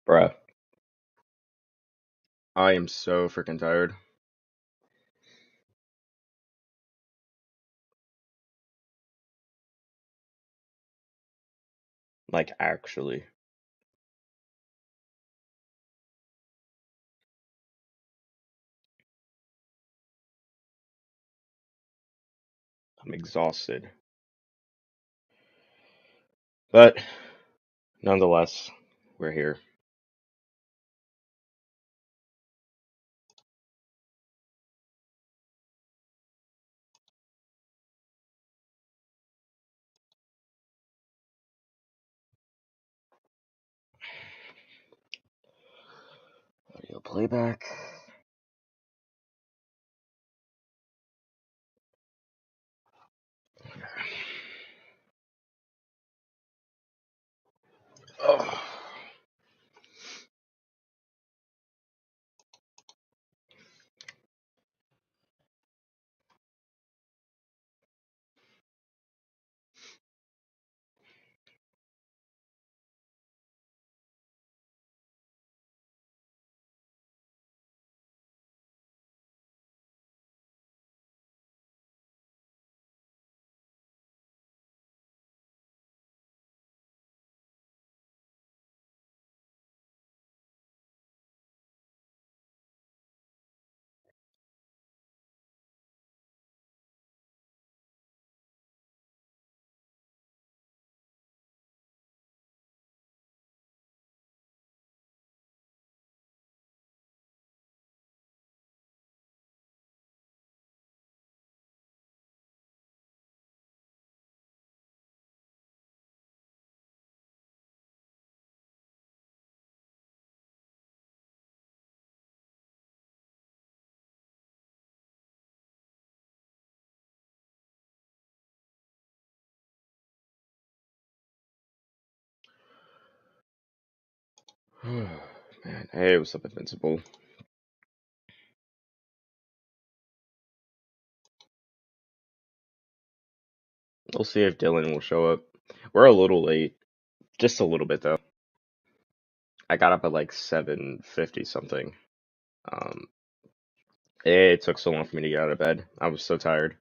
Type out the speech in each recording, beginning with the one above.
Bruh, I am so freaking tired. Like, actually. I'm exhausted. But, nonetheless, we're here. Audio playback. Oh. Man, hey, what's up, Invincible? We'll see if Dylan will show up. We're a little late. Just a little bit, though. I got up at like 7:50 something. Um, it took so long for me to get out of bed. I was so tired.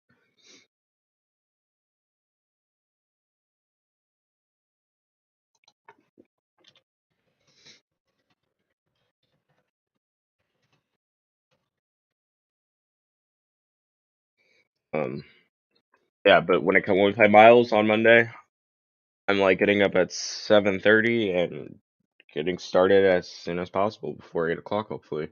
Um, yeah, but when we play Miles on Monday, I'm like getting up at 7:30 and getting started as soon as possible before 8 o'clock, hopefully.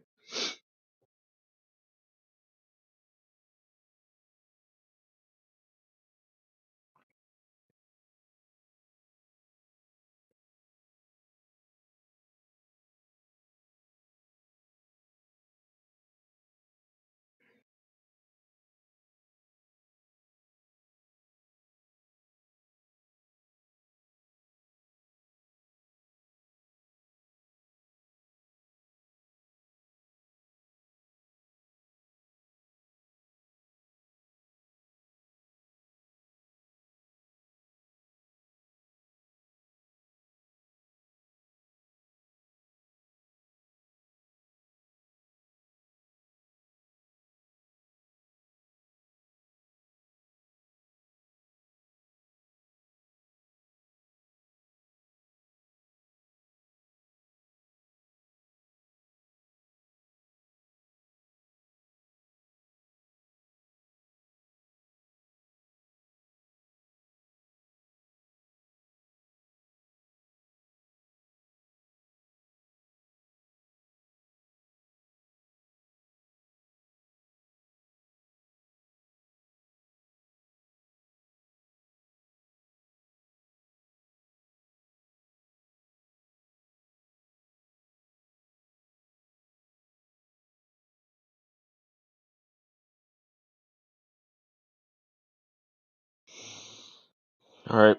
All right,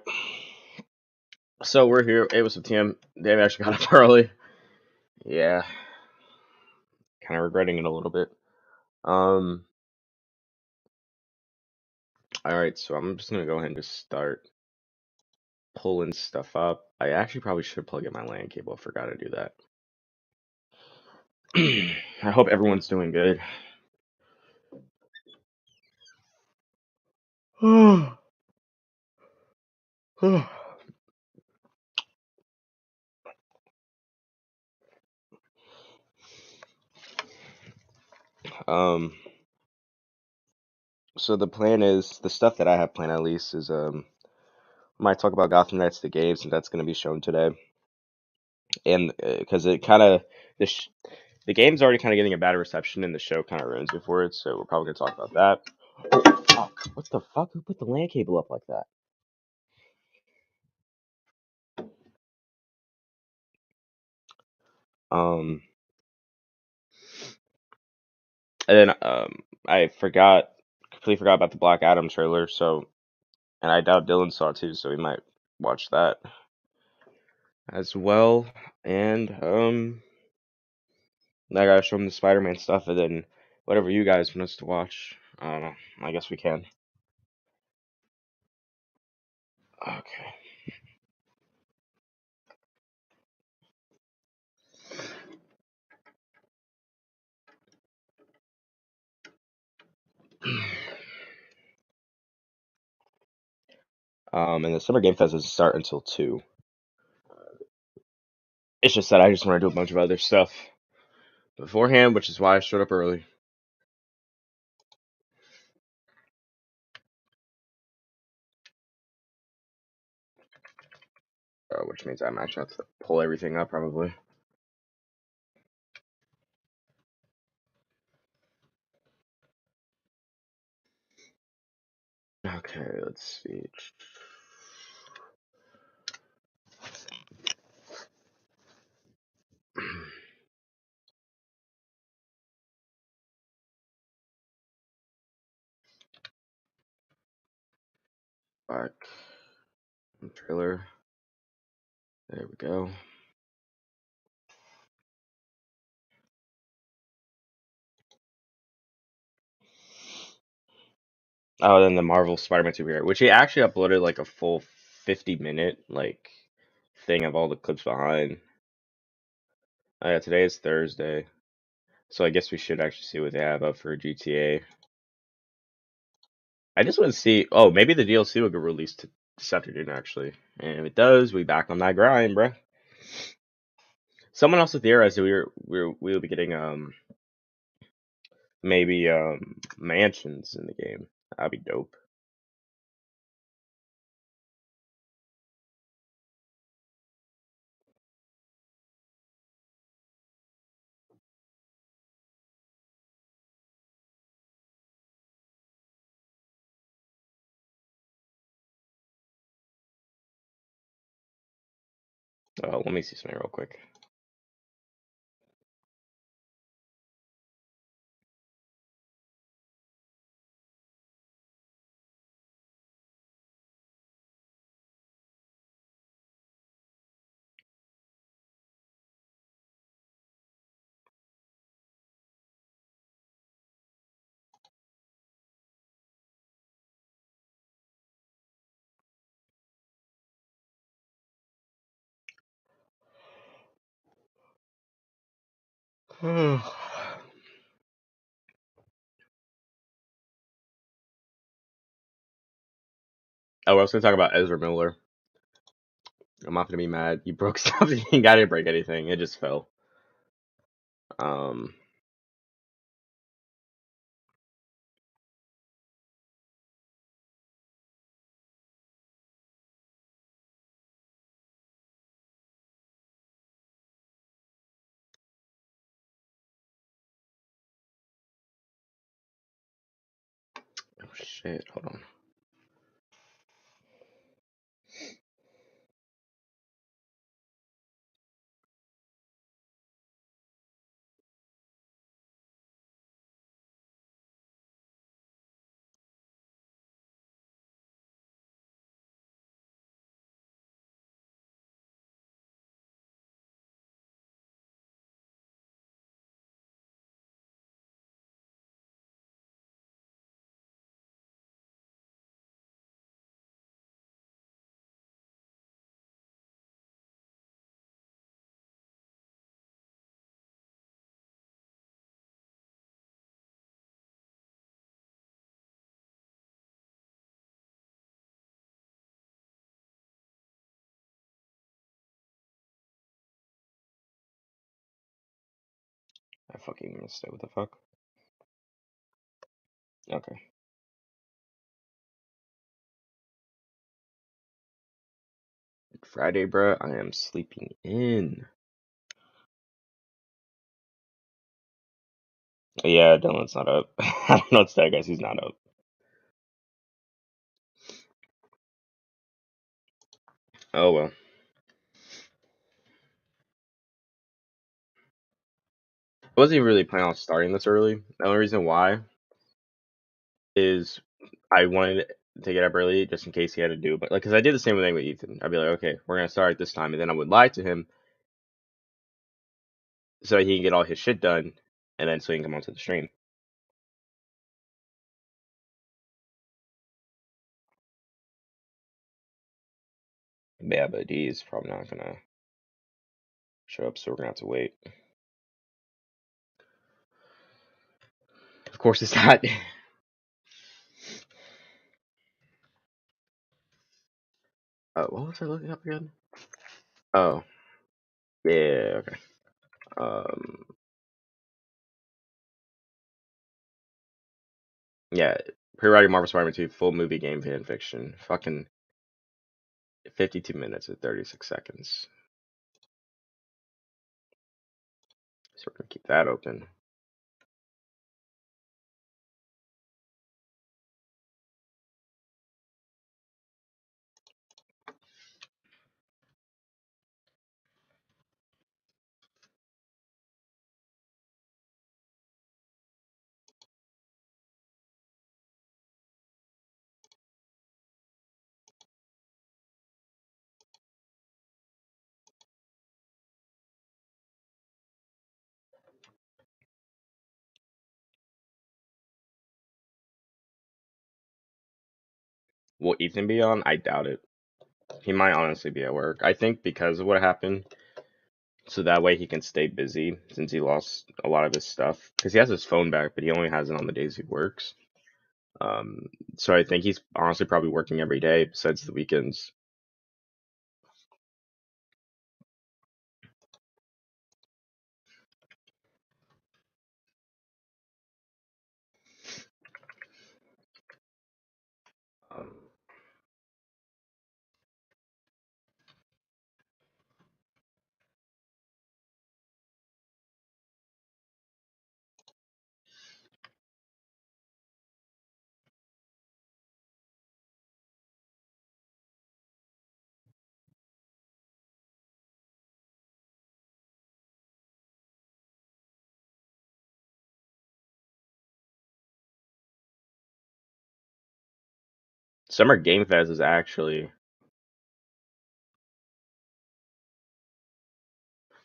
so we're here. Hey, what's up, TM? Dave actually got up early. Yeah, kind of regretting it a little bit. Um, all right, so I'm just gonna go ahead and just start pulling stuff up. I actually probably should plug in my LAN cable. I forgot to do that. I hope everyone's doing good. um, so the plan is the stuff that I have planned at least is I might talk about Gotham Knights the games, and that's going to be shown today. And because it kind of the sh- the game's already kind of getting a bad reception, and the show kind of ruins it for it. So we're probably going to talk about that. Oh, fuck! What the fuck? Who put the LAN cable up like that? Um, and then I completely forgot about the Black Adam trailer. So, and I doubt Dylan saw it too, so we might watch that as well. And I gotta show him the Spider-Man stuff, and then whatever you guys want us to watch. I don't know. I guess we can. Okay. And the Summer Game Fest doesn't start until 2. It's just that I just want to do a bunch of other stuff beforehand, which is why I showed up early. Which means I might have to pull everything up probably. Okay, let's see. Back trailer. There we go. Oh, then the Marvel Spider-Man superhero, which he actually uploaded like a full 50-minute like thing of all the clips behind. Oh yeah, today is Thursday, so I guess we should actually see what they have up for GTA. I just want to see. Oh, maybe the DLC will get released this afternoon actually, and if it does, we back on that grind, bruh. Someone also theorized that we'll be getting maybe mansions in the game. That'd be dope. Let me see something real quick. Oh, I was gonna talk about Ezra Miller. I'm not gonna be mad. You broke something. You didn't break anything. It just fell. Um. Oh shit. Hold on. I fucking missed it. What the fuck? Okay. Friday, bro. I am sleeping in. Yeah, Dylan's not up. I don't know what's that, guys. He's not up. Oh well. I wasn't even really planning on starting this early. The only reason why is I wanted to get up early just in case he had to do, but like, cause I did the same thing with Ethan. I'd be like, okay, we're gonna start at this time, and then I would lie to him so he can get all his shit done, and then so he can come onto the stream. Yeah, but he's probably not gonna show up, so we're gonna have to wait. Of course, it's not. What was I looking up again? Oh, yeah, okay. Um, yeah, pre-writing Marvel Spider-Man 2 full movie game fan fiction. Fucking 52 minutes and 36 seconds. So we're gonna keep that open. Will Ethan be on? I doubt it. He might honestly be at work. I think because of what happened, so that way he can stay busy since he lost a lot of his stuff. Because he has his phone back, but he only has it on the days he works. Um, so I think he's honestly probably working every day besides the weekends. Um, Summer Game Fest is actually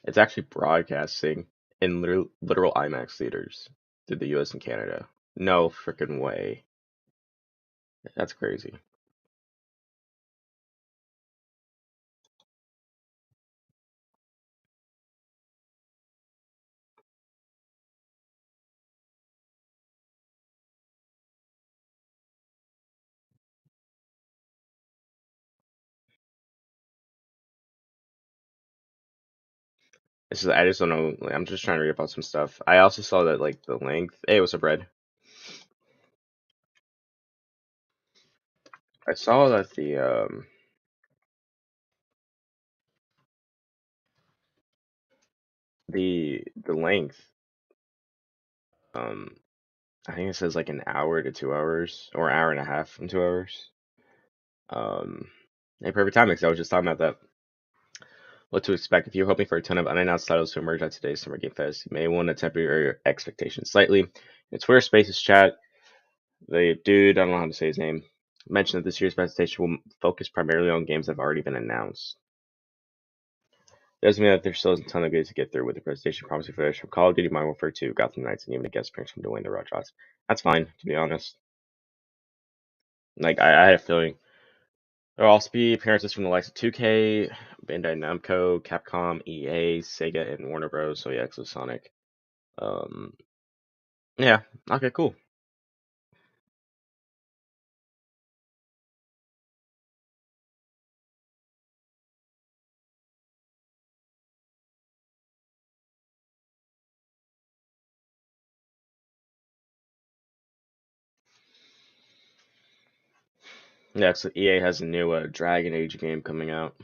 it's actually broadcasting in literal IMAX theaters to the U.S. and Canada. No freaking way. That's crazy. This is I just don't know. Like, I'm just trying to read about some stuff. I also saw that like the length. Hey, what's up, Red? I saw that the length. Um, I think it says like an hour to 2 hours, or hour and a half and 2 hours. Hey, perfect timing, because I was just talking about that. What to expect if you're hoping for a ton of unannounced titles to emerge at today's Summer Game Fest. You may want to temper your expectations slightly. In Twitter Spaces chat, the dude, I don't know how to say his name, mentioned that this year's presentation will focus primarily on games that have already been announced. Doesn't mean that there's still a ton of games to get through with the presentation promising footage from Call of Duty, Modern Warfare 2, Gotham Knights, and even a guest appearance from Dwayne The Rock Johnson. That's fine, to be honest. Like, I had a feeling there'll also be appearances from the likes of 2K, Bandai Namco, Capcom, EA, Sega, and Warner Bros. So yeah, Exosonic. Um, yeah, okay, cool. Next, EA has a new Dragon Age game coming out.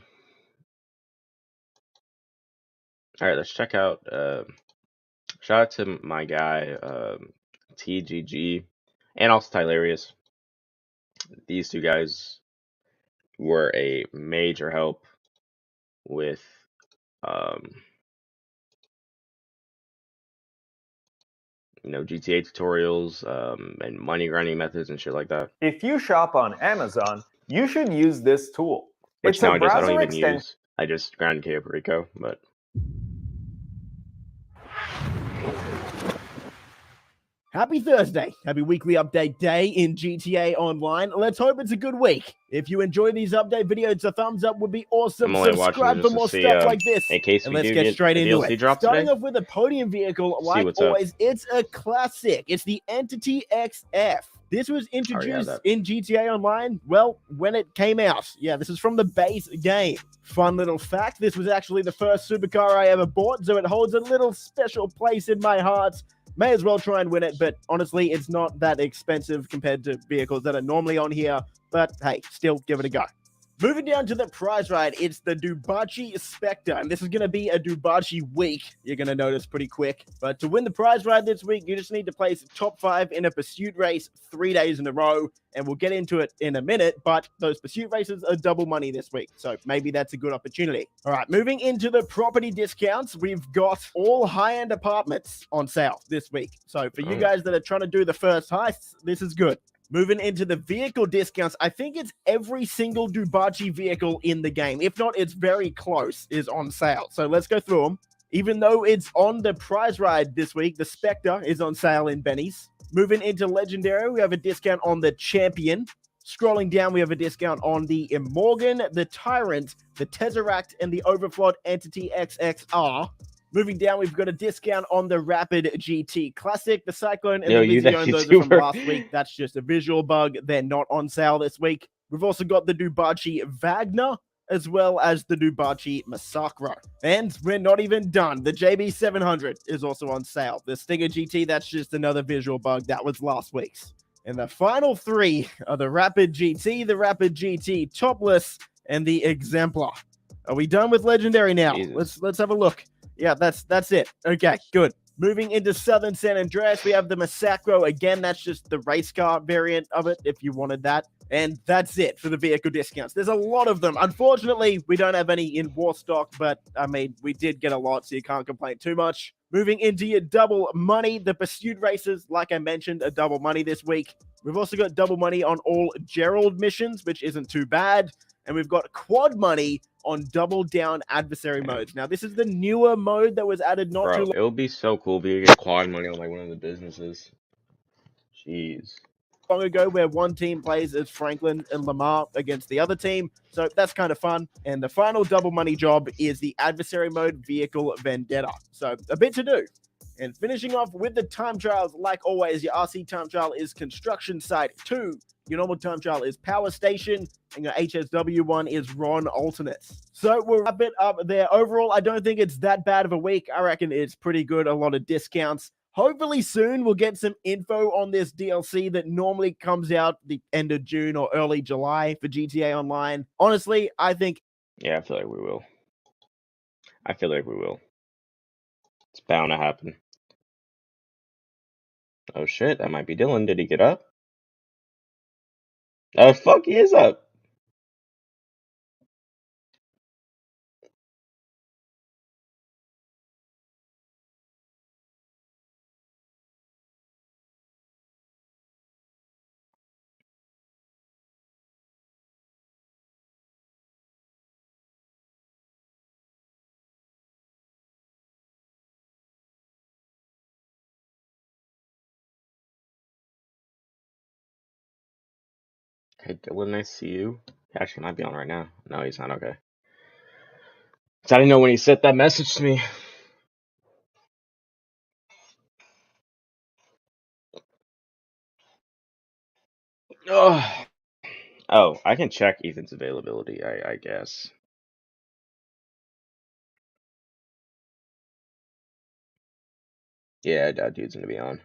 All right, let's check out. Shout out to my guy TGG and also Tylarius. These two guys were a major help with GTA tutorials and money grinding methods and shit like that. If you shop on Amazon, you should use this tool. Which It's a nowadays I don't browser even extension. use. I just grind Cayo Perico, but. Happy Thursday. Happy weekly update day in GTA Online. Let's hope it's a good week. If you enjoy these update videos, a thumbs up would be awesome. I'm only watching Subscribe just for more to see, stuff like this. in case And we let's do get straight a into DLC it. drop Starting today. off with a podium vehicle, like what's up. always, it's a classic. It's the Entity XF. This was introduced in GTA Online, well, when it came out. Yeah, this is from the base game. Fun little fact, this was actually the first supercar I ever bought, so it holds a little special place in my heart. May as well try and win it, but honestly, it's not that expensive compared to vehicles that are normally on here. But hey, still give it a go. Moving down to the prize ride, it's the Dubachi Spectre, and this is going to be a Dubachi week, you're going to notice pretty quick. But to win the prize ride this week, you just need to place top 5 in a pursuit race 3 days in a row, and we'll get into it in a minute, but those pursuit races are double money this week, so maybe that's a good opportunity. All right, moving into the property discounts, we've got all high-end apartments on sale this week. So for you guys that are trying to do the first heists, this is good. Moving into the vehicle discounts, I think it's every single Dubachi vehicle in the game. If not, it's very close, is on sale. So let's go through them. Even though it's on the prize ride this week, the Spectre is on sale in Benny's. Moving into Legendary, we have a discount on the Champion. Scrolling down, we have a discount on the Immorgan, the Tyrant, the Tesseract, and the Overflod Entity XXR. Moving down, we've got a discount on the Rapid GT Classic, the Cyclone, and the Vision. Those are from last week. That's just a visual bug. They're not on sale this week. We've also got the Dubachi Wagner, as well as the Dubachi Massacro. And we're not even done. The JB700 is also on sale. The Stinger GT, that's just another visual bug. That was last week's. And the final 3 are the Rapid GT, the Rapid GT Topless, and the Exemplar. Are we done with Legendary now? Let's have a look. Yeah, that's it. Okay, good. Moving into Southern San Andreas, we have the Massacro. Again, that's just the race car variant of it, if you wanted that. And that's it for the vehicle discounts. There's a lot of them. Unfortunately, we don't have any in war stock, but, I mean, we did get a lot, so you can't complain too much. Moving into your double money, the pursuit races, like I mentioned, are double money this week. We've also got double money on all Gerald missions, which isn't too bad. And we've got quad money on double down adversary modes. Now, this is the newer mode that was added not too long. It would be so cool if you get quad money on like one of the businesses. Jeez. Long ago, where one team plays as Franklin and Lamar against the other team. So that's kind of fun. And the final double money job is the adversary mode Vehicle Vendetta. So a bit to do. And finishing off with the time trials, like always, your RC time trial is Construction Site 2. Your normal time trial is Power Station, and your HSW one is Ron Alternates. So we'll wrap it up there. Overall, I don't think it's that bad of a week. I reckon it's pretty good. A lot of discounts. Hopefully soon we'll get some info on this DLC that normally comes out the end of June or early July for GTA Online. Honestly, I think... Yeah, I feel like we will. It's bound to happen. Oh shit, that might be Dylan. Did he get up? Oh fuck, he is up. Hey Dylan, I see you. He actually might be on right now. No, he's not. Okay. So I didn't know when he sent that message to me. Oh, I can check Ethan's availability, I guess. Yeah, I doubt dude's gonna be on.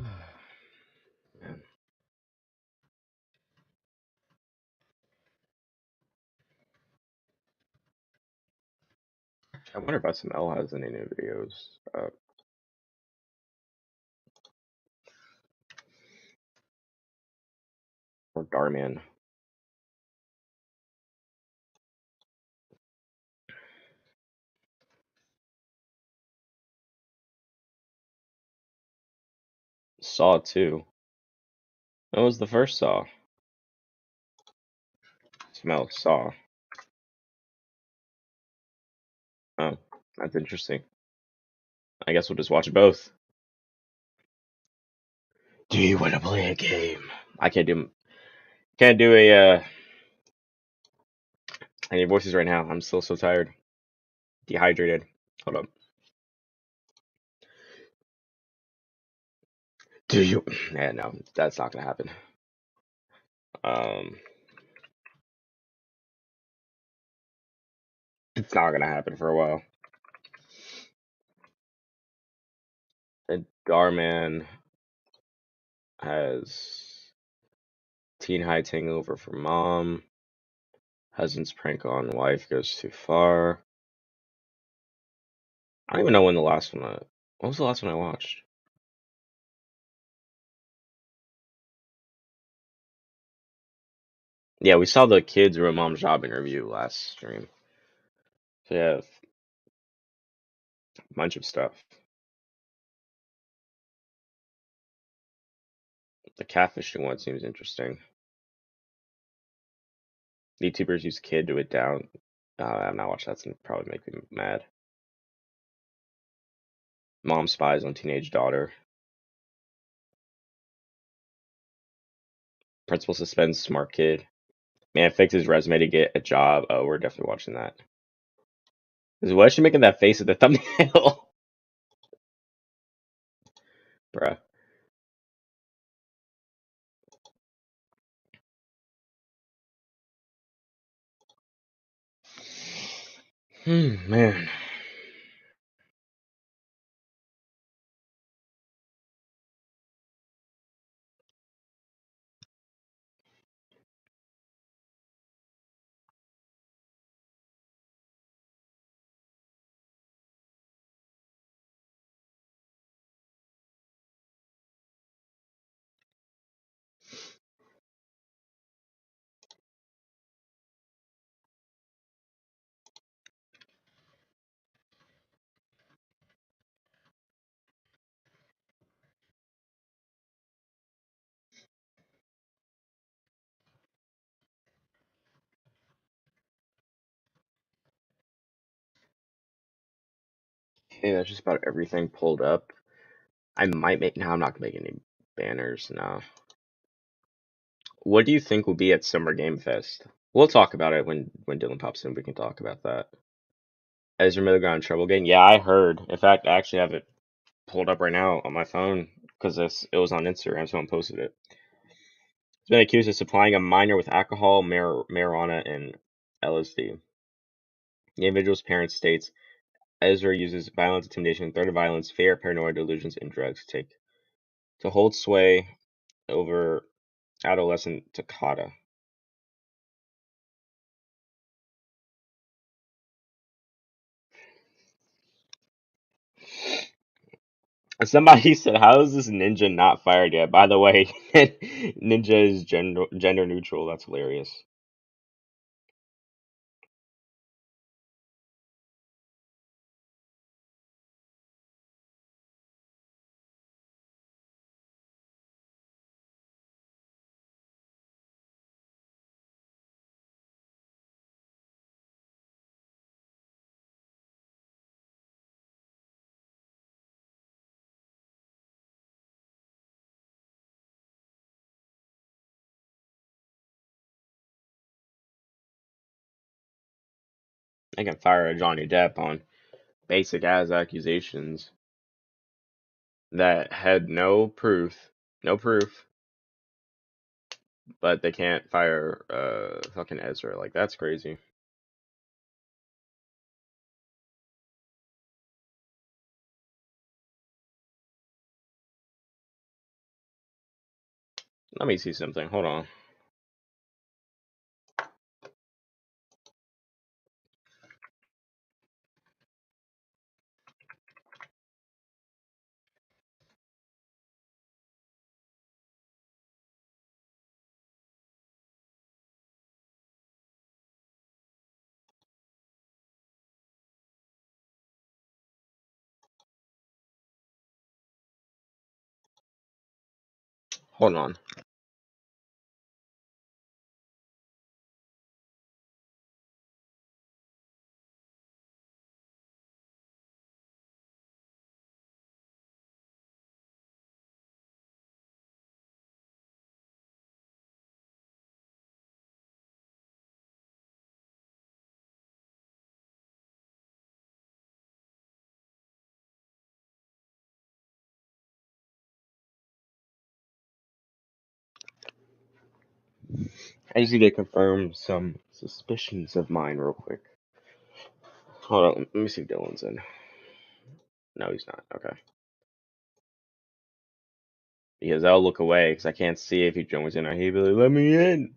Man. I wonder if SML has any new videos. Or Darman. Saw 2. That was the first Saw. Smell Saw. Oh, that's interesting. I guess we'll just watch both. Do you want to play a game? I can't do any voices right now. I'm still so tired. Dehydrated. Hold up. Do you? Yeah, no, that's not gonna happen. It's not gonna happen for a while. And Darman has teen high hangover for mom. Husband's prank on wife goes too far. I don't even know when the last one. What was the last one I watched? Yeah, we saw the kids' room mom's job interview last stream. So yeah, a bunch of stuff. The catfishing one seems interesting. YouTubers use kid to it down. I've not watched that. That's gonna probably make me mad. Mom spies on teenage daughter. Principal suspends smart kid. Man fixes resume to get a job. Oh, we're definitely watching that. Why is she making that face at the thumbnail? Bruh. Man. Okay, that's just about everything pulled up. I might make. No, I'm not gonna make any banners. No. What do you think will be at Summer Game Fest? We'll talk about it when Dylan pops in. We can talk about that. Ezra Miller got in trouble again. Yeah, I heard. In fact, I actually have it pulled up right now on my phone because it was on Instagram. Someone posted it. He's been accused of supplying a minor with alcohol, marijuana, and LSD. The individual's parents states Ezra uses violence, intimidation, threat of violence, fear, paranoia, delusions, and drugs to hold sway over adolescent Takata. Somebody said, "How is this ninja not fired yet?" By the way, ninja is gender neutral. That's hilarious. I can fire a Johnny Depp on basic ass accusations that had no proof, but they can't fire fucking Ezra. Like, that's crazy. Let me see something. Hold on. Hold on. I just need to confirm some suspicions of mine real quick. Hold on, let me see if Dylan's in. No, he's not. Okay. Because I'll look away because I can't see if he joins in or he'll be like, let me in.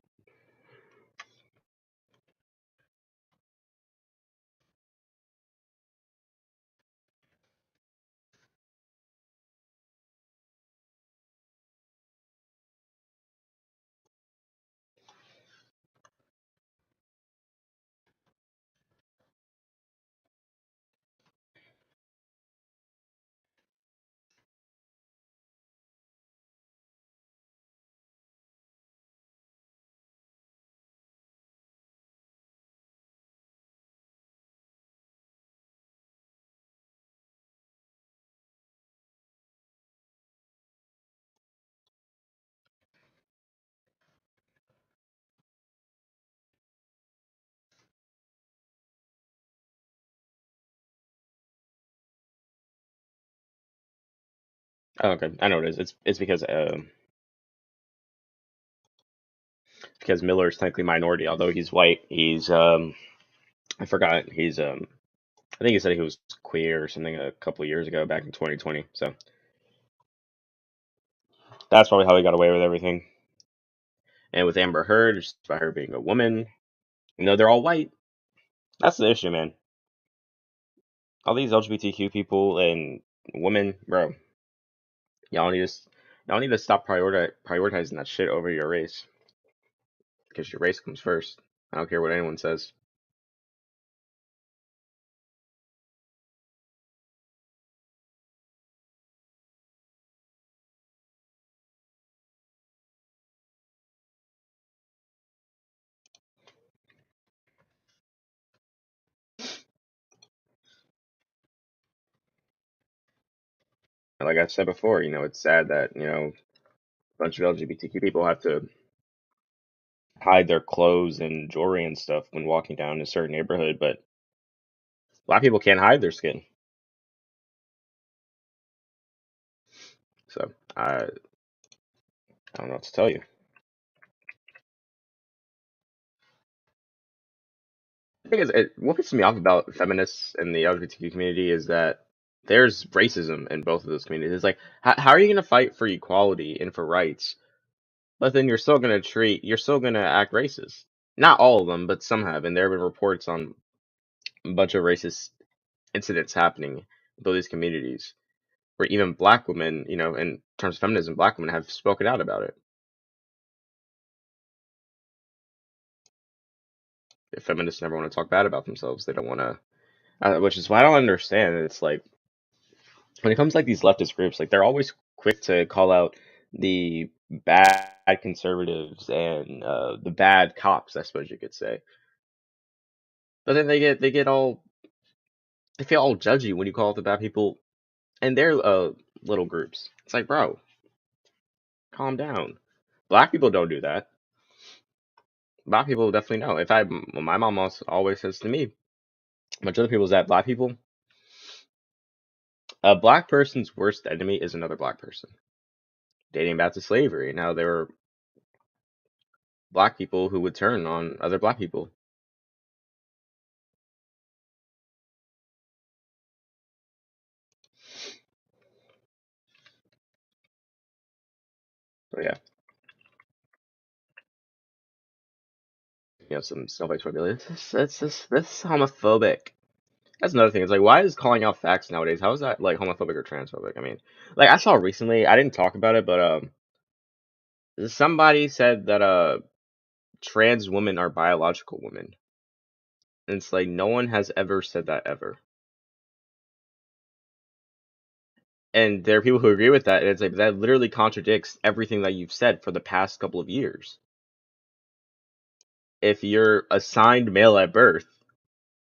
Oh, okay, I know what it is. It's because Miller is technically minority, although he's white. He's I forgot. He's I think he said he was queer or something a couple of years ago, back in 2020. So that's probably how he got away with everything. And with Amber Heard, just by her being a woman, they're all white. That's the issue, man. All these LGBTQ people and women, bro. Y'all need to y'all need to stop prioritizing that shit over your race, because your race comes first. I don't care what anyone says. And like I said before, it's sad that a bunch of LGBTQ people have to hide their clothes and jewelry and stuff when walking down a certain neighborhood, but a lot of people can't hide their skin. So I don't know what to tell you. I think what pisses me off about feminists and the LGBTQ community is that there's racism in both of those communities. It's like, how are you going to fight for equality and for rights, but then you're still going to act racist? Not all of them, but some have, and there have been reports on a bunch of racist incidents happening in both these communities, where even black women, in terms of feminism, black women have spoken out about it. If feminists never want to talk bad about themselves, they don't want to, which is why I don't understand. It's like, when it comes to like these leftist groups, like they're always quick to call out the bad conservatives and the bad cops, I suppose you could say. But then they feel all judgy when you call out the bad people and their little groups. It's like, bro, calm down. Black people don't do that. Black people definitely know. My mom also always says to me, a bunch of other people, is that black people, a black person's worst enemy is another black person. Dating back to slavery and how there were black people who would turn on other black people. So yeah. some snowflakes would be like, this is homophobic. That's another thing. It's like, why is calling out facts nowadays? How is that like homophobic or transphobic? I mean, like I saw recently, I didn't talk about it, but somebody said that trans women are biological women. And it's like no one has ever said that ever. And there are people who agree with that, and it's like that literally contradicts everything that you've said for the past couple of years. If you're assigned male at birth,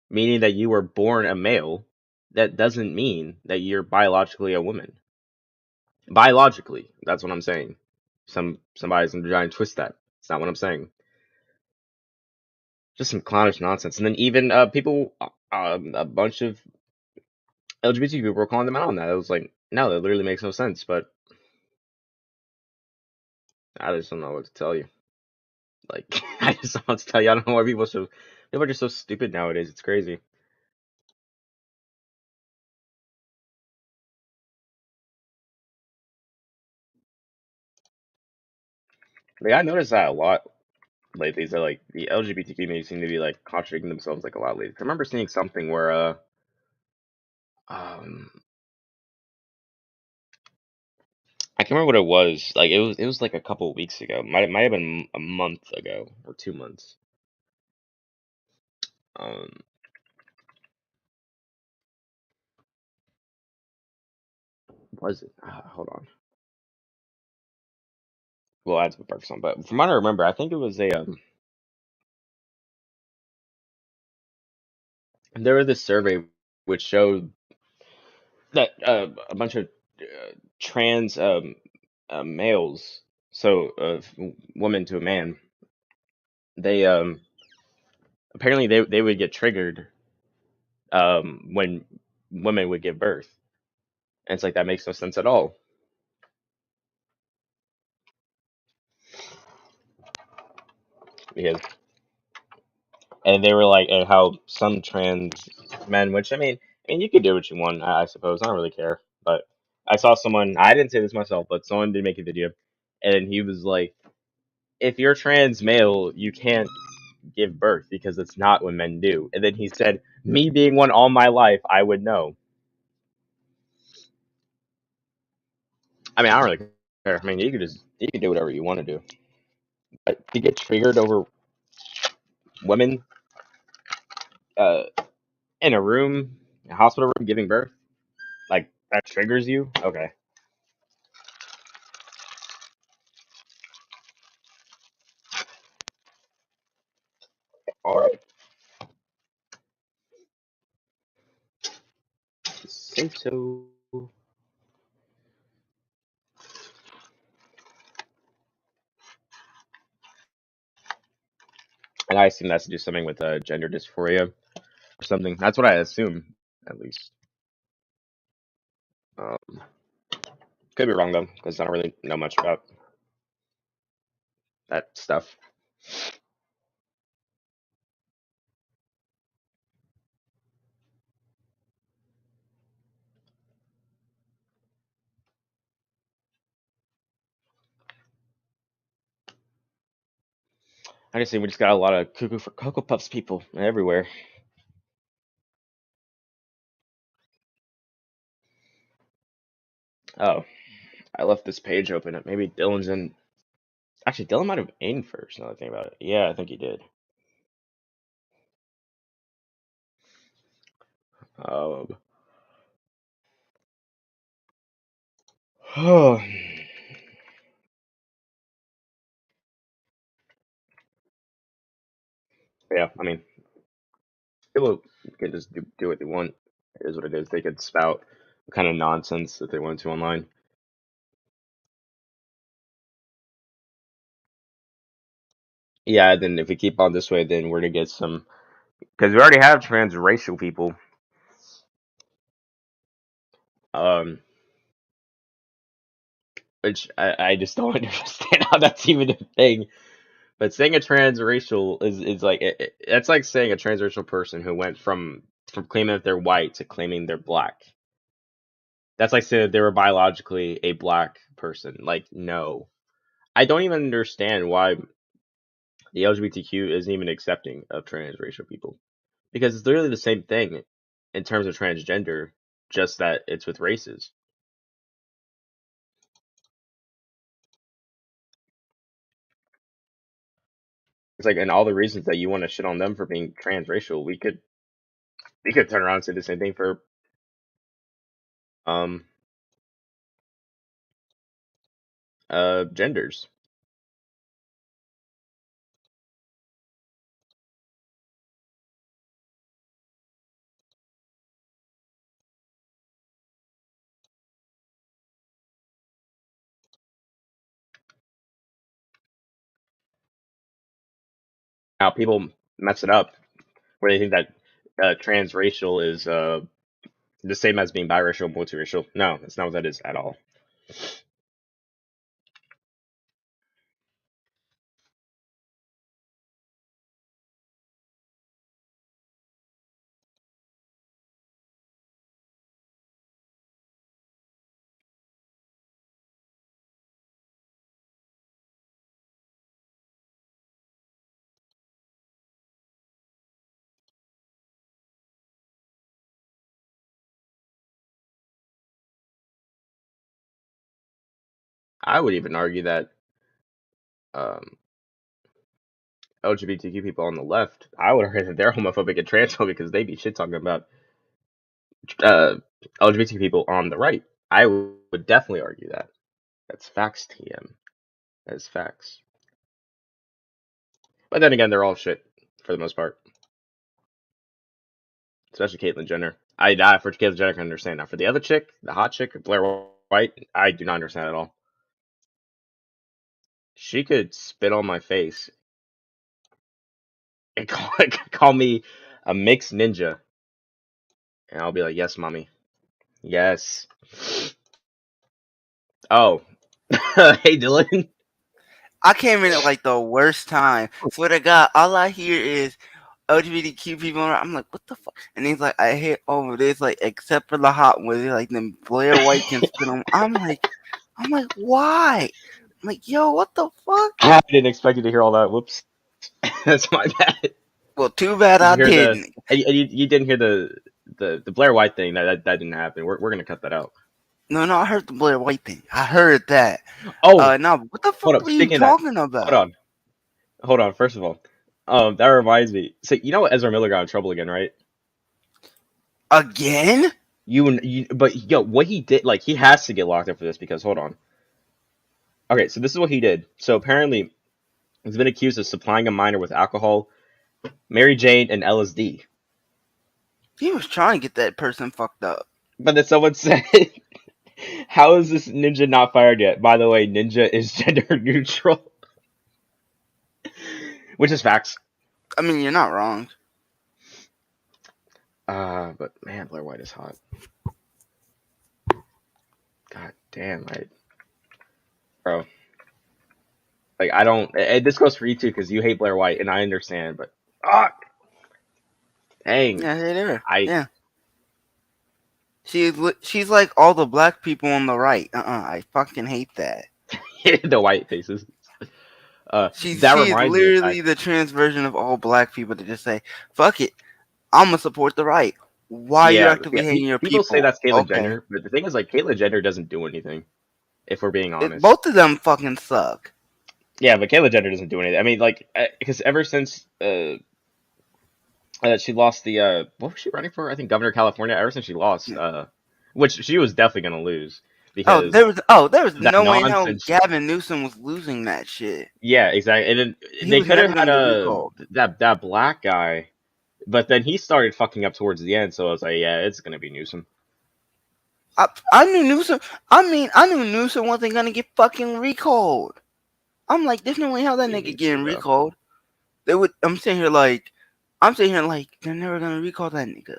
meaning that you were born a male, that doesn't mean that you're biologically a woman. Biologically, that's what I'm saying. Somebody's gonna try and twist that. It's not what I'm saying. Just some clownish nonsense. And then even people, a bunch of LGBT people were calling them out on that. It was like, no, that literally makes no sense. But I just don't know what to tell you. Like, I just don't know what to tell you. I don't know why people are just so stupid nowadays. It's crazy. Like, I noticed that a lot lately. Is that like the LGBT community seem to be like contradicting themselves like a lot lately. I remember seeing something where I can't remember what it was. Like it was like a couple of weeks ago. Might have been a month ago or 2 months. Was it? Hold on. Well, that's what Bergson. But from what I remember, I think it was a there was this survey which showed that a bunch of trans males, so woman to a man, they apparently they would get triggered when women would give birth, and it's like that makes no sense at all. Because and they were like, and how some trans men, which I mean you could do what you want, I suppose. I don't really care. But I saw someone, I didn't say this myself, but someone did make a video, and he was like, if you're trans male, you can't give birth because it's not what men do. And then he said, me being one all my life, I would know. I mean, I don't really care. I mean, you can do whatever you want to do. But to get triggered over women in a room, a hospital room, giving birth, like that triggers you? Okay. All right. Say so. And I assume that's to do something with gender dysphoria or something. That's what I assume, at least. Could be wrong though, because I don't really know much about that stuff. I just think we just got a lot of cuckoo for Cocoa Puffs people everywhere. Oh, I left this page open. Maybe Dylan's in. Actually, Dylan might have in first. Now that I think about it. Yeah, I think he did. Oh. Yeah, I mean, people can just do what they want. It is what it is. They could spout what kind of nonsense that they want to online. Yeah, then if we keep on this way, then we're gonna get some. Because we already have transracial people. Which I just don't understand how that's even a thing. But saying a transracial is like that's like saying a transracial person who went from claiming that they're white to claiming they're black. That's like saying they were biologically a black person. Like, no. I don't even understand why the LGBTQ isn't even accepting of transracial people because it's literally the same thing in terms of transgender, just that it's with races. It's like, and all the reasons that you want to shit on them for being transracial, we could turn around and say the same thing for genders. Now people mess it up where they think that transracial is the same as being biracial, multiracial. No, that's not what that is at all. I would even argue that LGBTQ people on the left, I would argue that they're homophobic and transphobic because they be shit talking about LGBT people on the right. I would definitely argue that. That's facts, TM. That is facts. But then again, they're all shit for the most part. Especially Caitlyn Jenner. For Caitlyn Jenner, I can understand. Now, for the other chick, the hot chick, Blair White, I do not understand at all. She could spit on my face and call me a mixed ninja. And I'll be like, yes, mommy. Yes. Oh. Hey, Dylan. I came in at like the worst time. Swear to God, all I hear is LGBTQ people. I'm like, what the fuck? And he's like, I hate all of this, like, except for the hot one. They're like, then Blair White can spit on. I'm like, why? I'm like, yo, what the fuck? I didn't expect you to hear all that. Whoops. That's my bad. Well, too bad I didn't. You didn't hear the Blair White thing. That didn't happen. We're gonna cut that out. No, I heard the Blair White thing. I heard that. Oh, no, what the fuck were you talking about? Hold on. First of all, that reminds me. So you know Ezra Miller got in trouble again, right? Again? But yo, what he did, like, he has to get locked up for this because hold on. Okay, so this is what he did. So apparently, he's been accused of supplying a minor with alcohol, Mary Jane, and LSD. He was trying to get that person fucked up. But then someone said, how is this ninja not fired yet? By the way, ninja is gender neutral. Which is facts. I mean, you're not wrong. But man, Blair White is hot. God damn, bro. Like, I don't. This goes for you too, because you hate Blair White, and I understand. But dang. Yeah, they do. Yeah. She's like all the black people on the right. I fucking hate that. The white faces. She's literally the trans version of all black people to just say, "Fuck it, I'm gonna support the right." Why are you actively hating your people? People say that's Caitlyn Jenner, but the thing is, like, Caitlyn Jenner doesn't do anything. If we're being honest, both of them fucking suck. Yeah, but Caitlyn Jenner doesn't do anything. I mean, like, because ever since she lost the what was she running for? I think governor of California. Ever since she lost, which she was definitely gonna lose. Because there was no way in hell Gavin Newsom was losing that shit. Yeah, exactly. And then they could have had that black guy, but then he started fucking up towards the end. So I was like, yeah, it's gonna be Newsom. I knew Newsom. I knew Newsom wasn't gonna get fucking recalled. I'm like, there's no way how that nigga getting recalled. I'm sitting here like, they're never gonna recall that nigga.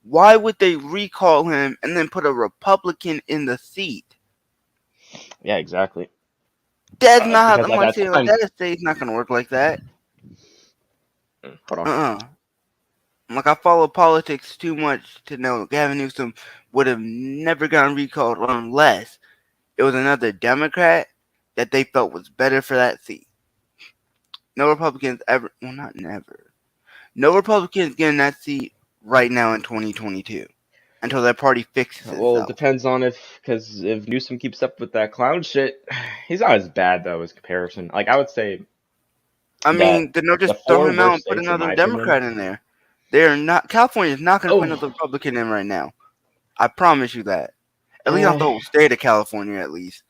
Why would they recall him and then put a Republican in the seat? Yeah, exactly. That's not how that state's not gonna work like that. Hold on. Like, I follow politics too much to know Gavin Newsom would have never gotten recalled unless it was another Democrat that they felt was better for that seat. No Republicans ever. Well, not never. No Republicans getting that seat right now in 2022 until that party fixes itself. Well, it depends on because if Newsom keeps up with that clown shit, he's not as bad though as comparison. Like I would say. I mean, then they'll just throw him out and put another Democrat in there. They're not. California's not going to put another Republican in right now. I promise you that. At least not the whole state of California, at least.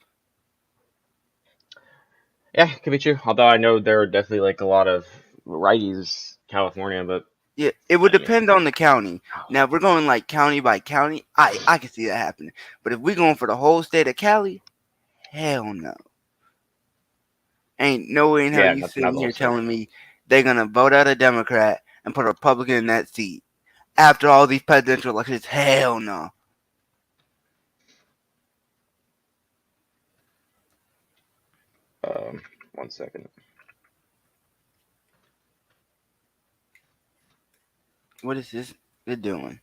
Yeah, could be true. Although I know there are definitely like a lot of righties California, but yeah, it would depend on the county. Now, if we're going like county by county, I can see that happening. But if we're going for the whole state of Cali, hell no. Ain't no way in hell you sitting here telling me they're going to vote out a Democrat and put a Republican in that seat. After all these presidential elections, hell no. One second. What is this they're doing?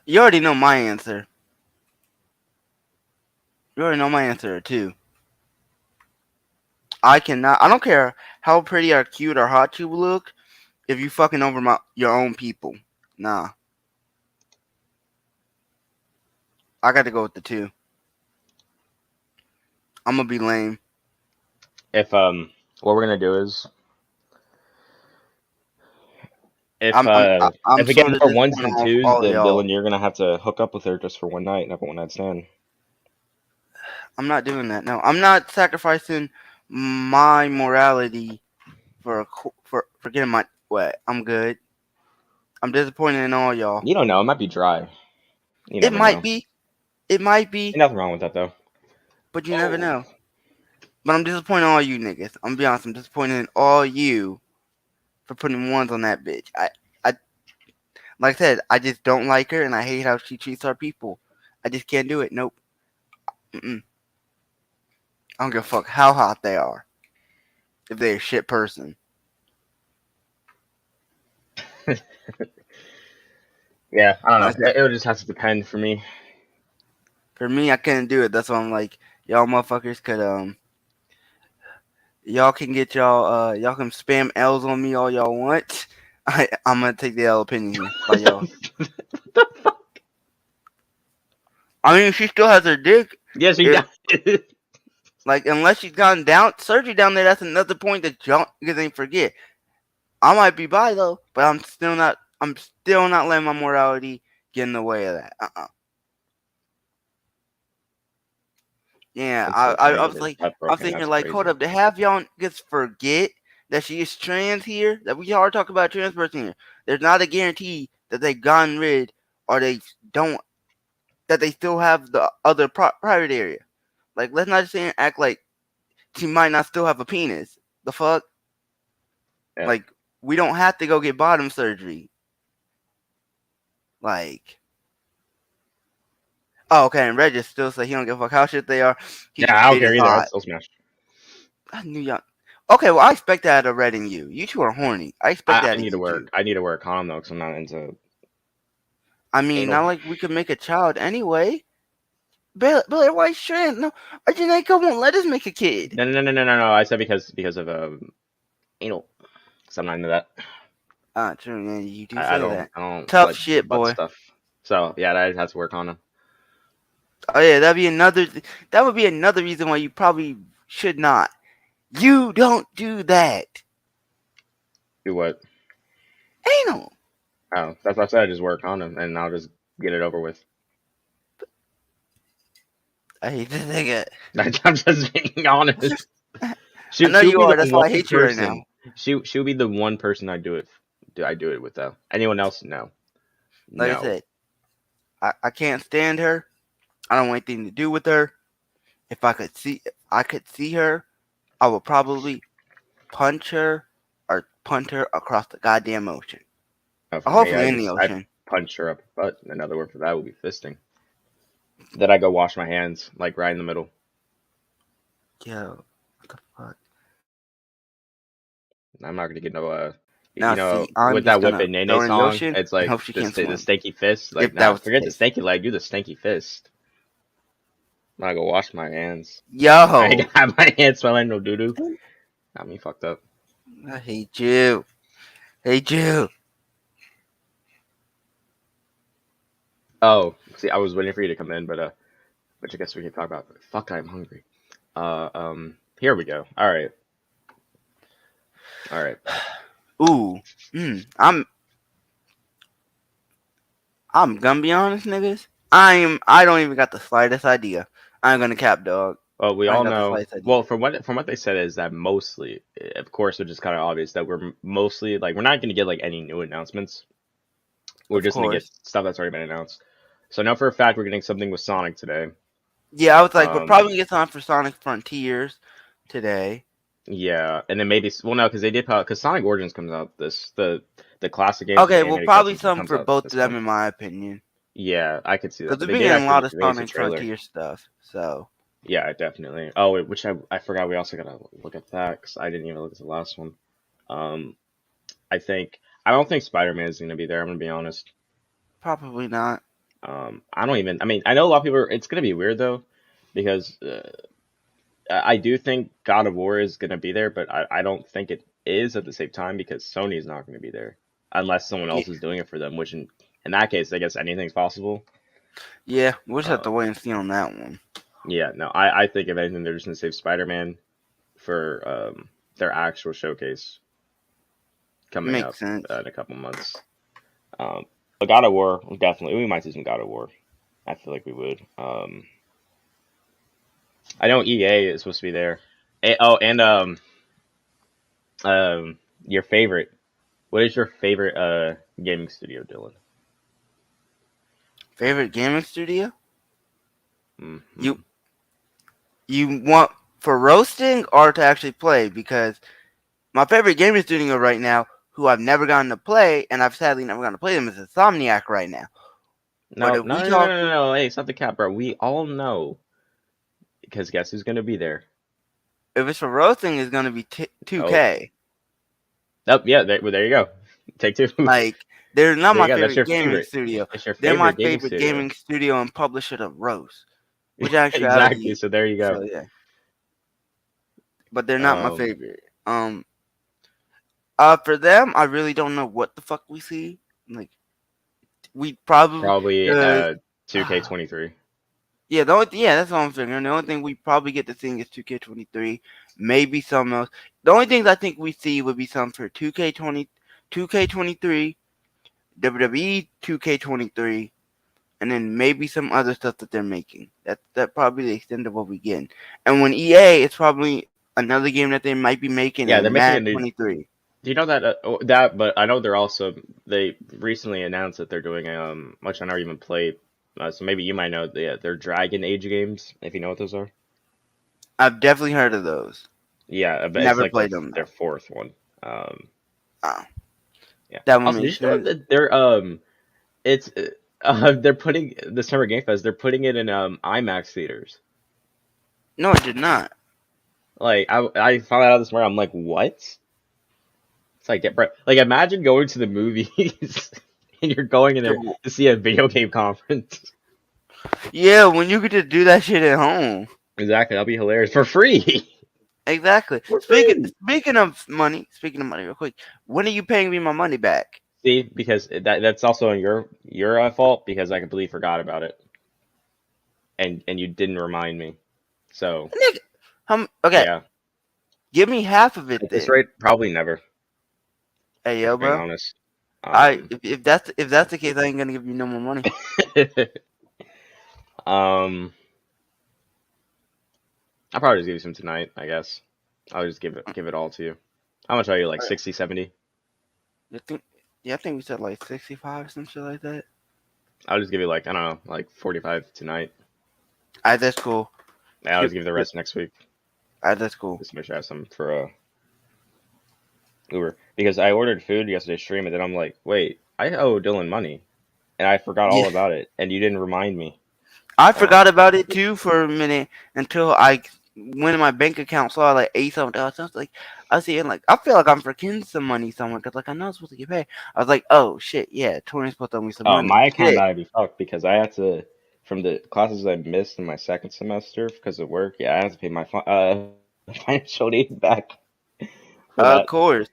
You already know my answer. You already know my answer too. I don't care how pretty or cute or hot you look if you fucking over your own people. Nah. I got to go with the 2. I'm gonna be lame. If what we're gonna do is if we get more 1s and 2s, then Dylan, you're gonna have to hook up with her just for one night and have a one-night stand. I'm not doing that. No, I'm not sacrificing my morality for getting my wet. I'm good. I'm disappointed in all y'all. You don't know. It might be dry. It might be. It might be. Ain't nothing wrong with that though. But you never know. But I'm disappointed in all you niggas. I'm gonna be honest. I'm disappointed in all you for putting 1s on that bitch. I like I said, I just don't like her, and I hate how she treats our people. I just can't do it. Nope. I don't give a fuck how hot they are. If they're a shit person. Yeah, I don't know. It would just have to depend for me. For me, I couldn't do it. That's why I'm like, y'all motherfuckers could y'all can get y'all can spam L's on me all y'all want. I'm gonna take the L opinion here by y'all. What the fuck? I mean, she still has her dick. Yeah, she does. Like, unless she's gone down surgery down there, that's another point that y'all ain't forget. I might be bi though, but I'm still not letting my morality get in the way of that. Yeah, I was like, I'm thinking like, hold up, to have y'all just forget that she is trans here, that we are talking about a trans person here. There's not a guarantee that they've gotten rid or they don't, that they still have the other private area. Like, let's not just say and act like she might not still have a penis. The fuck? Yeah. Like, we don't have to go get bottom surgery. Like, oh, okay, and Regis still say he don't give a fuck how shit they are. I don't care either. I'll still smash. I knew y'all. Okay, well, I expect that out of Red and you. You two are horny. I expect that. I need to work. I need to work on them though, because I'm not into. I mean, not like we could make a child anyway. Billy, why shouldn't? No, Jamaica won't let us make a kid. No. I said because of anal. Because I'm not into that. True. Yeah, you do say that. I don't tough like shit, boy. Stuff. So yeah, that has to work on them. Oh yeah, that would be another reason why you probably should not. You don't do that. Do what? Anal. Oh, that's what I said. I just work on them, and I'll just get it over with. I hate to think it. I'm just being honest. I know you are. That's why I hate you right now. She'll be the one person I do it with though. Anyone else, no. Like I said, I can't stand her. I don't want anything to do with her. If I could see her, I would probably punch her or punt her across the goddamn ocean. Hopefully in the ocean. I punch her up, but another word for that would be fisting. Then I go wash my hands, like right in the middle. Yo, what the fuck? I'm not gonna get no with that Whip It Nene song, it's like the stanky fist. Like, forget the stanky leg, do the stanky fist. I'm gonna go wash my hands. I Yo, ain't got my hands smelling no doo doo. Got me fucked up. I hate you. Hate you. Oh, see, I was waiting for you to come in, but which I guess we can talk about. Fuck, I'm hungry. Here we go. All right. Ooh, I'm gonna be honest, niggas. I don't even got the slightest idea. I'm gonna cap, dog. Well, we I all ain't got the know. slightest idea. Well, from what they said is that mostly, of course, which is kind of obvious that we're mostly like we're not going to get like any new announcements. We're Of just going to get course. stuff that's already been announced. So now for a fact we're getting something with Sonic today. Yeah, I was like, we're Um, probably gonna get time for Sonic Frontiers today. Yeah, and then maybe no, because they did because Sonic Origins comes out the classic game. Okay, well, probably some for both of them, in my opinion. Yeah, I could see that. Because But we've they been did getting a lot actually of release a Sonic trailer. Frontier stuff, so. Yeah, definitely. Oh, wait, which I forgot. We also gotta look at that because I didn't even look at the last one. I don't think Spider-Man is gonna be there. I'm gonna be honest. Probably not. I don't even. I mean, I know a lot of people. It's gonna be weird though, because I do think God of War is gonna be there, but I don't think it is at the same time because Sony's not gonna be there unless someone else is doing it for them. Which in that case, I guess anything's possible. Yeah, we'll just have to wait and see on that one. Yeah, no, I think if anything, they're just gonna save Spider-Man for their actual showcase coming Makes up sense. in a couple months. But God of War, definitely, we might see some God of War. I feel like we would. I know EA is supposed to be there. And your favorite. What is your favorite gaming studio, Dylan? Favorite gaming studio? Mm-hmm. You want for roasting or to actually play? Because my favorite gaming studio right now, who I've never gotten to play, and I've sadly never gotten to play them, is Insomniac right now. No. Hey, stop the cap, bro. We all know. Because guess who's going to be there? If it's for roasting, it's going to be 2K. Oh, yeah, there you go. Take two. Like, they're not my favorite gaming studio. It's your favorite they're my favorite gaming studio and publisher to roast. Which actually exactly. So there you go. So, yeah. But they're not my favorite. For them, I really don't know what the fuck we see. Like, we probably 2K23. Yeah, that's what I'm figuring. The only thing we probably get to see is 2K23, maybe something else. The only things I think we see would be some for 2K23, WWE 2K23, and then maybe some other stuff that they're making. That probably the extent of what we get. And when EA, it's probably another game that they might be making. Yeah, they're making Madden 23. Do you know that But I know they recently announced that they're doing which I never even played. So maybe you might know they're Dragon Age games, if you know what those are. I've definitely heard of those. Yeah, but never it's like played them. Their fourth one. Yeah. That one makes sense. They're they're putting this Summer Game Fest. They're putting it in IMAX theaters. No, it did not. Like I found that out this morning. I'm like, what? It's like imagine going to the movies. And you're going in there to see a video game conference. Yeah, when you get to do that shit at home. Exactly, that'll be hilarious for free. Exactly. Speaking of money, real quick, when are you paying me my money back? See, because that's also on your fault because I completely forgot about it, and you didn't remind me. So okay, yeah, give me half of it. At this rate, probably never. Hey yo, bro. Being honest. If that's the case, I ain't gonna give you no more money. I'll probably just give you some tonight, I guess. I'll just give it all to you. How much are you, like 60, 70? I think we said like 65 or some shit like that. I'll just give you like, I don't know, like 45 tonight. Alright, that's cool. Yeah, I'll just give you the rest next week. Alright, that's cool. Just make sure I have some for Uber. Because I ordered food yesterday's stream and then I'm like, wait, I owe Dylan money. And I forgot all about it. And you didn't remind me. I forgot about it too for a minute until I went in my bank account, saw like $8 something. I was like, I feel like I'm forgetting some money somewhere because like I know I'm supposed to get paid. I was like, oh shit, yeah, Torian's supposed to owe me some money. My account gotta be fucked because I had to from the classes I missed in my second semester because of work. Yeah, I have to pay my financial aid back for Of that. course,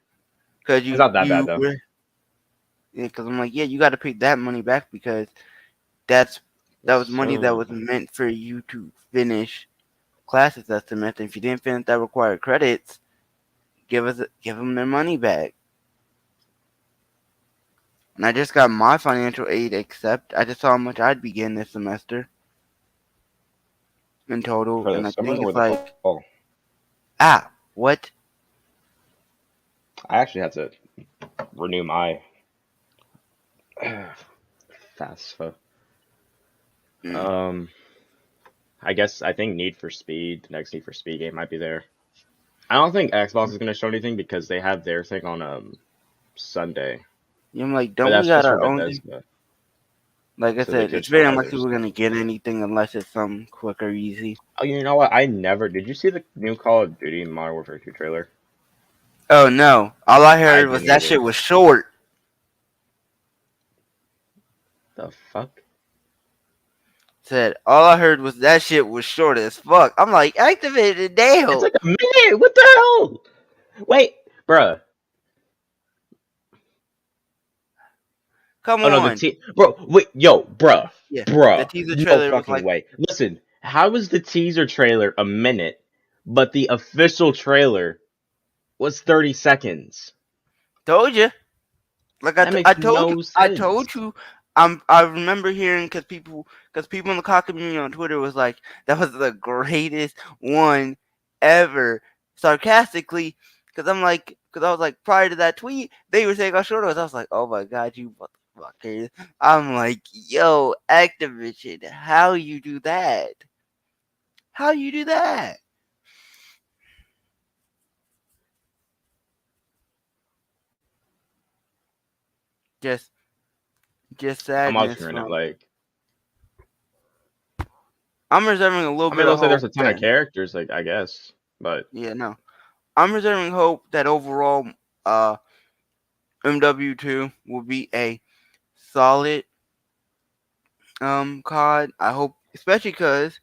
because It's not that bad though. Because I'm like, yeah, you got to pay that money back because that was money that was meant for you to finish classes that semester. If you didn't finish that required credits, give them their money back. And I just got my financial aid accept. I just saw how much I'd be getting this semester in total, For the and I summer think or it's the like fall? what? I actually had to renew my FAFSA. I think Need for Speed, the next Need for Speed game might be there. I don't think Xbox is gonna show anything because they have their thing on Sunday. I'm like, But don't that's we got just for our own thing? Bethesda. Like I So they said, could it's show very others. unlikely we're gonna get anything unless it's something quick or easy. Oh, you know what? Did you see the new Call of Duty Modern Warfare 2 trailer? Oh no! All I heard was that shit was short. The fuck? Said all I heard was that shit was short as fuck. I'm like, activated, damn. It's like a minute. What the hell? Wait, bruh. Come on. No, bro. Wait, yo, bruh. Yeah, Bruh. the teaser trailer no was fucking like, way. Listen, how is the teaser trailer a minute, but the official trailer was 30 seconds? Told you. Like That makes I told no you. sense. I told you. I remember hearing because people in the COD community on Twitter was like, that was the greatest one ever, sarcastically. Because I was like, prior to that tweet, they were saying how short it was. I was like, oh my god, you motherfuckers. I'm like, yo, Activision, how you do that? How you do that? Just sadness. I'm watching right now. Like, I'm reserving a little bit of hope. There's a ton of characters, like, I guess, but yeah, no. I'm reserving hope that overall, MW2 will be a solid COD. I hope, especially because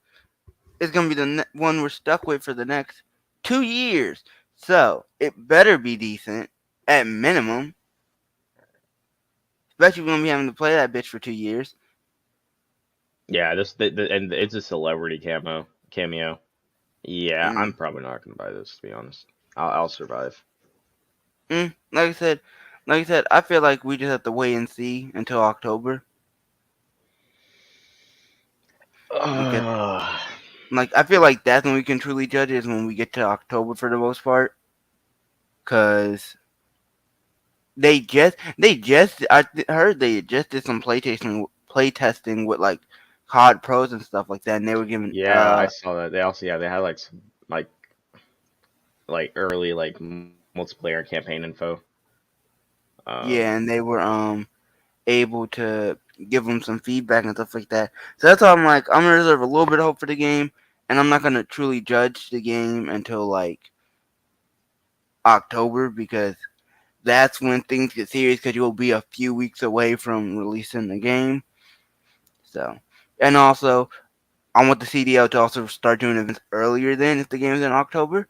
it's gonna be the one we're stuck with for the next 2 years. So it better be decent at minimum. Especially if we're gonna be having to play that bitch for 2 years. Yeah, and it's a celebrity cameo. Yeah, I'm probably not gonna buy this, to be honest. I'll survive. Like I said, I feel like we just have to wait and see until October. Because, like, I feel like that's when we can truly judge it, is when we get to October for the most part. Cause I heard they just did some play testing with like COD pros and stuff like that, and they were giving. Yeah, I saw that. They also they had like some like early like multiplayer campaign info. Yeah, and they were able to give them some feedback and stuff like that. So that's why I'm like, I'm gonna reserve a little bit of hope for the game, and I'm not gonna truly judge the game until like October, because that's when things get serious, because you'll be a few weeks away from releasing the game. So, and also, I want the CDL to also start doing events earlier then if the game is in October.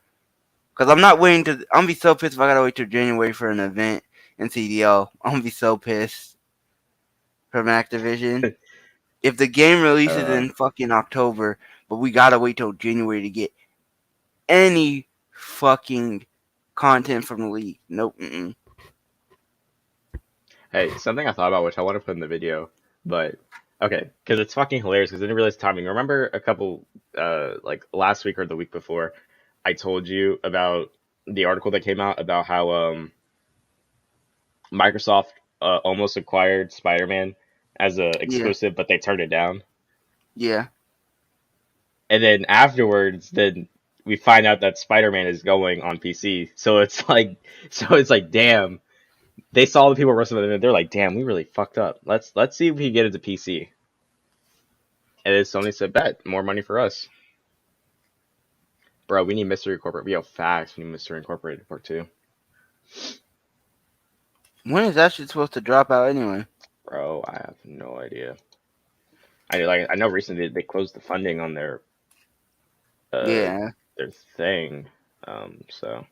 Because I'm not waiting to. I'm gonna be so pissed if I gotta wait till January for an event in CDL. I'm gonna be so pissed from Activision. If the game releases in fucking October, but we gotta wait till January to get any fucking content from the league. Nope. Hey, something I thought about, which I want to put in the video, but okay, because it's fucking hilarious, because I didn't realize timing. Remember a couple, like last week or the week before, I told you about the article that came out about how Microsoft almost acquired Spider-Man as a exclusive, but they turned it down. Yeah. And then afterwards, then we find out that Spider-Man is going on PC. So it's like, damn. They saw the people wrestling with it, and they're like, damn, we really fucked up. Let's see if we can get into PC. And then Sony said, bet, more money for us. Bro, we need Mystery Incorporated. We have facts. We need Mystery Incorporated Part 2. When is that shit supposed to drop out anyway? Bro, I have no idea. I know recently they closed the funding on their Yeah. their thing. So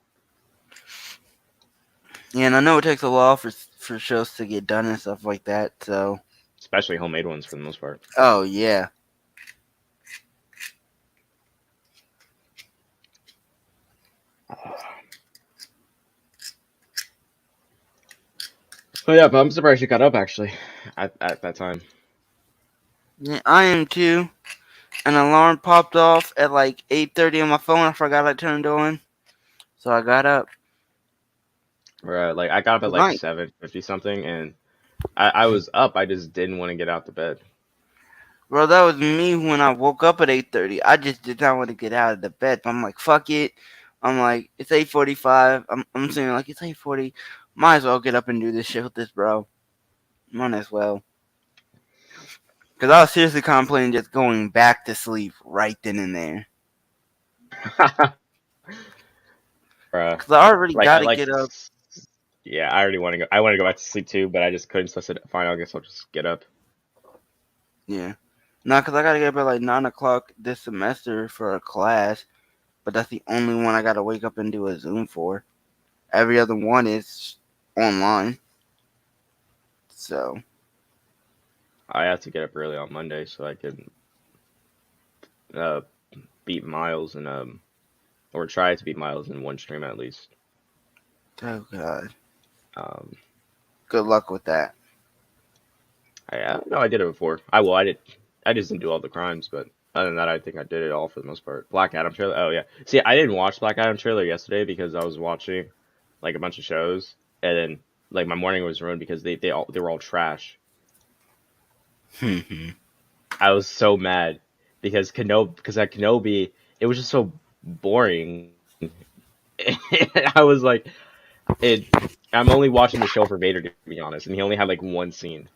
Yeah, and I know it takes a while for shows to get done and stuff like that. So especially homemade ones for the most part. oh yeah. Oh yeah, but I'm surprised you got up actually at that time. Yeah, I am too. An alarm popped off at like 8:30 on my phone. I forgot I turned on, so I got up. Right, like I got up at like 7:50 something, and I was up. I just didn't want to get out the bed. Bro, that was me when I woke up at 8:30. I just did not want to get out of the bed. I'm like, fuck it. I'm like, it's 8:45. I'm saying like it's 8:40. Might as well get up and do this shit with this, bro. Might as well. Cause I was seriously contemplating just going back to sleep right then and there. Cause I already gotta get up. Yeah, I already want to go. I want to go back to sleep too, but I just couldn't. So I said, fine, I guess I'll just get up. Yeah. No, cause I gotta get up at like 9:00 this semester for a class, but that's the only one I gotta wake up and do a Zoom for. Every other one is online. So I have to get up early on Monday so I can beat Miles and or try to beat Miles in one stream at least. oh god. Good luck with that. No, I did it before. I just didn't do all the crimes, but other than that, I think I did it all for the most part. Black Adam trailer. Oh yeah. See, I didn't watch Black Adam trailer yesterday because I was watching like a bunch of shows, and then like my morning was ruined because they were all trash. I was so mad because Kenobi, it was just so boring. I was like, I'm only watching the show for Vader, to be honest, and he only had like one scene.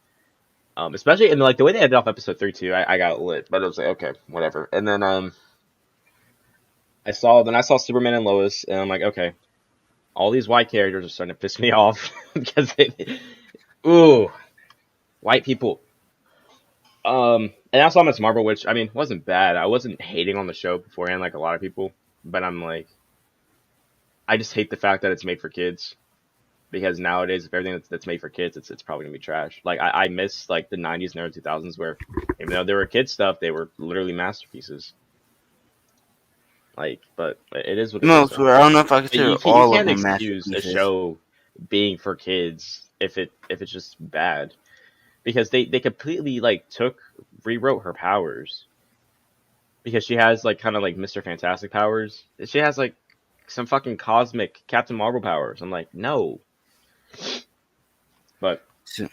Especially in like the way they ended off episode 3 too, I got lit, but I was like, okay, whatever. And then I saw Superman and Lois, and I'm like, okay, all these white characters are starting to piss me off because white people. And I saw Miss Marvel, which I mean wasn't bad. I wasn't hating on the show beforehand like a lot of people, but I'm like, I just hate the fact that it's made for kids. Because nowadays, if everything that's made for kids, it's probably gonna be trash. Like I miss like the 90s and early 2000s where, even though they were kid stuff, they were literally masterpieces. Like, but it is what it is. I don't know if I consider all of them masterpieces. You can't excuse a show being for kids if it's just bad, because they completely like rewrote her powers. Because she has like kind of like Mr. Fantastic powers. She has like some fucking cosmic Captain Marvel powers. I'm like, no. But and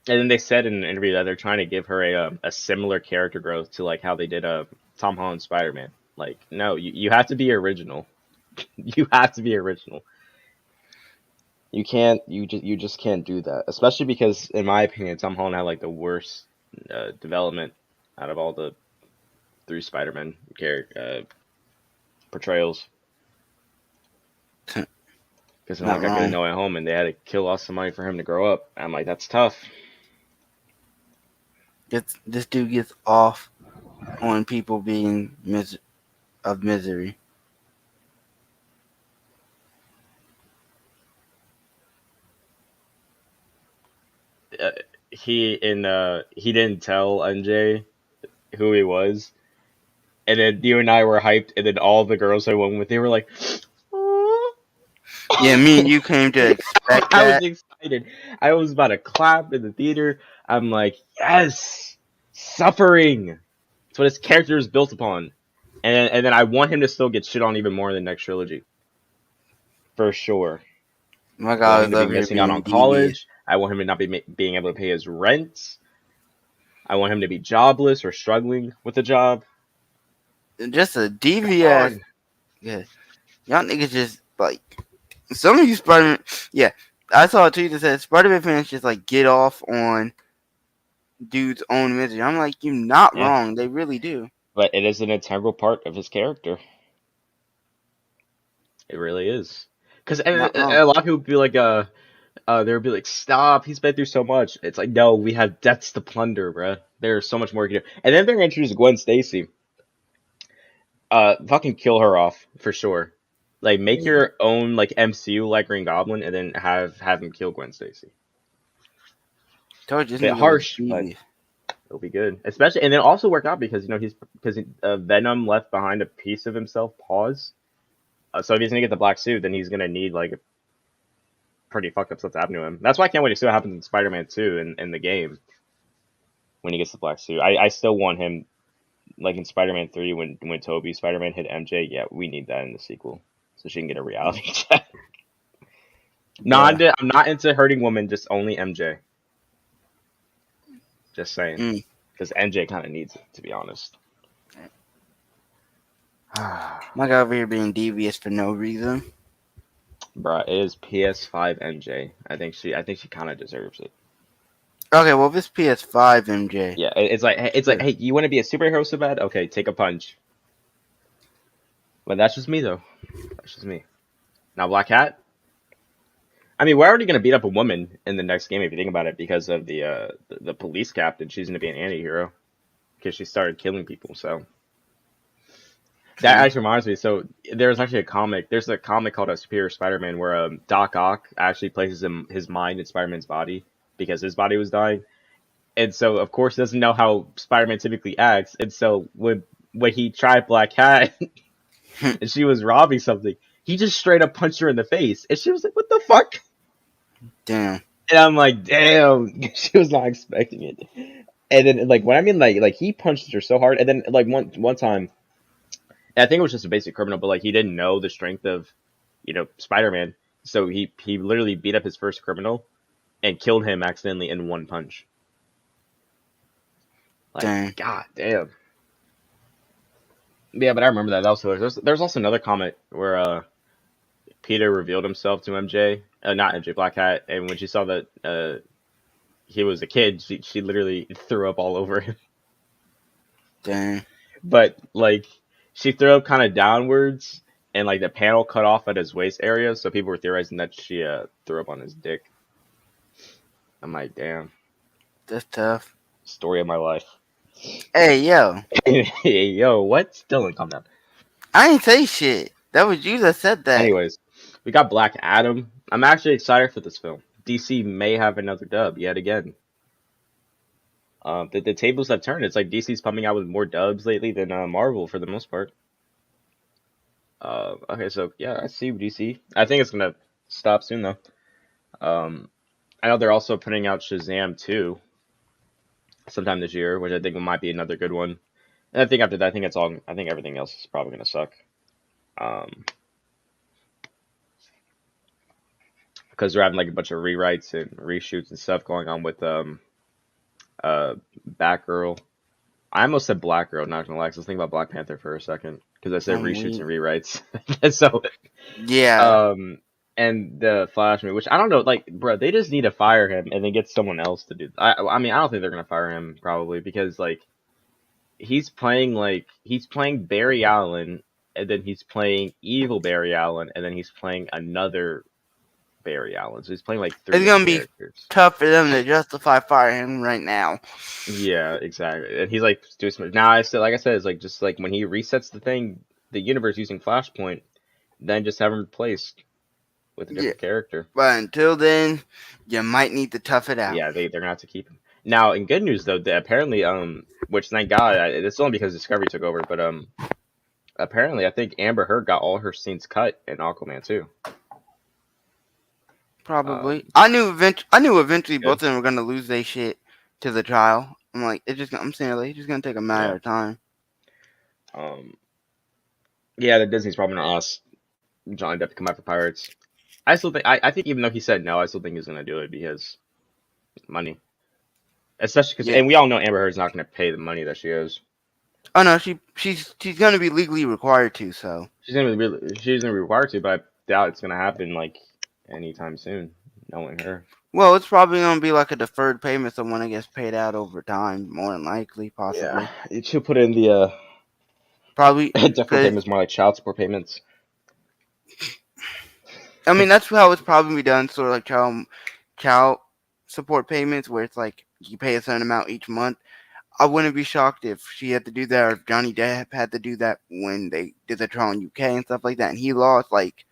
then they said in an interview that they're trying to give her a similar character growth to like how they did Tom Holland Spider-Man. Like, no, you have to be original. You have to be original. You just can't do that. Especially because, in my opinion, Tom Holland had like the worst development out of all the 3 Spider-Man portrayals. Because I couldn't know at home, and they had to kill off somebody for him to grow up. I'm like, that's tough. This dude gets off on people being of misery. He didn't tell MJ who he was, and then you and I were hyped, and then all the girls I went with, they were like, yeah, me and you came to expect that. I was excited. I was about to clap in the theater. I'm like, yes, suffering. That's what his character is built upon. And then I want him to still get shit on even more in the next trilogy. For sure. My God, I want him to be missing out on college. I want him to not be being able to pay his rent. I want him to be jobless or struggling with a job. Just a devious. Yeah. Y'all niggas just like some of you Spider-Man. Yeah, I saw a tweet that said Spider-Man fans just like get off on dude's own misery. I'm like, you're not wrong. They really do. But it is an integral part of his character. It really is. Because a lot of people be like, they'll be like, "Stop! He's been through so much." It's like, no, we have debts to plunder, bruh. There's so much more you can do. And then they're gonna introduce Gwen Stacy. Fucking kill her off for sure. Like, make your own like MCU like Green Goblin, and then have him kill Gwen Stacy. Bit harsh, but it'll be good. Especially, and it also worked out because Venom left behind a piece of himself. Pause. So if he's gonna get the black suit, then he's gonna need like pretty fucked up stuff to happen to him. That's why I can't wait to see what happens in Spider-Man 2 in the game when he gets the black suit. I still want him, like in Spider-Man 3 when Tobey Spider-Man hit MJ. Yeah, we need that in the sequel so she can get a reality check. I'm not into hurting women, just only MJ. Just saying, because MJ kind of needs it, to be honest. My guy over here being devious for no reason. Bruh, it is PS5 MJ. I think she kind of deserves it. Okay, well, if it's PS5 MJ. Yeah, it's like, hey, you want to be a superhero so bad? Okay, take a punch. But that's just me, though. That's just me. Now, Black Cat? I mean, we're already going to beat up a woman in the next game, if you think about it, because of the police captain. She's going to be an anti-hero. Because she started killing people, so... That actually reminds me, so there's actually a comic. There's a comic called Superior Spider-Man where Doc Ock actually places his mind in Spider-Man's body because his body was dying. And so, of course, he doesn't know how Spider-Man typically acts. And so when he tried Black Cat and she was robbing something, he just straight up punched her in the face. And she was like, what the fuck? Damn. And I'm like, damn. She was not expecting it. And then, like, when I mean, like he punched her so hard. And then, like, one time, I think it was just a basic criminal, but like he didn't know the strength of, Spider-Man. So he literally beat up his first criminal and killed him accidentally in one punch. Like, dang. God damn. Yeah, but I remember that. That was hilarious. There's also another comment where Peter revealed himself to MJ, not MJ, Black Cat, and when she saw that he was a kid, she literally threw up all over him. Dang. But like. She threw up kind of downwards, and like the panel cut off at his waist area, so people were theorizing that she threw up on his dick. I'm like, damn. That's tough. Story of my life. Hey, yo. Hey, yo, what? Dylan, calm down. I ain't say shit. That was you that said that. Anyways, we got Black Adam. I'm actually excited for this film. DC may have another dub yet again. The tables have turned. It's like DC's pumping out with more dubs lately than Marvel for the most part. Okay, so yeah, I see DC. I think it's gonna stop soon though. I know they're also putting out Shazam 2 sometime this year, which I think might be another good one. And I think after that, I think everything else is probably gonna suck. Because they're having like a bunch of rewrites and reshoots and stuff going on with Batgirl. I almost said Black Girl, not gonna lie. I was thinking about Black Panther for a second because I said reshoots and rewrites. So yeah. And the Flash movie, which I don't know, like, bro, they just need to fire him and then get someone else to do. I mean, I don't think they're gonna fire him probably because like he's playing Barry Allen, and then he's playing evil Barry Allen, and then he's playing another Barry Allen. So he's playing like 3 It's gonna characters. Be tough for them to justify firing him right now. Yeah, exactly. And he's like doing some. Now I said, like I said, it's like just like when he resets the universe using Flashpoint, then just have him replaced with a different character. But until then, you might need to tough it out. Yeah, they're gonna have to keep him. Now, in good news though, apparently, which thank God, it's only because Discovery took over, but apparently, I think Amber Heard got all her scenes cut in Aquaman 2. Probably. I knew eventually both of them were gonna lose their shit to the trial. I'm like, I'm saying like, it's just gonna take a matter of time. Yeah, the Disney's probably gonna ask Johnny Depp to come back for Pirates. I still think I think even though he said no, I still think he's gonna do it because money. Especially because, and we all know Amber Heard's not gonna pay the money that she owes. Oh no, she's gonna be legally required to. So she's gonna be required to, but I doubt it's gonna happen like anytime soon, knowing her. Well, it's probably gonna be like a deferred payment, so when it gets paid out over time, more than likely, possibly. Yeah, she'll put in the probably deferred payments, more like child support payments. I mean, that's how it's probably done, sort of like child support payments where it's like you pay a certain amount each month. I wouldn't be shocked if she had to do that or if Johnny Depp had to do that when they did the trial in UK and stuff like that, and he lost. Like,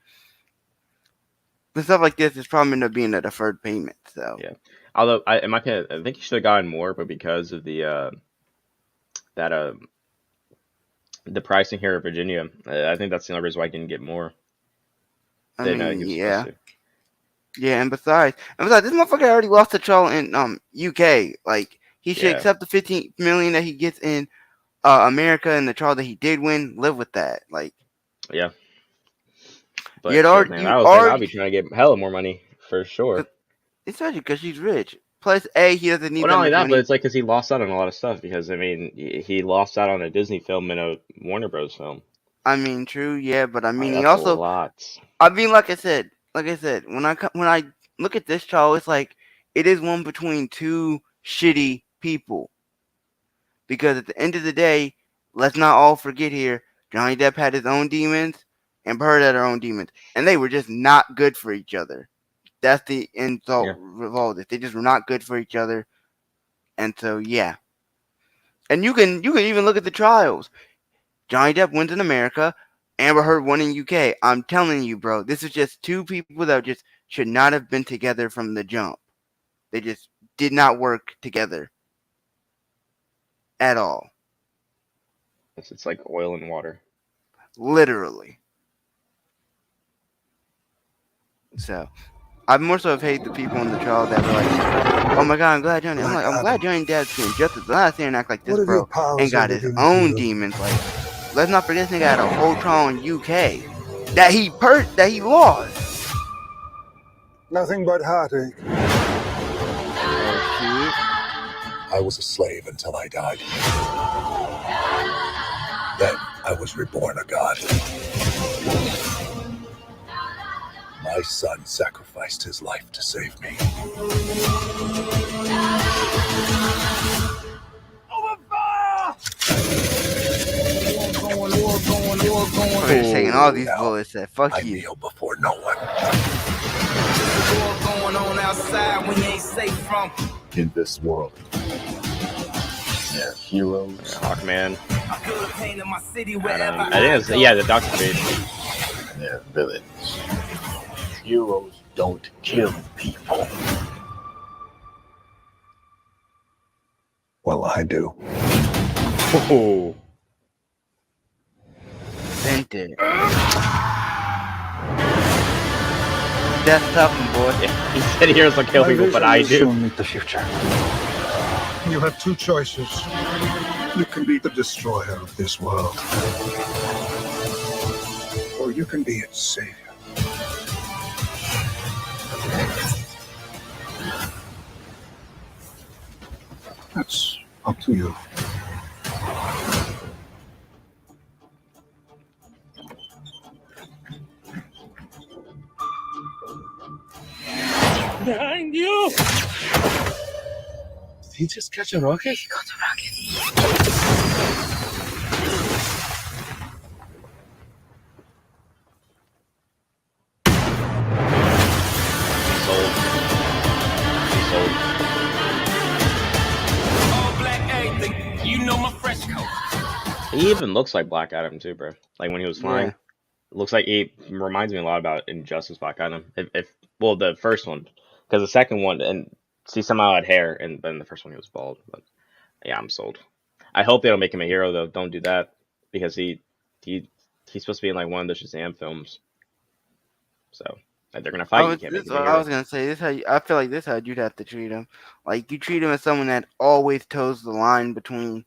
the stuff like this is probably end up being a deferred payment. So yeah. Although in my opinion, I think he should have gotten more, but because of the pricing here in Virginia, I think that's the only reason why I didn't get more. I mean, yeah. Yeah, and besides, this motherfucker already lost the trial in UK. Like, he should accept the $15 million that he gets in America and the trial that he did win. Live with that. Like, yeah. But shit, man, I'll be trying to get hella more money for sure. Especially because she's rich. Plus, he doesn't need. Well, not only that, but it's like because he lost out on a lot of stuff. Because I mean, he lost out on a Disney film and a Warner Bros. Film. I mean, true, yeah, but I mean, he also. Lots. I mean, like I said, when I look at this trial, it's like it is one between two shitty people. Because at the end of the day, let's not all forget here, Johnny Depp had his own demons, and Bird had her own demons, and they were just not good for each other. That's the insult of all this. They just were not good for each other, and so yeah. And you can even look at the trials. Johnny Depp wins in America. Amber Heard won in UK. I'm telling you, bro, this is just two people that just should not have been together from the jump. They just did not work together at all. It's like oil and water. Literally. So, I more so hate the people in the trial that were like, "Oh my God, I'm glad Johnny." I'm glad Johnny Depp's getting justice. Let's sit and act like this, bro, and got his own demons. Like, let's not forget this nigga had a whole trial in UK that he lost. Nothing but heartache. Oh shit! I was a slave until I died. Then I was reborn a god. My son sacrificed his life to save me. We're just taking all these bullets. That fuck I you. kneel before no one. In this world, they're heroes. Hawkman. I think it's the Doctor Fate. They're villains. Heroes don't kill people. Well, I do. Oh. Sent it. That's tough, boy. Yeah, he said heroes don't kill people, but I do. Meet the future. You have two choices. You can be the destroyer of this world, or you can be its savior. That's up to you. Behind you! Did he just catch a rocket? He got a rocket. Sold. All black everything. You know my fresh coat. He even looks like Black Adam too, bro. Like when he was flying. Yeah. Looks like he reminds me a lot about Injustice Black Adam. Well, the first one. Because the second one, and see, somehow had hair, and then the first one he was bald. But yeah, I'm sold. I hope they don't make him a hero though. Don't do that because he's supposed to be in like one of the Shazam films. So like, they're gonna fight. I was gonna say this. I feel like this how you'd have to treat him. Like you treat him as someone that always toes the line between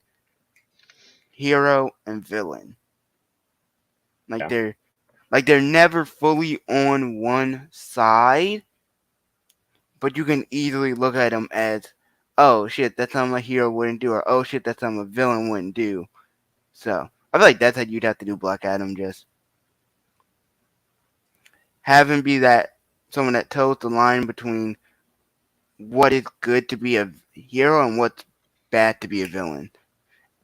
hero and villain. Like they're never fully on one side. But you can easily look at him as, oh shit, that's something a hero wouldn't do, or oh shit, that's something a villain wouldn't do. So I feel like that's how you'd have to do Black Adam. Just have him be that someone that toes the line between what is good to be a hero and what's bad to be a villain.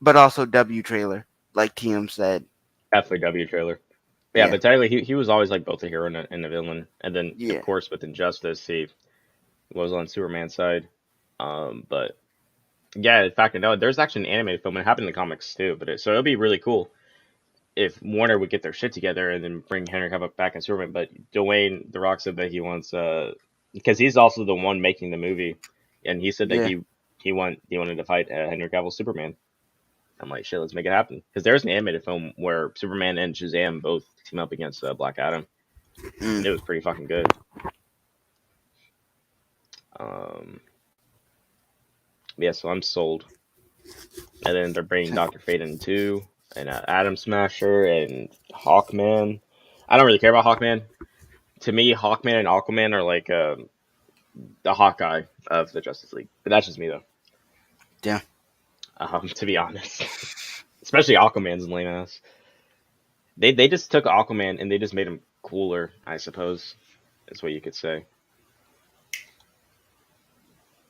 But also W trailer, like TM said. Definitely W trailer. Yeah, but technically he was always like both a hero and a villain. And then of course with Injustice he was on Superman's side. But yeah, in fact, no, there's actually an animated film. It happened in the comics too. So it'll be really cool if Warner would get their shit together and then bring Henry Cavill back as Superman. But Dwayne The Rock said that he wants because he's also the one making the movie, and he said that he wanted to fight Henry Cavill Superman. I'm like, shit, let's make it happen. Because there's an animated film where Superman and Shazam both team up against Black Adam. It was pretty fucking good. Yeah, so I'm sold. And then they're bringing Dr. Fate in too, and Atom Smasher and Hawkman. I don't really care about Hawkman. To me, Hawkman and Aquaman are like the Hawkeye of the Justice League. But that's just me though. Yeah. To be honest, especially Aquaman's lame ass. They just took Aquaman and they just made him cooler, I suppose. That's what you could say.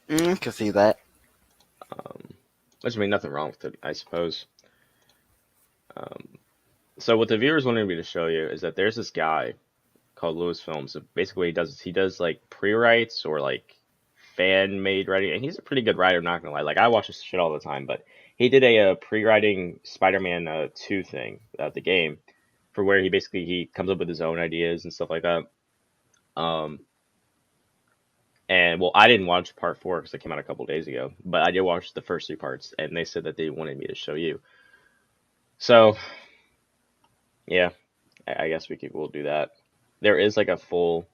Can see that. Which means nothing wrong with it, I suppose. So what the viewers wanted me to show you is that there's this guy called Lewis Films. So basically, he does like pre-writes or like fan-made writing, and he's a pretty good writer. Not gonna lie, like I watch this shit all the time. But he did a pre-writing Spider-Man 2 thing, the game, for where he comes up with his own ideas and stuff like that. And well, I didn't watch part 4 because it came out a couple days ago, but I did watch the first 3 parts, and they said that they wanted me to show you. So, yeah, I guess we'll do that. There is like a full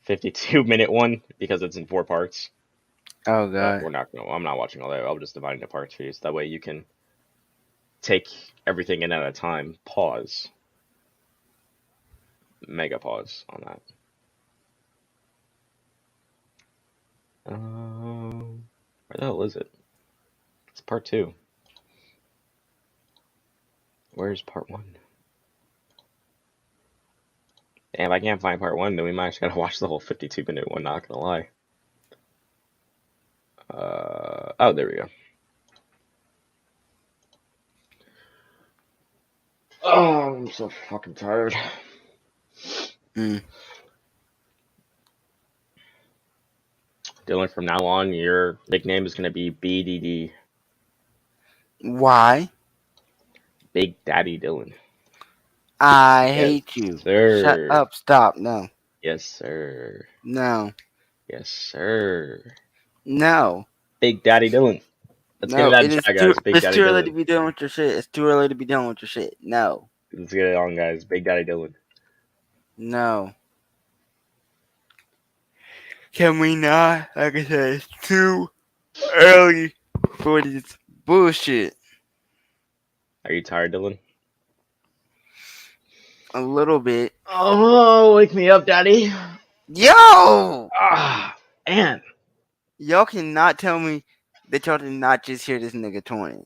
52-minute one because it's in 4 parts. Oh god. I'm not watching all that. I'll just divide into parts for you, so that way you can take everything in at a time. Pause. Mega pause on that. Where the hell is it? It's part 2. Where's part 1? Damn, if I can't find part 1, then we might just gotta watch the whole 52-minute one, not gonna lie. Oh, there we go. Oh, I'm so fucking tired. Dylan, from now on, your nickname is gonna be BDD. Why? Big Daddy Dylan. I hate you. Sir. Shut up. Stop. No. Yes, sir. No. Yes, sir. No. Big Daddy Dylan. Let's get it on, guys. Big It's Daddy too early Dylan. to be done with your shit. It's too early to be done with your shit. No. Let's get it on, guys. Big Daddy Dylan. No. Can we not? Like I said, it's too early for this bullshit. Are you tired, Dylan? A little bit. Oh, wake me up, Daddy. Yo! Man. Y'all cannot tell me that y'all did not just hear this nigga torn.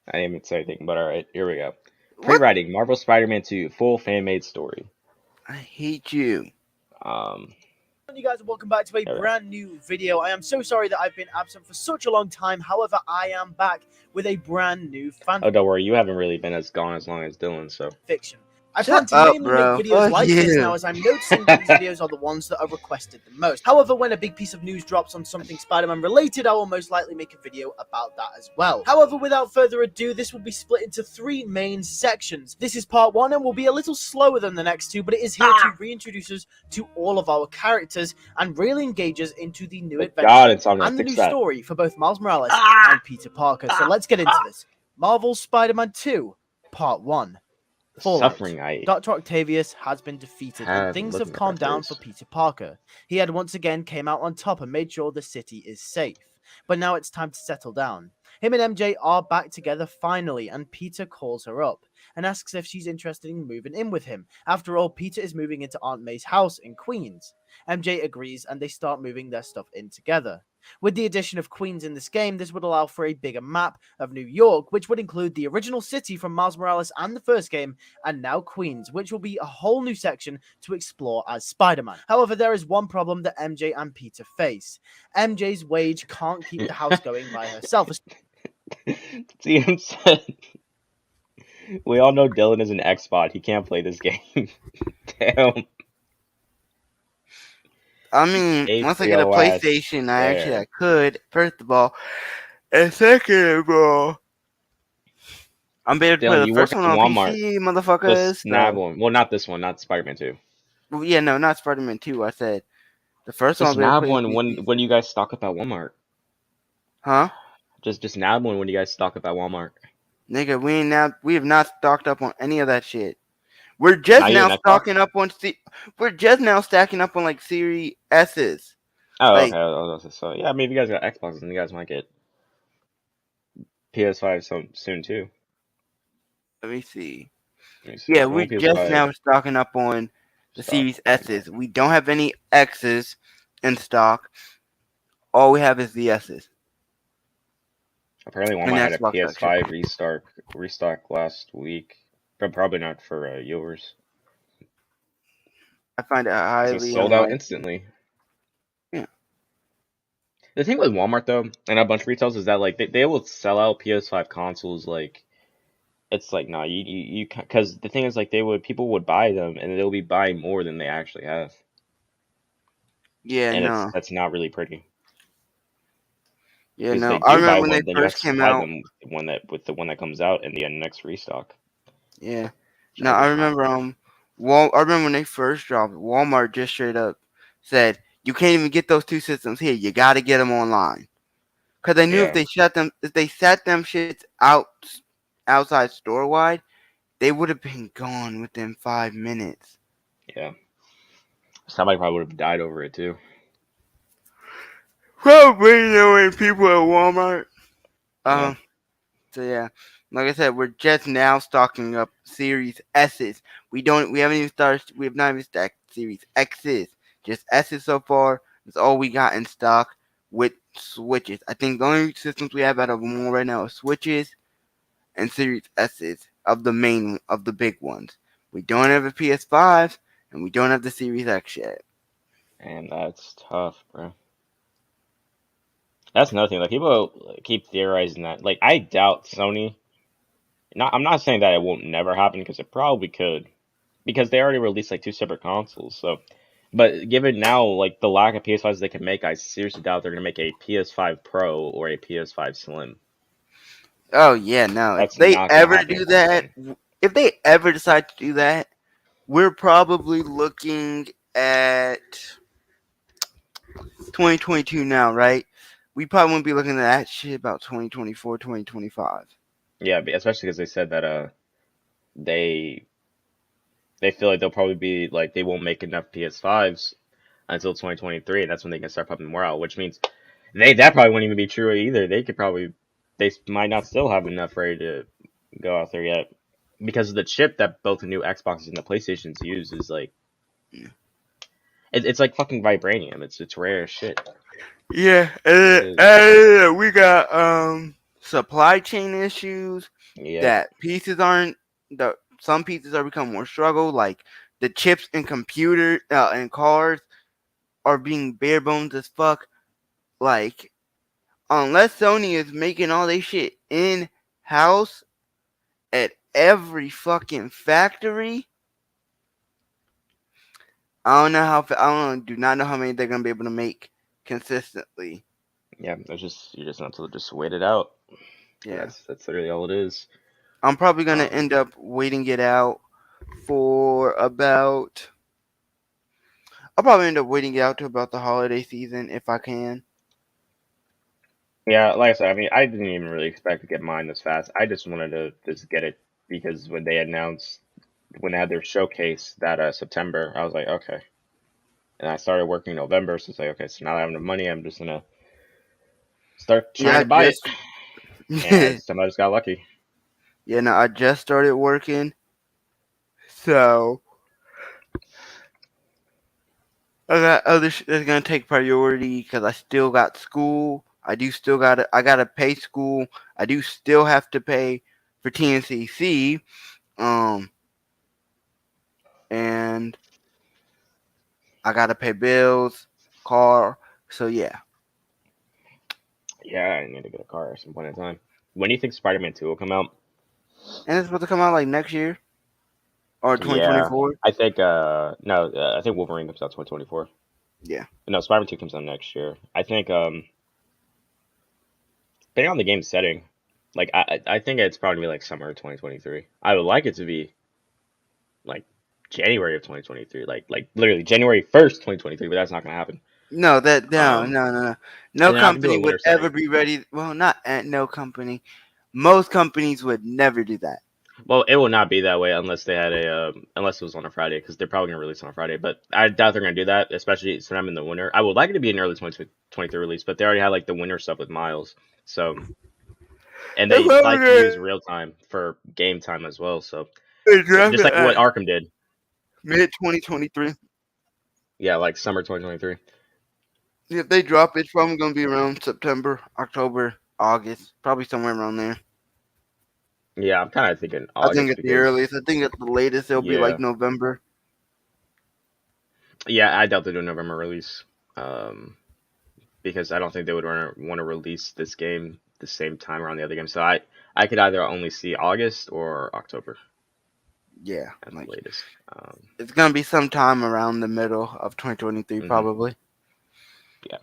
I didn't even say anything, but alright, here we go. Pre-writing Marvel Spider-Man 2 full fan-made story. I hate you. You guys, welcome back to a brand new video. I am so sorry that I've been absent for such a long time. However, I am back with a brand new fan. Oh, don't worry, you haven't really been gone as long as Dylan, so. Fiction. I plan to mainly make videos like this now, as I'm noticing that these videos are the ones that are requested the most. However, when a big piece of news drops on something Spider-Man related, I will most likely make a video about that as well. However, without further ado, this will be split into 3 main sections. This is part 1 and will be a little slower than the next 2, but it is here to reintroduce us to all of our characters and really engage us into the new adventure and the new story for both Miles Morales and Peter Parker. So let's get into this. Marvel Spider-Man 2, Part 1. Suffering Dr. Octavius has been defeated and things have calmed down for Peter Parker. He had once again came out on top and made sure the city is safe. But now it's time to settle down. Him and MJ are back together finally, and Peter calls her up and asks if she's interested in moving in with him. After all, Peter is moving into Aunt May's house in Queens. MJ agrees and they start moving their stuff in together. With the addition of Queens in this game, this would allow for a bigger map of New York, which would include the original city from Miles Morales and the first game, and now Queens, which will be a whole new section to explore as Spider-Man. However, there is one problem that MJ and Peter face. MJ's wage can't keep the house going by herself. See what I'm saying? We all know Dylan is an X-Bot. He can't play this game. Damn. I mean, Hey, once I get a POS. PlayStation, I Yeah. could. First of all, and second of all, I'm better to play Dylan, the you work first at one on Walmart. PC, The motherfuckers. Snap So, one. Well, not this one. Not Spider-Man 2. well, yeah, no, not Spider-Man 2. I said the first one I'll Just be able to nab play on one PC. when you guys stock up at Walmart. Huh? Just nab one when you guys stock up at Walmart. Nigga, we have not stocked up on any of that shit. We're just Not now even Xbox? stocking up on we're just now stacking up on like Series S's. Oh, Like, okay. So yeah, maybe you guys got Xboxes and you guys might get PS5 soon too. let me see. Let me see. Yeah, I we're want just PS5 now stocking up on the stock. Series S's. We don't have any X's in stock. All we have is the S's. Apparently, And Walmart had a Xbox PS5 restock last week, but probably not for yours. I find it So it highly sold out unlikely. instantly. Yeah. The thing with Walmart though, and a bunch of retailers is that like they will sell out PS5 consoles like it's like nah you because the thing is like people would buy them and they'll be buying more than they actually have. Yeah, And no. that's not really pretty. Yeah, Because no. they I do buy remember when one, they then you have first to came supply out. them with the one that comes out in the next restock. Yeah. Which No, I I just find- remember I remember when they first dropped, Walmart just straight up said, you can't even get those two systems here. You got to get them online. Because they knew Yeah. if they set them shits outside store wide, they would have been gone within 5 minutes. Yeah. Somebody probably would have died over it too. Probably knowing people at Walmart. Yeah. So yeah, like I said, we're just now stocking up Series S's. We have not even stacked Series X's. Just S's so far. That's all we got in stock with Switches. I think the only systems we have out of them all right now are Switches and Series S's of the big ones. We don't have a PS5 and we don't have the Series X yet. And that's tough, bro. That's another thing. Like people keep theorizing that. Like I doubt Sony. I'm not saying that it won't never happen because it probably could, because they already released like 2 separate consoles. So, but given now like the lack of PS5s they can make, I seriously doubt they're gonna make a PS5 Pro or a PS5 Slim. Oh yeah, no. That's If they not gonna ever happen do anytime that, soon. if they ever decide to do that, we're probably looking at 2022 now, right? We probably won't be looking at that shit about 2024, 2025. Yeah, especially because they said that they feel like they'll probably be like they won't make enough PS5s until 2023, and that's when they can start pumping more out. Which means that probably wouldn't even be true either. They might not still have enough ready to go out there yet, because of the chip that both the new Xboxes and the PlayStations use is like it's like fucking vibranium. It's rare as shit. Yeah, we got supply chain issues. Yeah. That some pieces are becoming more struggle. Like the chips in computer and cars are being bare bones as fuck. Like unless Sony is making all this shit in house at every fucking factory, I do not know how many they're gonna be able to make consistently. Yeah, you just have to just wait it out. Yeah, that's literally all it is. I'm probably gonna end up waiting it out for about. I'll probably end up waiting it out to about the holiday season if I can. Yeah, like I said, I mean, I didn't even really expect to get mine this fast. I just wanted to just get it because when they had their showcase that September, I was like, okay. And I started working in November, so it's like, okay, so now that I have the money, I'm just gonna start trying to buy it. And I just got lucky. Yeah, no, I just started working, so I got other shit that's gonna take priority because I still got school. I gotta pay school. I do still have to pay for TNCC, and I gotta pay bills, car. So yeah. Yeah, I need to get a car at some point in time. When do you think Spider-Man 2 will come out? And it's supposed to come out like next year or 2024. Yeah, I think no, I think Wolverine comes out 2024. Yeah. No, Spider-Man 2 comes out next year. I think, depending on the game setting, like, I think it's probably gonna be like summer 2023. I would like it to be like January of 2023, like literally January 1st, 2023, but that's not gonna happen. No, no And then I can do a company would winter ever setting. be ready. Well, not no company. Most companies would never do that. Well, it will not be that way unless they had unless it was on a Friday, because they're probably gonna release on a Friday. But I doubt they're gonna do that, especially since I'm in the winter. I would like it to be an early 2023 release, but they already had like the winter stuff with Miles, so and they If I like to were use real time for game time as well. So They drop just it like what at Arkham did, mid 2023. yeah, like summer 2023. If they drop it, it's probably gonna be around September, October, August, probably somewhere around there. Yeah, I'm kind of thinking I August think at the because earliest. I think at the latest it'll be like November. yeah, I doubt they do a November release, because I don't think they would want to release this game the same time around the other game. So I could either only see August or October Yeah, at like the latest. it's gonna be sometime around the middle of 2023, probably. Yeah.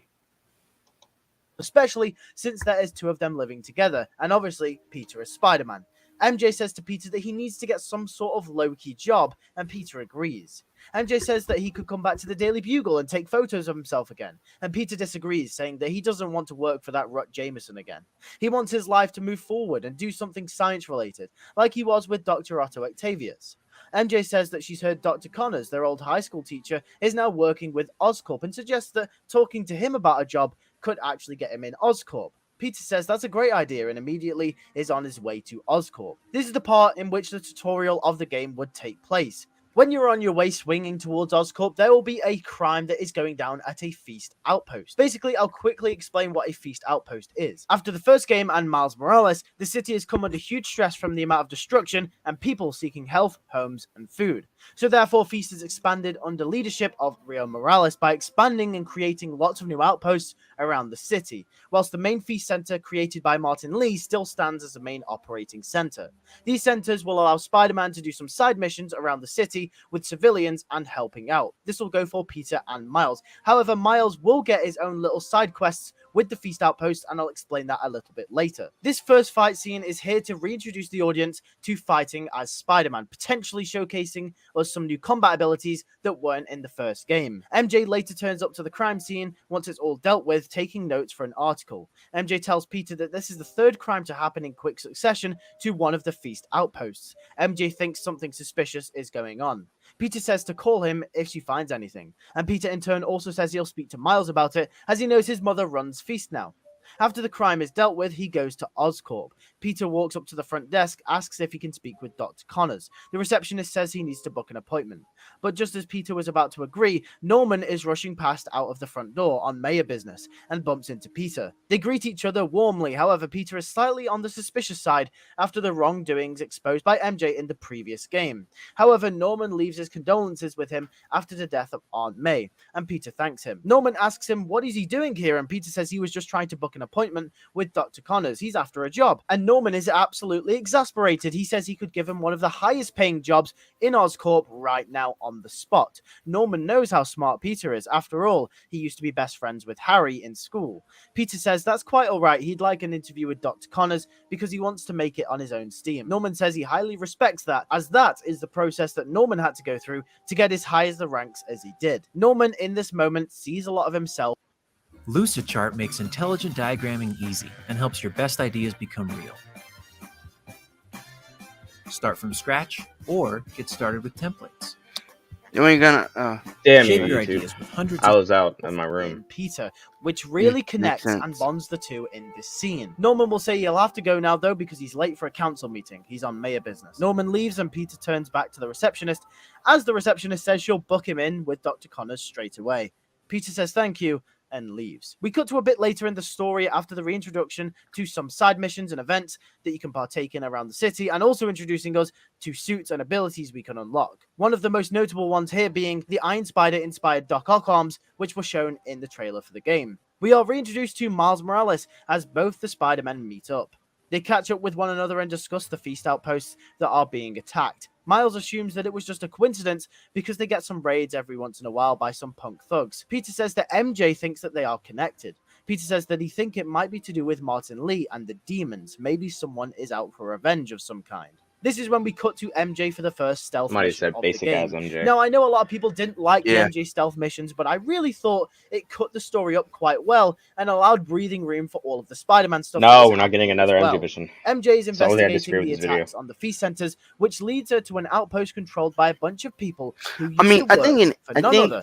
Especially since there is two of them living together, and obviously Peter is Spider-Man. MJ says to Peter that he needs to get some sort of low-key job, and Peter agrees. MJ says that he could come back to the Daily Bugle and take photos of himself again, and Peter disagrees, saying that he doesn't want to work for that Rut Jameson again. He wants his life to move forward and do something science-related, like he was with Dr. Otto Octavius. MJ says that she's heard Dr. Connors, their old high school teacher, is now working with Oscorp, and suggests that talking to him about a job could actually get him in Oscorp. Peter says that's a great idea and immediately is on his way to Oscorp. This is the part in which the tutorial of the game would take place. When you're on your way swinging towards Oscorp, there will be a crime that is going down at a feast outpost. Basically, I'll quickly explain what a feast outpost is. After the first game and Miles Morales, the city has come under huge stress from the amount of destruction and people seeking health, homes, and food. So therefore, Feast has expanded under leadership of Rio Morales by expanding and creating lots of new outposts around the city, whilst the main Feast center created by Martin Lee still stands as the main operating center. These centers will allow Spider-Man to do some side missions around the city with civilians and helping out. This will go for Peter and Miles. However, Miles will get his own little side quests with the Feast outpost, and I'll explain that a little bit later. This first fight scene is here to reintroduce the audience to fighting as Spider-Man, potentially showcasing us some new combat abilities that weren't in the first game. MJ later turns up to the crime scene once it's all dealt with, taking notes for an article. MJ tells Peter that this is the third crime to happen in quick succession to one of the Feast outposts. MJ thinks something suspicious is going on. Peter says to call him if she finds anything, and Peter in turn also says he'll speak to Miles about it, as he knows his mother runs Feast now. After the crime is dealt with, he goes to Oscorp. Peter walks up to the front desk, asks if he can speak with Dr. Connors. The receptionist says he needs to book an appointment. But just as Peter was about to agree, Norman is rushing past out of the front door on mayor business and bumps into Peter. They greet each other warmly, however, Peter is slightly on the suspicious side after the wrongdoings exposed by MJ in the previous game. However, Norman leaves his condolences with him after the death of Aunt May, and Peter thanks him. Norman asks him what is he doing here, and Peter says he was just trying to book an appointment with Dr. Connors. He's after a job. And Norman is absolutely exasperated. He says he could give him one of the highest paying jobs in Oscorp right now on the spot. Norman knows how smart Peter is. After all, he used to be best friends with Harry in school. Peter says that's quite alright. He'd like an interview with Dr. Connors because he wants to make it on his own steam. Norman says he highly respects that, as that is the process that Norman had to go through to get as high as the ranks as he did. Norman in this moment sees a lot of himself. Lucidchart makes intelligent diagramming easy and helps your best ideas become real. Start from scratch or get started with templates. You ain't gonna Damn Shape you, your YouTube. ideas with hundreds I of was out in my room. Peter, which really Makes connects sense. and bonds the two in this scene. Norman will say he'll have to go now though because he's late for a council meeting. He's on mayor business. Norman leaves and Peter turns back to the receptionist as the receptionist says she'll book him in with Dr. Connors straight away. Peter says thank you and leaves. We cut to a bit later in the story after the reintroduction to some side missions and events that you can partake in around the city, and also introducing us to suits and abilities we can unlock. One of the most notable ones here being the Iron Spider inspired Doc Ock arms, which were shown in the trailer for the game. We are reintroduced to Miles Morales as both the Spider-Men meet up. They catch up with one another and discuss the Feast outposts that are being attacked. Miles assumes that it was just a coincidence because they get some raids every once in a while by some punk thugs. Peter says that MJ thinks that they are connected. Peter says that he thinks it might be to do with Martin Lee and the demons. Maybe someone is out for revenge of some kind. This is when we cut to MJ for the first stealth mission of the game. Now, I know a lot of people didn't like the MJ stealth missions, but I really thought it cut the story up quite well and allowed breathing room for all of the Spider-Man stuff. No, we're not getting another MJ mission. MJ is investigating the attacks on the Feast Centers, which leads her to an outpost controlled by a bunch of people who used to work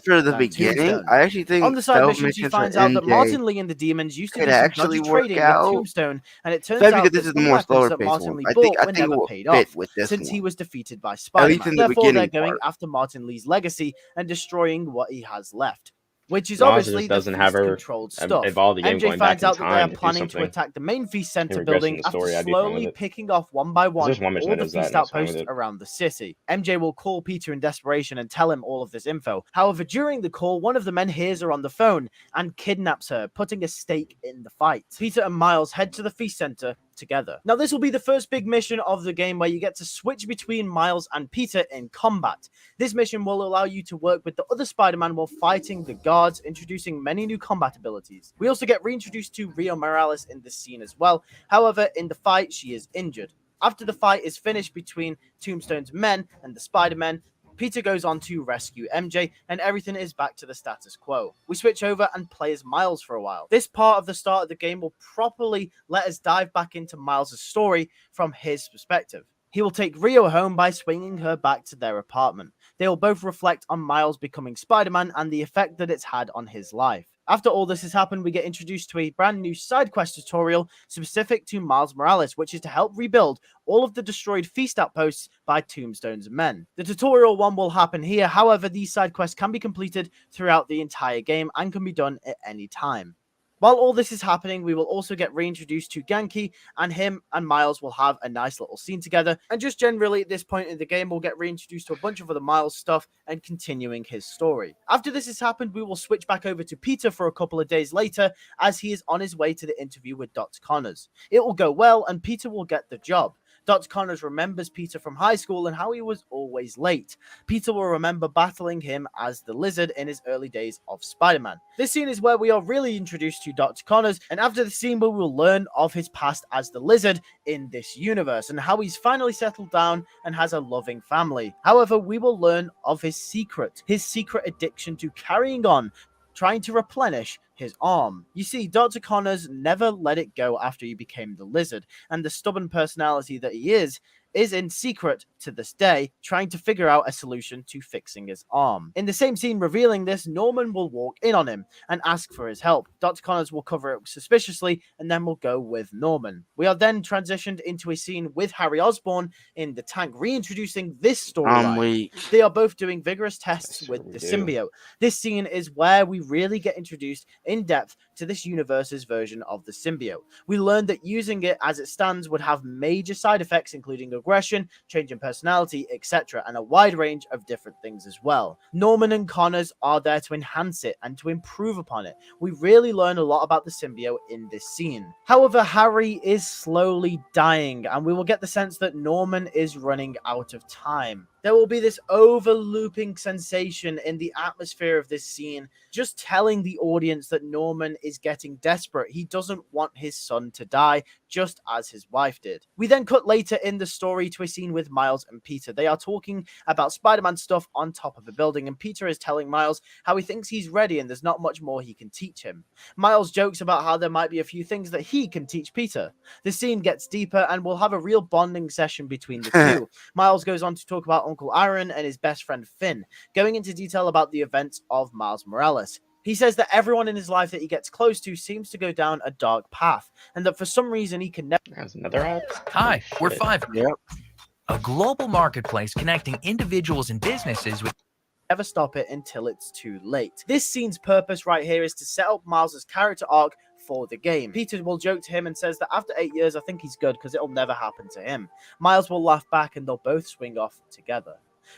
for the beginning, I actually think on the side mission she finds out that Martin Lee and the demons used to do actually work trading with Tombstone, and it turns out this is the more slower paced Martin one. Lee bought were never paid off. Since he was defeated by Spider-Man. Therefore, they're going after Martin Lee's legacy and destroying what he has left. Which is obviously the Feast-controlled stuff. MJ finds out that they are planning to attack the main Feast Center building after slowly picking off one by one all the Feast outposts around the city. MJ will call Peter in desperation and tell him all of this info. However, during the call, one of the men hears her on the phone and kidnaps her, putting a stake in the fight. Peter and Miles head to the Feast Center together. Now, this will be the first big mission of the game where you get to switch between Miles and Peter in combat. This mission will allow you to work with the other Spider-Man while fighting the guards, introducing many new combat abilities. We also get reintroduced to Rio Morales in this scene as well. However, in the fight, she is injured. After the fight is finished between Tombstone's men and the Spider-Men, Peter goes on to rescue MJ, and everything is back to the status quo. We switch over and play as Miles for a while. This part of the start of the game will properly let us dive back into Miles' story from his perspective. He will take Rio home by swinging her back to their apartment. They will both reflect on Miles becoming Spider-Man and the effect that it's had on his life. After all this has happened, we get introduced to a brand new side quest tutorial specific to Miles Morales, which is to help rebuild all of the destroyed Feast outposts by Tombstone's men. The tutorial one will happen here, however, these side quests can be completed throughout the entire game and can be done at any time. While all this is happening, we will also get reintroduced to Ganke, and him and Miles will have a nice little scene together. And just generally at this point in the game, we'll get reintroduced to a bunch of other Miles stuff and continuing his story. After this has happened, we will switch back over to Peter for a couple of days later as he is on his way to the interview with Dr. Connors. It will go well and Peter will get the job. Dr. Connors remembers Peter from high school and how he was always late. Peter will remember battling him as the Lizard in his early days of Spider-Man. This scene is where we are really introduced to Dr. Connors, and after the scene we will learn of his past as the Lizard in this universe and how he's finally settled down and has a loving family. However, we will learn of his secret addiction to carrying on, trying to replenish his arm. You see, Dr. Connors never let it go after he became the Lizard, and the stubborn personality that he is in secret to this day, trying to figure out a solution to fixing his arm. In the same scene revealing this, Norman will walk in on him and ask for his help. Dr. Connors will cover it suspiciously and then will go with Norman. We are then transitioned into a scene with Harry Osborn in the tank, reintroducing this storyline. They are both doing vigorous tests with the symbiote. This scene is where we really get introduced in depth to this universe's version of the symbiote. We learned that using it as it stands would have major side effects, including aggression, change in personality, etc., and a wide range of different things as well. Norman and Connors are there to enhance it and to improve upon it. We really learn a lot about the symbiote in this scene. However, Harry is slowly dying, and we will get the sense that Norman is running out of time. There will be this overlooping sensation in the atmosphere of this scene, just telling the audience that Norman is getting desperate. He doesn't want his son to die, just as his wife did. We then cut later in the story to a scene with Miles and Peter. They are talking about Spider-Man stuff on top of a building, and Peter is telling Miles how he thinks he's ready and there's not much more he can teach him. Miles jokes about how there might be a few things that he can teach Peter. The scene gets deeper and we'll have a real bonding session between the two. Miles goes on to talk about Uncle Aaron and his best friend Finn, going into detail about the events of Miles Morales. He says that everyone in his life that he gets close to seems to go down a dark path, and that for some reason he can never... That's another ad? Hi, we're Fiverr. Yep. A global marketplace connecting individuals and businesses with... never stop it until it's too late. This scene's purpose right here is to set up Miles' character arc for the game. Peter will joke to him and says that after 8 years, I think he's good because it'll never happen to him. Miles will laugh back and they'll both swing off together.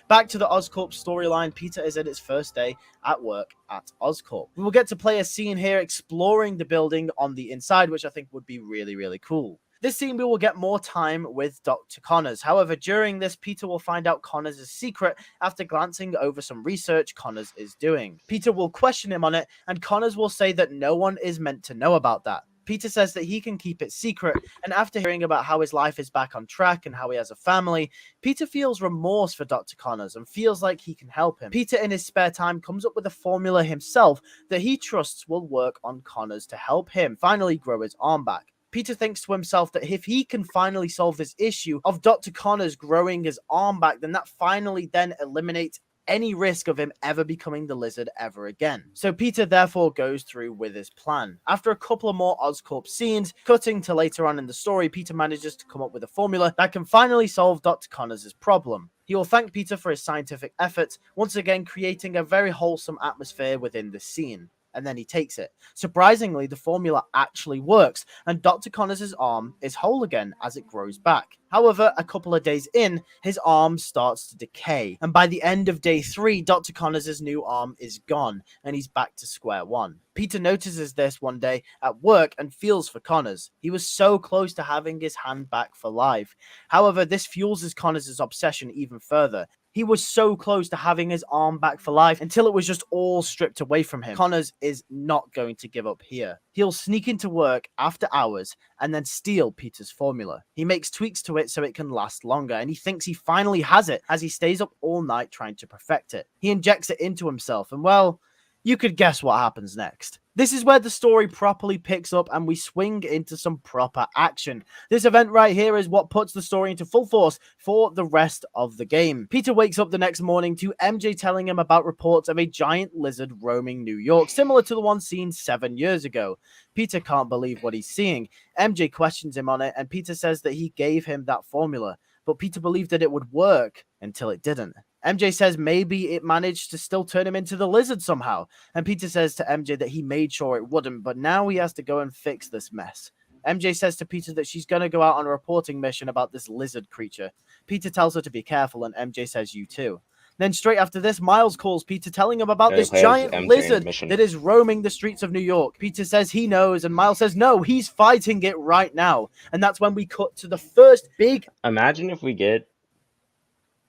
Back to the Oscorp storyline, Peter is at his first day at work at Oscorp. We will get to play a scene here exploring the building on the inside, which I think would be really, really cool. This scene, we will get more time with Dr. Connors. However, during this, Peter will find out Connors' secret after glancing over some research Connors is doing. Peter will question him on it, and Connors will say that no one is meant to know about that. Peter says that he can keep it secret, and after hearing about how his life is back on track and how he has a family, Peter feels remorse for Dr. Connors and feels like he can help him. Peter, in his spare time, comes up with a formula himself that he trusts will work on Connors to help him finally grow his arm back. Peter thinks to himself that if he can finally solve this issue of Dr. Connors growing his arm back, then that finally then eliminates any risk of him ever becoming the Lizard ever again. So Peter therefore goes through with his plan. After a couple of more Oscorp scenes, cutting to later on in the story, Peter manages to come up with a formula that can finally solve Dr. Connors' problem. He will thank Peter for his scientific efforts, once again creating a very wholesome atmosphere within the scene. And then he takes it. Surprisingly, the formula actually works, and Dr. Connors' arm is whole again as it grows back. However, a couple of days in, his arm starts to decay, and by the end of day 3, Dr. Connors' new arm is gone, and he's back to square one. Peter notices this one day at work and feels for Connors. He was so close to having his hand back for life. However, this fuels Connors' obsession even further. He was so close to having his arm back for life until it was just all stripped away from him. Connors is not going to give up here. He'll sneak into work after hours and then steal Peter's formula. He makes tweaks to it so it can last longer, and he thinks he finally has it as he stays up all night trying to perfect it. He injects it into himself, and well, you could guess what happens next. This is where the story properly picks up and we swing into some proper action. This event right here is what puts the story into full force for the rest of the game. Peter wakes up the next morning to MJ telling him about reports of a giant lizard roaming New York, similar to the one seen 7 years ago. Peter can't believe what he's seeing. MJ questions him on it, and Peter says that he gave him that formula, but Peter believed that it would work until it didn't. MJ says maybe it managed to still turn him into the lizard somehow, and Peter says to MJ that he made sure it wouldn't, but now he has to go and fix this mess. MJ says to Peter that she's going to go out on a reporting mission about this lizard creature. Peter tells her to be careful, and MJ says you too. Then straight after this, Miles calls Peter telling him about this giant lizard that is roaming the streets of New York. Peter says he knows, and Miles says no, he's fighting it right now. And that's when we cut to the first big... Imagine if we get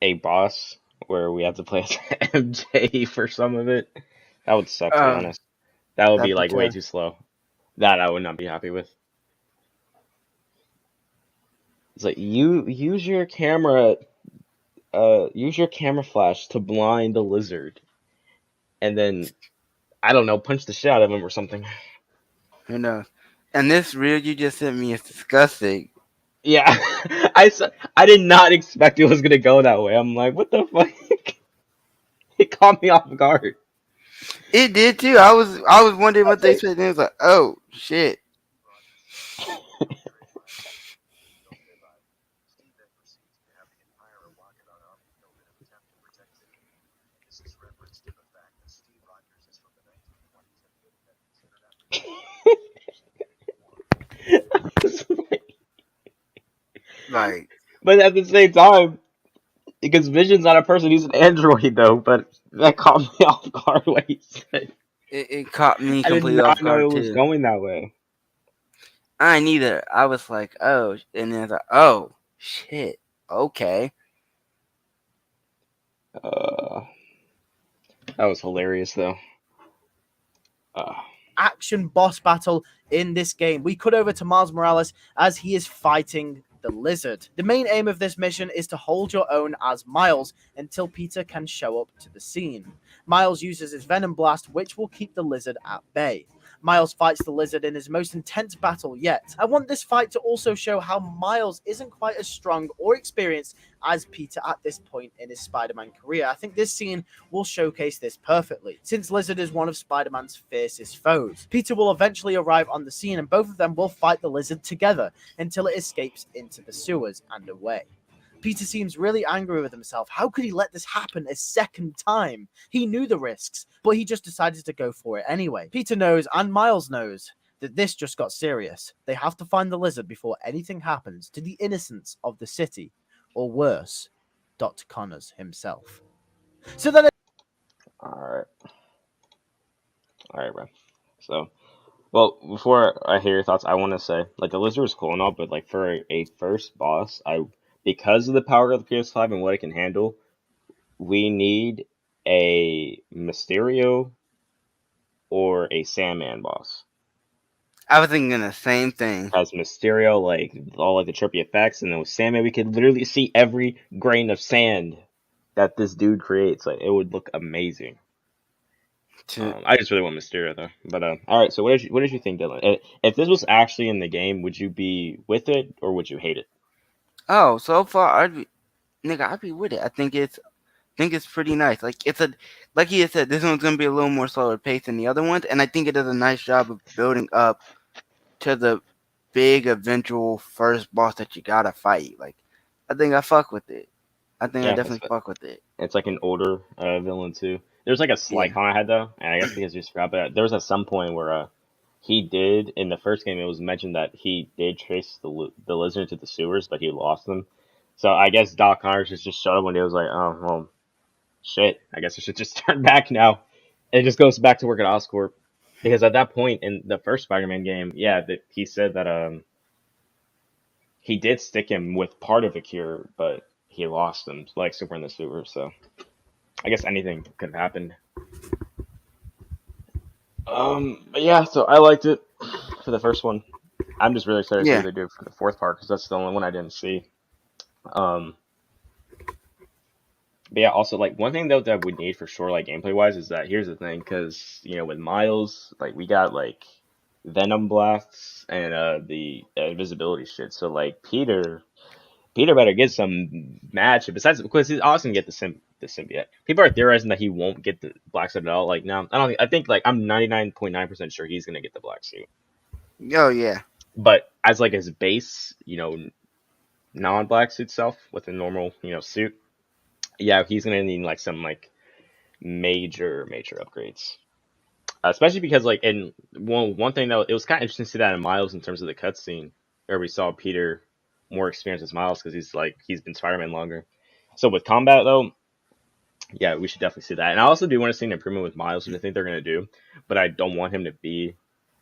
a boss where we have to play as MJ for some of it. That would suck, to be honest. That would be like way too slow. That I would not be happy with. It's like you use your camera flash to blind the lizard, and then I don't know, punch the shit out of him or something. Who knows? And this reel you just sent me is disgusting. Yeah, I did not expect it was gonna go that way. I'm like, what the fuck? It caught me off guard. It did too. I was wondering what they said. And it was like, oh shit. Like, but at the same time, because Vision's not a person, he's an android though. But that caught me off guard when he said it caught me completely off guard. I did not know it was going that way. I neither. I was like, oh, and then I was like, oh shit, okay. That was hilarious though. Action boss battle in this game. We cut over to Miles Morales as he is fighting the lizard. The main aim of this mission is to hold your own as Miles until Peter can show up to the scene. Miles uses his Venom Blast, which will keep the lizard at bay. Miles fights the lizard in his most intense battle yet. I want this fight to also show how Miles isn't quite as strong or experienced as Peter at this point in his Spider-Man career. I think this scene will showcase this perfectly, since Lizard is one of Spider-Man's fiercest foes. Peter will eventually arrive on the scene, and both of them will fight the lizard together until it escapes into the sewers and away. Peter seems really angry with himself. How could he let this happen a second time? He knew the risks, but he just decided to go for it anyway. Peter knows, and Miles knows, that this just got serious. They have to find the lizard before anything happens to the innocents of the city, or worse, Dr. Connors himself. So then... Alright, bro. So, Well, before I hear your thoughts, I want to say, like, the Lizard is cool and all, but, like, for a first boss, because of the power of the PS5 and what it can handle, we need a Mysterio or a Sandman boss. I was thinking the same thing. As Mysterio, like, all, like, the trippy effects, and then with Sandman, we could literally see every grain of sand that this dude creates. Like, it would look amazing. I just really want Mysterio though. But all right. So what did you think, Dylan? If this was actually in the game, would you be with it or would you hate it? Oh, so far I'd be with it. I think it's pretty nice. Like like he said, this one's gonna be a little more slower paced than the other ones, and I think it does a nice job of building up to the big eventual first boss that you gotta fight. Like, I think I fuck with it. I definitely fuck with it. It's like an older villain too. There's like a slight comment I had though, and I guess because you forgot, but there was at some point where he did in the first game. It was mentioned that he did chase the lizard to the sewers, but he lost them. So I guess Doc Connors just showed up when he was like, "Oh well, shit. I guess I should just turn back now." And it just goes back to work at Oscorp because at that point in the first Spider-Man game, he said that he did stick him with part of a cure, but he lost him like super in the sewer. So I guess anything could have happened. But yeah, so I liked it for the first one. I'm just really excited to see what they do for the fourth part because that's the only one I didn't see. But yeah, also like one thing though that we need for sure, like gameplay wise, is that here's the thing, because with Miles, like we got like Venom blasts and the invisibility shit. So like Peter better get some match. Besides, because he's also gonna get the symbiote. People are theorizing that he won't get the black suit at all. Like, no, I don't. I think like I'm 99.9% sure he's gonna get the black suit. Oh yeah. But as like his base, non-black suit self with a normal, suit, yeah, he's gonna need like some like major upgrades. Especially because like one thing though, it was kind of interesting to see that in Miles in terms of the cutscene where we saw Peter more experienced as Miles because he's been Spider-Man longer. So with combat though, yeah, we should definitely see that. And I also do want to see an improvement with Miles, which I think they're gonna do, but I don't want him to be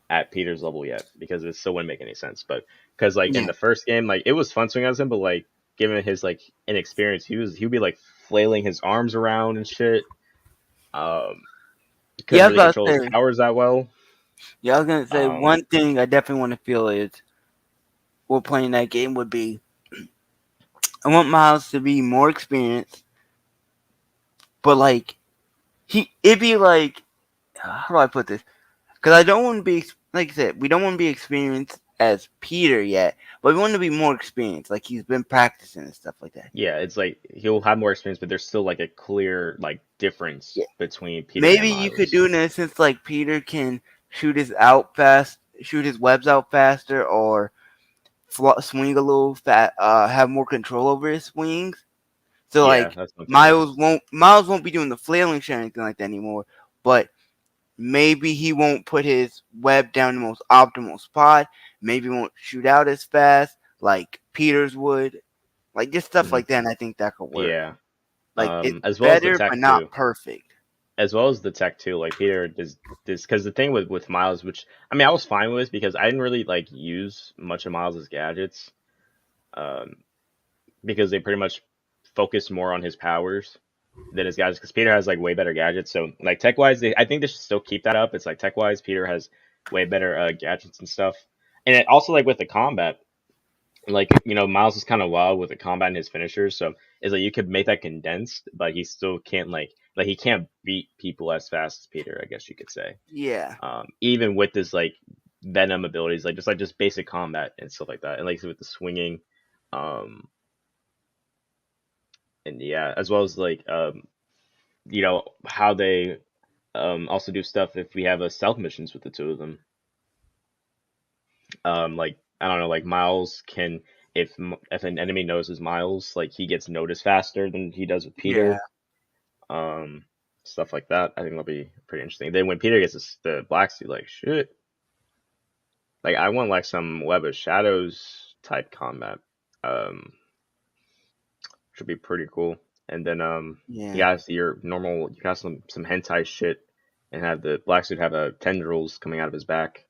at Peter's level yet because it still wouldn't make any sense. But because like in the first game, like it was fun swinging as him, but like given his like inexperience, he'd be like flailing his arms around and shit. Couldn't really control his powers that well. Yeah, I was gonna say one thing I definitely want to feel is while playing that game would be I want Miles to be more experienced, but like it'd be like how do I put this? Because I don't want to be like I said, we don't want to be experienced as Peter yet, but we want to be more experienced. Like he's been practicing and stuff like that. Yeah, it's like he'll have more experience, but there's still like a clear like difference between Peter. Maybe you could do in a sense like Peter can shoot his webs out faster, or swing a little have more control over his swings. So like Miles won't be doing the flailing shit or anything like that anymore, but maybe he won't put his web down the most optimal spot. Maybe he won't shoot out as fast like Peter's would. Like just stuff like that, and I think that could work. Yeah. Like it's as well better, but not perfect. As well as the tech too. Like Peter does this because the thing with Miles, which I mean I was fine with because I didn't really like use much of Miles' gadgets. Because they pretty much focus more on his powers than his gadgets, because Peter has like way better gadgets. So like tech wise, I think they should still keep that up. It's like tech wise, Peter has way better gadgets and stuff. And it also like with the combat, like Miles is kind of wild with the combat and his finishers. So it's like you could make that condensed, but he still can't like he can't beat people as fast as Peter, I guess you could say. Yeah. Even with this like Venom abilities, like just basic combat and stuff like that, and like with the swinging, and yeah, as well as like how they also do stuff if we have stealth missions with the two of them. Like I don't know, like Miles can if an enemy knows his Miles, like he gets noticed faster than he does with Peter. Yeah. Stuff like that. I think that'll be pretty interesting. Then when Peter gets the black suit, like shit. Like I want like some Web of Shadows type combat. Should be pretty cool. And then you got your normal, you got some hentai shit, and have the black suit have tendrils coming out of his back.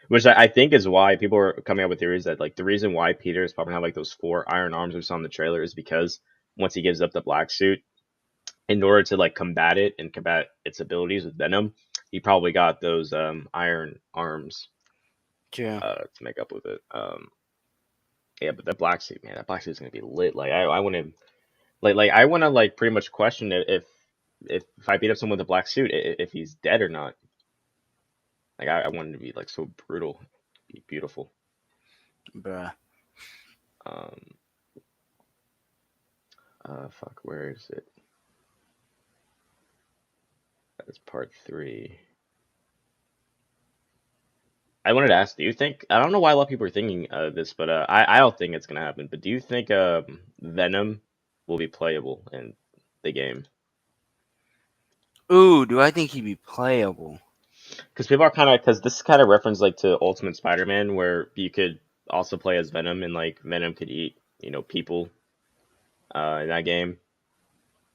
Which I think is why people are coming up with theories that like the reason why Peter is probably have like those 4 iron arms we saw in the trailer is because once he gives up the black suit, in order to like combat it and combat its abilities with Venom, he probably got those iron arms to make up with it. Yeah, but that black suit, man, that black suit is gonna be lit. Like I want to, I want to like pretty much question if I beat up someone with a black suit, if he's dead or not. Like I want him to be like so brutal, be beautiful. Bruh. Fuck, where is it? That's part 3. I wanted to ask, do you think, I don't know why a lot of people are thinking this, but I don't think it's going to happen, but do you think Venom will be playable in the game? Ooh, do I think he'd be playable? Because people are kind of, because this is kind of reference like to Ultimate Spider-Man, where you could also play as Venom, and like Venom could eat, people in that game.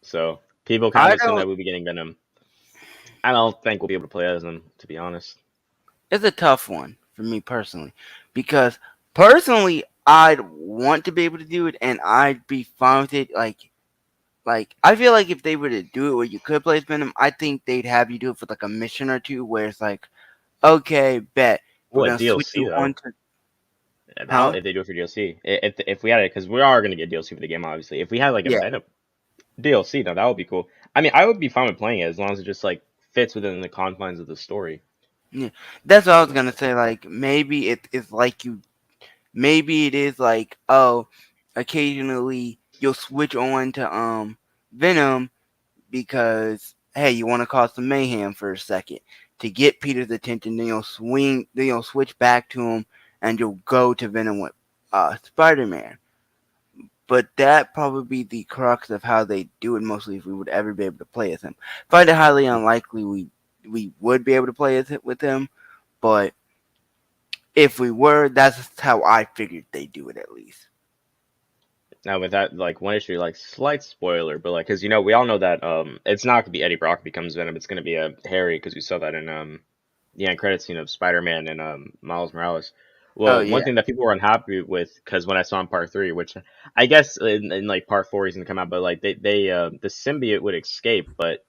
So people kind of assume that we'll be getting Venom. I don't think we'll be able to play as him, to be honest. It's a tough one for me personally, because personally I'd want to be able to do it, and I'd be fine with it. Like I feel like if they were to do it where you could play as Venom, I think they'd have you do it for like a mission or two, where it's like, okay, bet we're gonna DLC switch you though. Onto... How if they do it for DLC? If we had it, because we are gonna get DLC for the game, obviously. If we had like a Venom DLC, now that would be cool. I mean, I would be fine with playing it as long as it just like fits within the confines of the story. Yeah, that's what I was gonna say. Like maybe it's like maybe it is like, oh, occasionally you'll switch on to Venom because hey, you want to cause some mayhem for a second to get Peter's attention. Then you'll switch back to him, and you'll go to Venom with Spider-Man. But that probably be the crux of how they do it mostly if we would ever be able to play as him. I find it highly unlikely we would be able to play with him, but if we were, that's how I figured they do it at least. Now with that, like one issue, like slight spoiler, but like because we all know that it's not gonna be Eddie Brock becomes Venom, it's gonna be Harry, because we saw that in the end credit scene of Spider-Man and Miles Morales. Well, one thing that people were unhappy with, because when I saw in part 3, which I guess in like part 4 he's gonna come out, but like they the symbiote would escape, but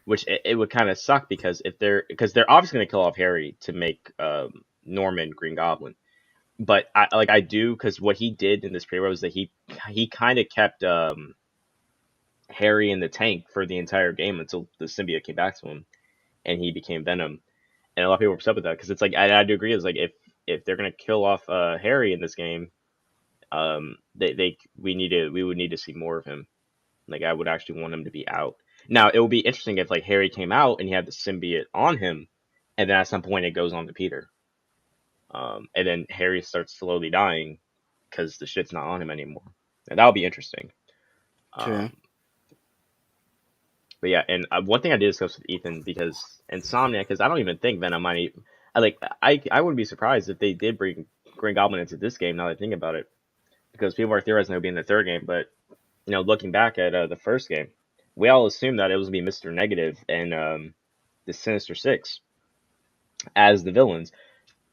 which it would kind of suck because they're obviously gonna kill off Harry to make Norman Green Goblin. But I do, because what he did in this pre-roll is that he kind of kept Harry in the tank for the entire game until the symbiote came back to him and he became Venom. And a lot of people were upset with that, because it's like I do agree, it's like if they're gonna kill off Harry in this game, we would need to see more of him. Like I would actually want him to be out. Now it would be interesting if like Harry came out and he had the symbiote on him, and then at some point it goes on to Peter. And then Harry starts slowly dying because the shit's not on him anymore. And that would be interesting. True. But yeah, and one thing I did discuss with Ethan, because Insomniac, because I don't even think Venom might. I wouldn't be surprised if they did bring Green Goblin into this game. Now that I think about it, because people are theorizing it would be in the third game. But looking back at the first game, we all assumed that it was gonna be Mr. Negative and the Sinister Six as the villains.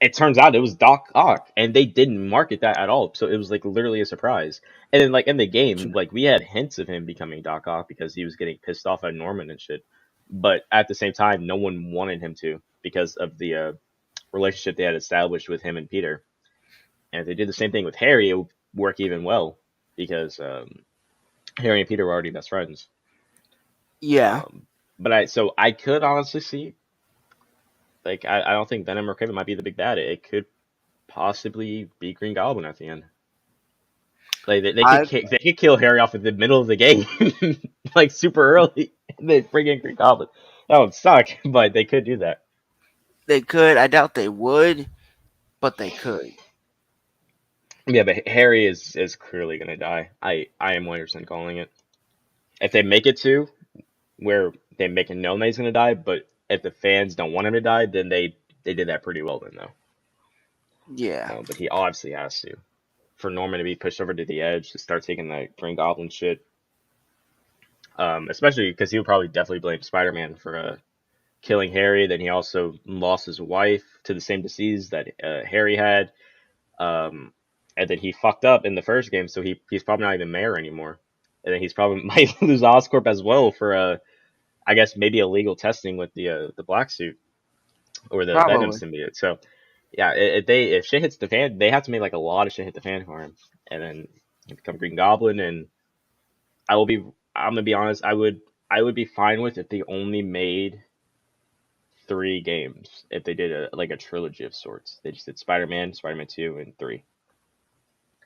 It turns out it was Doc Ock, and they didn't market that at all. So it was like literally a surprise. And then like in the game, like we had hints of him becoming Doc Ock because he was getting pissed off at Norman and shit. But at the same time, no one wanted him to because of the relationship they had established with him and Peter. And if they did the same thing with Harry, it would work even well because Harry and Peter were already best friends. Yeah. But I could honestly see. Like, I don't think Venom or Kraven might be the big bad. It could possibly be Green Goblin at the end. Like, they could kill Harry off in the middle of the game, like, super early, and then bring in Green Goblin. That would suck, but they could do that. They could. I doubt they would, but they could. Yeah, but Harry is clearly going to die. I am 100% calling it. If they make it to where they make it known that he's going to die, but if the fans don't want him to die, then they did that pretty well then, though. Yeah. But he obviously has to. For Norman to be pushed over to the edge, to start taking that Green Goblin shit. Especially because he would probably definitely blame Spider-Man for killing Harry. Then he also lost his wife to the same disease that Harry had. And then he fucked up in the first game, so he's probably not even mayor anymore. And then he's probably might lose Oscorp as well for I guess maybe illegal testing with the black suit or the Venom symbiote. So yeah, if shit hits the fan, they have to make like a lot of shit hit the fan for him, and then he become Green Goblin. And I'm gonna be honest, I would be fine with if they only made 3 games. If they did a trilogy of sorts, they just did Spider-Man, Spider-Man 2, and 3.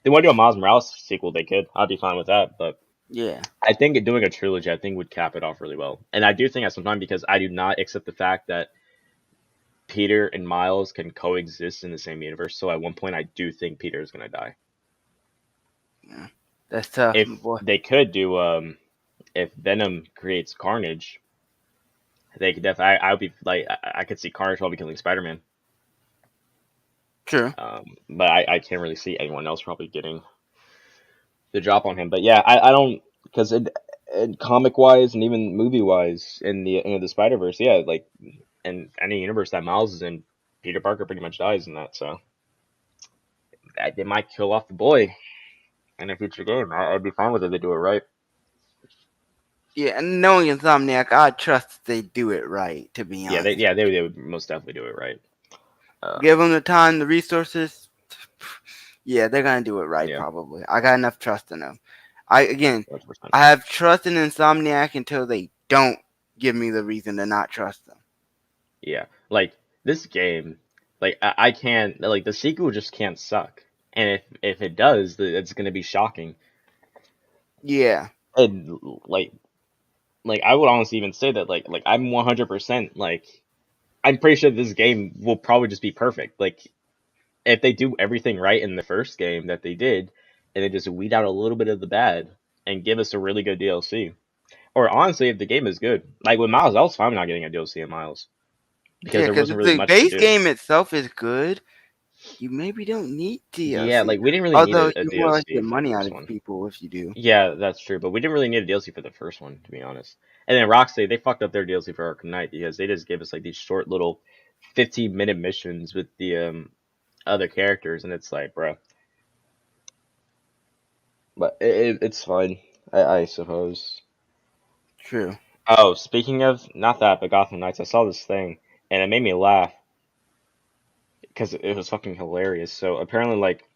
They want to do a Miles Morales sequel, they could. I'd be fine with that, but yeah, I think doing a trilogy, I think would cap it off really well. And I do think at some time, because I do not accept the fact that Peter and Miles can coexist in the same universe. So at one point, I do think Peter is gonna die. Yeah, that's tough. If they could do, if Venom creates Carnage, they could definitely. I would be like, I could see Carnage probably killing Spider-Man. True. But I can't really see anyone else probably getting the drop on him. But yeah, I don't, because comic wise and even movie wise in the Spider-Verse, yeah, like in any universe that Miles is in, Peter Parker pretty much dies in that. So they might kill off the boy in a future game. I'd be fine with it if they do it right. Yeah, and knowing Insomniac, I trust they do it right. To be honest, they would most definitely do it right. Give them the time, the resources. Yeah, they're gonna do it right. Probably. I got enough trust in them. I have trust in Insomniac until they don't give me the reason to not trust them. Yeah, like this game, like I can't, like the sequel just can't suck, and if it does, it's gonna be shocking. Yeah, and like I would honestly even say that like I'm 100% like I'm pretty sure this game will probably just be perfect. Like if they do everything right in the first game that they did, and they just weed out a little bit of the bad and give us a really good DLC. Or honestly, if the game is good, like with Miles, I was fine not getting a DLC in Miles because there wasn't really much to do. The base game itself is good. You maybe don't need DLC. Yeah, like we didn't really need a DLC. You want to get money out of people if you do. Yeah, that's true, but we didn't really need a DLC for the first one, to be honest. And then Rocksteady, they fucked up their DLC for Arkham Knight because they just gave us like these short little 15-minute missions with the other characters, and it's like, bro. But it's fine, I suppose. True. Oh, speaking of, not that, but Gotham Knights, I saw this thing, and it made me laugh. Because it was fucking hilarious. So apparently, like,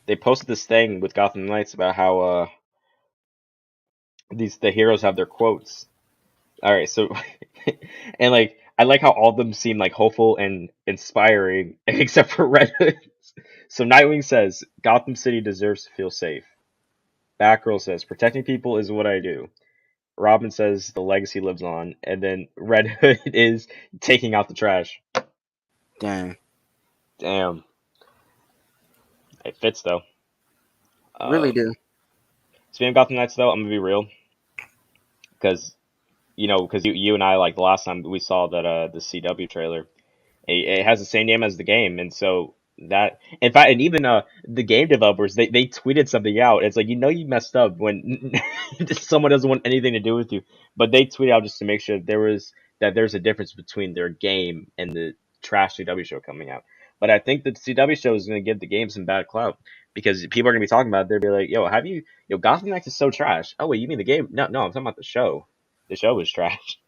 they posted this thing with Gotham Knights about how the heroes have their quotes. All right, so and like I like how all of them seem like hopeful and inspiring, except for Red Hood. So Nightwing says Gotham City deserves to feel safe. Batgirl says protecting people is what I do. Robin says the legacy lives on, and then Red Hood is taking out the trash. Damn. It fits though. Really do. Speaking of Gotham Knights though, I'm gonna be real, because you and I, like the last time we saw that the CW trailer, it has the same name as the game, and so that, in fact, and even the game developers, they tweeted something out. It's like, you messed up when someone doesn't want anything to do with you, but they tweeted out just to make sure there's a difference between their game and the trash CW show coming out. But I think the CW show is going to give the game some bad clout because people are going to be talking about it. They'll be like, yo, Gotham Knights is so trash. Oh wait, you mean the game? No, I'm talking about the show. The show was trash.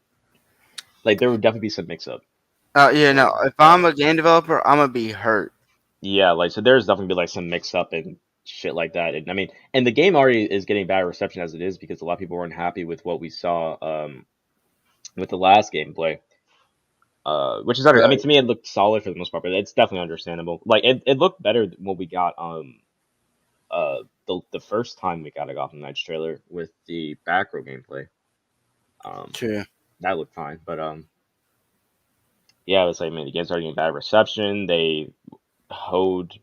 Like, there would definitely be some mix-up. If I'm a game developer, I'm gonna be hurt. Yeah, like, so there's definitely be like some mix-up and shit like that. And I mean, and the game already is getting bad reception as it is because a lot of people weren't happy with what we saw with the last gameplay. Which is I mean, to me, it looked solid for the most part, but it's definitely understandable. Like, it looked better than what we got the first time we got a Gotham Knights trailer with the Batgirl gameplay. True. That looked fine, but yeah, it's like, man, the game started getting bad reception. They hoed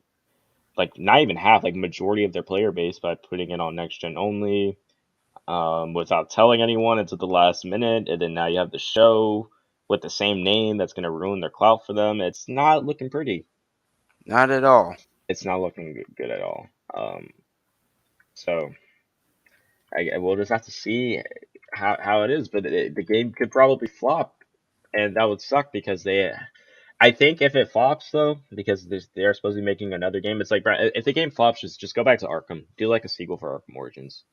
like not even half, like majority of their player base by putting it on next gen only, without telling anyone until the last minute, and then now you have the show with the same name that's gonna ruin their clout for them. It's not looking pretty. Not at all. It's not looking good at all. So we'll just have to see how it is, but the game could probably flop And that would suck because I think if it flops though, because they're supposed to be making another game, it's like, bro, if the game flops, just go back to Arkham. Do like a sequel for Arkham Origins.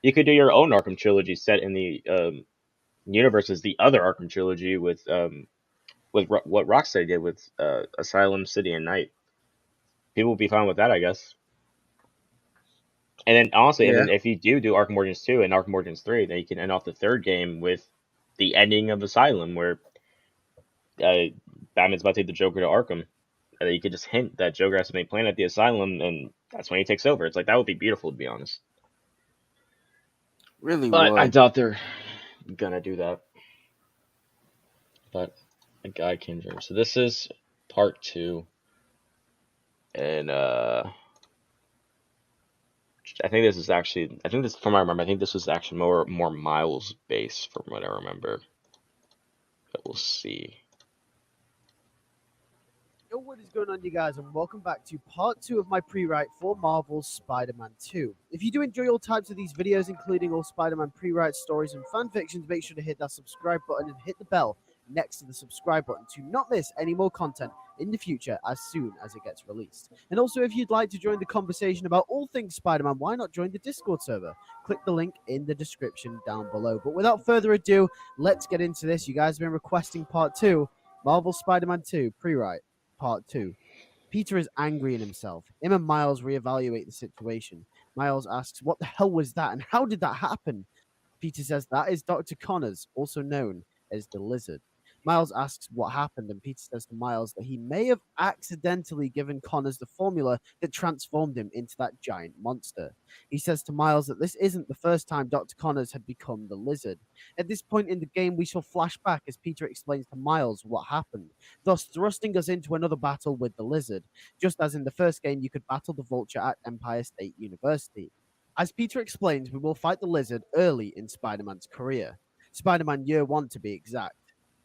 You could do your own Arkham trilogy set in the universe as the other Arkham trilogy with what Rocksteady did with Asylum, City, and Night. People will be fine with that, I guess. And then honestly, and then if you do Arkham Origins 2 and Arkham Origins 3, then you can end off the third game with the ending of Asylum, where Batman's about to take the Joker to Arkham. And you could just hint that Joker has something planned at the Asylum, and that's when he takes over. It's like, that would be beautiful, to be honest. Really but would. I doubt they're gonna do that. But a guy came through. So this is part 2. And I think this is actually, from what I remember, I think this was actually more Miles based from what I remember. But we'll see. Yo, what is going on, you guys, and welcome back to part 2 of my pre-write for Marvel's Spider-Man 2. If you do enjoy all types of these videos, including all Spider-Man pre-write stories and fan fictions, make sure to hit that subscribe button and hit the bell next to the subscribe button to not miss any more content in the future as soon as it gets released. And also, if you'd like to join the conversation about all things Spider-Man, why not join the Discord server? Click the link in the description down below. But without further ado, let's get into this. You guys have been requesting part 2, Marvel Spider-Man 2 pre-write. Part 2. Peter is angry in himself. Him and Miles reevaluate the situation. Miles asks, what the hell was that and how did that happen? Peter says that is Dr. Connors, also known as the Lizard. Miles asks what happened, and Peter says to Miles that he may have accidentally given Connors the formula that transformed him into that giant monster. He says to Miles that this isn't the first time Dr. Connors had become the Lizard. At this point in the game, we shall flash back as Peter explains to Miles what happened, thus thrusting us into another battle with the Lizard, just as in the first game you could battle the Vulture at Empire State University. As Peter explains, we will fight the Lizard early in Spider-Man's career. Spider-Man Year 1 to be exact.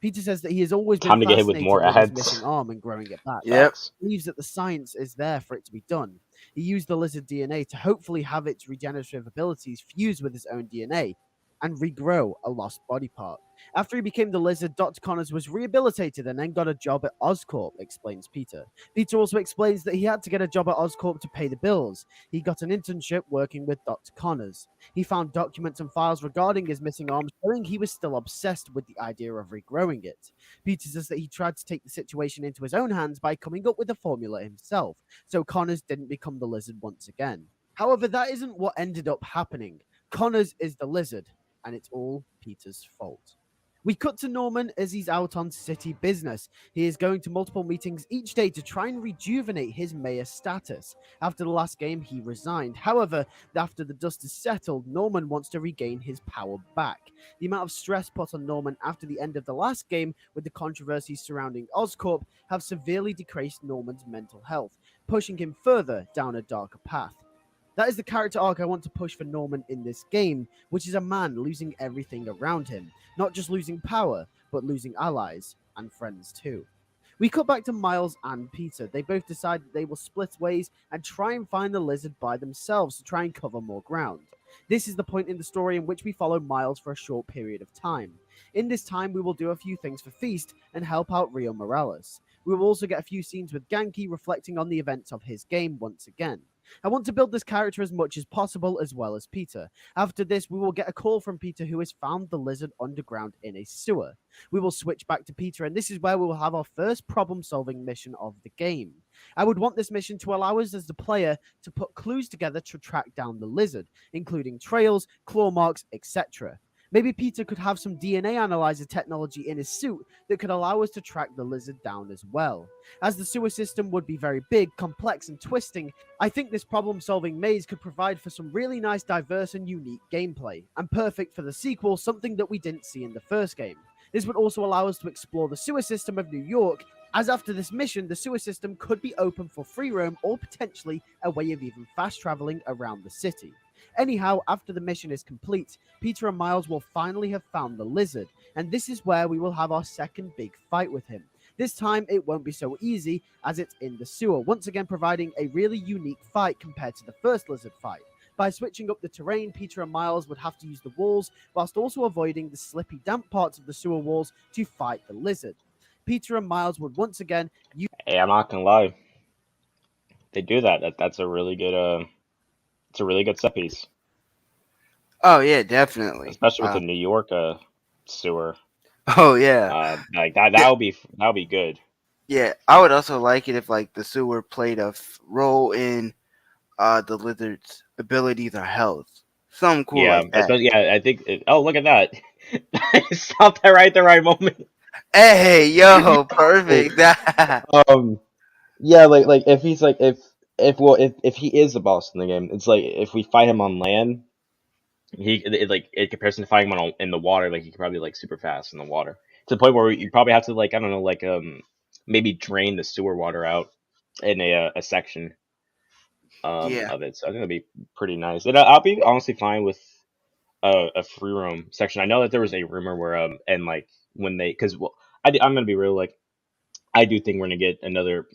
Peter says that he has always been fascinated with his missing arm and growing it back. Yep. He believes that the science is there for it to be done. He used the Lizard DNA to hopefully have its regenerative abilities fused with his own DNA and regrow a lost body part. After he became the Lizard, Dr. Connors was rehabilitated and then got a job at Oscorp, explains Peter. Peter also explains that he had to get a job at Oscorp to pay the bills. He got an internship working with Dr. Connors. He found documents and files regarding his missing arm, showing he was still obsessed with the idea of regrowing it. Peter says that he tried to take the situation into his own hands by coming up with a formula himself, so Connors didn't become the Lizard once again. However, that isn't what ended up happening. Connors is the Lizard, and it's all Peter's fault. We cut to Norman as he's out on city business. He is going to multiple meetings each day to try and rejuvenate his mayor status. After the last game, he resigned. However, after the dust is settled, Norman wants to regain his power back. The amount of stress put on Norman after the end of the last game with the controversies surrounding Oscorp have severely decreased Norman's mental health, pushing him further down a darker path. That is the character arc I want to push for Norman in this game, which is a man losing everything around him. Not just losing power, but losing allies and friends too. We cut back to Miles and Peter. They both decide that they will split ways and try and find the Lizard by themselves to try and cover more ground. This is the point in the story in which we follow Miles for a short period of time. In this time, we will do a few things for Feast and help out Rio Morales. We will also get a few scenes with Ganke reflecting on the events of his game once again. I want to build this character as much as possible, as well as Peter. After this, we will get a call from Peter, who has found the Lizard underground in a sewer. We will switch back to Peter, and this is where we will have our first problem-solving mission of the game. I would want this mission to allow us as the player to put clues together to track down the Lizard, including trails, claw marks, etc. Maybe Peter could have some DNA analyzer technology in his suit that could allow us to track the Lizard down as well. As the sewer system would be very big, complex, and twisting, I think this problem-solving maze could provide for some really nice, diverse, and unique gameplay, and perfect for the sequel, something that we didn't see in the first game. This would also allow us to explore the sewer system of New York, as after this mission, the sewer system could be open for free roam or potentially a way of even fast traveling around the city. Anyhow, after the mission is complete, Peter and Miles will finally have found the Lizard, and this is where we will have our second big fight with him. This time, it won't be so easy, as it's in the sewer, once again providing a really unique fight compared to the first Lizard fight. By switching up the terrain, Peter and Miles would have to use the walls, whilst also avoiding the slippy, damp parts of the sewer walls to fight the lizard. Peter and Miles would once again use... Hey, I'm not gonna lie. They do that. That's a really good it's a really good set piece. Oh yeah, definitely. Especially with the New York sewer. Oh yeah. Like that'll be good. Yeah, I would also like it if like the sewer played a role in the lizard's abilities or health. Something cool like that. Yeah, I think oh, look at that. Stopped that right at the right moment. Hey, yo, perfect. Yeah, like if he's like if he is the boss in the game, it's like if we fight him on land, like in comparison to fighting him in the water, like he can probably like super fast in the water to the point where you probably have to like I don't know like maybe drain the sewer water out in a section of it. So I think that'd be pretty nice. And I'll be honestly fine with a free roam section. I know that there was a rumor where and like when they because I'm gonna be real, like I do think we're gonna get another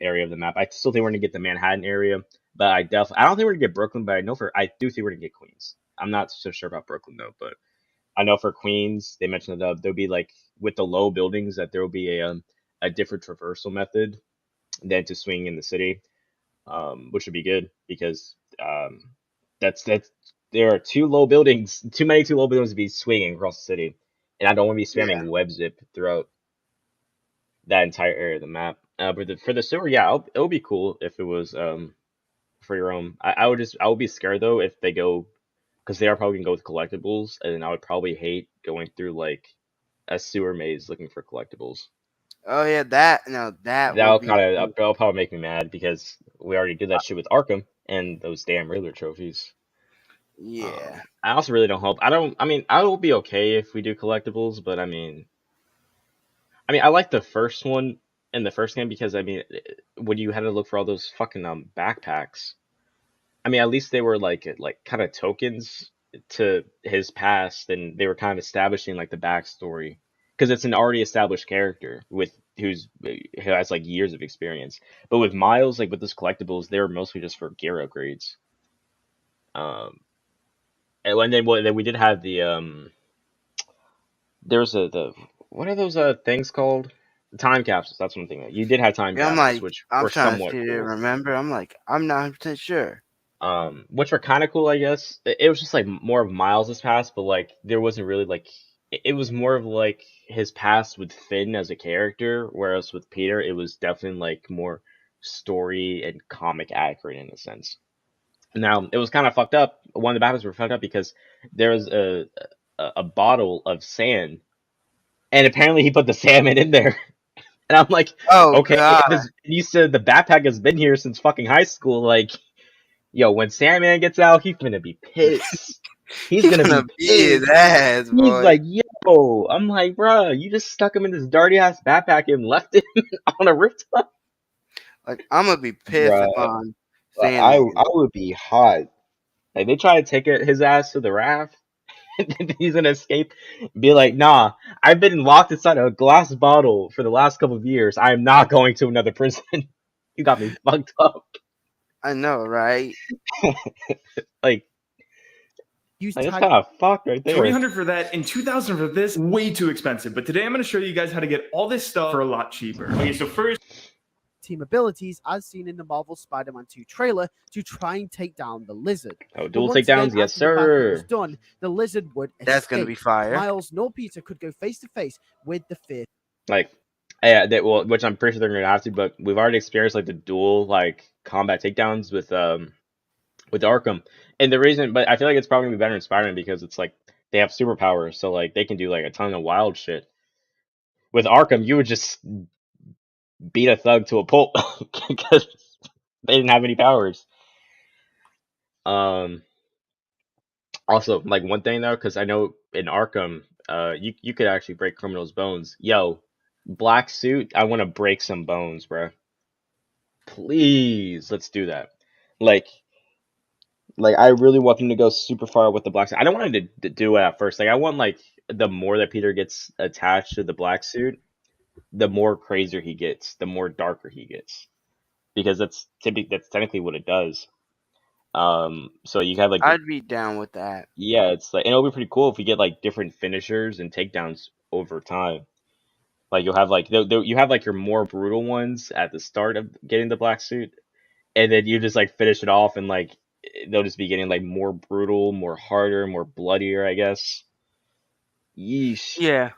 area of the map. I still think we're gonna get the Manhattan area, but I don't think we're gonna get Brooklyn, but I do think we're gonna get Queens. I'm not so sure about Brooklyn though, but I know for Queens they mentioned that there'll be like with the low buildings that there will be a different traversal method than to swing in the city, which would be good because that's there are too low buildings to be swinging across the city, and I don't want to be spamming web zip throughout that entire area of the map. But for the sewer, yeah, it would be cool if it was free roam. I would be scared though if they go, because they are probably gonna go with collectibles, and then I would probably hate going through like a sewer maze looking for collectibles. Oh yeah, that'll probably make me mad because we already did that shit with Arkham and those damn Riddler trophies. Yeah. I also really don't hope. I mean, I will be okay if we do collectibles, but I mean, I like the first one in the first game because I mean, when you had to look for all those fucking backpacks, I mean, at least they were like kind of tokens to his past, and they were kind of establishing like the backstory because it's an already established character who has like years of experience. But with Miles, like with those collectibles, they were mostly just for gear upgrades. And then we did have the there's what are those things called? Time capsules. That's one thing. You did have time capsules, which were somewhat cool. Remember, I'm not 100% sure. Which were kind of cool, I guess. It was just like more of Miles' past, but like there wasn't really like it was more of like his past with Finn as a character, whereas with Peter, it was definitely like more story and comic accurate in a sense. Now it was kind of fucked up. One of the battles were fucked up because there was a bottle of sand, and apparently he put the salmon in there. And I'm like, oh, okay, you said the backpack has been here since fucking high school. Like, yo, when Sandman gets out, he's gonna be pissed. He's gonna be his ass, boy. He's like, yo, I'm like, bro, you just stuck him in this dirty ass backpack and left him on a rooftop. Like, I'm gonna be pissed on Sandman. I would be hot. Like, they try to take his ass to the raft. He's gonna escape, be like, nah, I've been locked inside a glass bottle for the last couple of years. I am not going to another prison. You got me fucked up. I know, right? Like that's kind of fucked right there. 300 for that and 2,000 for this. Way too expensive. But today I'm going to show you guys how to get all this stuff for a lot cheaper. Okay, so first, team abilities as seen in the Marvel Spider-Man 2 trailer to try and take down the lizard. Oh, dual takedowns, yes sir. Was done, the lizard would escape. That's gonna be fire. Miles nor Peter could go face to face with the fear. Like, yeah, which I'm pretty sure they're gonna have to, but we've already experienced like the dual like combat takedowns with Arkham, and the reason, but I feel like it's probably gonna be better in Spider-Man because it's like they have superpowers, so like they can do like a ton of wild shit. With Arkham, you would just beat a thug to a pulp because they didn't have any powers. Also, like one thing though, because I know in Arkham, you could actually break criminals' bones. Yo, black suit, I want to break some bones, bro. Please, let's do that. Like I really want them to go super far with the black suit. I don't want them to do it at first. Like I want like the more that Peter gets attached to the black suit, the more crazier he gets, the more darker he gets, because that's technically what it does. So you have like I'd be down with that. Yeah, it's like, and it'll be pretty cool if we get like different finishers and takedowns over time. Like you'll have like you have like your more brutal ones at the start of getting the black suit, and then you just like finish it off, and like they'll just be getting like more brutal, more harder, more bloodier, I guess. Yeesh. Yeah.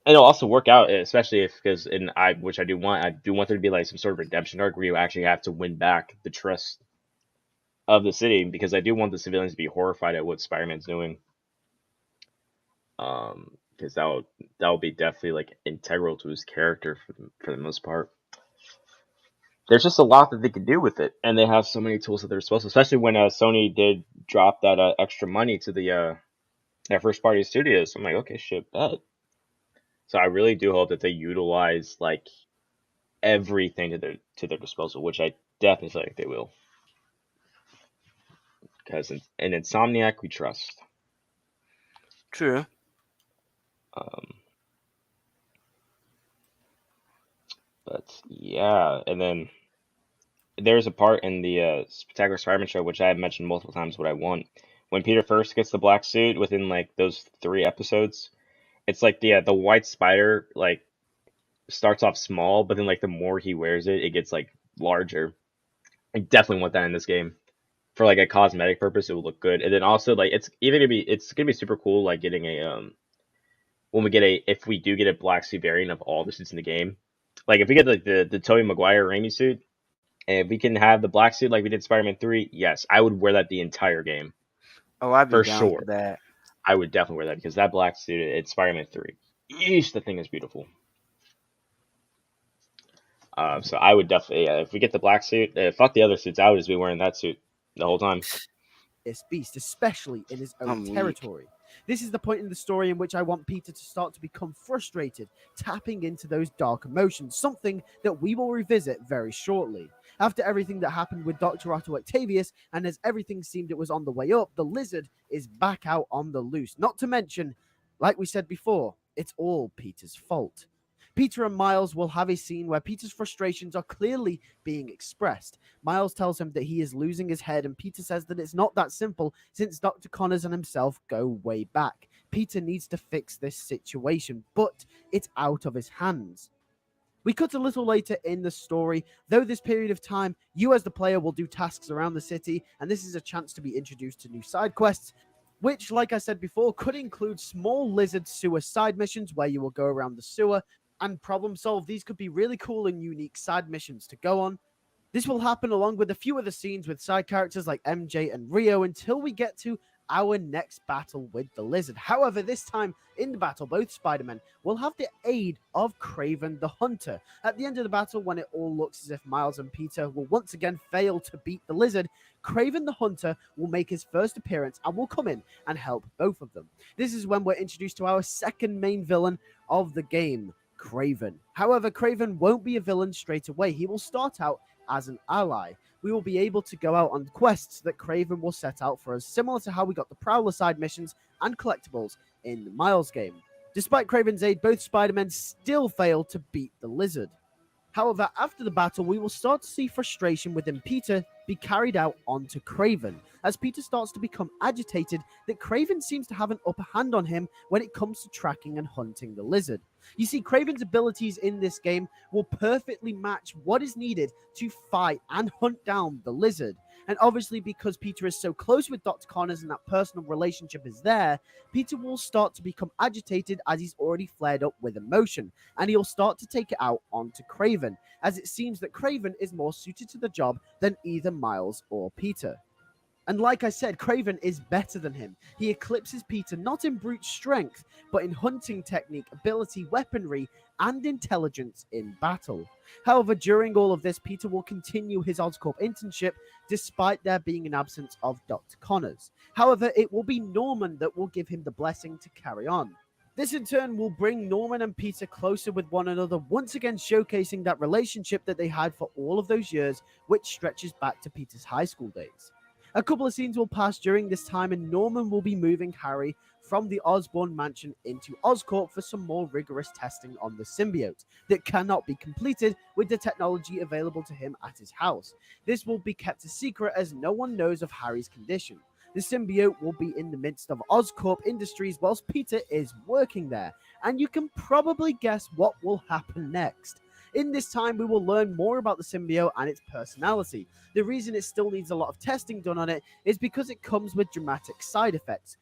And it'll also work out, especially if I do want there to be like some sort of redemption arc where you actually have to win back the trust of the city, because I do want the civilians to be horrified at what Spider-Man's doing. Because that'll be definitely like integral to his character for the most part. There's just a lot that they could do with it, and they have so many tools at their disposal. Especially when Sony did drop that extra money to the their first party studios. I'm like, okay, shit, bet. So I really do hope that they utilize like everything to their disposal, which I definitely think they will. Because in Insomniac we trust. True. But yeah, and then there's a part in the Spectacular Spider-Man show, which I have mentioned multiple times, what I want. When Peter first gets the black suit within like those 3 episodes, it's like the white spider like starts off small, but then like the more he wears it, it gets like larger. I definitely want that in this game. For like a cosmetic purpose, it will look good. And then also like it's gonna be super cool like getting a if we do get a black suit variant of all the suits in the game. Like if we get like the Tobey Maguire Raimi suit, and if we can have the black suit like we did Spider-Man 3, yes, I would wear that the entire game. Oh, I'd be down for that. I would definitely wear that because that black suit in Spider-Man 3, yeesh, the thing is beautiful. So I would definitely, if we get the black suit, fuck the other suits, I would just be wearing that suit the whole time. This beast, especially in his own territory. This is the point in the story in which I want Peter to start to become frustrated, tapping into those dark emotions, something that we will revisit very shortly. After everything that happened with Dr. Otto Octavius, and as everything seemed it was on the way up, the Lizard is back out on the loose. Not to mention, like we said before, it's all Peter's fault. Peter and Miles will have a scene where Peter's frustrations are clearly being expressed. Miles tells him that he is losing his head, and Peter says that it's not that simple since Dr. Connors and himself go way back. Peter needs to fix this situation, but it's out of his hands. We cut a little later in the story. Though this period of time, you as the player will do tasks around the city, and this is a chance to be introduced to new side quests, which, like I said before, could include small lizard sewer side missions where you will go around the sewer and problem solve. These could be really cool and unique side missions to go on. This will happen along with a few other scenes with side characters like MJ and Rio until we get to our next battle with the Lizard. However, this time in the battle, both Spider-Men will have the aid of Kraven the Hunter. At the end of the battle, when it all looks as if Miles and Peter will once again fail to beat the Lizard, Kraven the Hunter will make his first appearance and will come in and help both of them. This is when we're introduced to our second main villain of the game, Kraven. However, Kraven won't be a villain straight away. He will start out as an ally. We will be able to go out on quests that Kraven will set out for us, similar to how we got the Prowler side missions and collectibles in the Miles game. Despite Kraven's aid, both Spider-Men still fail to beat the Lizard. However, after the battle, we will start to see frustration within Peter be carried out onto Kraven, as Peter starts to become agitated that Kraven seems to have an upper hand on him when it comes to tracking and hunting the Lizard. You see, Kraven's abilities in this game will perfectly match what is needed to fight and hunt down the Lizard. And obviously, because Peter is so close with Dr. Connors and that personal relationship is there, Peter will start to become agitated as he's already flared up with emotion, and he'll start to take it out onto Kraven, as it seems that Kraven is more suited to the job than either Miles or Peter. And like I said, Kraven is better than him. He eclipses Peter not in brute strength, but in hunting technique, ability, weaponry, and intelligence in battle. However, during all of this, Peter will continue his Oscorp internship despite there being an absence of Dr. Connors. However, it will be Norman that will give him the blessing to carry on. This in turn will bring Norman and Peter closer with one another, once again showcasing that relationship that they had for all of those years, which stretches back to Peter's high school days. A couple of scenes will pass during this time, and Norman will be moving Harry from the Osborn Mansion into Oscorp for some more rigorous testing on the symbiote that cannot be completed with the technology available to him at his house. This will be kept a secret as no one knows of Harry's condition. The symbiote will be in the midst of Oscorp Industries whilst Peter is working there, and you can probably guess what will happen next. In this time, we will learn more about the symbiote and its personality. The reason it still needs a lot of testing done on it is because it comes with dramatic side effects.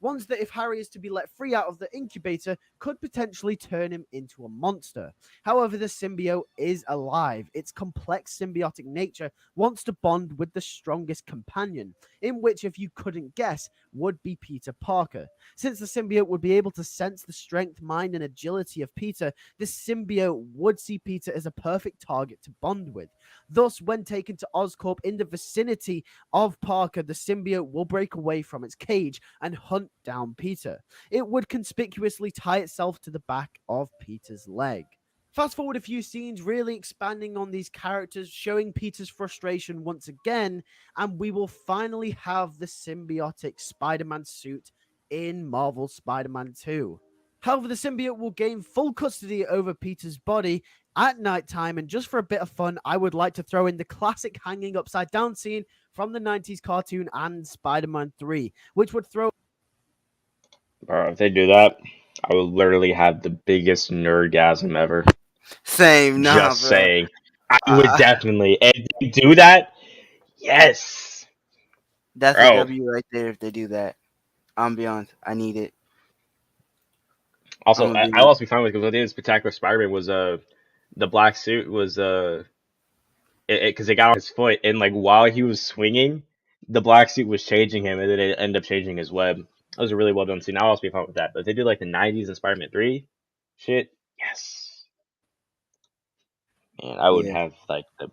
Ones that, if Harry is to be let free out of the incubator, could potentially turn him into a monster. However, the symbiote is alive. Its complex symbiotic nature wants to bond with the strongest companion, in which, if you couldn't guess, would be Peter Parker. Since the symbiote would be able to sense the strength, mind, and agility of Peter, the symbiote would see Peter as a perfect target to bond with. Thus, when taken to Oscorp in the vicinity of Parker, the symbiote will break away from its cage and hunt down Peter. It would conspicuously tie itself to the back of Peter's leg. Fast forward a few scenes, really expanding on these characters, showing Peter's frustration once again, and we will finally have the symbiotic Spider-Man suit in Marvel Spider-Man 2. However, the symbiote will gain full custody over Peter's body at nighttime, and just for a bit of fun, I would like to throw in the classic hanging upside down scene from the 90s cartoon and Spider-Man 3, which would throw... Bro, if they do that, I would literally have the biggest nerdgasm ever. Same, nah, just bro. saying. I would definitely. If they do that, yes. That's a W right there if they do that. I'm be honest, I need it. Also, I'll also be fine with it because what they did in Spectacular Spider-Man was the black suit was because it got on his foot, and like while he was swinging, the black suit was changing him, and then it ended up changing his web. That was a really well done scene. I'll also be fine with that. But if they did like the 90s in Spider-Man 3 shit, yes. And I would have like the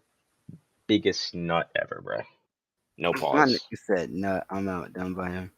biggest nut ever, bro. No pause. My nigga said nut. I'm out. Done by him.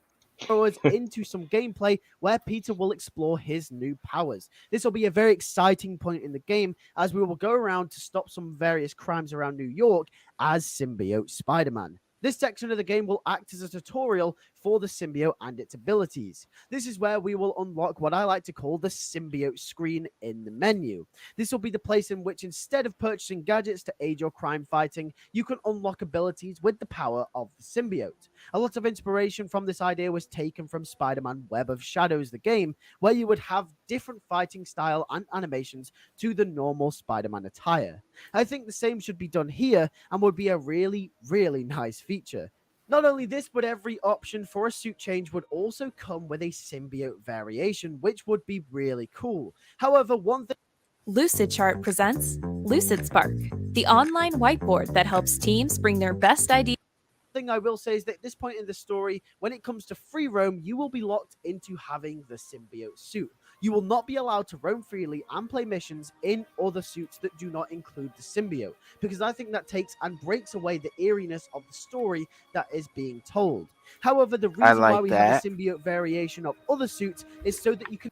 Forwards into some gameplay where Peter will explore his new powers. This will be a very exciting point in the game as we will go around to stop some various crimes around New York as Symbiote Spider-Man. This section of the game will act as a tutorial for the symbiote and its abilities. This is where we will unlock what I like to call the symbiote screen in the menu. This will be the place in which, instead of purchasing gadgets to aid your crime fighting, you can unlock abilities with the power of the symbiote. A lot of inspiration from this idea was taken from Spider-Man Web of Shadows, the game, where you would have different fighting style and animations to the normal Spider-Man attire. I think the same should be done here and would be a really, really nice feature. Not only this, but every option for a suit change would also come with a symbiote variation, which would be really cool. However, one thing Lucidchart presents Lucid Spark, the online whiteboard that helps teams bring their best ideas. Thing I will say is that at this point in the story, when it comes to free roam, you will be locked into having the symbiote suit. You will not be allowed to roam freely and play missions in other suits that do not include the symbiote, because I think that takes and breaks away the eeriness of the story that is being told. However, the reason why we have a symbiote variation of other suits is so that you can...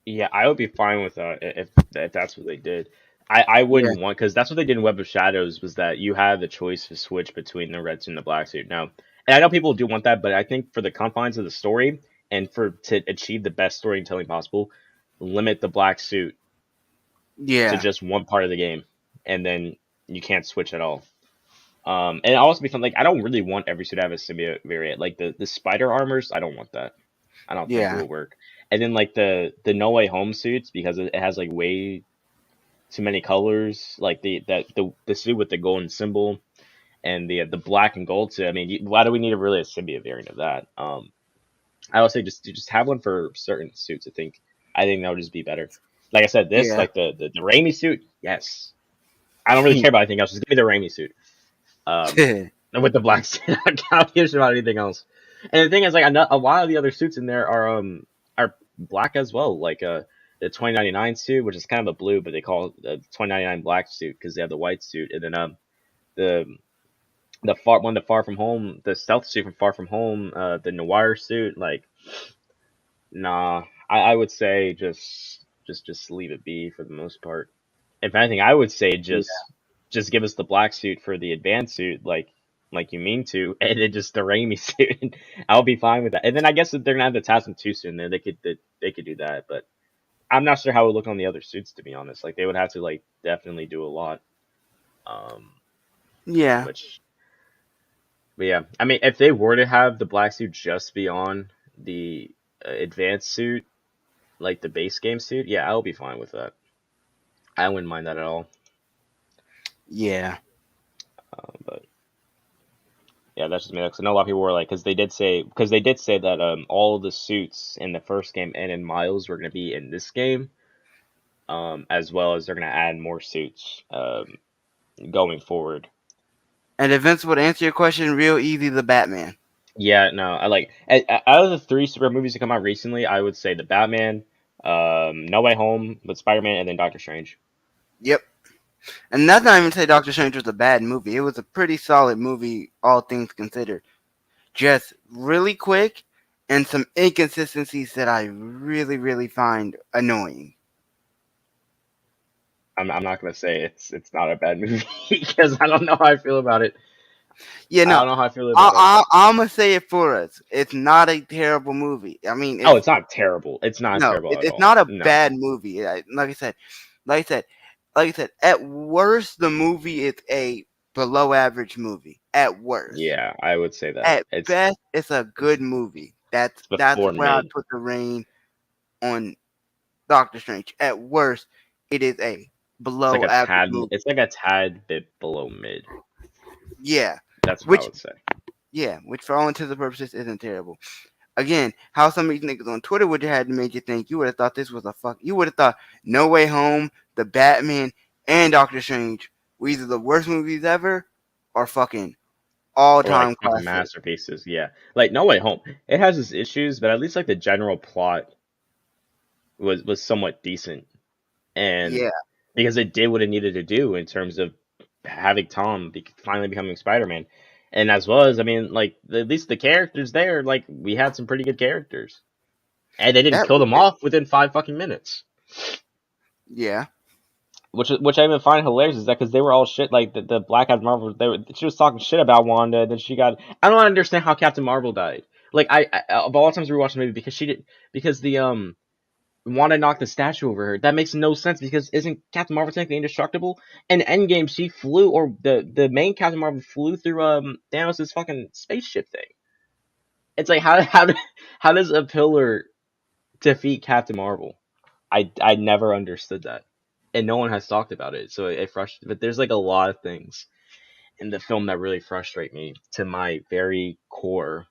Yeah, I would be fine with if that's what they did. I wouldn't want, because that's what they did in Web of Shadows, was that you had the choice to switch between the red suit and the black suit. Now, and I know people do want that, but I think for the confines of the story and to achieve the best storytelling possible, limit the black suit to just one part of the game, and then you can't switch at all. And it'll also be fun. Like, I don't really want every suit to have a symbiote variant. Like the spider armors, I don't want that. I don't think it will work. And then like the No Way Home suits, because it has like way too many colors, like the suit with the golden symbol and the black and gold suit. I mean, why do we need a symbiote variant of that? I would say just have one for certain suits. I think that would just be better. Like I said, this like the Raimi suit, yes. I don't really care about anything else. Just give me the Raimi suit. With the black suit, I don't give about anything else. And the thing is, like, a lot of the other suits in there are black as well. Like the 2099 suit, which is kind of a blue, but they call it the 2099 black suit because they have the white suit. And then the Far From Home, the stealth suit from Far From Home, the Noir suit. Like, nah, I would say just leave it be for the most part. If anything, I would say just give us the black suit for the advanced suit, like like you mean to, and then just the Raimi suit. I'll be fine with that. And then I guess if they're gonna have to task him too soon, then they could do that. But I'm not sure how it would look on the other suits, to be honest. Like they would have to like definitely do a lot. Yeah. But yeah, I mean, if they were to have the black suit just be on the advanced suit, like the base game suit, yeah, I'll be fine with that. I wouldn't mind that at all. Yeah. But yeah, that's just me. Because I know a lot of people were like, because they did say that all the suits in the first game and in Miles were going to be in this game, as well as they're going to add more suits going forward. And if Vince would answer your question real easy, the Batman. Yeah, no, I like out of the 3 super movies that come out recently, I would say the Batman, No Way Home with Spider-Man, and then Doctor Strange. Yep. And that's not even to say Doctor Strange was a bad movie. It was a pretty solid movie, all things considered. Just really quick and some inconsistencies that I really, really find annoying. I'm not gonna say it's not a bad movie because I don't know how I feel about it. Yeah, no, I don't know how I feel about it. I'm gonna say it for us. It's not a terrible movie. I mean, it's not terrible. It's not terrible. It's not a bad movie. Like I said, at worst, the movie is a below average movie. At worst. Yeah, I would say that. At best, it's a good movie. That's where I put the reign on Doctor Strange. At worst, it is a below average movie. It's like a tad bit below mid. Yeah. That's what I would say. Yeah, which for all intents and purposes isn't terrible. Again, how some of these niggas on Twitter would have had made you think you would have thought this was you would have thought No Way Home, The Batman, and Doctor Strange were either the worst movies ever or fucking all-time like masterpieces. Yeah, like No Way Home, it has its issues, but at least like the general plot was somewhat decent, and yeah, because it did what it needed to do in terms of having Tom finally becoming Spider-Man. And as well as, I mean, like, at least the characters there, like, we had some pretty good characters. And they didn't kill them off within 5 fucking minutes. Yeah. Which I even find hilarious is that because they were all shit, like, the Black Captain Marvel, she was talking shit about Wanda, and then she got... I don't understand how Captain Marvel died. Like, I of all times we watched the movie, because Wanda knocked the statue over her. That makes no sense because isn't Captain Marvel technically indestructible? In Endgame, she flew, or the main Captain Marvel flew through Thanos' fucking spaceship thing. It's like how does a pillar defeat Captain Marvel? I never understood that, and no one has talked about it. So it frustrates. But there's like a lot of things in the film that really frustrate me to my very core.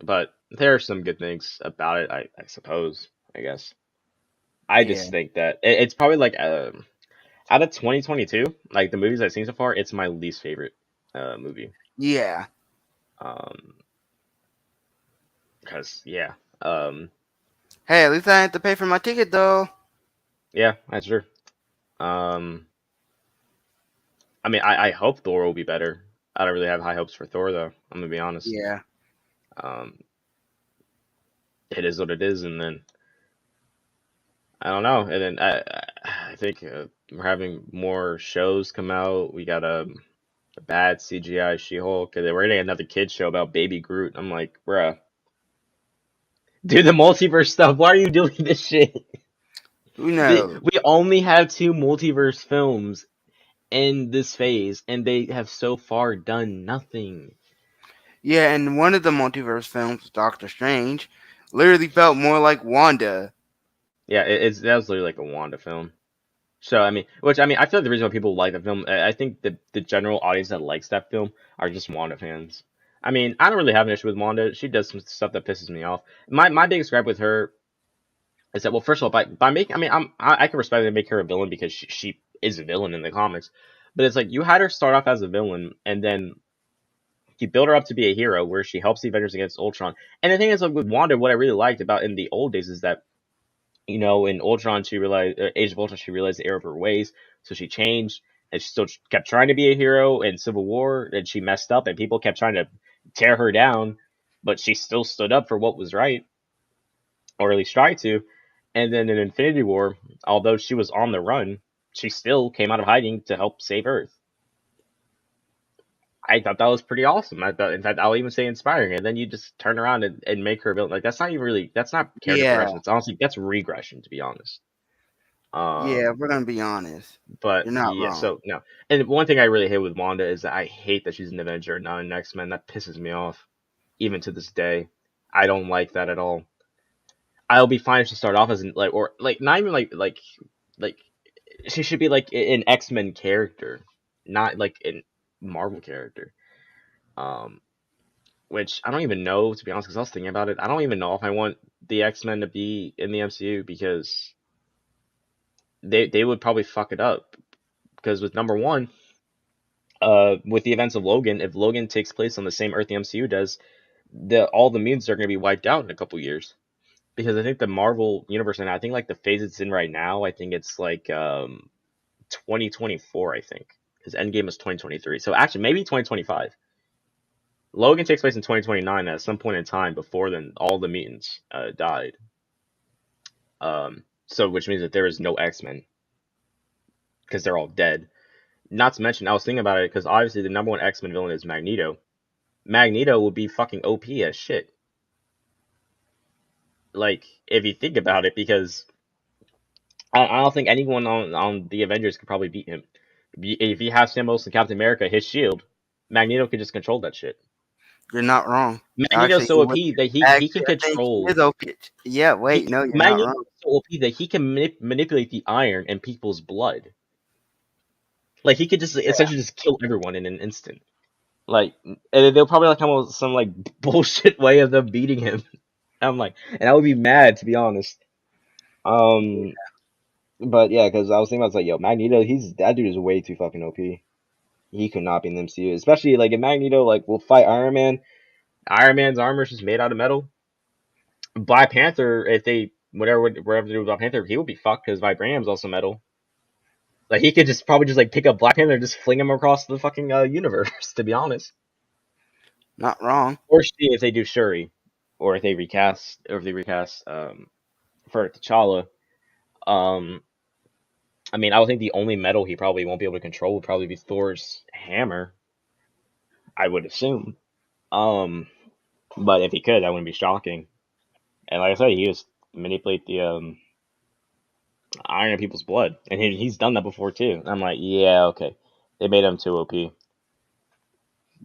But there are some good things about it, I suppose, I guess. I just think that it's probably like out of 2022, like the movies I've seen so far, it's my least favorite movie. Yeah. Because hey, at least I had to pay for my ticket though. Yeah, that's true. I mean, I hope Thor will be better. I don't really have high hopes for Thor though. I'm gonna be honest. Yeah. It is what it is, and then I don't know, and then I think we're having more shows come out. We got a bad CGI She-Hulk, and then we're getting another kid show about Baby Groot. I'm like, bruh, dude, the multiverse stuff. Why are you doing this shit? Who knows? We only have 2 multiverse films in this phase, and they have so far done nothing. Yeah, and one of the multiverse films, Doctor Strange, literally felt more like Wanda. Yeah, that was literally like a Wanda film. So I mean, I feel like the reason why people like the film, I think the general audience that likes that film are just Wanda fans. I mean, I don't really have an issue with Wanda. She does some stuff that pisses me off. My biggest gripe with her is that, well, first of all, by making, I mean, I can respect that they make her a villain because she is a villain in the comics, but it's like you had her start off as a villain and then you build her up to be a hero where she helps the Avengers against Ultron. And the thing is, like with Wanda, what I really liked about in the old days is that, you know, in Ultron, she realized, Age of Ultron, she realized the error of her ways, so she changed, and she still kept trying to be a hero in Civil War, and she messed up, and people kept trying to tear her down, but she still stood up for what was right, or at least tried to. And then in Infinity War, although she was on the run, she still came out of hiding to help save Earth. I thought that was pretty awesome. I thought, in fact, I'll even say inspiring. And then you just turn around and make her a villain. Like, that's not even really, that's not character progression. It's honestly, that's regression, to be honest. Yeah, we're gonna be honest. But yeah, wrong. So no. And one thing I really hate with Wanda is that I hate that she's an Avenger, not an X-Men. That pisses me off, even to this day. I don't like that at all. I'll be fine if she started off as not even like she should be like an X-Men character, not like a Marvel character. Which I don't even know, to be honest, because I was thinking about it. I don't even know if I want the X-Men to be in the MCU because they would probably fuck it up. Because with number one, with the events of Logan, if Logan takes place on the same Earth the MCU does, all the mutants are going to be wiped out in a couple years. Because I think the Marvel universe, and I think like the phase it's in right now, I think it's like 2024, I think. Because Endgame is 2023. So actually, maybe 2025. Logan takes place in 2029 at some point in time before then all the mutants died. So which means that there is no X-Men. Because they're all dead. Not to mention, I was thinking about it because obviously the number one X-Men villain is Magneto. Magneto would be fucking OP as shit. Like, if you think about it, because I don't think anyone on the Avengers could probably beat him. If you have Thanos and Captain America, his shield, Magneto could just control that shit. You're not wrong. Magneto's so OP that he can control. Yeah, wait, no, you're Magneto's not wrong. So OP that he can manipulate the iron in people's blood. Like, he could just essentially just kill everyone in an instant. Like, and they'll probably like come up with some like bullshit way of them beating him. I'm like, and I would be mad, to be honest. But yeah, because I was thinking about, like, yo, Magneto, that dude is way too fucking OP. He could not be in the MCU, especially like if Magneto like will fight Iron Man. Iron Man's armor is just made out of metal. Black Panther, if they whatever they do with Black Panther, he would be fucked because vibranium's also metal. Like, he could probably just like pick up Black Panther and just fling him across the fucking universe. To be honest, not wrong. Or if they do Shuri, or if they recast for T'Challa. I mean, I would think the only metal he probably won't be able to control would probably be Thor's hammer. I would assume. But if he could, that wouldn't be shocking. And like I said, he just manipulate the iron in people's blood, and he's done that before too. I'm like, yeah, okay, they made him too OP.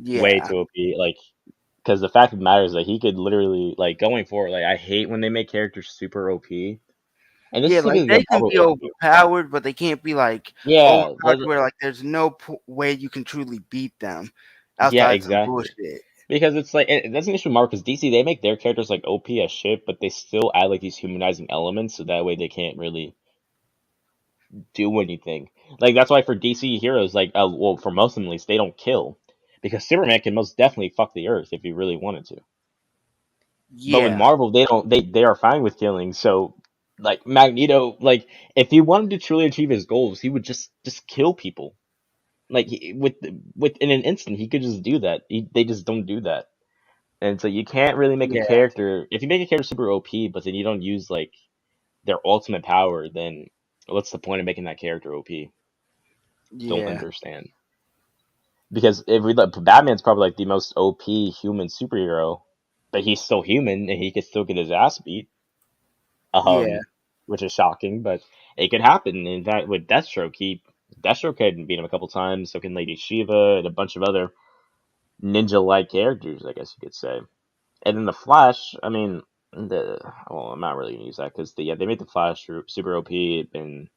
Yeah. Way too OP. Like, because the fact of the matter is that he could literally, like, going forward, like, I hate when they make characters super OP. And this like they can be overpowered, but they can't be like where like there's no way you can truly beat them. Yeah, exactly. Bullshit. Because it's like that's an issue with Marvel, because DC, they make their characters like OP as shit, but they still add like these humanizing elements, so that way they can't really do anything. Like, that's why for DC heroes, like well, for most of them at least, they don't kill, because Superman can most definitely fuck the Earth if he really wanted to. Yeah. But with Marvel, they are fine with killing. So like Magneto, like if he wanted to truly achieve his goals, he would just kill people. Like, in an instant, he could just do that. They just don't do that, and so you can't really make a character. If you make a character super OP, but then you don't use like their ultimate power, then what's the point of making that character OP? Don't understand. Because if we look, Batman's probably like the most OP human superhero, but he's still human and he could still get his ass beat. Which is shocking, but it could happen. In fact, with Deathstroke, Deathstroke can beat him a couple times, so can Lady Shiva and a bunch of other ninja-like characters, I guess you could say. And then the Flash, I mean, I'm not really gonna use that because they made the Flash super OP and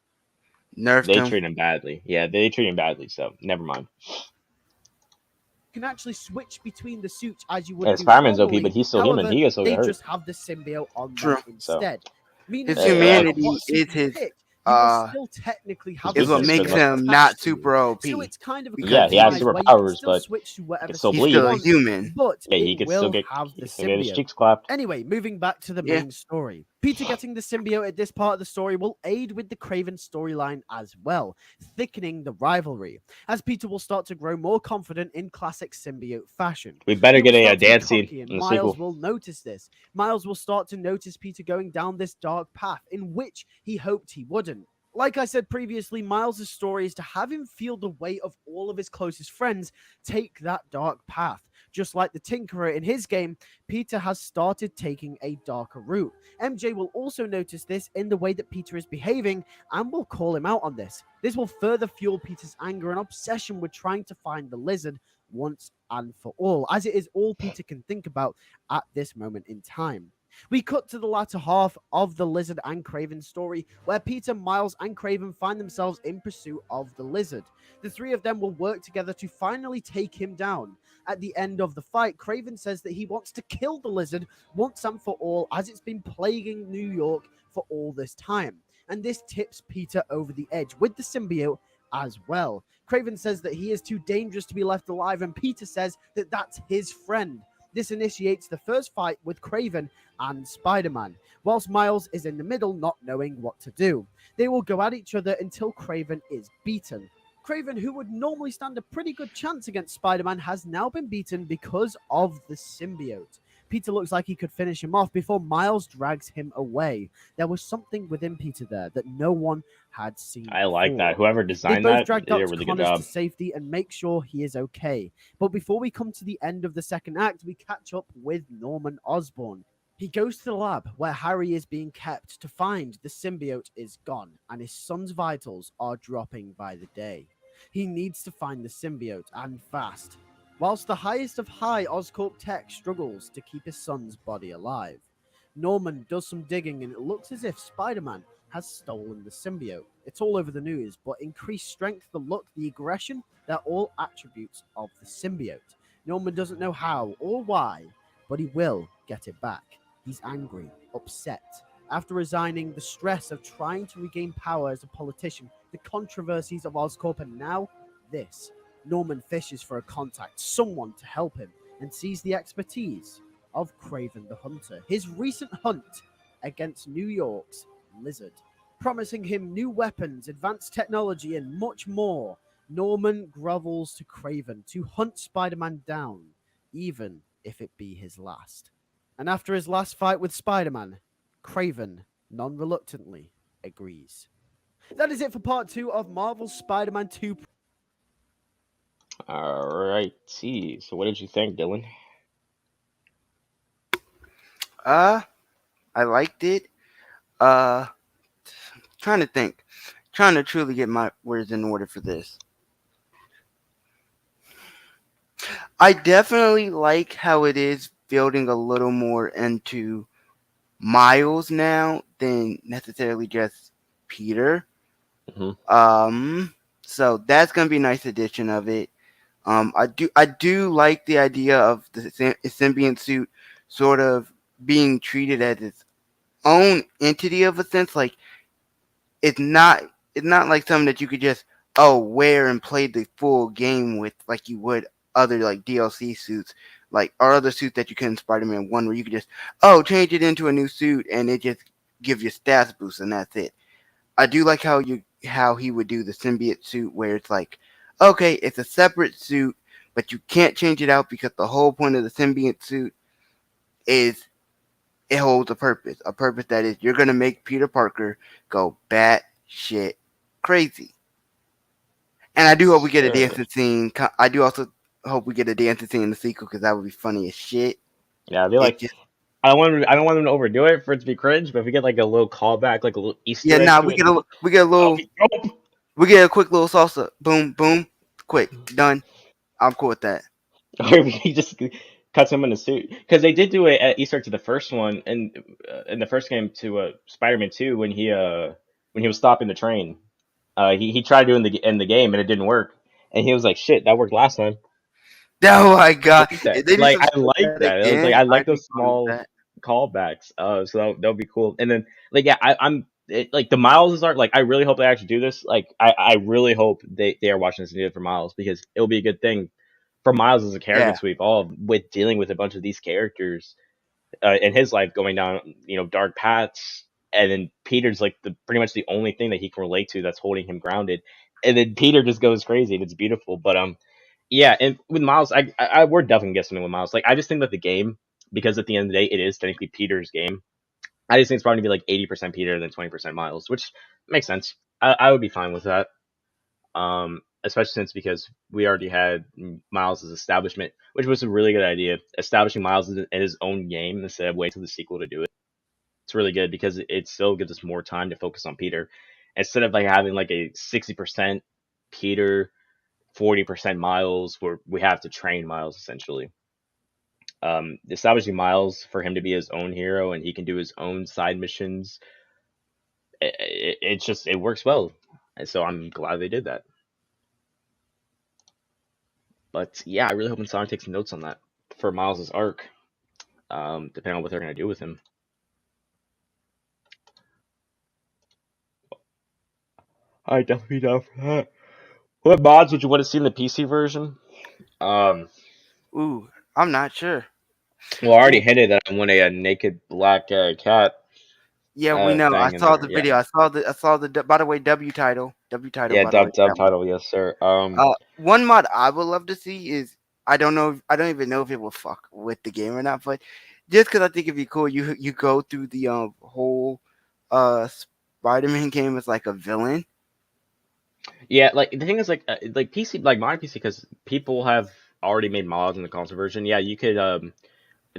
they treat him badly. Yeah, they treat him badly, so never mind. You can actually switch between the suits as you would. Yeah, Spider-Man's OP, but he's still human. He gets so hurt. They just have the symbiote on them instead. His humanity is his. Still technically have is what makes him not super OP. So it's kind of he has superpowers, but it's still he's still a human. But yeah, he could still get his cheeks clapped. Anyway, moving back to the main story. Peter getting the symbiote at this part of the story will aid with the Kraven storyline as well, thickening the rivalry, as Peter will start to grow more confident in classic symbiote fashion. We better get a dance scene in the Miles sequel. will notice this. Miles will start to notice Peter going down this dark path in which he hoped he wouldn't. Like I said previously, Miles' story is to have him feel the weight of all of his closest friends take that dark path. Just like the Tinkerer in his game, Peter has started taking a darker route. MJ will also notice this in the way that Peter is behaving and will call him out on this. This will further fuel Peter's anger and obsession with trying to find the lizard once and for all, as it is all Peter can think about at this moment in time. We cut to the latter half of the Lizard and Kraven story, where Peter, Miles, and Kraven find themselves in pursuit of the Lizard. The three of them will work together to finally take him down. At the end of the fight, Kraven says that he wants to kill the Lizard once and for all, as it's been plaguing New York for all this time. And this tips Peter over the edge with the symbiote as well. Kraven says that he is too dangerous to be left alive, and Peter says that that's his friend. This initiates the first fight with Kraven and Spider-Man, whilst Miles is in the middle, not knowing what to do. They will go at each other until Kraven is beaten. Kraven, who would normally stand a pretty good chance against Spider-Man, has now been beaten because of the symbiote. Peter looks like he could finish him off before Miles drags him away. There was something within Peter there that no one had seen I like before. that. Whoever designed that did a really good job. To safety and make sure he is okay. But before we come to the end of the second act, we catch up with Norman Osborn. He goes to the lab where Harry is being kept to find the symbiote is gone and his son's vitals are dropping by the day. He needs to find the symbiote and fast. Whilst the highest of high Oscorp tech struggles to keep his son's body alive. Norman does some digging and it looks as if Spider-Man has stolen the symbiote. It's all over the news, but increased strength, the look, the aggression, they're all attributes of the symbiote. Norman doesn't know how or why, but he will get it back. He's angry, upset. After resigning the stress of trying to regain power as a politician, the controversies of Oscorp, and now this. Norman fishes for a contact, someone to help him, and sees the expertise of Kraven the Hunter, his recent hunt against New York's Lizard. Promising him new weapons, advanced technology, and much more, Norman grovels to Kraven to hunt Spider-Man down, even if it be his last. And after his last fight with Spider-Man, Kraven non-reluctantly agrees. That is it for part 2 of Marvel's Spider-Man 2. Alrighty. So what did you think, Dylan? I liked it. Trying to think. Trying to truly get my words in order for this. I definitely like how it is building a little more into Miles now than necessarily just Peter. Mm-hmm. So that's gonna be a nice addition of it. I do like the idea of the symbiont suit sort of being treated as its own entity of a sense. Like it's not like something that you could just wear and play the full game with like you would other like DLC suits, like or other suits that you can in Spider-Man 1 where you could just change it into a new suit and it just gives you stats boost and that's it. I do like how he would do the symbiote suit where it's like, okay, it's a separate suit, but you can't change it out because the whole point of the symbiote suit is it holds a purpose that is you're going to make Peter Parker go batshit crazy. And I do hope we get a dancing scene. I do also hope we get a dancing scene in the sequel because that would be funny as shit. Yeah, I'd be like, I don't want them to overdo it for it to be cringe, but if we get like a little callback, like a little Easter egg, we get a quick little salsa, boom, boom, quick, done. I'm cool with that. Or we just cuts him in a suit because they did do an Easter egg to the first one and in the first game to Spider-Man 2 when he was stopping the train. He tried doing in the game and it didn't work, and he was like, "Shit, that worked last time." Oh my god! I like that. I like those small callbacks. So that'll be cool. And then I'm like the Miles are like I really hope they actually do this. Like I really hope they are watching this video for Miles because it'll be a good thing for Miles as a character sweep, all with dealing with a bunch of these characters in his life going down dark paths, and then Peter's like pretty much the only thing that he can relate to that's holding him grounded, and then Peter just goes crazy and it's beautiful. But yeah, and with Miles, we're definitely gonna get something with Miles. Like I just think that the game, because at the end of the day it is technically Peter's game, I just think it's probably gonna be like 80% Peter and then 20% Miles, which makes sense. I would be fine with that. Especially because we already had Miles' establishment, which was a really good idea. Establishing Miles in his own game instead of waiting for the sequel to do it. It's really good because it still gives us more time to focus on Peter. Instead of like having like a 60% Peter, 40% Miles, where we have to train Miles essentially. Establishing Miles for him to be his own hero and he can do his own side missions. It works well. And so I'm glad they did that. But yeah, I really hope Sonic takes notes on that for Miles' arc, depending on what they're going to do with him. I definitely down for that. What mods would you want to see in the PC version? Ooh, I'm not sure. Well, I already hinted that I want a naked black cat. Yeah, we know. I saw the video. I saw the. By the way, W title. Yeah, dub title. Yes, sir. One mod I would love to see is I don't even know if it will fuck with the game or not, but just because I think it'd be cool. You go through the whole Spider-Man game as like a villain. Yeah, like the thing is like PC, like modern PC, because people have already made mods in the console version. Yeah, you could. I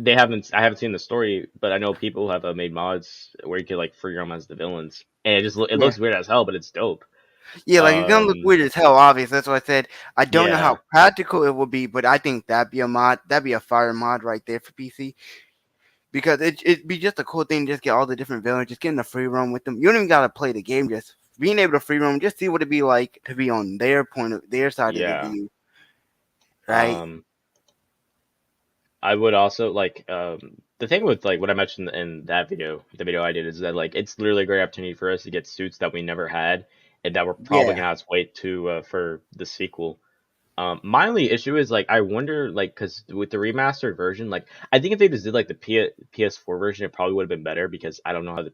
haven't seen the story, but I know people have made mods where you could like free them as the villains, and it looks weird as hell, but it's dope. Yeah, like it's gonna look weird as hell. Obviously, that's what I said. I don't know how practical it will be, but I think that'd be a mod. That'd be a fire mod right there for PC, because it'd be just a cool thing to just get all the different villains, just getting a free roam with them. You don't even gotta play the game, just being able to free roam, just see what it'd be like to be on their side of the view, right? I would also like the thing with like what I mentioned in that video, the video I did, is that like it's literally a great opportunity for us to get suits that we never had and that we're probably gonna have to wait to for the sequel. My only issue is like I wonder like because with the remastered version, like I think if they just did like the PS4 version, it probably would have been better because I don't know how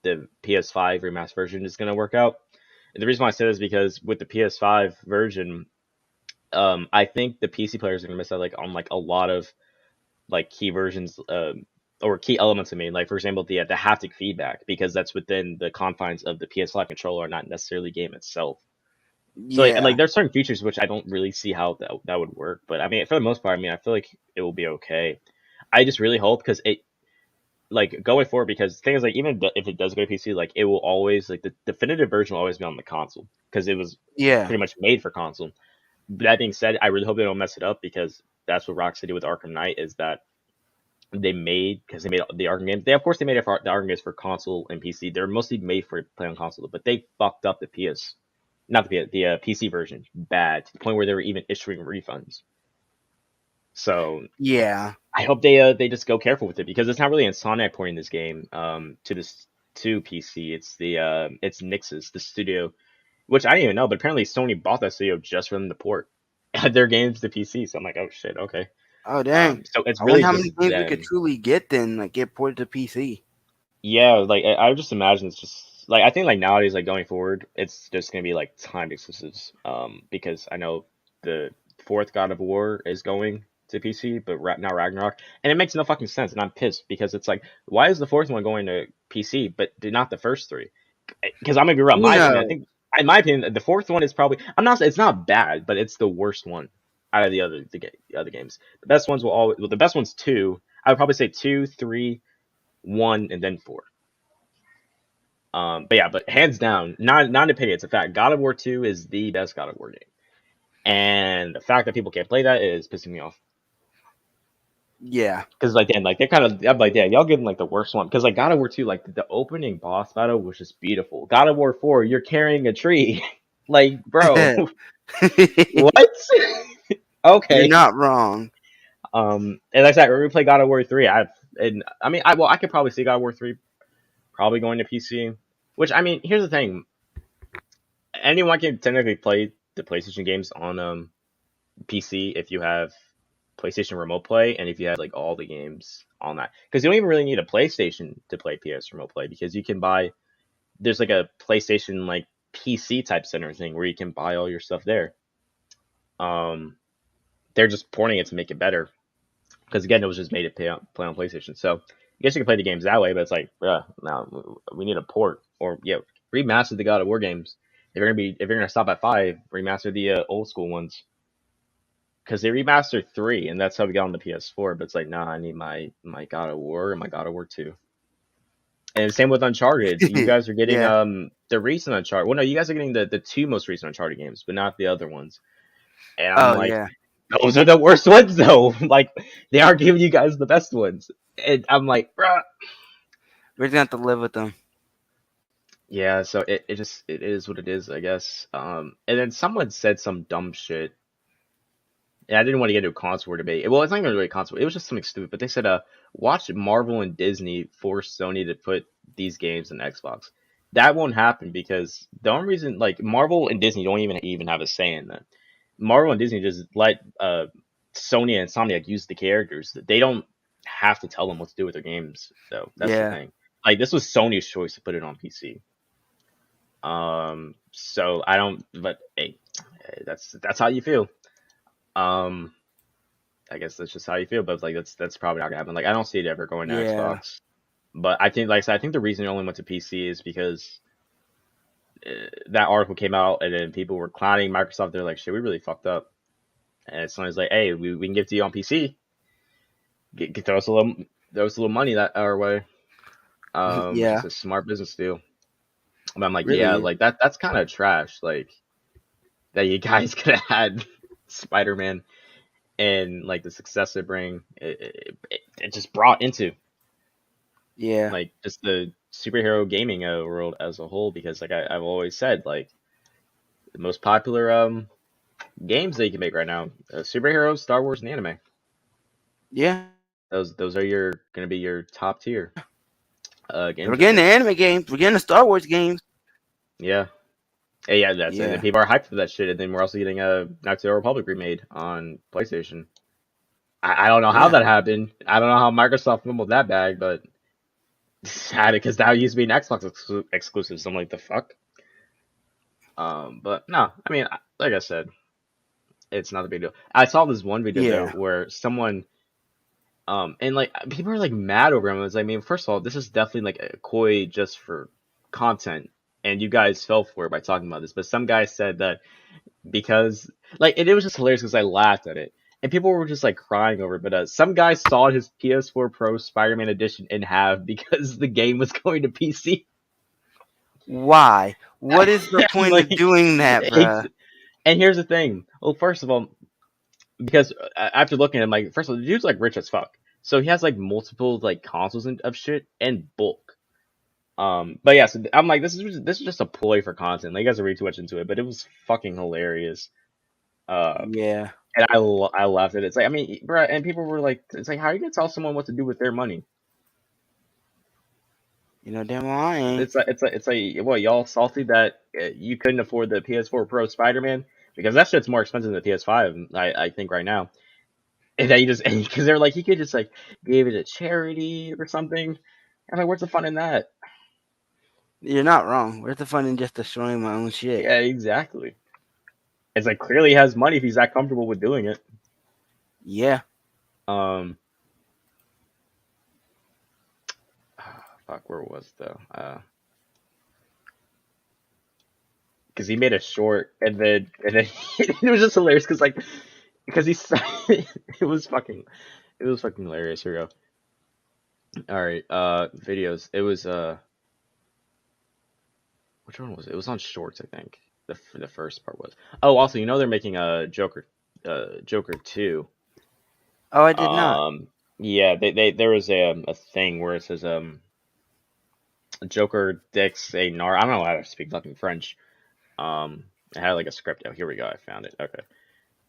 the PS5 remastered version is gonna work out. And the reason why I say this is because with the PS5 version, I think the PC players are gonna miss out like on like a lot of like key versions or key elements. I mean, like for example, the haptic feedback, because that's within the confines of the PS5 controller, not necessarily the game itself. So like there's certain features which I don't really see how that would work. But I mean, for the most part, I mean, I feel like it will be okay. I just really hope because it like going forward, because the thing is like even if it does go to PC, like it will always like the definitive version will always be on the console because it was pretty much made for console. That being said, I really hope they don't mess it up because that's what Rocksteady did with Arkham Knight is that they made the Arkham games. Of course they made it for the Arkham games for console and PC. They're mostly made for play on console, but they fucked up the PC version bad to the point where they were even issuing refunds. So yeah, I hope they just go careful with it because it's not really Insomniac porting this game to PC. It's it's Nixxes, the studio, which I didn't even know, but apparently Sony bought that studio just for them to port their games to PC. So I'm like, oh shit, okay. Oh dang! So it's really how many games we could truly get then, like get ported to PC. Yeah, like I would just imagine it's just like I think like nowadays, like going forward, it's just gonna be like timed exclusives. Because I know the 4th God of War is going to PC, but now Ragnarok, and it makes no fucking sense, and I'm pissed because it's like, why is the 4th one going to PC but not the first 3? Because I'm gonna be real, I think. In my opinion, the 4th one is probably it's not bad, but it's the worst one out of the other games. The best ones the best one's 2. I would probably say 2, 3, 1, and then 4. But hands down, not an opinion, it's a fact. God of War 2 is the best God of War game, and the fact that people can't play that is pissing me off. Yeah, because like then like they're kind of I'm like y'all getting like the worst one because like God of War 2 like the opening boss battle was just beautiful. God of War 4 you're carrying a tree, like bro, what? Okay, you're not wrong. And like I said, when we play God of War 3, I could probably see God of War 3 probably going to PC. Which I mean, here's the thing: anyone can technically play the PlayStation games on PC if you have PlayStation Remote Play and if you have like all the games on that, because you don't even really need a PlayStation to play PS Remote Play because you can buy. There's like a PlayStation like PC type center thing where you can buy all your stuff there. They're just porting it to make it better because again it was just made to play on PlayStation. So I guess you can play the games that way, but it's like, no, we need a port. remaster the God of War games. If you're gonna stop at 5, remaster the old school ones. Because they remastered 3, and that's how we got on the PS4. But it's like, nah, I need my God of War and my God of War 2. And same with Uncharted. You guys are getting the recent Uncharted. Well, no, you guys are getting the 2 most recent Uncharted games, but not the other ones. And I'm those are the worst ones though. Like, they aren't giving you guys the best ones. And I'm like, bruh. We're gonna have to live with them. Yeah, so it is what it is, I guess. And then someone said some dumb shit. And I didn't want to get into a console war debate. Well, it's not even really a console. It was just something stupid. But they said, watch Marvel and Disney force Sony to put these games on Xbox. That won't happen because the only reason, like, Marvel and Disney don't even have a say in that. Marvel and Disney just let Sony and Insomniac use the characters. They don't have to tell them what to do with their games. So that's the thing. Like, this was Sony's choice to put it on PC. So I don't. But hey, that's how you feel. I guess that's just how you feel, but like that's probably not gonna happen. Like, I don't see it ever going to Xbox. But I think, like I said, I think the reason it only went to PC is because that article came out and then people were clowning Microsoft. They're like, shit, we really fucked up. And someone's like, hey, we can give it to you on PC. Throw us a little money that our way. It's a smart business deal. And I'm like, really? Yeah, like that's kind of trash. Like, that you guys could have had Spider-Man and like the success it bring, it just brought into like just the superhero gaming world as a whole. Because like I've always said, like, the most popular games that you can make right now, superheroes, Star Wars, and anime. Those are gonna be your top tier games. We're getting the anime games, we're getting the Star Wars games. That's it. And people are hyped for that shit. And then we're also getting a Knights of the Republic remade on PlayStation. I don't know how that happened. I don't know how Microsoft fumbled that bag, but had it because that used to be an Xbox exclusive. So I'm like, the fuck. But no, I mean, like I said, it's not a big deal. I saw this one video though, where someone, and like people are like mad over him. I mean, first of all, this is definitely like a coy just for content. And you guys fell for it by talking about this. But some guy said that because, like, and it was just hilarious because I laughed at it. And people were just, like, crying over it. But some guy saw his PS4 Pro Spider-Man Edition in half because the game was going to PC. Why? What is the point of doing that, bro? And here's the thing. Well, first of all, because after looking at him, like, first of all, the dude's, like, rich as fuck. So he has, like, multiple, like, consoles of shit and bulk. But yeah, so I'm like, this is just a ploy for content. Like, you guys are reading too much into it, but it was fucking hilarious. And I laughed at it. It's like, I mean, bro, and people were like, it's like, how are you gonna tell someone what to do with their money? You know, damn well I ain't. It's like, what, y'all salty that you couldn't afford the PS4 Pro Spider-Man? Because that shit's more expensive than the PS5, I think, right now. And that you just, because they're like, you could just like give it to charity or something. I'm like, where's the fun in that? You're not wrong. Where's the fun in just destroying my own shit? Yeah, exactly. It's like, clearly he has money if he's that comfortable with doing it. Yeah. Fuck, where was the because he made a short and then it was just hilarious because he it was fucking hilarious. Here we go. All right, videos. It was which one was it? It was on Shorts, I think. The first part was. Oh, also, you know they're making a Joker 2. Oh, I did not. Yeah, there was a thing where it says Joker Dix a Nar. I don't know how to speak fucking French. It had like a script. Oh, here we go. I found it. Okay,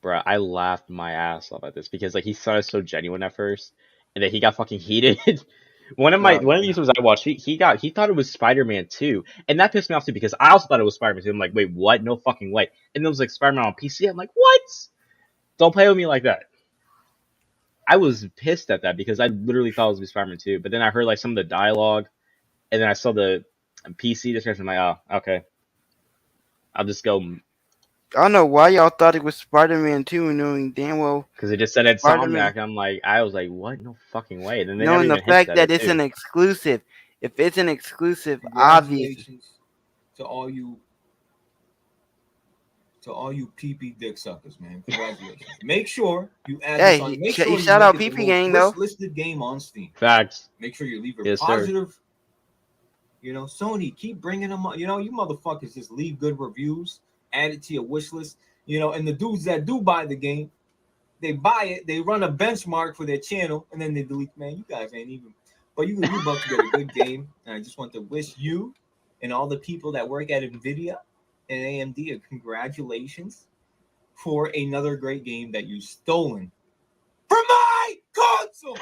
bro, I laughed my ass off at this because like he sounded so genuine at first, and then he got fucking heated. One of the YouTubers I watched, he thought it was Spider-Man 2, and that pissed me off too because I also thought it was Spider-Man 2. I'm like, wait, what? No fucking way! And it was like Spider-Man on PC. I'm like, what? Don't play with me like that. I was pissed at that because I literally thought it was Spider-Man 2, but then I heard like some of the dialogue, and then I saw the PC description. I'm like, oh, okay, I'll just go. I don't know why y'all thought it was Spider-Man 2, knowing damn well because it just said Insomniac. I was like, what? No fucking way. And then knowing the fact that it's an exclusive, If it's an exclusive, obviously. To all you PP dick suckers, man. Congratulations. Make sure you add this on. Make sure you shout out PP Gang though. Listed game on Steam. Facts. Make sure you leave a positive. Sir. You know, Sony, keep bringing them up. You know, you motherfuckers just leave good reviews, add it to your wish list. You know, and the dudes that do buy the game, they buy it, they run a benchmark for their channel, and then they delete. Man, you guys ain't even. But you about to get a good game, and I just want to wish you and all the people that work at NVIDIA and AMD congratulations for another great game that you've stolen from my console.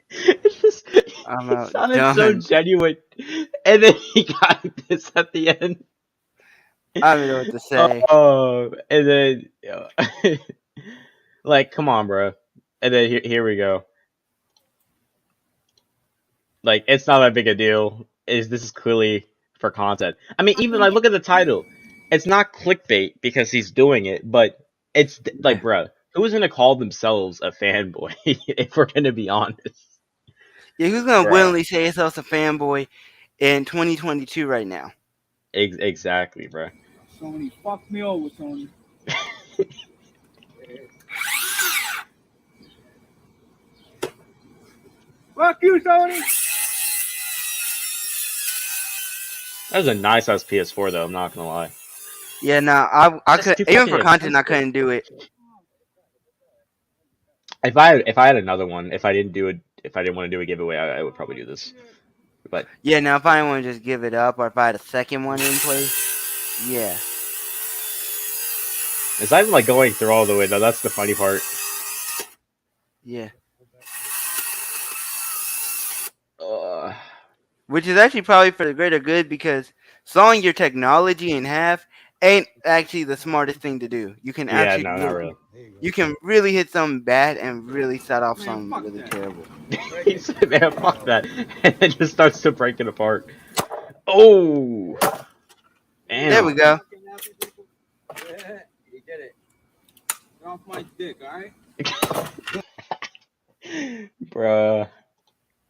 It sounded so genuine, and then he got this at the end. I don't know what to say. Oh, and then like, come on, bro. And then here we go. Like, it's not that big a deal. This is clearly for content. I mean, even like, look at the title. It's not clickbait because he's doing it, but it's like, bro, who's gonna call themselves a fanboy if we're gonna be honest? Yeah, who's gonna willingly say himself a fanboy in 2022 right now? Exactly, bro. Sony, fuck me over, Sony. Fuck you, Sony. That was a nice ass PS4 though. I'm not gonna lie. Yeah, no, I could even for content. I couldn't do it. If I had another one, if I didn't want to do a giveaway, I would probably do this. But yeah, now if I want to just give it up, or if I had a second one in place, yeah. It's not even like going through all the way though. That's the funny part. Yeah. Which is actually probably for the greater good, because sawing your technology in half ain't actually the smartest thing to do. You can actually not really. You can really hit something bad and really set off something really terrible. He said, man, fuck that. And it just starts to break it apart. Oh! Damn. There we go. Yeah, you get it. Get off my dick, alright? Bruh.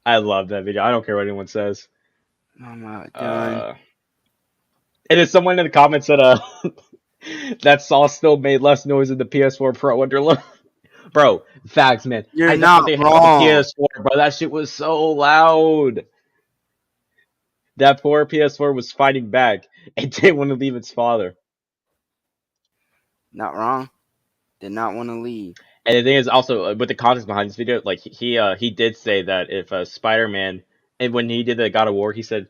I love that video. I don't care what anyone says. Oh my god. And it's someone in the comments that that saw still made less noise than the PS4 Pro under load. Bro, facts, man. You're not wrong. PS4, bro. That shit was so loud. That poor PS4 was fighting back and didn't want to leave its father. Not wrong. Did not want to leave. And the thing is also, with the context behind this video, like he did say that if Spider-Man, and when he did the God of War, he said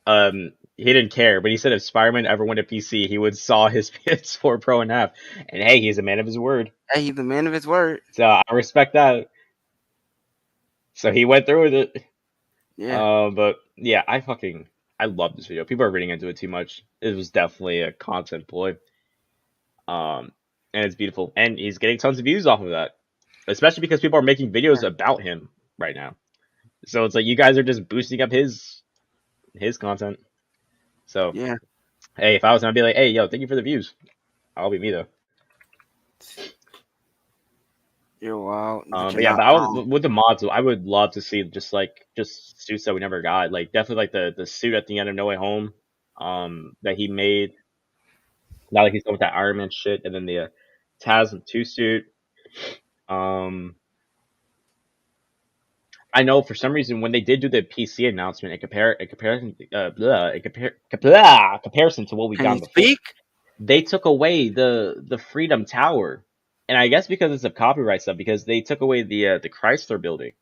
he didn't care, but he said if Spider-Man ever went to PC, he would saw his PS4 Pro in half. And hey, he's a man of his word. Hey, he's a man of his word. So I respect that. So he went through with it. Yeah. But yeah, I love this video. People are reading into it too much. It was definitely a content ploy. And it's beautiful. And he's getting tons of views off of that. Especially because people are making videos about him right now. So it's like you guys are just boosting up his content. So yeah. Hey, if I was gonna be like, hey, yo, thank you for the views. I'll be me though. You're wild. But yeah, but with the mods, I would love to see just suits that we never got. Like definitely like the suit at the end of No Way Home, that he made. Now like he's done with that Iron Man shit, and then the TASM 2 suit. I know for some reason when they did do the PC announcement, in comparison to what we got before, they took away the Freedom Tower, and I guess because it's a copyright stuff, because they took away the Chrysler Building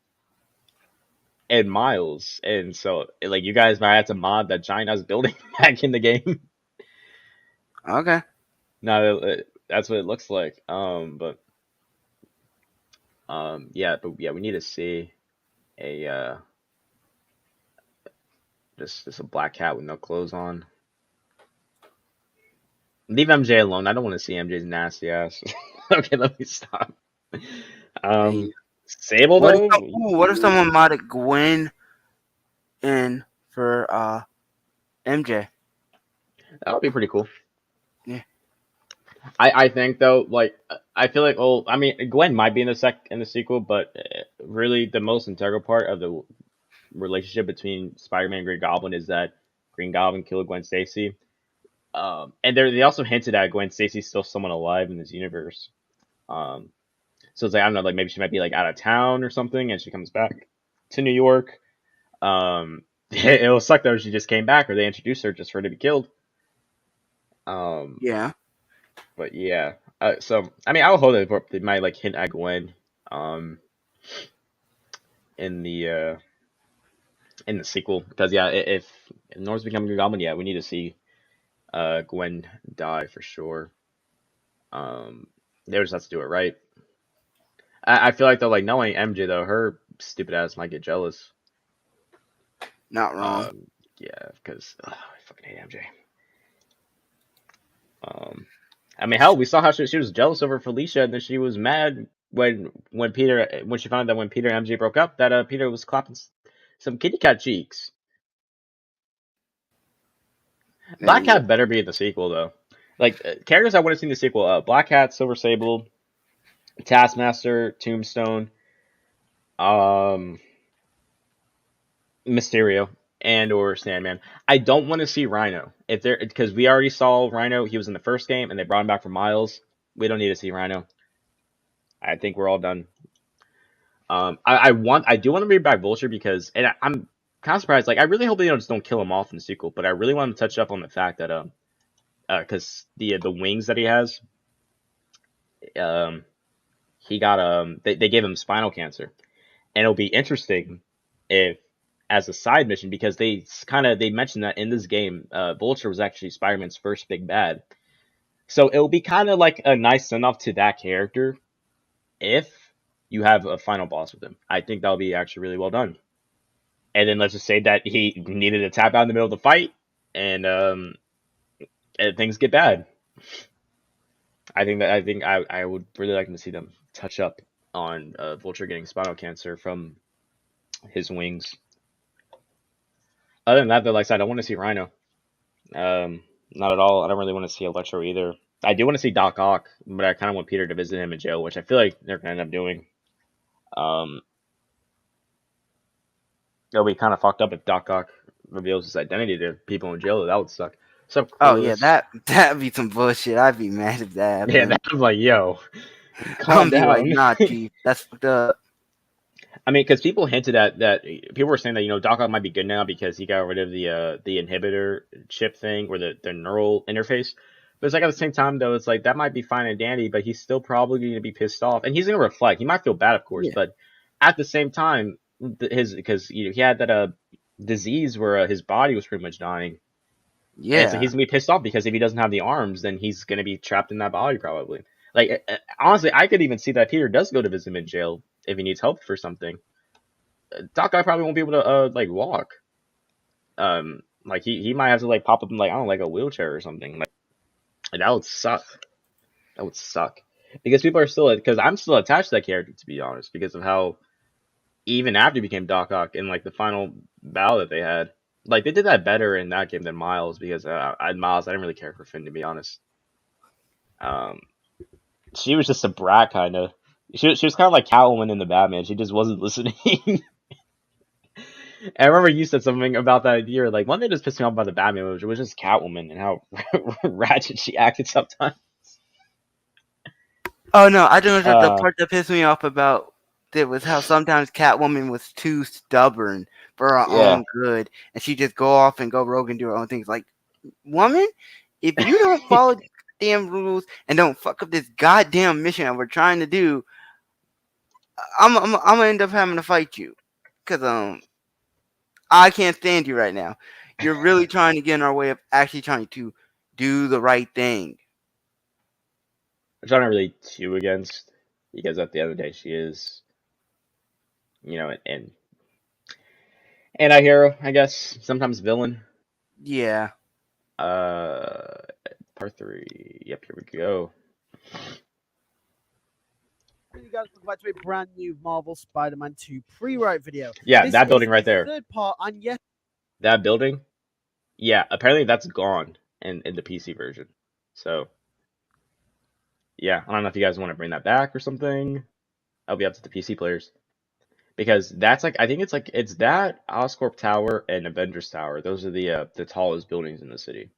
and Miles, and so like you guys might have to mod that giant ass building back in the game. Okay. No, that's what it looks like. Yeah, we need to see a just a black cat with no clothes on. Leave MJ alone. I don't want to see MJ's nasty ass. Okay, let me stop. Sable though. What if someone modded Gwen in for MJ? That would be pretty cool. Yeah. I think though, like I feel like I mean Gwen might be in the sequel, but really the most integral part of the relationship between Spider-Man and Green Goblin is that Green Goblin killed Gwen Stacy. And they also hinted at Gwen Stacy's still someone alive in this universe. So it's like I don't know, like maybe she might be like out of town or something, and she comes back to New York. It'll suck though if she just came back, or they introduced her just for her to be killed. Yeah. But yeah, so I mean, I would hope that they might like hint at Gwen, in the sequel, because yeah, if Norman's becoming Green Goblin, yeah, we need to see Gwen die for sure. They just have to do it right. I feel like though, like knowing MJ though, her stupid ass might get jealous. Not wrong. Yeah, because I fucking hate MJ. I mean, hell, we saw how she was jealous over Felicia, and then she was mad when she found out that when Peter and MJ broke up, that Peter was clapping some kitty cat cheeks. Black Cat better be in the sequel though. Like characters I want to see in the sequel: Black Cat, Silver Sable, Taskmaster, Tombstone, Mysterio, and or Sandman. I don't want to see Rhino because we already saw Rhino. He was in the first game, and they brought him back for Miles. We don't need to see Rhino. I think we're all done. I do want to bring back Vulture because, and I'm kind of surprised. Like, I really hope they just don't kill him off in the sequel. But I really want to touch up on the fact that because the wings that he has, he got they gave him spinal cancer, and it'll be interesting if, as a side mission, because they mentioned that in this game, Vulture was actually Spider-Man's first big bad. So it'll be kind of like a nice send-off to that character if you have a final boss with him. I think that'll be actually really well done. And then let's just say that he needed to tap out in the middle of the fight, and things get bad. I think I would really like to see them touch up on Vulture getting spinal cancer from his wings. Other than that, though, like I said, I don't want to see Rhino. Not at all. I don't really want to see Electro either. I do want to see Doc Ock, but I kind of want Peter to visit him in jail, which I feel like they're going to end up doing. It'll be kind of fucked up if Doc Ock reveals his identity to people in jail. That would suck. So, oh yeah, that'd be some bullshit. I'd be mad if that happened. Yeah, that's like, yo, calm down. Like, nah, Chief, that's fucked up. I mean, because people hinted at that. People were saying that Doc Ock might be good now because he got rid of the inhibitor chip thing or the neural interface. But it's like at the same time though, it's like that might be fine and dandy, but he's still probably going to be pissed off, and he's going to reflect. He might feel bad, of course, but at the same time, because he had that disease where his body was pretty much dying. Yeah, and so he's gonna be pissed off because if he doesn't have the arms, then he's gonna be trapped in that body probably. Like honestly, I could even see that Peter does go to visit him in jail if he needs help for something. Doc Ock probably won't be able to like walk. Like he might have to like pop up in like I don't know, like a wheelchair or something. Like that would suck. That would suck because people are still because I'm still attached to that character, to be honest, because of how even after he became Doc Ock in like the final battle that they had. Like, they did that better in that game than Miles, because Miles, I didn't really care for Finn, to be honest. She was just a brat, kind of. She was kind of like Catwoman in the Batman. She just wasn't listening. I remember you said something about that idea. Like, one thing just pissed me off about the Batman movie was just Catwoman and how ratchet she acted sometimes. Oh, no, I don't know. The part that pissed me off about it was how sometimes Catwoman was too stubborn for her own good, and she just go off and go rogue and do her own things. Like, woman, if you don't follow the damn rules and don't fuck up this goddamn mission that we're trying to do, I'm gonna end up having to fight you, cause I can't stand you right now. You're really trying to get in our way of actually trying to do the right thing. Which I'm not really too against, because at the end of the day, she is, and anti-hero, I guess. Sometimes villain. Yeah. Part 3. Yep, here we go. You guys welcome back to a brand new Marvel Spider-Man 2 pre-write video. Yeah, this that building right there. Third part, and yes, that building. Yeah, apparently that's gone in the PC version. So yeah, I don't know if you guys want to bring that back or something. That'll be up to the PC players. Because that's like, I think it's that, Oscorp Tower, and Avengers Tower. Those are the tallest buildings in the city.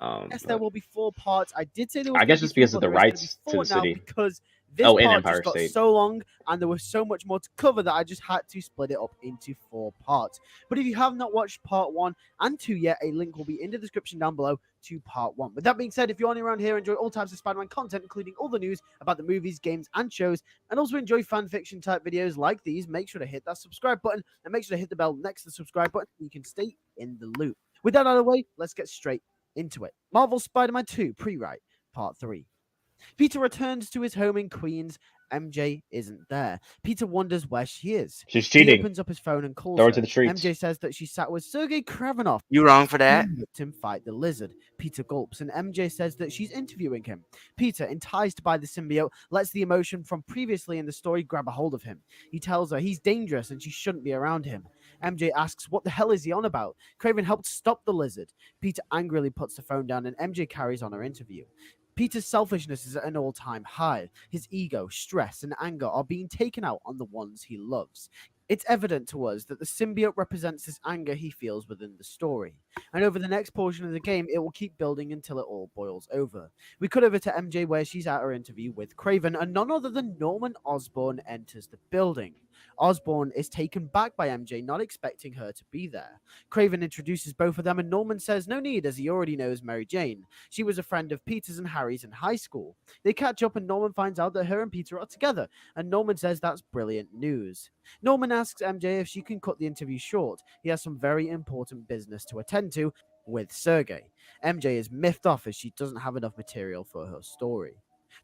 Yes, there will be 4 parts. I did say there was. I guess just because of the rights to the city. Because this part just got so long and there was so much more to cover that I just had to split it up into 4 parts. But if you have not watched part 1 and 2 yet, a link will be in the description down below to part 1. With that being said, if you're only around here, enjoy all types of Spider-Man content, including all the news about the movies, games, and shows, and also enjoy fan fiction type videos like these, make sure to hit that subscribe button and make sure to hit the bell next to the subscribe button so you can stay in the loop. With that out of the way, let's get straight into it. Marvel Spider-Man 2 Pre-Write Part 3. Peter returns to his home in Queens. MJ isn't there. Peter wonders where she is. She's cheating. He opens up his phone and calls Throw her. her to the streets. MJ says that she sat with Sergei Kravinoff. You wrong for that. Who helped him fight the lizard. Peter gulps, and MJ says that she's interviewing him. Peter, enticed by the symbiote, lets the emotion from previously in the story grab a hold of him. He tells her he's dangerous and she shouldn't be around him. MJ asks, what the hell is he on about? Kraven helped stop the lizard. Peter angrily puts the phone down and MJ carries on her interview. Peter's selfishness is at an all-time high. His ego, stress, and anger are being taken out on the ones he loves. It's evident to us that the symbiote represents this anger he feels within the story. And over the next portion of the game, it will keep building until it all boils over. We cut over to MJ where she's at her interview with Kraven, and none other than Norman Osborn enters the building. Osborn is taken back by MJ, not expecting her to be there. Kraven introduces both of them, and Norman says no need, as he already knows Mary Jane. She was a friend of Peter's and Harry's in high school. They catch up, and Norman finds out that her and Peter are together, and Norman says that's brilliant news. Norman asks MJ if she can cut the interview short. He has some very important business to attend to with Sergei. MJ is miffed off as she doesn't have enough material for her story.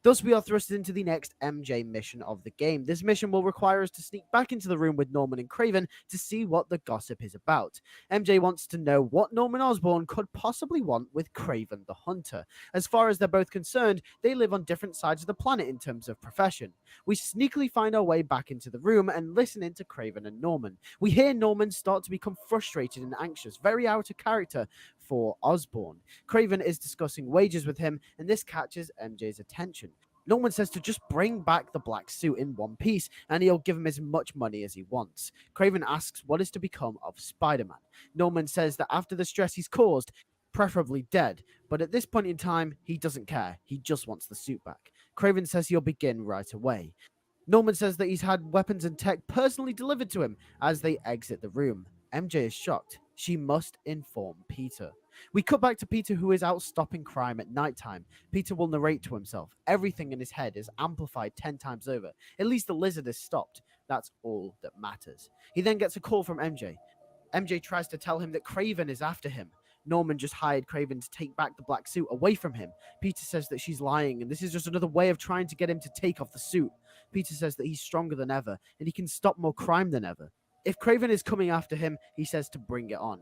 Thus, we are thrust into the next MJ mission of the game. This mission will require us to sneak back into the room with Norman and Kraven to see what the gossip is about. MJ wants to know what Norman Osborn could possibly want with Kraven the Hunter. As far as they're both concerned, they live on different sides of the planet in terms of profession. We sneakily find our way back into the room and listen in to Kraven and Norman. We hear Norman start to become frustrated and anxious, very out of character for Osborn. Kraven is discussing wages with him, and this catches MJ's attention. Norman says to just bring back the black suit in one piece, and he'll give him as much money as he wants. Kraven asks what is to become of Spider-Man. Norman says that after the stress he's caused, preferably dead, but at this point in time, he doesn't care. He just wants the suit back. Kraven says he'll begin right away. Norman says that he's had weapons and tech personally delivered to him as they exit the room. MJ is shocked. She must inform Peter. We cut back to Peter, who is out stopping crime at nighttime. Peter will narrate to himself. Everything in his head is amplified 10 times over. At least the lizard is stopped. That's all that matters. He then gets a call from MJ. MJ tries to tell him that Kraven is after him. Norman just hired Kraven to take back the black suit away from him. Peter says that she's lying, and this is just another way of trying to get him to take off the suit. Peter says that he's stronger than ever, and he can stop more crime than ever. If Kraven is coming after him, he says to bring it on.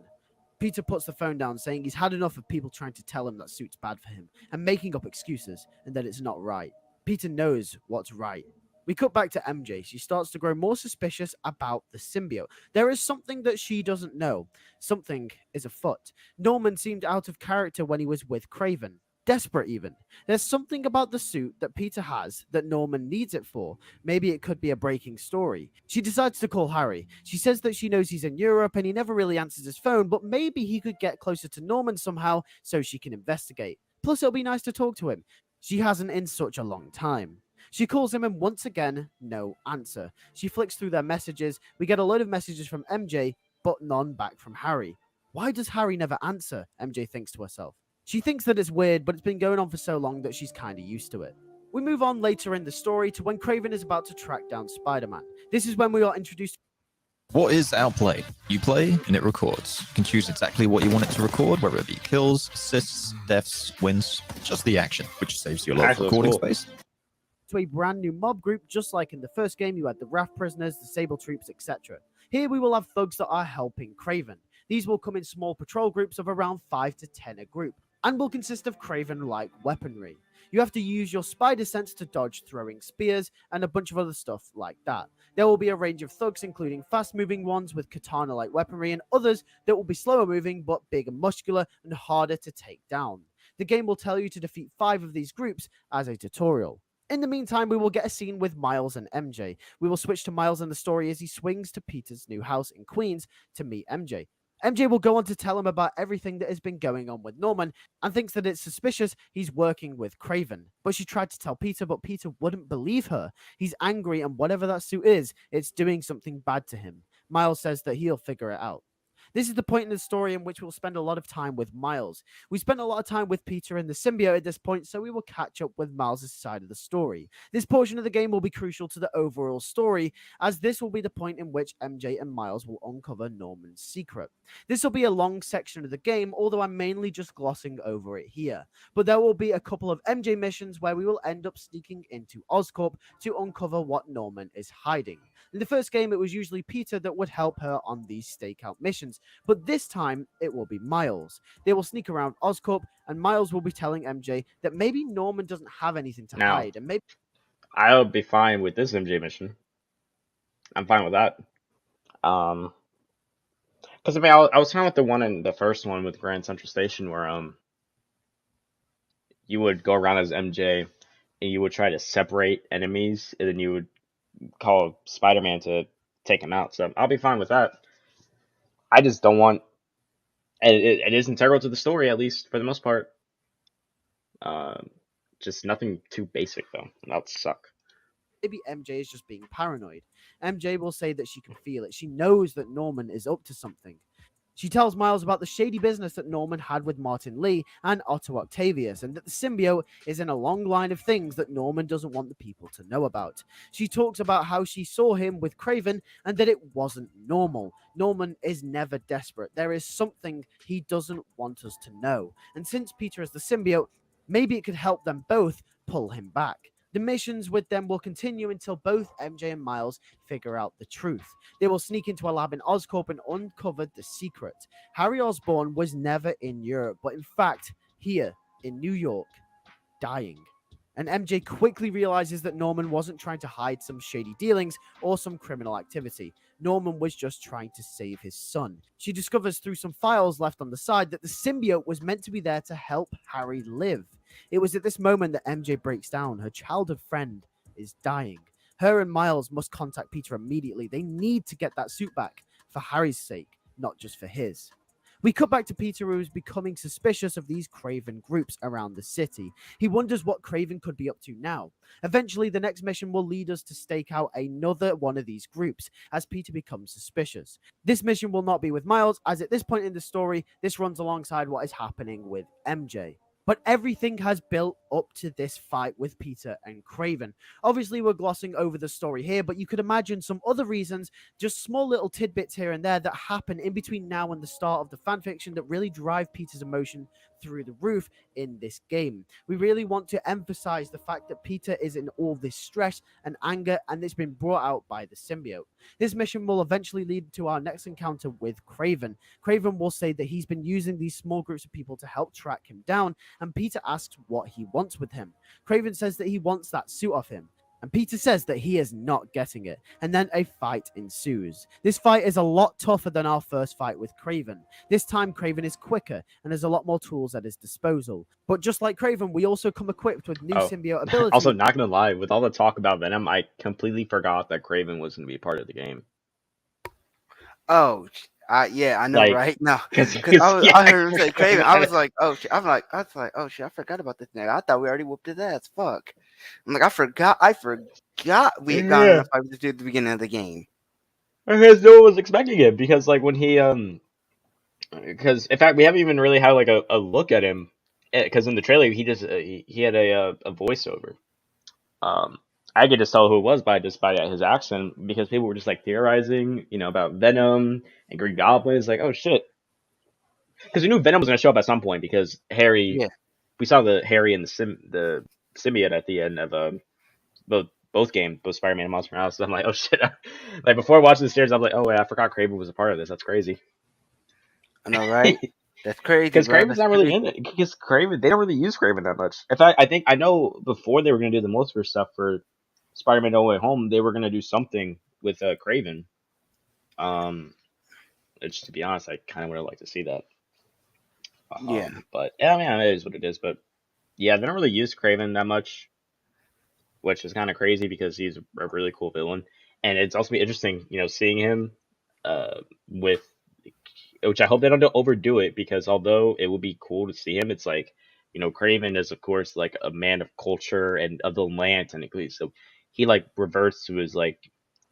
Peter puts the phone down, saying he's had enough of people trying to tell him that suit's bad for him and making up excuses and that it's not right. Peter knows what's right. We cut back to MJ. She starts to grow more suspicious about the symbiote. There is something that she doesn't know. Something is afoot. Norman seemed out of character when he was with Kraven. Desperate even. There's something about the suit that Peter has that Norman needs it for. Maybe it could be a breaking story. She decides to call Harry. She says that she knows he's in Europe and he never really answers his phone, but maybe he could get closer to Norman somehow so she can investigate. Plus, it'll be nice to talk to him. She hasn't in such a long time. She calls him and once again, no answer. She flicks through their messages. We get a load of messages from MJ, but none back from Harry. Why does Harry never answer? MJ thinks to herself. She thinks that it's weird, but it's been going on for so long that she's kind of used to it. We move on later in the story to when Kraven is about to track down Spider-Man. This is when we are introduced. What is Outplay? You play and it records. You can choose exactly what you want it to record, whether it be kills, assists, deaths, wins, just the action, which saves you a lot of recording space. To a brand new mob group, just like in the first game, you had the Wrath prisoners, the Sable troops, etc. Here we will have thugs that are helping Kraven. These will come in small patrol groups of around 5 to 10 a group, and will consist of Kraven-like weaponry. You have to use your spider sense to dodge throwing spears and a bunch of other stuff like that. There will be a range of thugs, including fast-moving ones with katana-like weaponry and others that will be slower moving but big and muscular and harder to take down. The game will tell you to defeat 5 of these groups as a tutorial. In the meantime, we will get a scene with Miles and MJ. We will switch to Miles in the story as he swings to Peter's new house in Queens to meet MJ. MJ will go on to tell him about everything that has been going on with Norman and thinks that it's suspicious he's working with Kraven. But she tried to tell Peter, but Peter wouldn't believe her. He's angry, and whatever that suit is, it's doing something bad to him. Miles says that he'll figure it out. This is the point in the story in which we'll spend a lot of time with Miles. We spent a lot of time with Peter and the symbiote at this point, so we will catch up with Miles' side of the story. This portion of the game will be crucial to the overall story, as this will be the point in which MJ and Miles will uncover Norman's secret. This will be a long section of the game, although I'm mainly just glossing over it here. But there will be a couple of MJ missions where we will end up sneaking into Oscorp to uncover what Norman is hiding. In the first game, it was usually Peter that would help her on these stakeout missions, but this time it will be Miles. They will sneak around Oscorp, and Miles will be telling MJ that maybe Norman doesn't have anything to hide, and maybe I'll be fine with this MJ mission. I'm fine with that. Because I mean, I was fine with the one in the first one with Grand Central Station, where you would go around as MJ and you would try to separate enemies, and then you would call Spider-Man to take him out. So I'll be fine with that. I just don't want, and it is integral to the story, at least for the most part. Just nothing too basic though. That would suck. Maybe MJ is just being paranoid. MJ will say that she can feel it. She knows that Norman is up to something. She tells Miles about the shady business that Norman had with Martin Lee and Otto Octavius, and that the symbiote is in a long line of things that Norman doesn't want the people to know about. She talks about how she saw him with Kraven and that it wasn't normal. Norman is never desperate. There is something he doesn't want us to know. And since Peter is the symbiote, maybe it could help them both pull him back. The missions with them will continue until both MJ and Miles figure out the truth. They will sneak into a lab in Oscorp and uncover the secret. Harry Osborn was never in Europe, but in fact, here in New York, dying. And MJ quickly realizes that Norman wasn't trying to hide some shady dealings or some criminal activity. Norman was just trying to save his son. She discovers through some files left on the side that the symbiote was meant to be there to help Harry live. It was at this moment that MJ breaks down. Her childhood friend is dying. Her and Miles must contact Peter immediately. They need to get that suit back for Harry's sake, not just for his. We cut back to Peter, who is becoming suspicious of these Kraven groups around the city. He wonders what Kraven could be up to now. Eventually, the next mission will lead us to stake out another one of these groups, as Peter becomes suspicious. This mission will not be with Miles, as at this point in the story, this runs alongside what is happening with MJ. But everything has built up to this fight with Peter and Kraven. Obviously, we're glossing over the story here, but you could imagine some other reasons, just small little tidbits here and there that happen in between now and the start of the fanfiction that really drive Peter's emotion through the roof in this game. We really want to emphasize the fact that Peter is in all this stress and anger, and it's been brought out by the symbiote. This mission will eventually lead to our next encounter with Kraven. Kraven will say that he's been using these small groups of people to help track him down, and Peter asks what he wants with him. Kraven says that he wants that suit off him, and Peter says that he is not getting it, and then a fight ensues. This fight is a lot tougher than our first fight with Kraven. This time, Kraven is quicker and has a lot more tools at his disposal. But just like Kraven, we also come equipped with new symbiote abilities. Also, not gonna lie, with all the talk about Venom, I completely forgot that Kraven was gonna be part of the game. Oh, yeah, I know, like, right? No, because I heard him say Kraven. I was like, oh shit. Oh shit, I forgot about this nigga. I thought we already whooped his ass. Fuck. I'm like, I forgot we had gotten in a fight with this dude at the beginning of the game. Because no one was expecting it, because like when he because in fact we haven't even really had like a look at him, because in the trailer he just he had a voiceover. I could just tell who it was by his accent, because people were just like theorizing, about Venom and Green Goblin. It's like, oh shit, because we knew Venom was gonna show up at some point, because Harry, we saw the Harry and the symbiote at the end of both games, both Spider-Man and Miles Morales. So I'm like, oh shit, like before watching the series, I'm like, oh yeah, I forgot Kraven was a part of this. That's crazy. I know, right? That's crazy. Because Kraven's not really in it. Because Kraven, they don't really use Kraven that much. In fact, I know before they were gonna do the Multiverse stuff for Spider-Man No Way Home, they were gonna do something with Kraven. Which, to be honest, I kind of would have liked to see that. But yeah, I mean, it is what it is. But yeah, they don't really use Kraven that much, which is kind of crazy because he's a really cool villain. And it's also interesting, seeing him with, which I hope they don't overdo it, because although it would be cool to see him, it's like, Kraven is of course like a man of culture and of the land technically, so he like reverts to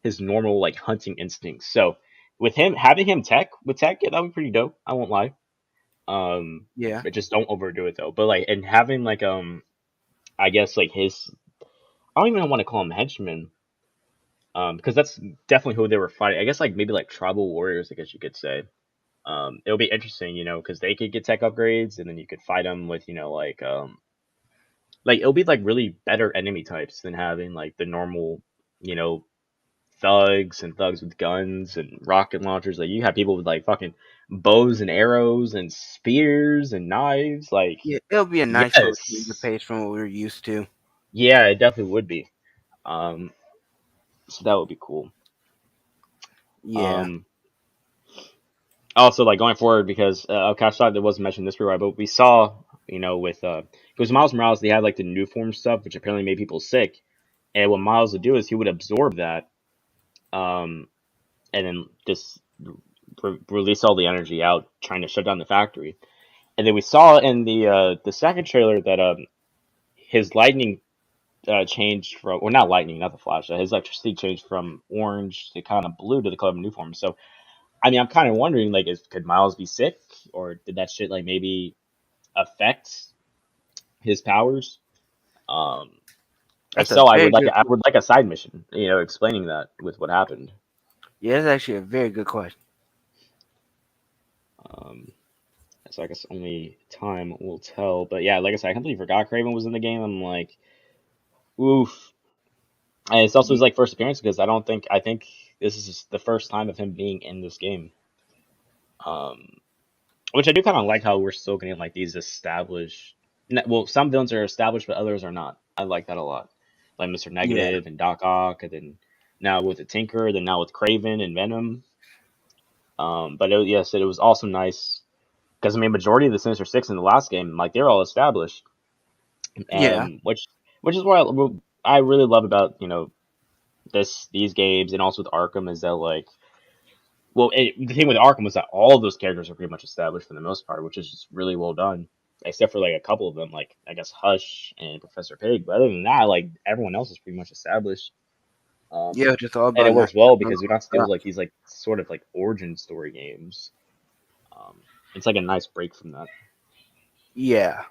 his normal like hunting instincts. So with him having him tech, yeah, that would be pretty dope. I won't lie. But just don't overdo it though. But like, and having like I guess like his, I don't even want to call him henchmen, because that's definitely who they were fighting. I guess like maybe like tribal warriors, I guess you could say. It'll be interesting, because they could get tech upgrades, and then you could fight them with, like it'll be like really better enemy types than having like the normal, thugs with guns and rocket launchers. Like you have people with like fucking bows and arrows and spears and knives. Like it'll be a nice change of pace from what we were used to. Yeah, it definitely would be. So that would be cool. Yeah. Also, like going forward, because Cash thought that wasn't mentioned this rewrite, but we saw, with because Miles Morales, they had like the new form stuff, which apparently made people sick, and what Miles would do is he would absorb that, and then just release all the energy out, trying to shut down the factory. And then we saw in the second trailer that his lightning changed from, or not lightning, not the flash, his electricity changed from orange to kind of blue to the color of new form. So I mean, I'm kind of wondering, like, could Miles be sick, or did that shit like maybe affect his powers? If so, I would like a side mission, explaining that with what happened. Yeah, that's actually a very good question. So I guess only time will tell. But yeah, like I said, I completely forgot Kraven was in the game. I'm like, oof. And it's also his like first appearance, because I think this is just the first time of him being in this game. Which I do kind of like, how we're still getting like these established. Well, some villains are established, but others are not. I like that a lot, like Mr. Negative and Doc Ock, and then now with the Tinker, then now with Kraven and Venom. But it was also nice because I mean, majority of the Sinister Six in the last game, like they're all established. Which is what I really love about these games, and also with Arkham, is that like, the thing with Arkham was that all of those characters are pretty much established for the most part, which is just really well done, except for like a couple of them, like I guess Hush and Professor Pig. But other than that, like everyone else is pretty much established. Just all about, and it works well because we don't have to do like these like sort of like origin story games. It's like a nice break from that. Yeah.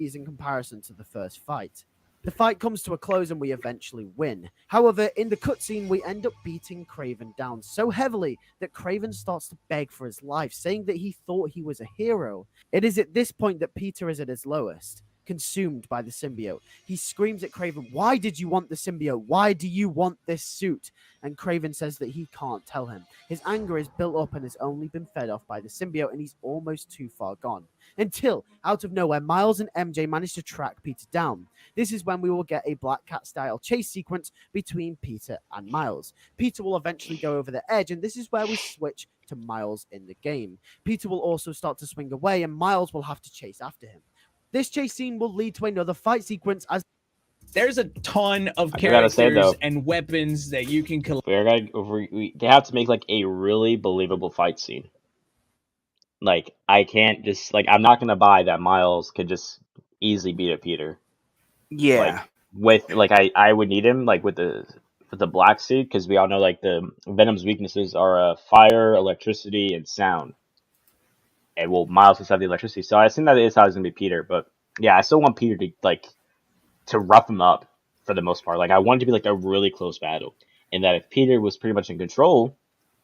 In comparison to the first fight. The fight comes to a close and we eventually win. However, in the cutscene, we end up beating Kraven down so heavily that Kraven starts to beg for his life, saying that he thought he was a hero. It is at this point that Peter is at his lowest, consumed by the symbiote. He screams at Kraven, "Why did you want the symbiote? Why do you want this suit?" And Kraven says that he can't tell him. His anger is built up and has only been fed off by the symbiote, and he's almost too far gone. Until, out of nowhere, Miles and MJ manage to track Peter down. This is when we will get a Black Cat-style chase sequence between Peter and Miles. Peter will eventually go over the edge, and this is where we switch to Miles in the game. Peter will also start to swing away, and Miles will have to chase after him. This chase scene will lead to another fight sequence as there's a ton of characters and weapons that you can collect. They have to make like a really believable fight scene. Like I can't just like, I'm not gonna buy that Miles could just easily beat up Peter. Yeah. Like, with like I would need him like with the black suit, because we all know like the Venom's weaknesses are fire, electricity, and sound. And well, Miles must have the electricity, so I assume that is how it's gonna be Peter. But yeah, I still want Peter to rough him up for the most part. Like I want it to be like a really close battle, and that if Peter was pretty much in control,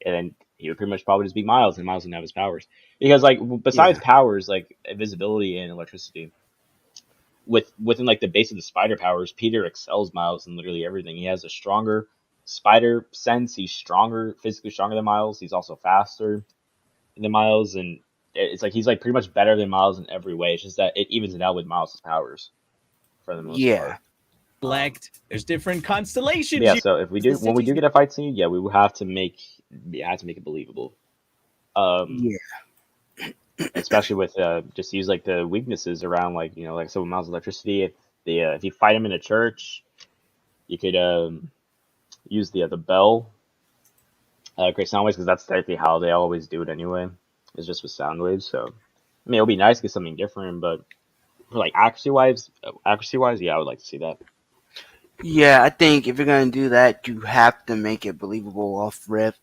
and then he would pretty much probably just beat Miles, and Miles wouldn't have his powers. Because like besides powers like invisibility and electricity, within like the base of the spider powers, Peter excels Miles in literally everything. He has a stronger spider sense. He's physically stronger than Miles. He's also faster than Miles, and it's like he's like pretty much better than Miles in every way. It's just that it evens it out with Miles' powers for the most part. There's different constellations. Yeah, so if we do when we do get a fight scene, we will have to make it believable. Especially with just use like the weaknesses around like like so with Miles' electricity. If you fight him in a church, you could use the bell. Create sound waves because that's technically how they always do it anyway. It's just with sound waves. So I mean, it'll be nice to get something different, but for like accuracy wise, yeah, I would like to see that. Yeah, I think if you're gonna do that, you have to make it believable off rip.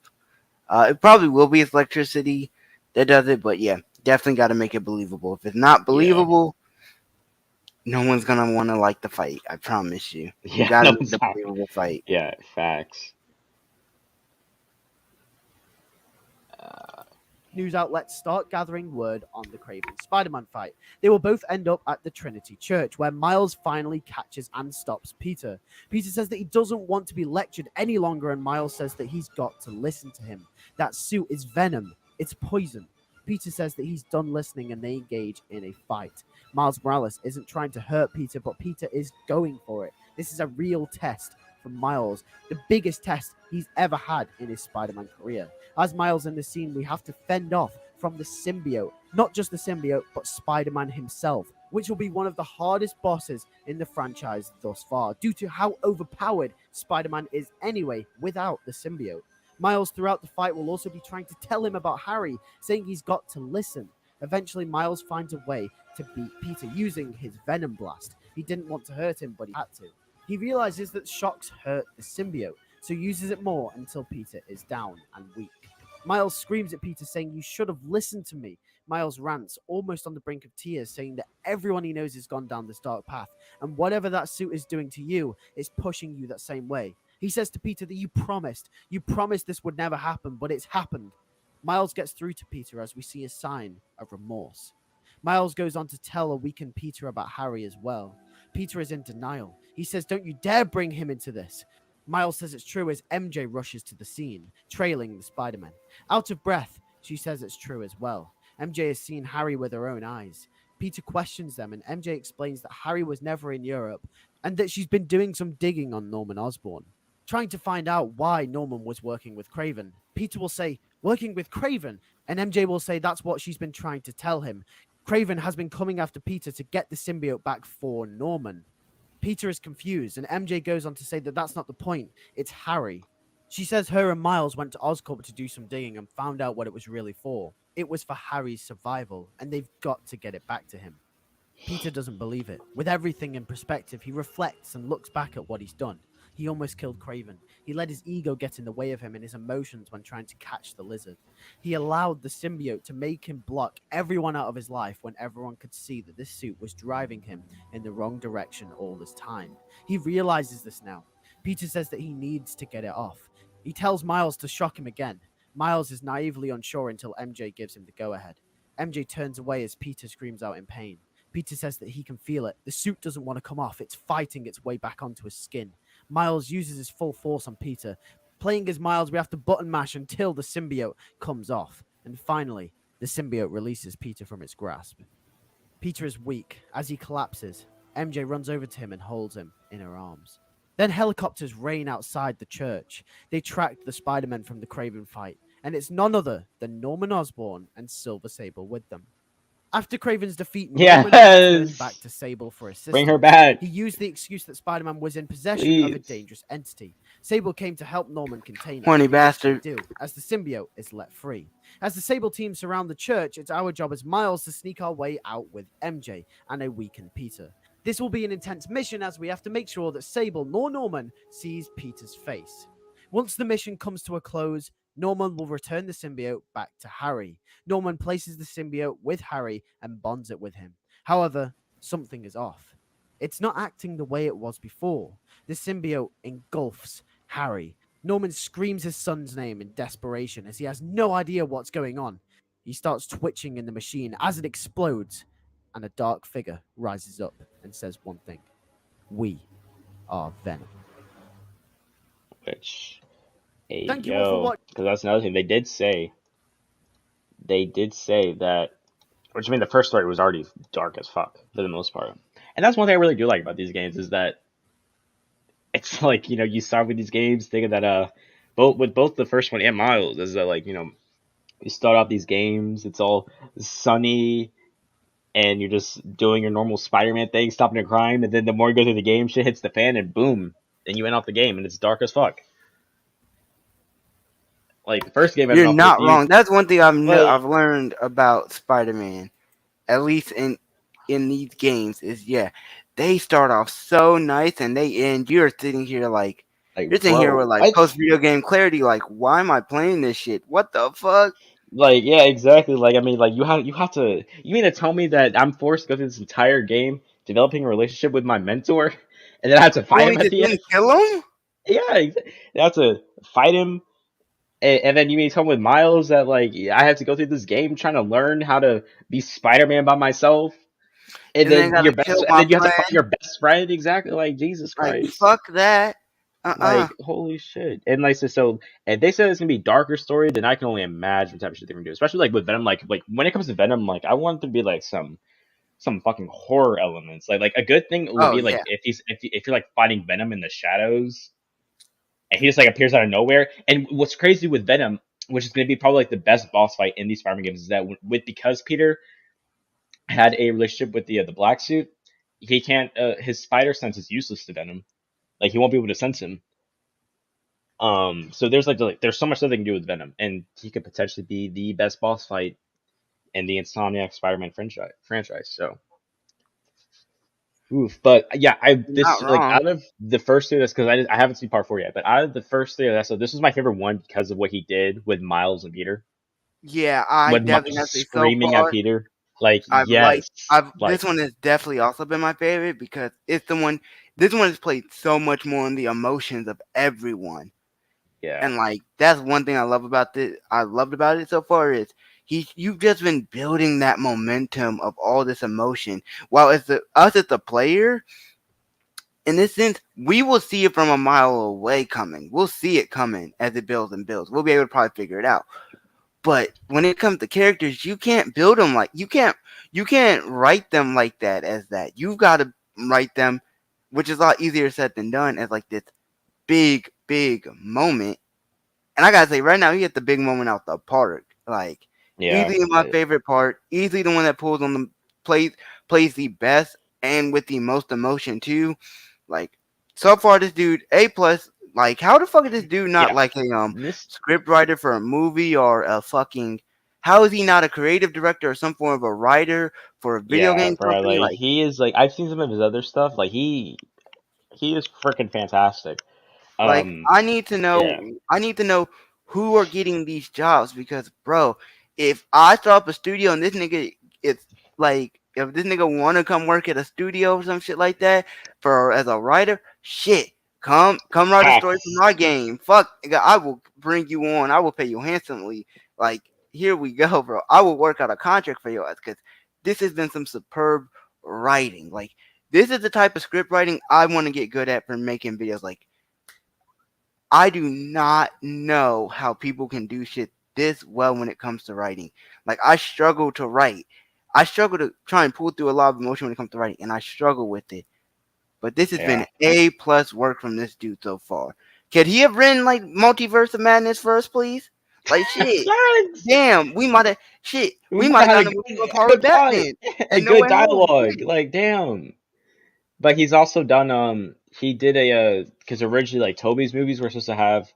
It probably will be electricity that does it, but yeah, definitely got to make it believable. If it's not believable, no one's gonna want to like the fight. I promise you. You gotta make a believable fight. Yeah, facts. News outlets start gathering word on the Kraven Spider-Man fight. They will both end up at the Trinity Church, where Miles finally catches and stops Peter. Peter says that he doesn't want to be lectured any longer, and Miles says that he's got to listen to him. That suit is venom. It's poison. Peter says that he's done listening, and they engage in a fight. Miles Morales isn't trying to hurt Peter, but Peter is going for it. This is a real test for Miles, the biggest test he's ever had in his Spider-Man career. As Miles in the scene, we have to fend off from the symbiote. Not just the symbiote, but Spider-Man himself, which will be one of the hardest bosses in the franchise thus far, due to how overpowered Spider-Man is anyway without the symbiote. Miles throughout the fight will also be trying to tell him about Harry, saying he's got to listen. Eventually, Miles finds a way to beat Peter using his Venom Blast. He didn't want to hurt him, but he had to. He realizes that shocks hurt the symbiote, so uses it more until Peter is down and weak. Miles screams at Peter, saying, "You should have listened to me." Miles rants, almost on the brink of tears, saying that everyone he knows has gone down this dark path, and whatever that suit is doing to you is pushing you that same way. He says to Peter that you promised this would never happen, but it's happened. Miles gets through to Peter as we see a sign of remorse. Miles goes on to tell a weakened Peter about Harry as well. Peter is in denial. He says, "Don't you dare bring him into this." Miles says it's true as MJ rushes to the scene, trailing the Spider-Man. Out of breath, she says it's true as well. MJ has seen Harry with her own eyes. Peter questions them, and MJ explains that Harry was never in Europe and that she's been doing some digging on Norman Osborn, trying to find out why Norman was working with Kraven. Peter will say, "Working with Kraven," and MJ will say that's what she's been trying to tell him. Kraven has been coming after Peter to get the symbiote back for Norman. Peter is confused, and MJ goes on to say that that's not the point. It's Harry. She says her and Miles went to Oscorp to do some digging and found out what it was really for. It was for Harry's survival, and they've got to get it back to him. Peter doesn't believe it. With everything in perspective, he reflects and looks back at what he's done. He almost killed Kraven. He let his ego get in the way of him and his emotions when trying to catch the lizard. He allowed the symbiote to make him block everyone out of his life when everyone could see that this suit was driving him in the wrong direction all this time. He realizes this now. Peter says that he needs to get it off. He tells Miles to shock him again. Miles is naively unsure until MJ gives him the go-ahead. MJ turns away as Peter screams out in pain. Peter says that he can feel it. The suit doesn't want to come off. It's fighting its way back onto his skin. Miles uses his full force on Peter. Playing as Miles, we have to button mash until the symbiote comes off. And finally, the symbiote releases Peter from its grasp. Peter is weak. As he collapses, MJ runs over to him and holds him in her arms. Then helicopters rain outside the church. They track the Spider-Man from the Kraven fight. And it's none other than Norman Osborn and Silver Sable with them. After Kraven's defeat, Norman turned back to Sable for assistance. Bring her back. He used the excuse that Spider-Man was in possession of a dangerous entity. Sable came to help Norman contain it. Horny bastard. As the symbiote is let free. As the Sable team surround the church, it's our job as Miles to sneak our way out with MJ and a weakened Peter. This will be an intense mission as we have to make sure that Sable nor Norman sees Peter's face. Once the mission comes to a close, Norman will return the symbiote back to Harry. Norman places the symbiote with Harry and bonds it with him. However, something is off. It's not acting the way it was before. The symbiote engulfs Harry. Norman screams his son's name in desperation as he has no idea what's going on. He starts twitching in the machine as it explodes, and a dark figure rises up and says one thing: "We are Venom." Thank you all for watching. Because that's another thing they did say that, which I mean, the first story was already dark as fuck for the most part, and that's one thing I really do like about these games is that it's like, you start with these games thinking that both the first one and Miles is that, like, You start off these games, it's all sunny, and you're just doing your normal Spider-Man thing, stopping a crime, and then the more you go through the game, shit hits the fan, and boom, then you end off the game, and it's dark as fuck. Like the first game, you're not wrong. That's one thing I've learned about Spider-Man, at least in these games, is they start off so nice and they end. You're sitting here like you're sitting here with like post video game clarity. Like, why am I playing this shit? What the fuck? Like, yeah, exactly. Like, I mean, like you have to. You mean to tell me that I'm forced to go through this entire game developing a relationship with my mentor, and then I have to fight him at the end? Kill him? Yeah, I have to fight him. And then you mean tell me with Miles that like I have to go through this game trying to learn how to be Spider-Man by myself, and then you have to find your best friend. Exactly, like Jesus Christ. Like, fuck that. Like holy shit. And like so and they said it's gonna be a darker story, then I can only imagine what type of shit they're gonna do. Especially like with Venom, like when it comes to Venom, like I want it to be like some fucking horror elements. Like a good thing would be like if you're like fighting Venom in the shadows. And he just like appears out of nowhere. And what's crazy with Venom, which is going to be probably like the best boss fight in these Spider-Man games, is that because Peter had a relationship with the black suit, he can't. His spider sense is useless to Venom. Like he won't be able to sense him. So there's there's so much that they can do with Venom, and he could potentially be the best boss fight in the Insomniac Spider-Man franchise. So. Oof, but yeah, out of the first three, that's because I haven't seen part 4 yet. But out of the first three, so this was my favorite one because of what he did with Miles and Peter. Yeah, I definitely have to say screaming at Peter. Like, this one has definitely also been my favorite because it's the one. This one has played so much more on the emotions of everyone. Yeah, and like that's one thing I love about this. I loved about it so far is. You've just been building that momentum of all this emotion. While as the player, in this sense, we will see it from a mile away coming. We'll see it coming as it builds and builds. We'll be able to probably figure it out. But when it comes to characters, you can't build them like you can't write them like that as that. You've got to write them, which is a lot easier said than done, as like this big moment. And I gotta say, right now, he hit the big moment out the park. Like. Yeah, easily my favorite part. Easily the one that pulls on the plays the best and with the most emotion too. Like so far, this dude A+. Like how the fuck is this dude not like a script writer for a movie or a fucking? How is he not a creative director or some form of a writer for a video game company? Like he is like I've seen some of his other stuff. Like he is freaking fantastic. Like I need to know who are getting these jobs because bro. If I start up a studio and this nigga, it's like if this nigga want to come work at a studio or some shit like that as a writer, shit, come write a story for my game. Fuck, I will bring you on. I will pay you handsomely. Like here we go, bro. I will work out a contract for your ass because this has been some superb writing. Like this is the type of script writing I want to get good at for making videos. Like I do not know how people can do shit this well when it comes to writing. Like I struggle to write. I struggle to try and pull through a lot of emotion when it comes to writing, and I struggle with it. But this has been A+ work from this dude so far. Could he have written like Multiverse of Madness first, please? Like shit. Damn, we might have gotten a part of Batman. A good dialogue. Like damn. But he's also done he did because originally like Tobey's movies were supposed to have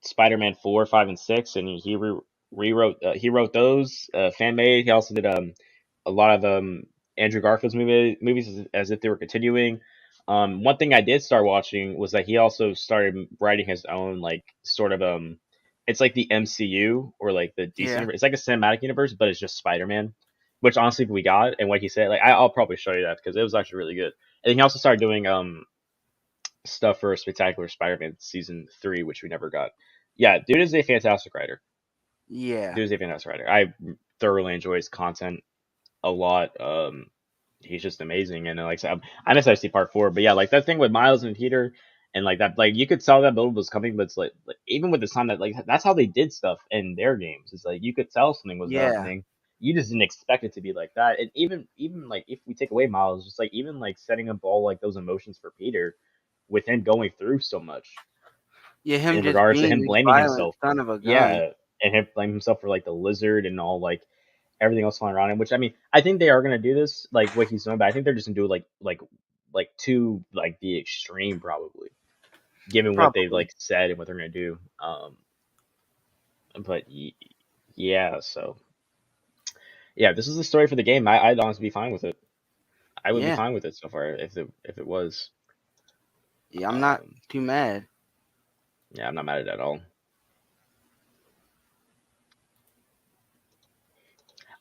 Spider-Man 4, 5, and 6, and he wrote those fan made. He also did a lot of Andrew Garfield's movies as if they were continuing. One thing I did start watching was that he also started writing his own like sort of it's like the MCU or like the DC universe. It's like a cinematic universe, but it's just Spider-Man, which honestly we got. And what he said, like I'll probably show you that because it was actually really good. And he also started doing stuff for Spectacular Spider-Man season 3, which we never got. Yeah, dude is a fantastic writer. Yeah, dude is a fantastic writer. I thoroughly enjoy his content a lot. He's just amazing, and like I'm excited to see part 4. But yeah, like that thing with Miles and Peter, and like that, like you could tell that build was coming, but it's like even with the time that like that's how they did stuff in their games. It's like you could tell something was happening. You just didn't expect it to be like that. And even like if we take away Miles, just like even like setting up all like those emotions for Peter. With him going through so much, him in regards to him blaming himself, son of a gun. yeah, and him blame himself for like the lizard and all like everything else flying around him. Which I mean, I think they are gonna do this like what he's doing, but I think they're just gonna do it like to like the extreme probably, given what they like said and what they're gonna do. But yeah, so yeah, this is the story for the game. I'd honestly be fine with it. I would be fine with it so far if it was. Yeah, I'm not too mad. Yeah, I'm not mad at all.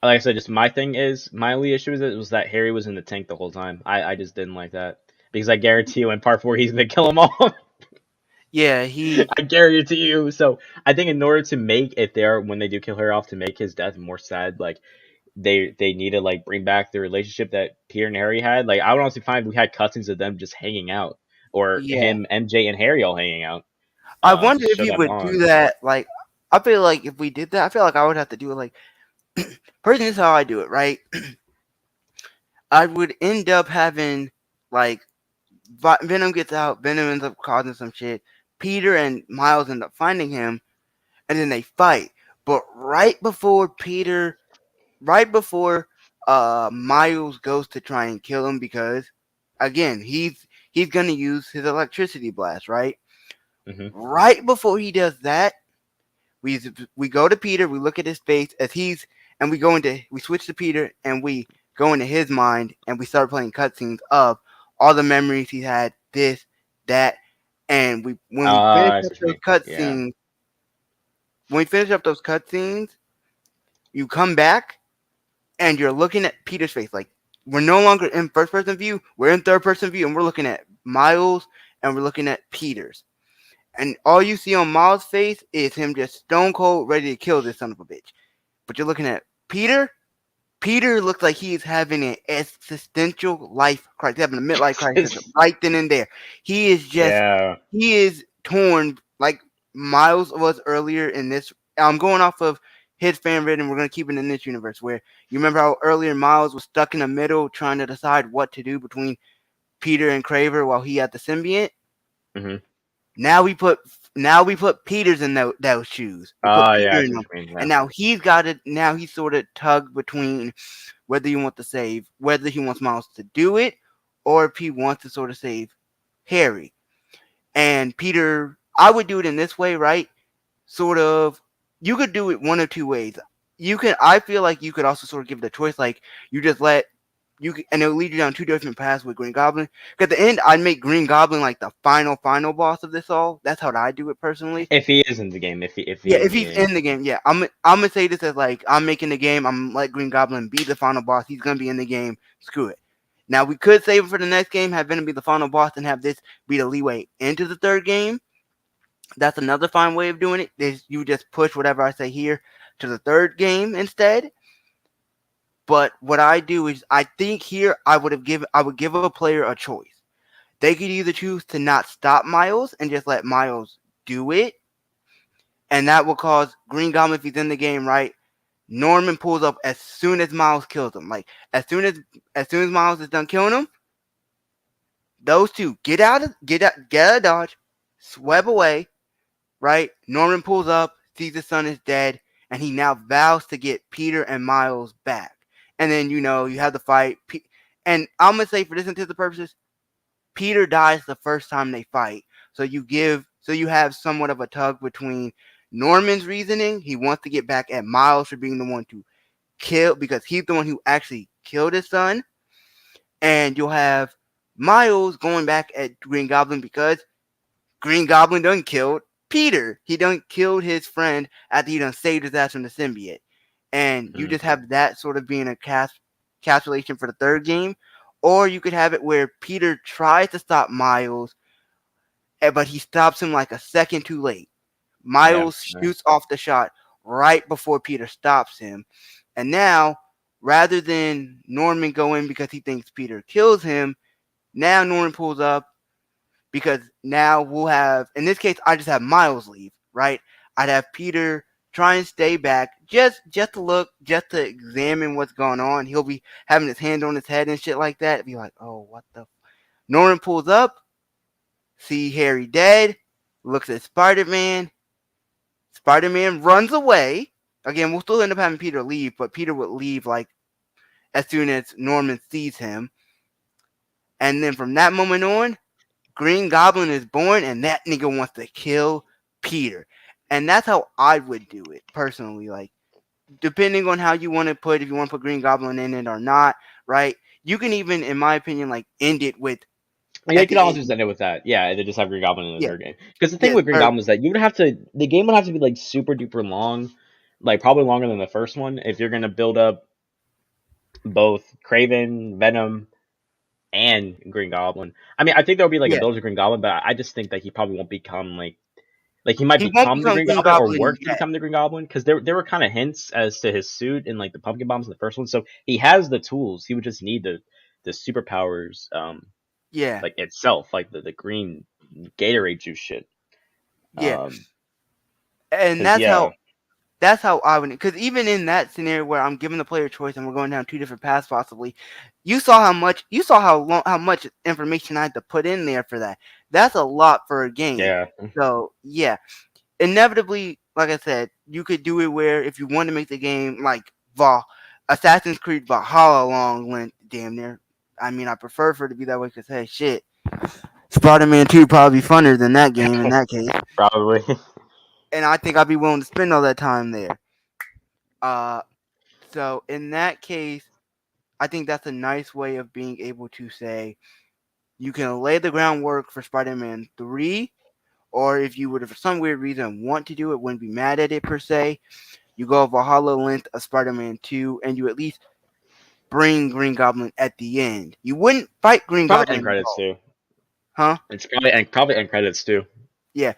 Like I said, just my only issue with it was that Harry was in the tank the whole time. I just didn't like that because I guarantee you in part 4 he's gonna kill them all. Yeah, I guarantee you. So I think in order to make when they do kill her off, to make his death more sad, like they need to like bring back the relationship that Peter and Harry had. Like I would honestly find we had cutscenes of them just hanging out, or him, MJ, and Harry all hanging out. I wonder if you would do that. Like I feel like if we did that, I feel like I would have to do it like. Personally, this is how I do it, right? I would end up having like Venom gets out, Venom ends up causing some shit. Peter and Miles end up finding him, and then they fight. But right before Miles goes to try and kill him, because again he's gonna use his electricity blast, right? Mm-hmm. Right before he does that, we go to Peter, we look at his face and we switch to Peter and we go into his mind and we start playing cutscenes of all the memories he had, this, that, and when we finish up those cutscenes, you come back and you're looking at Peter's face. Like we're no longer in first person view, we're in third person view, and we're looking at Miles and we're looking at Peter's. And all you see on Miles' face is him just stone cold ready to kill this son of a bitch. But you're looking at Peter. Peter looks like he is having an existential life crisis, having a midlife crisis right then and there. He is he is torn like Miles was earlier in this. I'm going off of his fan rating. We're going to keep it in this universe where you remember how earlier Miles was stuck in the middle trying to decide what to do between Peter and Kraver while he had the symbiote. Mm-hmm. Now we put Peter's in those shoes. And now he's got it. Now he's sort of tugged between whether he wants Miles to do it, or if he wants to sort of save Harry. And Peter, I would do it in this way, right? Sort of, you could do it one of two ways. I feel like you could also sort of give it a choice, like you just and it'll lead you down two different paths with Green Goblin. Because at the end, I'd make Green Goblin like the final boss of this all. That's how I do it personally. If he is in the game, if he's in the game, yeah. I'm gonna say this as like I'm making the game. I'm gonna let Green Goblin be the final boss. He's gonna be in the game. Screw it. Now we could save it for the next game, have Venom be the final boss, and have this be the leeway into the third game. That's another fine way of doing it. You just push whatever I say here to the third game instead. But what I do is I think here I would give a player a choice. They could either choose to not stop Miles and just let Miles do it. And that will cause Green Goblin, if he's in the game, right? Norman pulls up as soon as Miles kills him. Like as soon as Miles is done killing him, those two get out of Dodge, swab away, right? Norman pulls up, sees his son is dead, and he now vows to get Peter and Miles back. And then, you have the fight. And I'm going to say for this intended purposes, Peter dies the first time they fight. So you have somewhat of a tug between Norman's reasoning. He wants to get back at Miles for being the one to kill, because he's the one who actually killed his son. And you'll have Miles going back at Green Goblin because Green Goblin done killed Peter. He done killed his friend after he done saved his ass from the symbiote. And you just have that sort of being a calculation for the third game. Or you could have it where Peter tries to stop Miles, but he stops him like a second too late. Miles shoots off the shot right before Peter stops him. And now, rather than Norman go in because he thinks Peter kills him, now Norman pulls up because now we'll have, in this case, I just have Miles leave, right? I'd have Peter try and stay back, just to look, just to examine what's going on. He'll be having his hand on his head and shit like that. Be like, oh, what the? Norman pulls up, see Harry dead, looks at Spider-Man, Spider-Man runs away. Again, we'll still end up having Peter leave, but Peter would leave like as soon as Norman sees him. And then from that moment on, Green Goblin is born, and that nigga wants to kill Peter. And that's how I would do it personally. Like, depending on how you want to put, if you want to put Green Goblin in it or not, right? You can even, in my opinion, like end it with. Yeah, you could also just end it with that. Yeah, and then just have Green Goblin in the third game. Because the thing with Green Goblin is that you would have to, the game would have to be like super duper long, like probably longer than the first one, if you're gonna build up both Kraven, Venom, and Green Goblin. I mean, I think there'll be like a build of Green Goblin, but I just think that he probably won't become like he might become the Green Goblin or work to become the Green Goblin, because there were kind of hints as to his suit and like the pumpkin bombs in the first one. So he has the tools. He would just need the superpowers. Like itself, like the green Gatorade juice shit. Yeah, and that's how I would. Because even in that scenario where I'm giving the player choice and we're going down two different paths, possibly, you saw how much much information I had to put in there for that. That's a lot for a game. Yeah. So yeah, inevitably, like I said, you could do it where if you want to make the game like Assassin's Creed Valhalla long length, damn near. I mean, I prefer for it to be that way because, hey, shit, Spider-Man 2 probably be funner than that game in that case. Probably. And I think I'd be willing to spend all that time there. So in that case, I think that's a nice way of being able to say you can lay the groundwork for Spider-Man 3, or if you would, for some weird reason, want to do it, wouldn't be mad at it per se, you go Valhalla length of Spider-Man 2, and you at least bring Green Goblin at the end. You wouldn't fight Green Goblin. End credits too. Huh? It's probably end credits too. Yeah.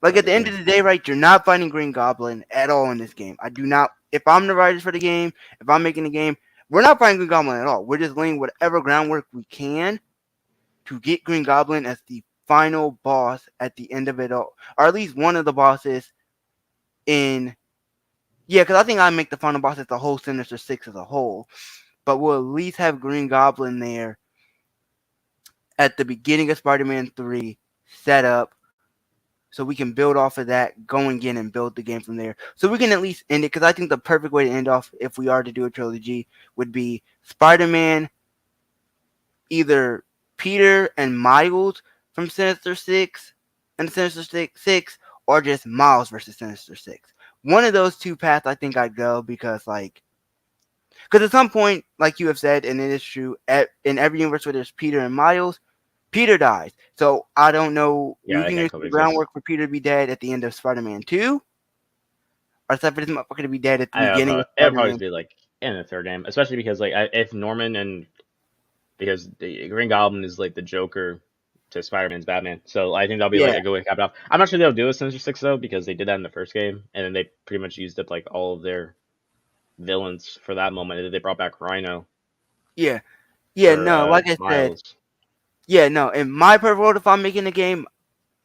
Like at the end of the day, right, you're not fighting Green Goblin at all in this game. I do not, if I'm the writers for the game, if I'm making the game, we're not fighting Green Goblin at all. We're just laying whatever groundwork we can to get Green Goblin as the final boss at the end of it all. Or at least one of the bosses in, because I think I make the final boss as the whole Sinister Six as a whole. But we'll at least have Green Goblin there at the beginning of Spider-Man 3 set up so we can build off of that, go again and build the game from there. So we can at least end it, because I think the perfect way to end off, if we are to do a trilogy, would be Spider-Man, either Peter and Miles from Sinister Six and Sinister Six, or just Miles versus Sinister Six. One of those two paths I think I'd go, because at some point, like you have said, and it is true, in every universe where there's Peter and Miles, Peter dies. So I don't know. You can use the groundwork for Peter to be dead at the end of Spider-Man 2, or for this motherfucker to be dead at the beginning of Spider-Man. It'll probably be like in the third game, especially because like if Norman because the Green Goblin is like the Joker to Spider-Man's Batman, so I think that'll be like a good way to cap it off. I'm not sure they'll do a Sinister Six though, because they did that in the first game, and then they pretty much used up like all of their villains for that moment. They brought back Rhino. Like I said, in my perfect world, if I'm making a game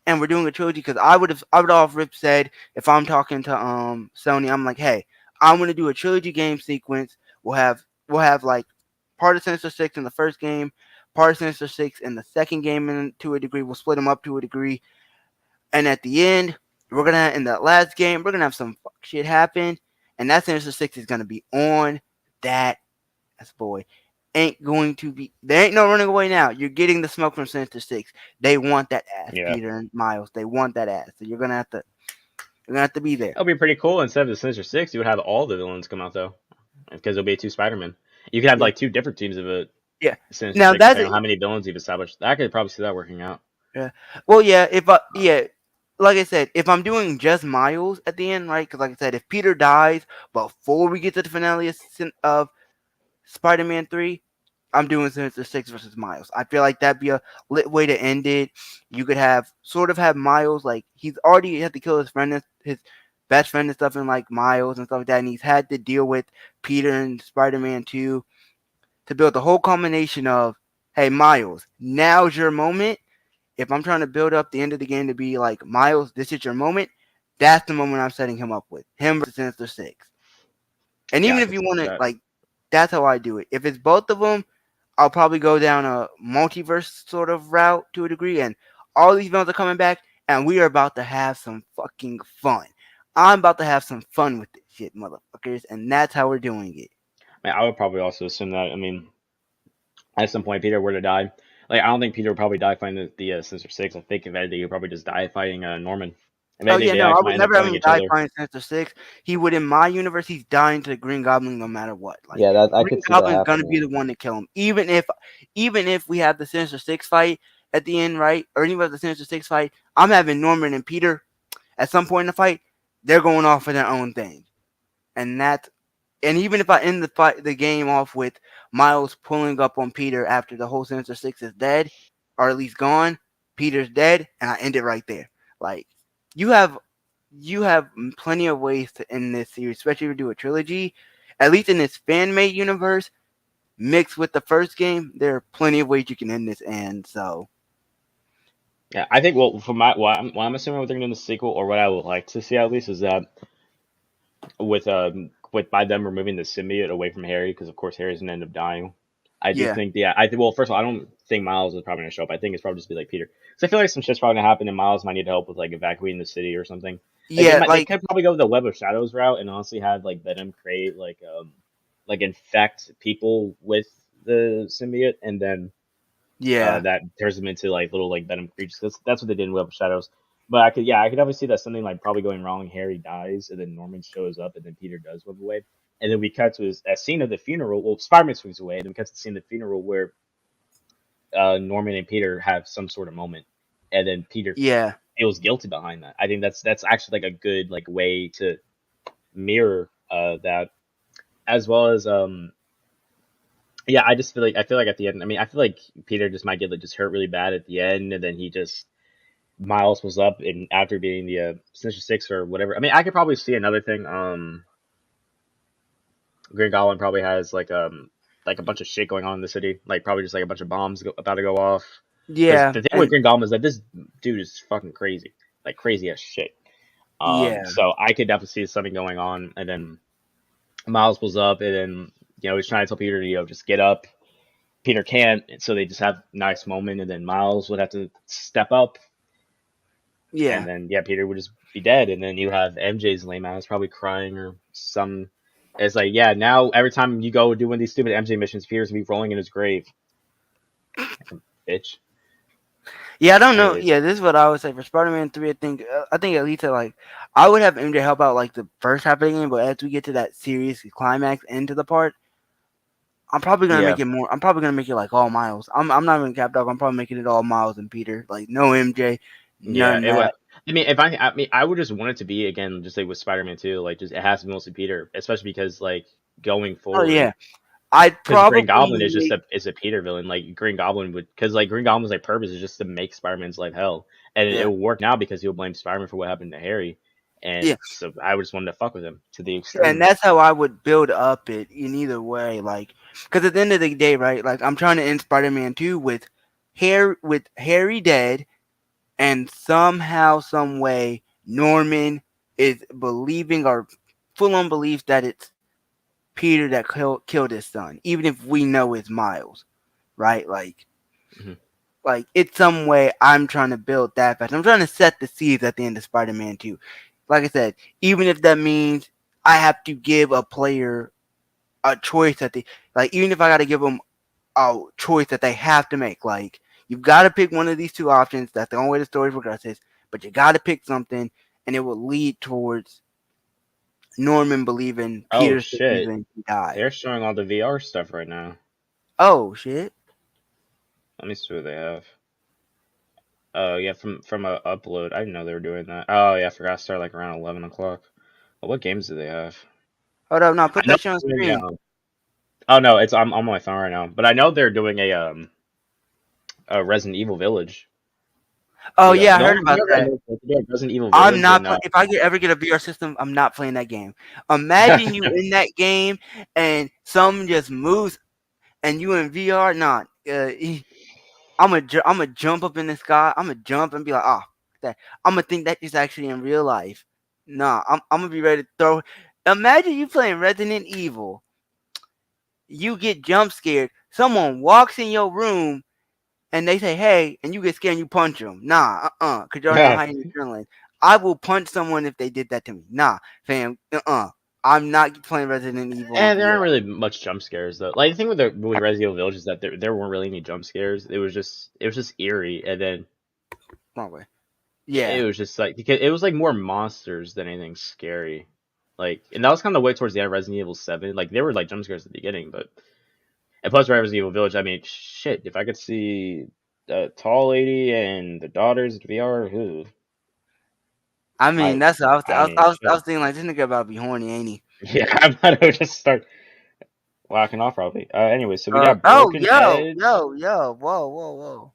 and we're doing a trilogy, because I would have rip said, if I'm talking to Sony, I'm like, hey, I'm gonna do a trilogy game sequence. We'll have like part of Sinister Six in the first game, part of Sinister Six in the second game, and to a degree, we'll split them up to a degree, and at the end, in that last game, we're gonna have some fuck shit happen. And that Sinister Six is going to be on that ass, boy. There ain't no running away now. You're getting the smoke from Sinister Six. They want that ass, Peter and Miles. They want that ass. So you're going to have to be there. It'll be pretty cool. Instead of the Sinister Six, you would have all the villains come out, though. Because it'll be two Spider-Man. You could have like two different teams of it. Yeah. Sinister Six, depending on how many villains you've established. I could probably see that working out. Yeah. Well, like I said, if I'm doing just Miles at the end, right? Because like I said, if Peter dies before we get to the finale of Spider-Man 3, I'm doing Sinister Six versus Miles. I feel like that'd be a lit way to end it. You could have Miles, like he's already had to kill his friend, his best friend and stuff, and like Miles and stuff like that, and he's had to deal with Peter and Spider-Man 2 to build the whole combination of, hey, Miles, now's your moment. If I'm trying to build up the end of the game to be like, Miles, this is your moment, that's the moment I'm setting him up with. Him versus Sinister Six. And even if you want to, like, that's how I do it. If it's both of them, I'll probably go down a multiverse sort of route to a degree. And all these villains are coming back, and we are about to have some fucking fun. I'm about to have some fun with this shit, motherfuckers, and that's how we're doing it. I would probably also assume that. I mean, at some point, Peter were to die. Like, I don't think Peter would probably die fighting the Sinister Six. I think if anything, he'd probably just die fighting Norman. Oh yeah, no, I would never have him die fighting Sinister Six. He would, in my universe, he's dying to the Green Goblin no matter what. Like, yeah, I could see that happening. Green Goblin's gonna be the one to kill him, even if we have the Sinister Six fight at the end, right? Or even if the Sinister Six fight, I'm having Norman and Peter at some point in the fight. They're going off for their own thing, and even if I end the game off with Miles pulling up on Peter after the whole Sinister Six is dead, or at least gone, Peter's dead, and I end it right there. Like, you have plenty of ways to end this series, especially if you do a trilogy. At least in this fan-made universe, mixed with the first game, there are plenty of ways you can end this. And so, yeah, I think. Well, from I'm assuming what they're going to do in the sequel, or what I would like to see at least, is that with by them removing the symbiote away from Harry, because of course Harry's gonna end up dying. I just think well, first of all, I don't think Miles is probably gonna show up. I think it's probably just be like Peter, because I feel like some shit's probably gonna happen, and Miles might need help with like evacuating the city or something. They could probably go the Web of Shadows route and honestly have like Venom create like infect people with the symbiote, and then that turns them into like little like Venom creatures. That's what they did in Web of Shadows. But I could definitely see that something like probably going wrong. Harry dies, and then Norman shows up, and then Peter does web away. And then we cut to a scene of the funeral. Well, Spider-Man swings away, and then we cut to the scene of the funeral where Norman and Peter have some sort of moment, and then Peter feels guilty behind that. I think that's actually like a good like way to mirror that, as well as I feel like at the end, I mean, I feel like Peter just might get like just hurt really bad at the end, and then Miles was up, and after being the Sinister Six or whatever. I mean, I could probably see another thing. Green Goblin probably has like a bunch of shit going on in the city, like probably just like a bunch of bombs about to go off. Yeah. The thing with Green Goblin is that this dude is fucking crazy, like crazy as shit. So I could definitely see something going on, and then Miles pulls up, and then he's trying to tell Peter to just get up. Peter can't, so they just have a nice moment, and then Miles would have to step up. Yeah. And then Peter would just be dead, and then you have MJ's lame ass probably crying or some. It's like, now every time you go do one of these stupid MJ missions, Peter's gonna be rolling in his grave. Bitch. Yeah, I don't know. Yeah, this is what I would say for Spider-Man 3. I think at least I would have MJ help out like the first half of the game, but as we get to that serious climax into the part, I'm probably gonna make it more. I'm probably gonna make it like all Miles. I'm not even Cap Dog. I'm probably making it all Miles and Peter. Like no MJ. I would just want it to be again just like with Spider-Man 2, like just it has to be mostly Peter, especially because like going forward. Oh yeah, I'd probably Green Goblin is a Peter villain. Like Green Goblin because like Green Goblin's like purpose is just to make Spider-Man's life hell, and it will work now because he'll blame Spider-Man for what happened to Harry, and so I would just want to fuck with him to the extent. And that's how I would build up it in either way, like because at the end of the day, right? Like I'm trying to end Spider-Man 2 with Harry dead. And somehow, some way, Norman is believing or full-on believes that it's Peter that killed his son, even if we know it's Miles, right? Like, like it's some way I'm trying to build that fast. I'm trying to set the seeds at the end of Spider-Man 2. Like I said, even if that means I have to give a player a choice even if I got to give them a choice that they have to make, like. You've got to pick one of these two options. That's the only way the story progresses. But you got to pick something, and it will lead towards Norman believing Peter's he died. They're showing all the VR stuff right now. Oh shit! Let me see what they have. Oh yeah, from a upload. I didn't know they were doing that. Oh yeah, I forgot to start like around 11 o'clock. Well, what games do they have? Hold up, no, put that shit on screen. Oh no, I'm on my phone right now. But I know they're doing a Resident Evil Village. Oh yeah, I heard about that. Resident Evil Village. I'm not. If I ever get a VR system, I'm not playing that game. Imagine you in that game and someone just moves, and you in VR. Nah, I'm gonna jump up in the sky. I'm gonna jump and be like, I'm gonna think that is actually in real life. Nah, I'm gonna be ready to throw. Imagine you playing Resident Evil. You get jump scared. Someone walks in your room. And they say, hey, and you get scared and you punch them. Nah, because you're already hiding adrenaline. I will punch someone if they did that to me. Nah, fam. I'm not playing Resident Evil. And there aren't really much jump scares though. Like the thing with Resident Evil Village is that there weren't really any jump scares. It was just eerie, and then wrong way. Yeah, it was just like because it was like more monsters than anything scary. Like, and that was kind of the way towards the end of Resident Evil 7. Like there were like jump scares at the beginning, but and plus Resident Evil Village. I mean, shit. If I could see a tall lady and the daughters in VR, who? I mean, that's what I was thinking. Like, this nigga about to be horny, ain't he? Yeah, I'm about to just start whacking off probably. Anyway, so we got Broken Edge. Whoa.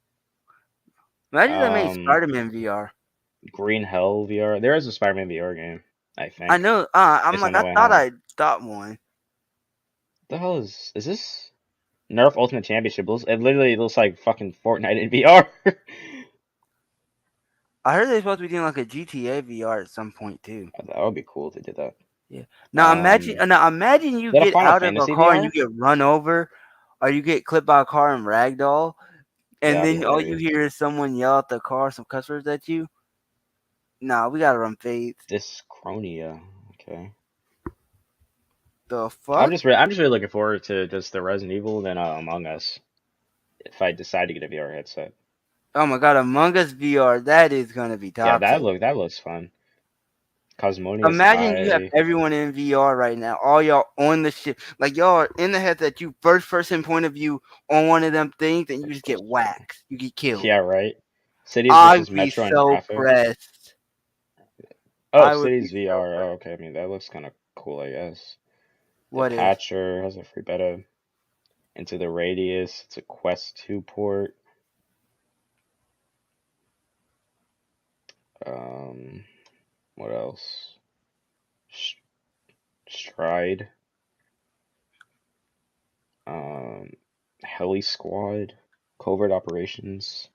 Imagine they made Spider-Man VR. Green Hell VR. There is a Spider-Man VR game, I think. I know. I thought I got one. The hell is this? Nerf Ultimate Championship. It literally looks like fucking Fortnite in VR. I heard they're supposed to be doing like a GTA VR at some point too. That would be cool if they did that. Yeah. Now imagine you get out of a car and you get run over, or you get clipped by a car and ragdoll, and then all you hear is someone yell at the car some cuss words at you. Nah, we gotta run fades. Dyschronia. Okay. The fuck? I'm just really looking forward to just the Resident Evil and Among Us. If I decide to get a VR headset. Oh my god, Among Us VR, that is gonna be top. Yeah, that looks fun. Cosmonius. Imagine you have everyone in VR right now, all y'all on the ship, like y'all are in the headset, you first person point of view on one of them things, and you just get whacked, you get killed. Yeah, right. Cities versus Metro and Traffic. I'd be so pressed. Oh, Cities VR. Oh, okay. I mean, that looks kind of cool, I guess. What Patcher has a free beta. Into the Radius. It's a Quest 2 port. What else? Stride. Heli Squad. Covert Operations.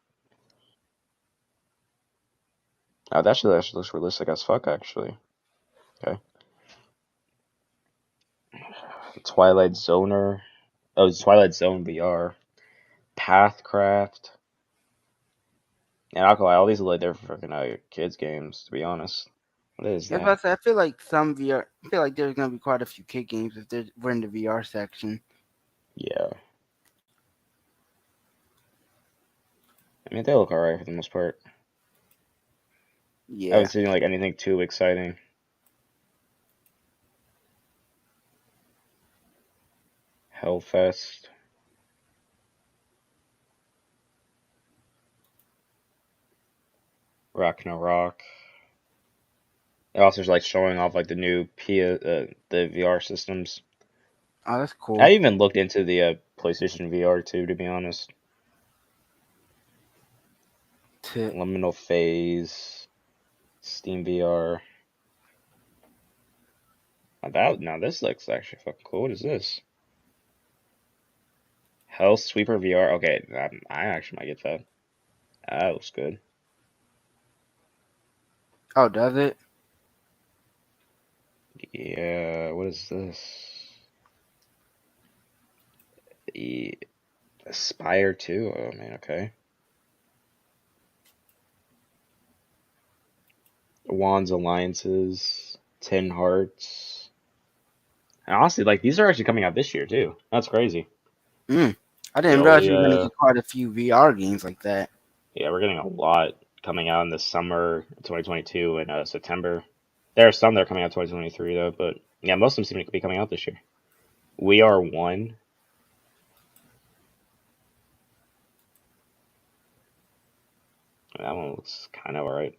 Oh, that actually looks realistic as fuck, actually. Okay. Twilight Zoner. Oh, Twilight Zone VR. Pathcraft. And I'll lie, all these are like they're freaking kids games, to be honest. What is that? But I feel like some VR. I feel like there's gonna be quite a few kid games if we're in the VR section. Yeah. I mean, they look alright for the most part. Yeah. I haven't seen like anything too exciting. Hellfest. Ragnarok. It also is like showing off like the new the VR systems. Oh, that's cool. I even looked into the PlayStation VR too, to be honest. Liminal Phase, Steam VR. Now this looks actually fucking cool. What is this? Hell Sweeper VR. Okay, I actually might get that. That looks good. Oh, does it? Yeah. What is this? The Aspire 2. Oh man. Okay. Wands Alliances. 10 Hearts. And honestly, like these are actually coming out this year too. That's crazy. I didn't realize you were gonna get quite a few VR games like that. Yeah, we're getting a lot coming out in the summer 2022 and September. There are some that are coming out 2023 though, but yeah, most of them seem to be coming out this year. We Are One. That one looks kind of alright.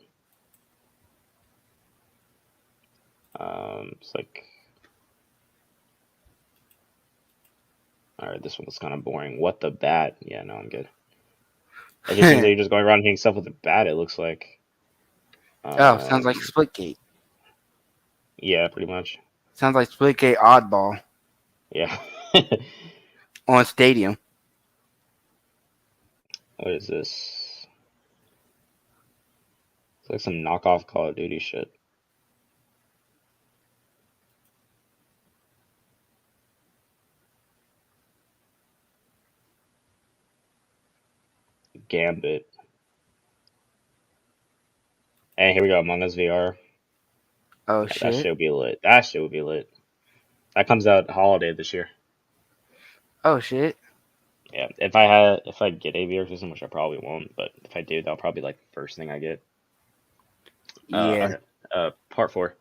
It's like, alright, this one was kind of boring. What the Bat? Yeah, no, I'm good. It just seems like you're just going around hitting stuff with a bat, it looks like. Sounds like Splitgate. Yeah, pretty much. Sounds like Splitgate Oddball. Yeah. On Stadium. What is this? It's like some knockoff Call of Duty shit. Gambit. And here we go, Among Us VR. Oh yeah, shit! That shit will be lit. That shit will be lit. That comes out holiday this year. Oh shit! Yeah, if I get a VR system, which I probably won't, but if I do, that'll probably be like the first thing I get. Yeah. Okay. Part 4.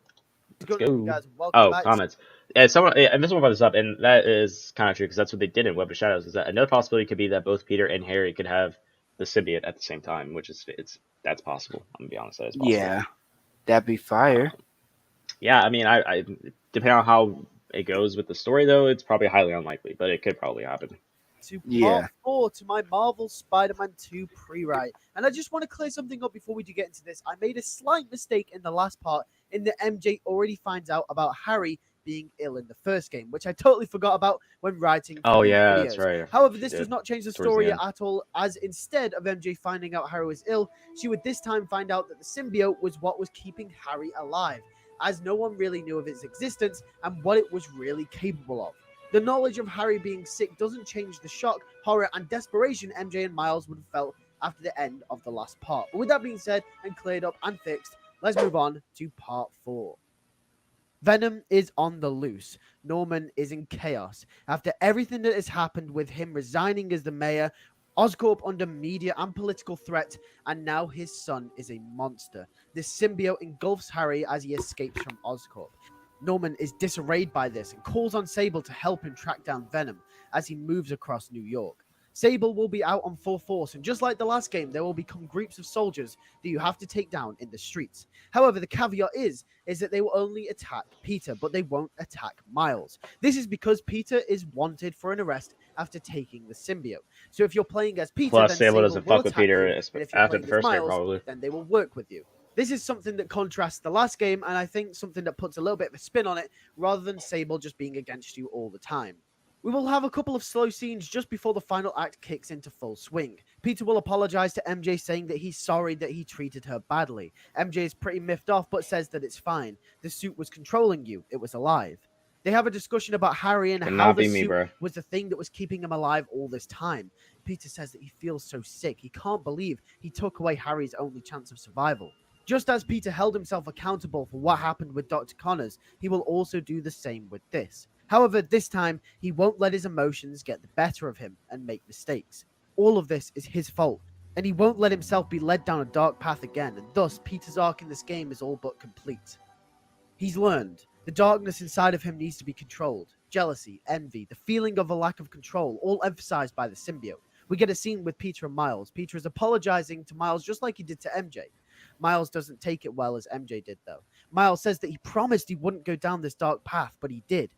Let's go. Guys, comments. Yeah, and this one brought this up, and that is kind of true because that's what they did in Web of Shadows. Is that another possibility could be that both Peter and Harry could have the symbiote at the same time, which is that's possible. I'm gonna be honest, that is possible. Yeah, that'd be fire. Yeah, I mean, I depending on how it goes with the story, though, it's probably highly unlikely, but it could probably happen. To part 4 to my Marvel Spider-Man 2 pre-write. And I just want to clear something up before we do get into this. I made a slight mistake in the last part in that MJ already finds out about Harry being ill in the first game, which I totally forgot about when writing. Oh yeah, that's right. However, this does not change the story at all, as instead of MJ finding out Harry was ill, she would this time find out that the symbiote was what was keeping Harry alive, as no one really knew of its existence and what it was really capable of. The knowledge of Harry being sick doesn't change the shock, horror, and desperation MJ and Miles would have felt after the end of the last part. But with that being said and cleared up and fixed, let's move on to part 4. Venom is on the loose. Norman is in chaos. After everything that has happened with him resigning as the mayor, Oscorp under media and political threat, and now his son is a monster. This symbiote engulfs Harry as he escapes from Oscorp. Norman is disarrayed by this and calls on Sable to help him track down Venom as he moves across New York. Sable will be out on full force, and just like the last game, there will become groups of soldiers that you have to take down in the streets. However, the caveat is that they will only attack Peter, but they won't attack Miles. This is because Peter is wanted for an arrest after taking the symbiote. So if you're playing as Peter, plus then Sable doesn't fuck with Peter after the first Miles, game, probably. Then they will work with you. This is something that contrasts the last game, and I think something that puts a little bit of a spin on it, rather than Sable just being against you all the time. We will have a couple of slow scenes just before the final act kicks into full swing. Peter will apologize to MJ, saying that he's sorry that he treated her badly. MJ is pretty miffed off, but says that it's fine. The suit was controlling you. It was alive. They have a discussion about Harry and how the suit was the thing that was keeping him alive all this time. Peter says that he feels so sick. He can't believe he took away Harry's only chance of survival. Just as Peter held himself accountable for what happened with Dr. Connors, he will also do the same with this. However, this time, he won't let his emotions get the better of him and make mistakes. All of this is his fault, and he won't let himself be led down a dark path again, and thus Peter's arc in this game is all but complete. He's learned. The darkness inside of him needs to be controlled. Jealousy, envy, the feeling of a lack of control, all emphasized by the symbiote. We get a scene with Peter and Miles. Peter is apologizing to Miles just like he did to MJ. Miles doesn't take it well as MJ did, though. Miles says that he promised he wouldn't go down this dark path, but he did.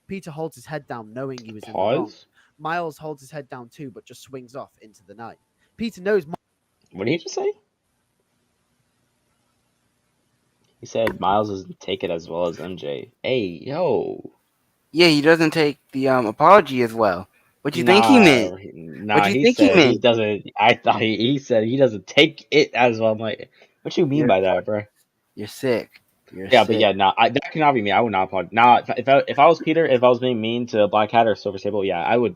Peter holds his head down, knowing he was in the wrong. Miles holds his head down too, but just swings off into the night. Peter knows... What did he just say? He said Miles doesn't take it as well as MJ. Hey, yo. Yeah, he doesn't take the apology as well. What do you think he meant? What do you think he meant? He doesn't. I thought he said he doesn't take it as well. I'm like, what you mean by that, bro? You're sick. But yeah, no, that cannot be me. I would not apologize. Now, if I was Peter, if I was being mean to Black Cat or Silver Sable, yeah, I would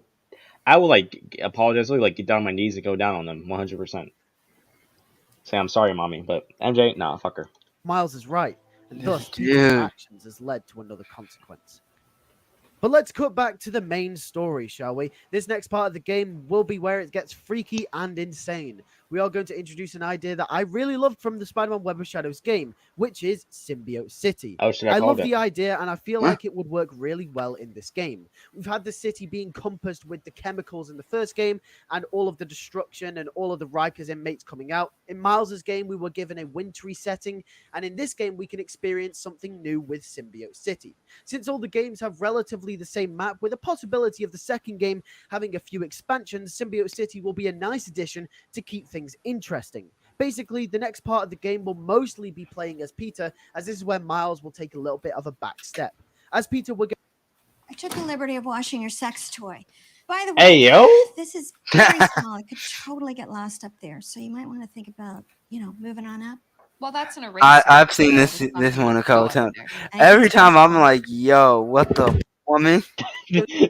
like apologize, like get down on my knees and go down on them 100%. Say I'm sorry, mommy, but MJ, nah, fuck her. Miles is right, and thus Peter's actions has led to another consequence. But let's cut back to the main story, shall we? This next part of the game will be where it gets freaky and insane. We are going to introduce an idea that I really loved from the Spider-Man Web of Shadows game, which is Symbiote City. I love the idea, and I feel like it would work really well in this game. We've had the city being encompassed with the chemicals in the first game, and all of the destruction and all of the Rikers inmates coming out. In Miles' game, we were given a wintry setting, and in this game, we can experience something new with Symbiote City. Since all the games have relatively the same map, with a possibility of the second game having a few expansions, Symbiote City will be a nice addition to keep things interesting. Basically, the next part of the game will mostly be playing as Peter, as this is where Miles will take a little bit of a back step. As Peter, we're going... I took the liberty of washing your sex toy. By the way, hey, yo. This is very small. It could totally get lost up there, so you might want to think about, moving on up. Well, that's an erase. I've seen this one a couple times. Every time I'm like, yo, what the woman?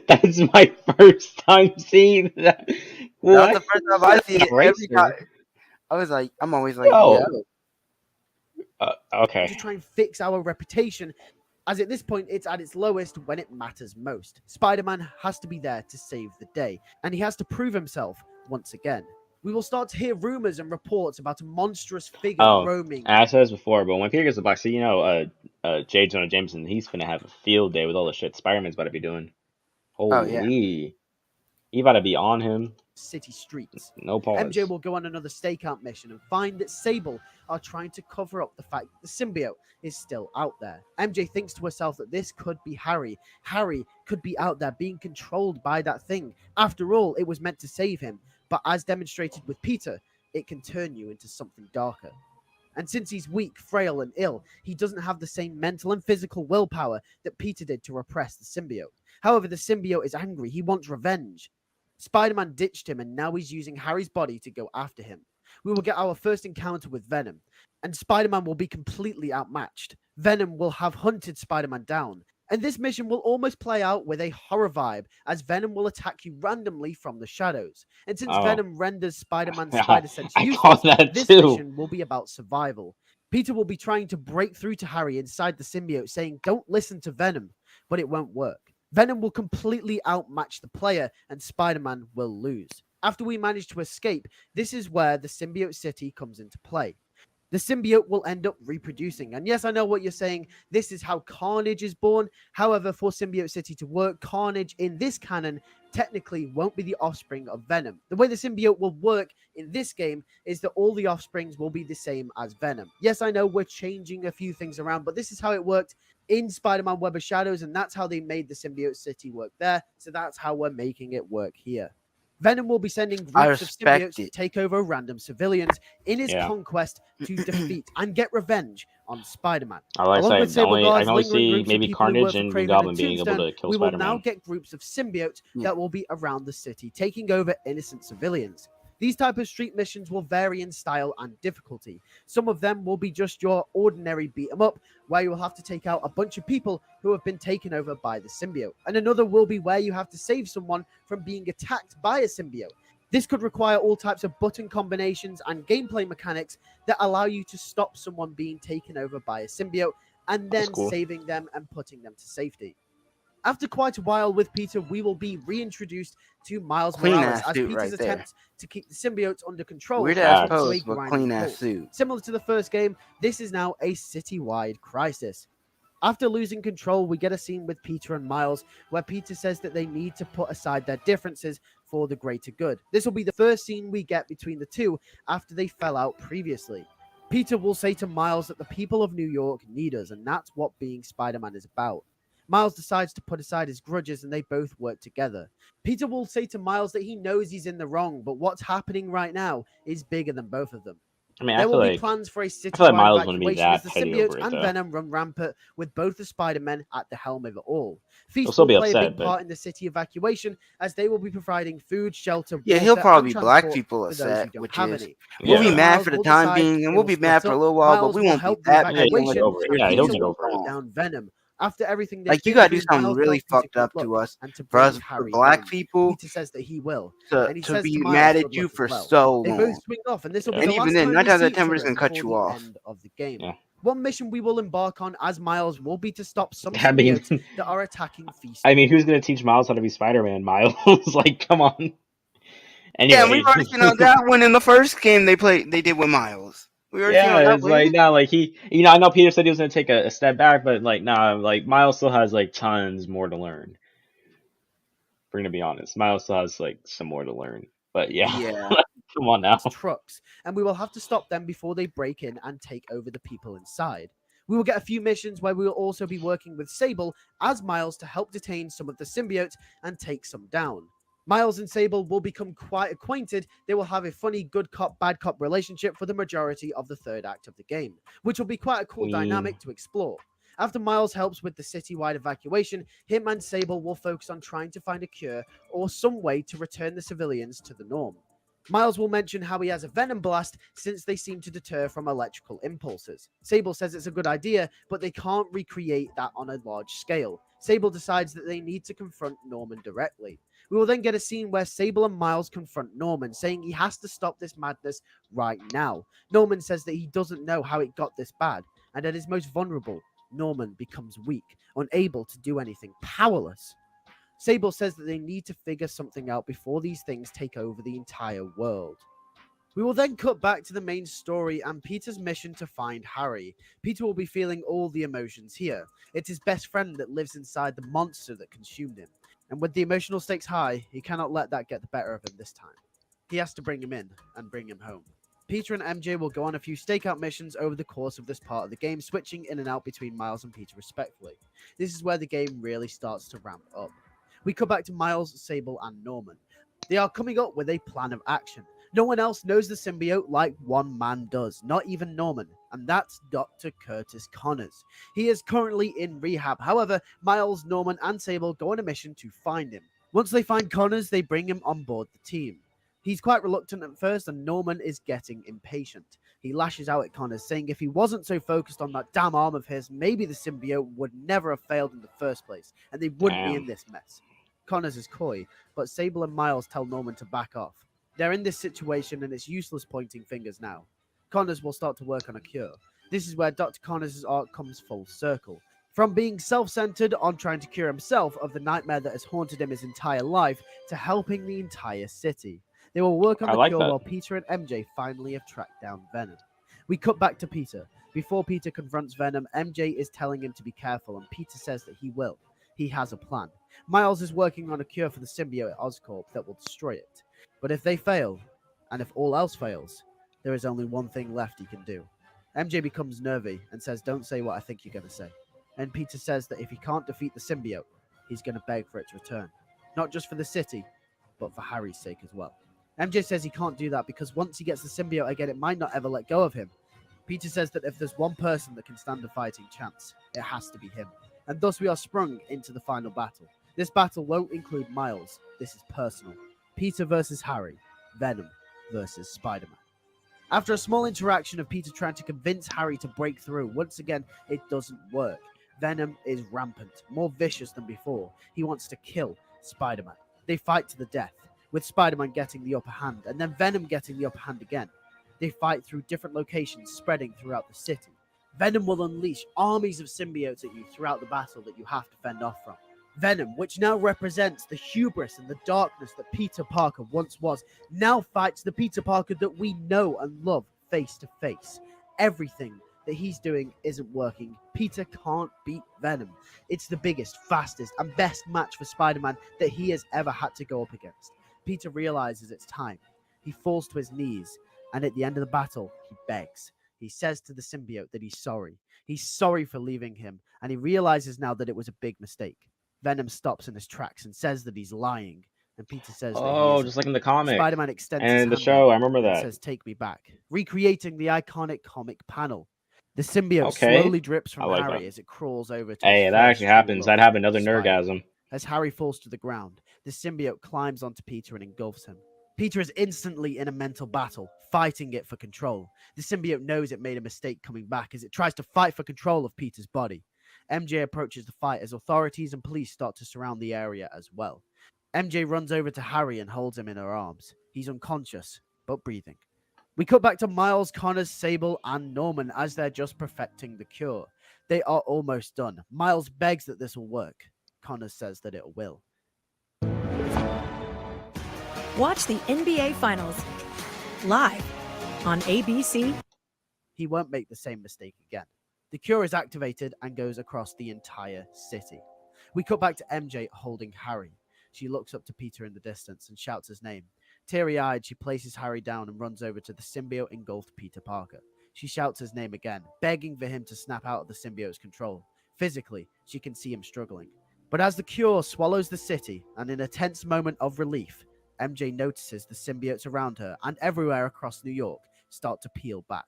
That's my first time seeing that. What? That's the first time I see it. Every time. I'm always like, yo. Okay. To try and fix our reputation, as at this point, it's at its lowest when it matters most. Spider-Man has to be there to save the day, and he has to prove himself once again. We will start to hear rumors and reports about a monstrous figure roaming. I said this before, but when Peter gets the box, J. Jonah Jameson, he's gonna have a field day with all the shit Spider-Man's about to be doing. Holy, he about to be on him. City streets. No pause. MJ will go on another stakeout mission and find that Sable are trying to cover up the fact that the symbiote is still out there. MJ thinks to herself that this could be Harry. Harry could be out there being controlled by that thing. After all, it was meant to save him. But as demonstrated with Peter, it can turn you into something darker. And since he's weak, frail, and ill, he doesn't have the same mental and physical willpower that Peter did to repress the symbiote. However, the symbiote is angry. He wants revenge. Spider-Man ditched him, and now he's using Harry's body to go after him. We will get our first encounter with Venom, and Spider-Man will be completely outmatched. Venom will have hunted Spider-Man down, and this mission will almost play out with a horror vibe, as Venom will attack you randomly from the shadows. And since Venom renders Spider-Man's spider sense useless, this mission will be about survival. Peter will be trying to break through to Harry inside the symbiote, saying, "Don't listen to Venom," but it won't work. Venom will completely outmatch the player, and Spider-Man will lose. After we manage to escape, this is where the Symbiote City comes into play. The symbiote will end up reproducing. And yes, I know what you're saying. This is how Carnage is born. However, for Symbiote City to work, Carnage in this canon technically won't be the offspring of Venom. The way the symbiote will work in this game is that all the offsprings will be the same as Venom. Yes, I know we're changing a few things around, but this is how it worked in Spider-Man Web of Shadows, and that's how they made the Symbiote City work there. So that's how we're making it work here. Venom will be sending groups of symbiotes to take over random civilians in his conquest to defeat and get revenge on Spider-Man. I can only see maybe Carnage and Green Goblin being able to kill Spider-Man. We will now get groups of symbiotes that will be around the city, taking over innocent civilians. These type of street missions will vary in style and difficulty. Some of them will be just your ordinary beat 'em up, where you will have to take out a bunch of people who have been taken over by the symbiote. And another will be where you have to save someone from being attacked by a symbiote. This could require all types of button combinations and gameplay mechanics that allow you to stop someone being taken over by a symbiote and then saving them and putting them to safety. After quite a while with Peter, we will be reintroduced to Miles Morales as Peter's attempt to keep the symbiotes under control. Weird-ass pose, but clean-ass suit. Similar to the first game, this is now a city-wide crisis. After losing control, we get a scene with Peter and Miles where Peter says that they need to put aside their differences for the greater good. This will be the first scene we get between the two after they fell out previously. Peter will say to Miles that the people of New York need us, and that's what being Spider-Man is about. Miles decides to put aside his grudges and they both work together. Peter will say to Miles that he knows he's in the wrong, but what's happening right now is bigger than both of them. There will be plans for a city-wide evacuation as the symbiotes and Venom run rampant with both the Spider-Men at the helm of it all. Feast will play a big part in the city evacuation as they will be providing food, shelter, yeah, he'll probably be black people upset, which is we'll be mad for the time being and we'll be mad for a little while, but we won't be that mad. Yeah, he'll get over it. Down Venom. After everything, like you gotta do something really fucked up to us, for us, for black people, Peter says that he will, to be mad at you for so long. They both swing off, and this will be and the even last then, time 9 we times out see of 10 each we're just other gonna cut before you the off. end of the game. Yeah. One mission we will embark on as Miles will be to stop some symbiotes that are attacking Feast. I mean, who's gonna teach Miles how to be Spider-Man? Miles, like, come on. Anyway. Yeah, we've already seen that one in the first game they did with Miles. It's like, no, like he, I know Peter said he was going to take a step back, but like, nah, like Miles still has like tons more to learn. We're going to be honest. Miles still has like some more to learn, but yeah. Come on now. Trucks, and we will have to stop them before they break in and take over the people inside. We will get a few missions where we will also be working with Sable as Miles to help detain some of the symbiotes and take some down. Miles and Sable will become quite acquainted. They will have a funny good cop, bad cop relationship for the majority of the third act of the game, which will be quite a cool dynamic to explore. After Miles helps with the city-wide evacuation, him and Sable will focus on trying to find a cure or some way to return the civilians to the norm. Miles will mention how he has a venom blast since they seem to deter from electrical impulses. Sable says it's a good idea, but they can't recreate that on a large scale. Sable decides that they need to confront Norman directly. We will then get a scene where Sable and Miles confront Norman, saying he has to stop this madness right now. Norman says that he doesn't know how it got this bad, and at his most vulnerable, Norman becomes weak, unable to do anything, powerless. Sable says that they need to figure something out before these things take over the entire world. We will then cut back to the main story and Peter's mission to find Harry. Peter will be feeling all the emotions here. It's his best friend that lives inside the monster that consumed him. And with the emotional stakes high, he cannot let that get the better of him this time. He has to bring him in and bring him home. Peter and MJ will go on a few stakeout missions over the course of this part of the game, switching in and out between Miles and Peter respectively. This is where the game really starts to ramp up. We cut back to Miles, Sable, and Norman. They are coming up with a plan of action. No one else knows the symbiote like one man does, not even Norman, and that's Dr. Curtis Connors. He is currently in rehab. However, Miles, Norman, and Sable go on a mission to find him. Once they find Connors, they bring him on board the team. He's quite reluctant at first, and Norman is getting impatient. He lashes out at Connors, saying if he wasn't so focused on that damn arm of his, maybe the symbiote would never have failed in the first place, and they wouldn't be in this mess. Connors is coy, but Sable and Miles tell Norman to back off. They're in this situation, and it's useless pointing fingers now. Connors will start to work on a cure. This is where Dr. Connors' arc comes full circle. From being self-centered on trying to cure himself of the nightmare that has haunted him his entire life, to helping the entire city. They will work on the cure while Peter and MJ finally have tracked down Venom. We cut back to Peter. Before Peter confronts Venom, MJ is telling him to be careful, and Peter says that he will. He has a plan. Miles is working on a cure for the symbiote at Oscorp that will destroy it. But if they fail, and if all else fails, there is only one thing left he can do. MJ becomes nervy and says, "Don't say what I think you're going to say." And Peter says that if he can't defeat the symbiote, he's going to beg for its return. Not just for the city, but for Harry's sake as well. MJ says he can't do that because once he gets the symbiote again, it might not ever let go of him. Peter says that if there's one person that can stand a fighting chance, it has to be him. And thus we are sprung into the final battle. This battle won't include Miles. This is personal. Peter versus Harry. Venom versus Spider-Man. After a small interaction of Peter trying to convince Harry to break through, once again, it doesn't work. Venom is rampant, more vicious than before. He wants to kill Spider-Man. They fight to the death, with Spider-Man getting the upper hand, and then Venom getting the upper hand again. They fight through different locations, spreading throughout the city. Venom will unleash armies of symbiotes at you throughout the battle that you have to fend off from. Venom, which now represents the hubris and the darkness that Peter Parker once was, now fights the Peter Parker that we know and love face to face. Everything that he's doing isn't working. Peter can't beat Venom. It's the biggest, fastest, and best match for Spider-Man that he has ever had to go up against. Peter realizes it's time. He falls to his knees, and at the end of the battle, he begs. He says to the symbiote that he's sorry. He's sorry for leaving him, and he realizes now that it was a big mistake. Venom stops in his tracks and says that he's lying, and Peter says that just like in the comic. Spider-Man extends and his in the hand show, out I remember and that. says, "Take me back," recreating the iconic comic panel. The symbiote slowly drips from Harry as it crawls over to Hey, his that actually happens. I'd have another nerdgasm. As Harry falls to the ground, the symbiote climbs onto Peter and engulfs him. Peter is instantly in a mental battle, fighting it for control. The symbiote knows it made a mistake coming back as it tries to fight for control of Peter's body. MJ approaches the fight as authorities and police start to surround the area as well. MJ runs over to Harry and holds him in her arms. He's unconscious, but breathing. We cut back to Miles, Connors, Sable, and Norman as they're just perfecting the cure. They are almost done. Miles begs that this will work. Connors says that it will. Watch the NBA Finals live on ABC. He won't make the same mistake again. The cure is activated and goes across the entire city. We cut back to MJ holding Harry. She looks up to Peter in the distance and shouts his name. Teary-eyed, she places Harry down and runs over to the symbiote-engulfed Peter Parker. She shouts his name again, begging for him to snap out of the symbiote's control. Physically, she can see him struggling. But as the cure swallows the city, and in a tense moment of relief, MJ notices the symbiotes around her and everywhere across New York start to peel back.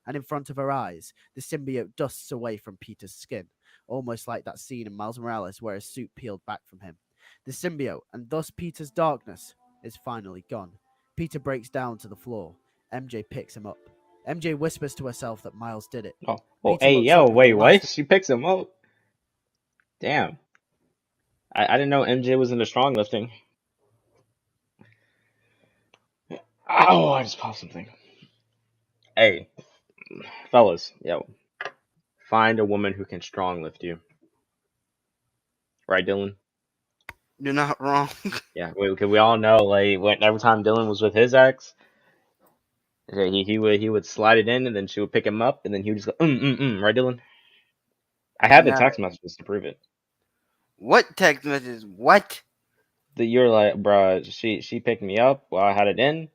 And in front of her eyes, the symbiote dusts away from Peter's skin, almost like that scene in Miles Morales where his suit peeled back from him. The symbiote, and thus Peter's darkness, is finally gone. Peter breaks down to the floor. MJ picks him up. MJ whispers to herself that Miles did it. Hey, yo, wait, what? She picks him up? Damn. I didn't know MJ was into strong lifting. Oh, I just paused something. Hey, fellas, yo, find a woman who can strong lift you. Right, Dylan? You're not wrong. Yeah, we all know, like, every time Dylan was with his ex, he would slide it in, and then she would pick him up, and then he would just go, right, Dylan? I have the text messages to prove it. What text messages? What? You're like, bruh, she picked me up while I had it in.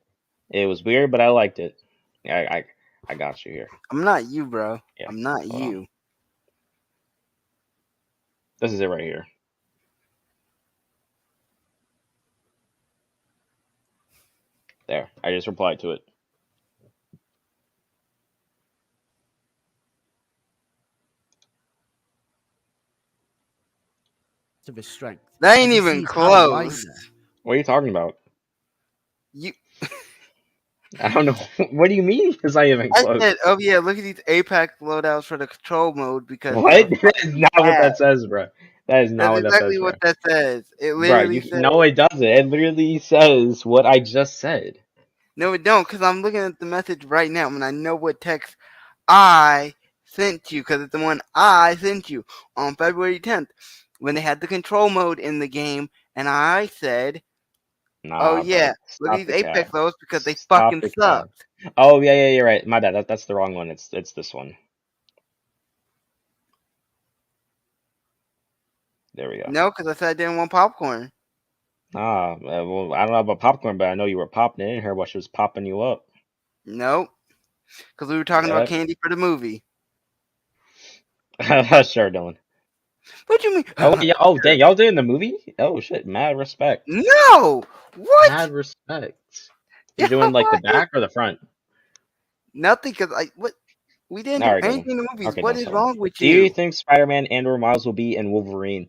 It was weird, but I liked it. I got you here. I'm not you, bro. Yeah, I'm not you. On. This is it right here. There, I just replied to it. Of his strength. That ain't even close. What are you talking about? You. I don't know. What do you mean? Is I even close? I said, oh yeah, look at these Apex loadouts for the control mode because. What? That is not what that says, bro. That is not what that says. That's exactly what that says. It literally says. No, it doesn't. It literally says what I just said. No, it don't, because I'm looking at the message right now, and I know what text I sent you, because it's the one I sent you on February 10th. When they had the control mode in the game, and I said, "Oh yeah, look at these Apex loads because they fucking sucked." Oh yeah, you're right. My bad. That's the wrong one. It's this one. There we go. No, because I said I didn't want popcorn. Well, I don't know about popcorn, but I know you were popping it in her while she was popping you up. Nope, because we were talking about candy for the movie. Sure, Dylan. What do you mean? Oh, yeah, dang, y'all doing the movie? Oh shit, mad respect. No, what? Mad respect. You doing like the back or the front? Nothing, because what we didn't do anything in the movies. Okay, what is wrong with you? Do you think Spider-Man and/or Miles will be in Wolverine?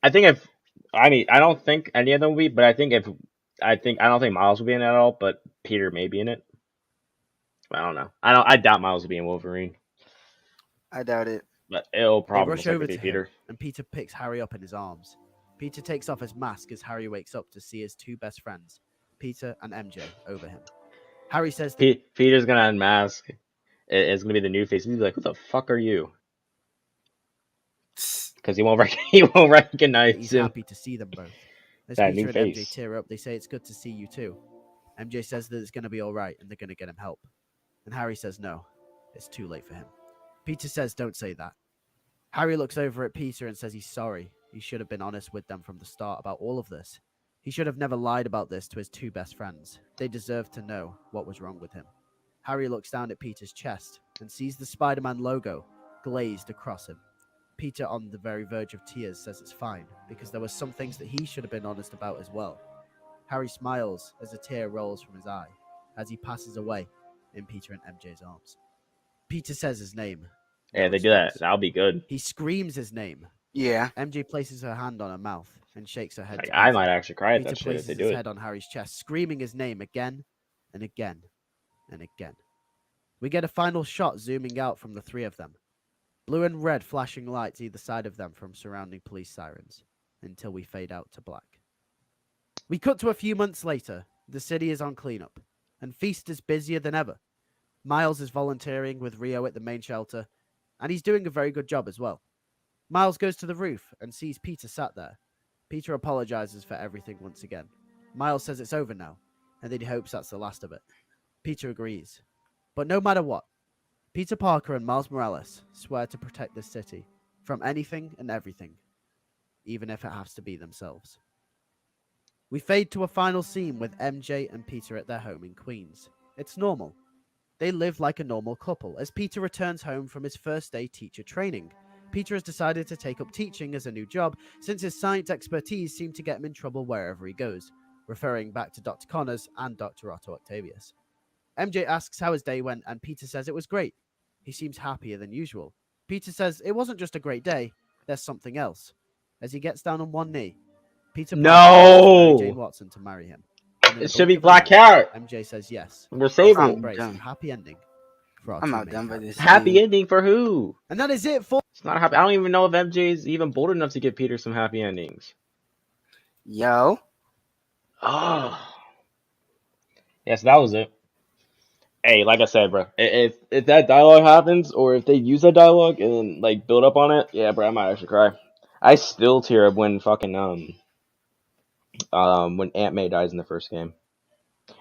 I don't think any of them will be, but I don't think Miles will be in it at all. But Peter may be in it. I don't know. I doubt Miles will be in Wolverine. I doubt it. But it'll probably rush over to Peter. Him, and Peter picks Harry up in his arms. Peter takes off his mask as Harry wakes up to see his two best friends, Peter and MJ, over him. Harry says Peter's gonna unmask. It's gonna be the new face. He's like, "What the fuck are you?" Because he won't recognize He's him. happy to see them both. As that Peter new and face. MJ tear up, they say it's good to see you too. MJ says that it's going to be all right and they're going to get him help. And Harry says no, it's too late for him. Peter says don't say that. Harry looks over at Peter and says he's sorry. He should have been honest with them from the start about all of this. He should have never lied about this to his two best friends. They deserve to know what was wrong with him. Harry looks down at Peter's chest and sees the Spider-Man logo glazed across him. Peter, on the very verge of tears, says it's fine, because there were some things that he should have been honest about as well. Harry smiles as a tear rolls from his eye, as he passes away in Peter and MJ's arms. Peter says his name. Yeah, they do that. That'll be good. He screams his name. Yeah. MJ places her hand on her mouth and shakes her head. Like, I might actually cry at Peter that shit if they do places his it. head on Harry's chest, screaming his name again and again and again. We get a final shot zooming out from the three of them. Blue and red flashing lights either side of them from surrounding police sirens, until we fade out to black. We cut to a few months later. The city is on cleanup, and Feast is busier than ever. Miles is volunteering with Rio at the main shelter, and he's doing a very good job as well. Miles goes to the roof and sees Peter sat there. Peter apologizes for everything once again. Miles says it's over now, and that he hopes that's the last of it. Peter agrees. But no matter what, Peter Parker and Miles Morales swear to protect this city from anything and everything, even if it has to be themselves. We fade to a final scene with MJ and Peter at their home in Queens. It's normal. They live like a normal couple as Peter returns home from his first day teacher training. Peter has decided to take up teaching as a new job since his science expertise seemed to get him in trouble wherever he goes, referring back to Dr. Connors and Dr. Otto Octavius. MJ asks how his day went and Peter says it was great. He seems happier than usual. Peter says it wasn't just a great day, there's something else. As he gets down on one knee, Peter asks Jane Watson to marry him. It should be Black Cat. MJ says yes. We're saving him. Happy ending. I'm not done by this. Happy ending for who? And that is it for. It's not happy. I don't even know if MJ is even bold enough to give Peter some happy endings. Yo. Oh. Yeah, so that was it. Hey, like I said, bro, if that dialogue happens, or if they use that dialogue and then like build up on it, yeah, bro, I might actually cry. I still tear up when fucking when Aunt May dies in the first game,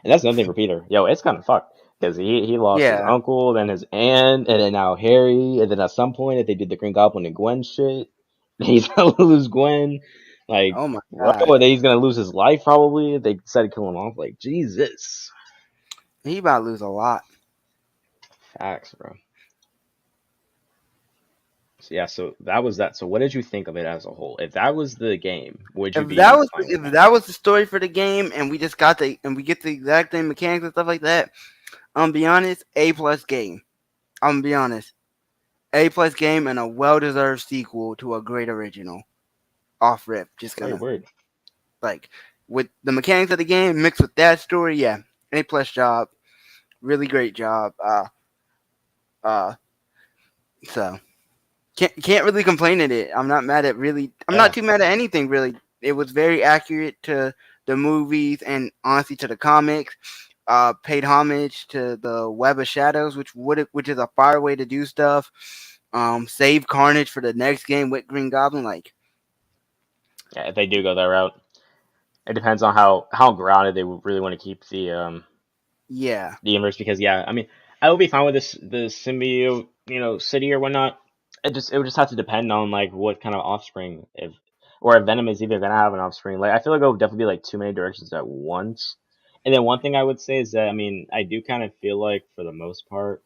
and that's another thing for Peter. Yo, it's kind of fucked because he lost his uncle, then his aunt, and then now Harry, and then at some point, if they did the Green Goblin and Gwen shit, he's gonna lose Gwen. Like, oh my god, bro, he's gonna lose his life probably if they decide to kill him off. Like, Jesus, he about to lose a lot. Facts, bro. So yeah, so that was that. So what did you think of it as a whole? If that was the game, would you be? If that was the story for the game, and we just got we get the exact same mechanics and stuff like that, I'm gonna be honest, A+ game. I'm gonna be honest, A+ game and a well-deserved sequel to a great original. Off rip, just gonna like with the mechanics of the game mixed with that story, yeah, A+ job, really great job. So. Can't really complain at it. I'm not mad at really. I'm not too mad at anything really. It was very accurate to the movies and honestly to the comics. Paid homage to the Web of Shadows, which is a fire way to do stuff. Save Carnage for the next game with Green Goblin. Like, yeah, if they do go that route, it depends on how grounded they really want to keep the the universe. Because I mean, I would be fine with the symbiote city or whatnot. It would just have to depend on like what kind of offspring if Venom is even gonna have an offspring. Like I feel like it would definitely be like too many directions at once. And then one thing I would say is that I mean I do kind of feel like for the most part,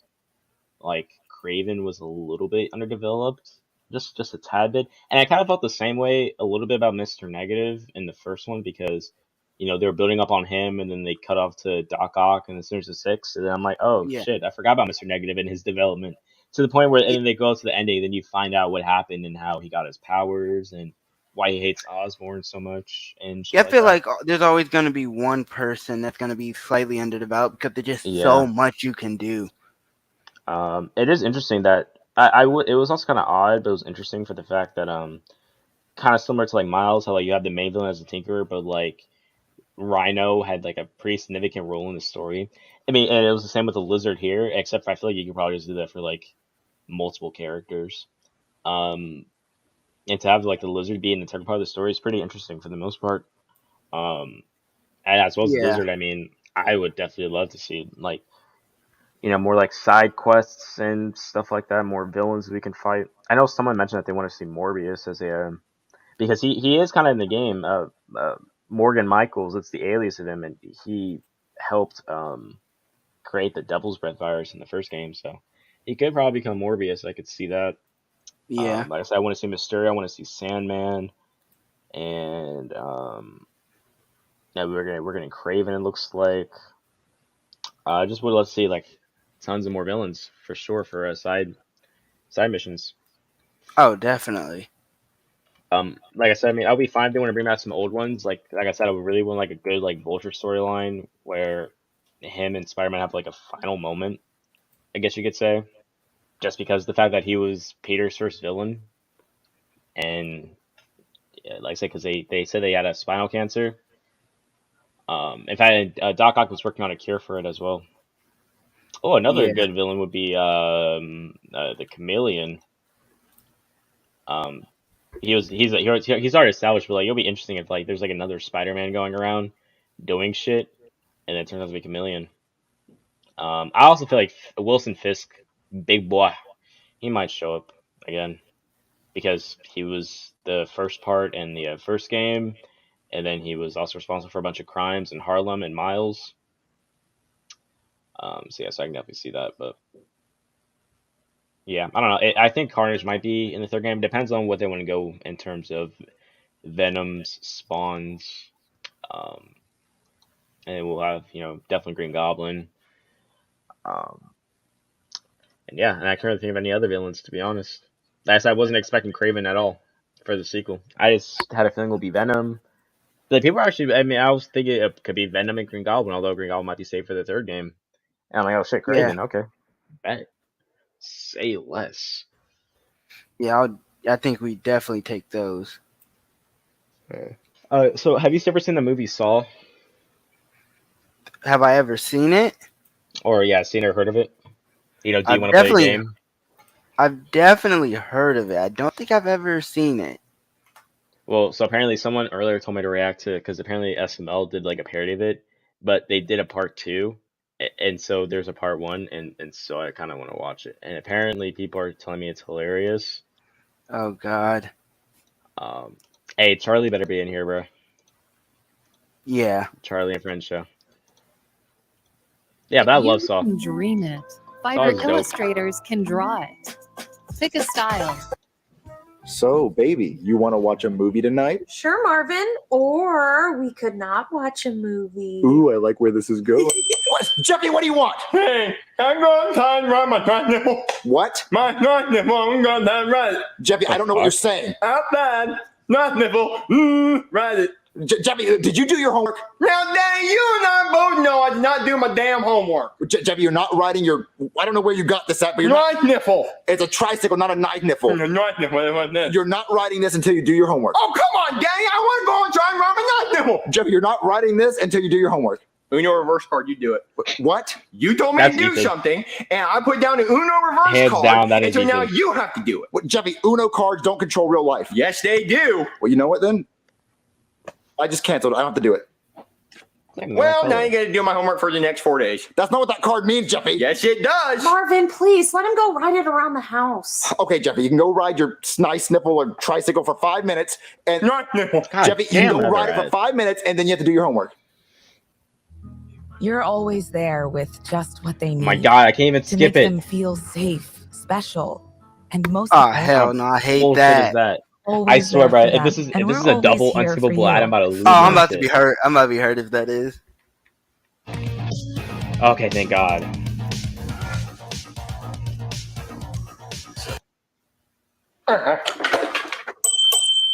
like Kraven was a little bit underdeveloped, just a tad bit. And I kind of felt the same way a little bit about Mr. Negative in the first one because they were building up on him and then they cut off to Doc Ock and the Sinister Six, and then I'm like, oh shit, I forgot about Mr. Negative and his development. To the point where and then they go to the ending, then you find out what happened and how he got his powers and why he hates Osborn so much. And I feel like there's always going to be one person that's going to be slightly underdeveloped because there's just so much you can do. It is interesting that it was also kind of odd, but it was interesting for the fact that kind of similar to like Miles, how like you have the main villain as a Tinkerer, but like Rhino had like a pretty significant role in the story. I mean, and it was the same with the Lizard here, except for I feel like you could probably just do that for like multiple characters. And to have like the Lizard be an integral part of the story is pretty interesting for the most part. And as well as the Lizard, I mean, I would definitely love to see like more like side quests and stuff like that, more villains we can fight. I know someone mentioned that they want to see Morbius as a because he is kind of in the game. Morgan Michaels, it's the alias of him, and he helped create the Devil's Breath virus in the first game, so he could probably become Morbius. I could see that. Yeah. Like I said, I want to see Mysterio. I want to see Sandman, and we're getting Kraven. It looks like. I just would love to see like tons of more villains for sure for side missions. Oh, definitely. Like I said, I mean, I'll be fine if they want to bring back some old ones. Like I said, I would really want like a good like Vulture storyline where him and Spider-Man have like a final moment, I guess you could say, just because the fact that he was Peter's first villain, and like I said, because they said they had a spinal cancer. In fact, Doc Ock was working on a cure for it as well. Oh, another good villain would be the Chameleon. He's already established, but like it'll be interesting if like there's like another Spider-Man going around doing shit, and it turns out to be Chameleon. I also feel like Wilson Fisk, big boy, he might show up again because he was the first part in the first game, and then he was also responsible for a bunch of crimes in Harlem and Miles. So I can definitely see that, but. Yeah, I don't know. I think Carnage might be in the third game. Depends on what they want to go in terms of Venom's spawns. And we'll have, definitely Green Goblin. And I can't really think of any other villains, to be honest. I wasn't expecting Kraven at all for the sequel. I just had a feeling it would be Venom. Like, people are actually, I mean, I was thinking it could be Venom and Green Goblin, although Green Goblin might be saved for the third game. And I'm like, oh shit, Kraven, okay. Bet. Say less. Yeah, I think we definitely take those. So have you ever seen the movie Saw? have I ever seen it? Or seen or heard of it? Do you want to play a game? I've definitely heard of it. I don't think I've ever seen it. Well, so apparently someone earlier told me to react to it because apparently SML did like a parody of it, but they did a part 2, and so there's a part 1, and so I kind of want to watch it. And apparently people are telling me it's hilarious. Oh God. Hey, Charlie better be in here, bro. Yeah. Charlie and Friends show. Yeah, but I love Saw. Dream it. Fiverr illustrators can draw it. Pick a style. So, baby, you want to watch a movie tonight? Sure, Marvin. Or we could not watch a movie. Ooh, I like where this is going. Jeffy, what do you want? Hey, I'm going to run my right nipple. What? My right nipple, I'm going to right. Jeffy, I don't know what you're saying. Outside, right nipple, right it. Jeffy, did you do your homework? Now, Danny, you and I both know I did not do my damn homework. Jeffy, you're not riding your... I don't know where you got this at, but you're not... nipple. It's a tricycle, not a knife nipple. A knife nipple. You're not riding this until you do your homework. Oh, come on, Danny. I want to go and try and ride my knife nipple. Jeffy, you're not riding this until you do your homework. Uno reverse card, you do it. What? You told me to do something, and I put down an Uno reverse card, and so now you have to do it. Well, Jeffy, Uno cards don't control real life. Yes, they do. Well, you know what then? I just canceled it. I don't have to do it. Well, now you got to do my homework for the next 4 days. That's not what that card means, Jeffy. Yes, it does. Marvin, please let him go ride it around the house. Okay, Jeffy, you can go ride your nice nipple or tricycle for 5 minutes, and Jeffy, you can go ride it for 5 minutes, and then you have to do your homework. You're always there with just what they need. Oh my God, I can't even skip it. To make them feel safe, special, and most. Oh hell no, I hate that. I swear, bro. If this is a double unskippable ad, I'm about to lose. Oh, I'm about to be hurt. I'm about to be hurt if that is. Okay, thank God.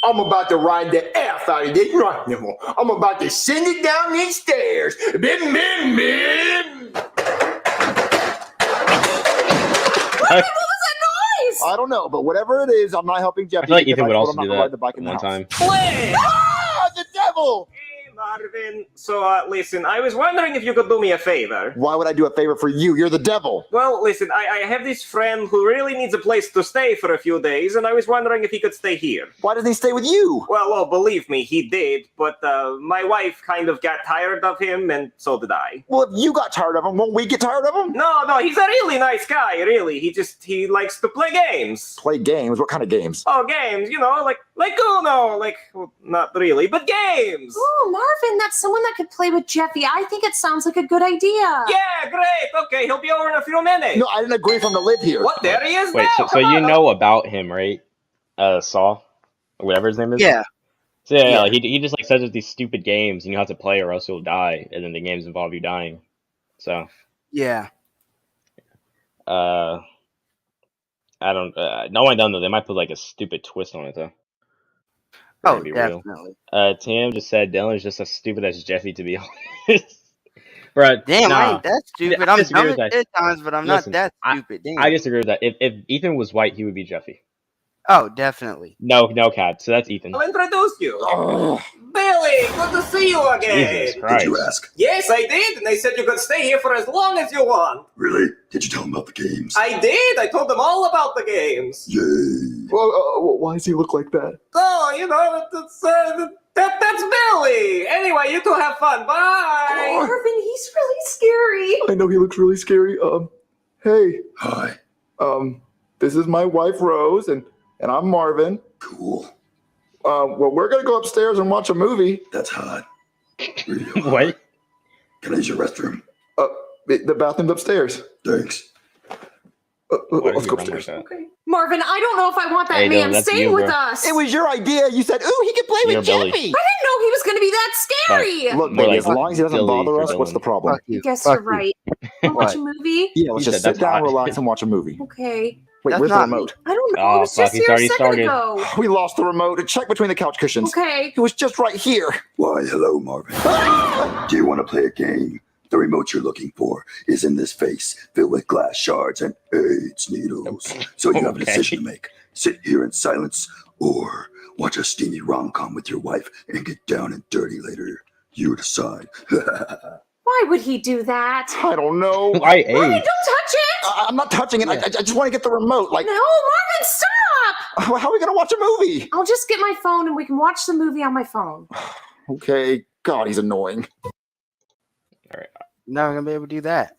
I'm about to ride the F out of this right nipple. I'm about to send it down these stairs. Bim, bim, bim. I don't know, but whatever it is, I'm not helping Jeffy. I feel like Ethan would also do that one time. Ah, the devil! Marvin, so listen, I was wondering if you could do me a favor. Why would I do a favor for you? You're the devil. Well, listen, I have this friend who really needs a place to stay for a few days, and I was wondering if he could stay here. Why doesn't he stay with you? Well, believe me, he did, but my wife kind of got tired of him, and so did I. Well, if you got tired of him, won't we get tired of him? No, he's a really nice guy, really. He likes to play games. Play games? What kind of games? Oh, games, like Uno, well, not really, but games. Oh, Marvin, that's someone that could play with Jeffy. I think it sounds like a good idea. Yeah, great. Okay, he'll be over in a few minutes. No, I didn't agree for him to live here. What? There he is. Wait, now. so you know about him, right? Saw, or whatever his name is. Yeah. So yeah. Like, he just says with these stupid games, and you have to play or else you'll die, and then the games involve you dying. So. Yeah. I don't. No one done though. They might put like a stupid twist on it though. Oh, definitely. Tim just said Dylan's just as stupid as Jeffy, to be honest. Bro, damn, I ain't that stupid. I'm dumb at times, but I'm not that stupid. Damn. I disagree with that. If Ethan was white, he would be Jeffy. Oh, definitely. No, Cat. So that's Ethan. I'll introduce you. Billy, good to see you again. Jesus Christ. Did you ask? Yes, I did, and they said you could stay here for as long as you want. Really? Did you tell them about the games? I did. I told them all about the games. Yay. Well, why does he look like that? Oh, that's Billy. Anyway, you two have fun. Bye. Marvin, he's really scary. I know he looks really scary. Hey. Hi. This is my wife, Rose, and I'm Marvin. Cool. Well, we're gonna go upstairs and watch a movie. That's hot. Really hot. What? Can I use your restroom? The bathroom's upstairs. Thanks. Let's go upstairs. Okay. Marvin, I don't know if I want that man staying with us. It was your idea. You said, "Ooh, he could play with Jeffy." I didn't know he was going to be that scary. Look, baby, as long as he doesn't bother us, what's the problem? I guess you're right. Watch a movie? Yeah, let's just sit down, relax, and watch a movie. Okay. Wait, where's the remote? I don't know. I was just here a second ago. We lost the remote. Check between the couch cushions. Okay. It was just right here. Why, hello, Marvin. Do you want to play a game? The remote you're looking for is in this vase filled with glass shards and AIDS needles. So you have a decision to make. Sit here in silence or watch a steamy rom-com with your wife and get down and dirty later. You decide. Why Why would he do that? I don't know. Why H? Marvin, don't touch it! I'm not touching it. Yeah. I just want to get the remote. Like, no, Marvin, stop! How are we gonna watch a movie? I'll just get my phone and we can watch the movie on my phone. Okay. God, he's annoying. All right. Now I'm gonna be able to do that.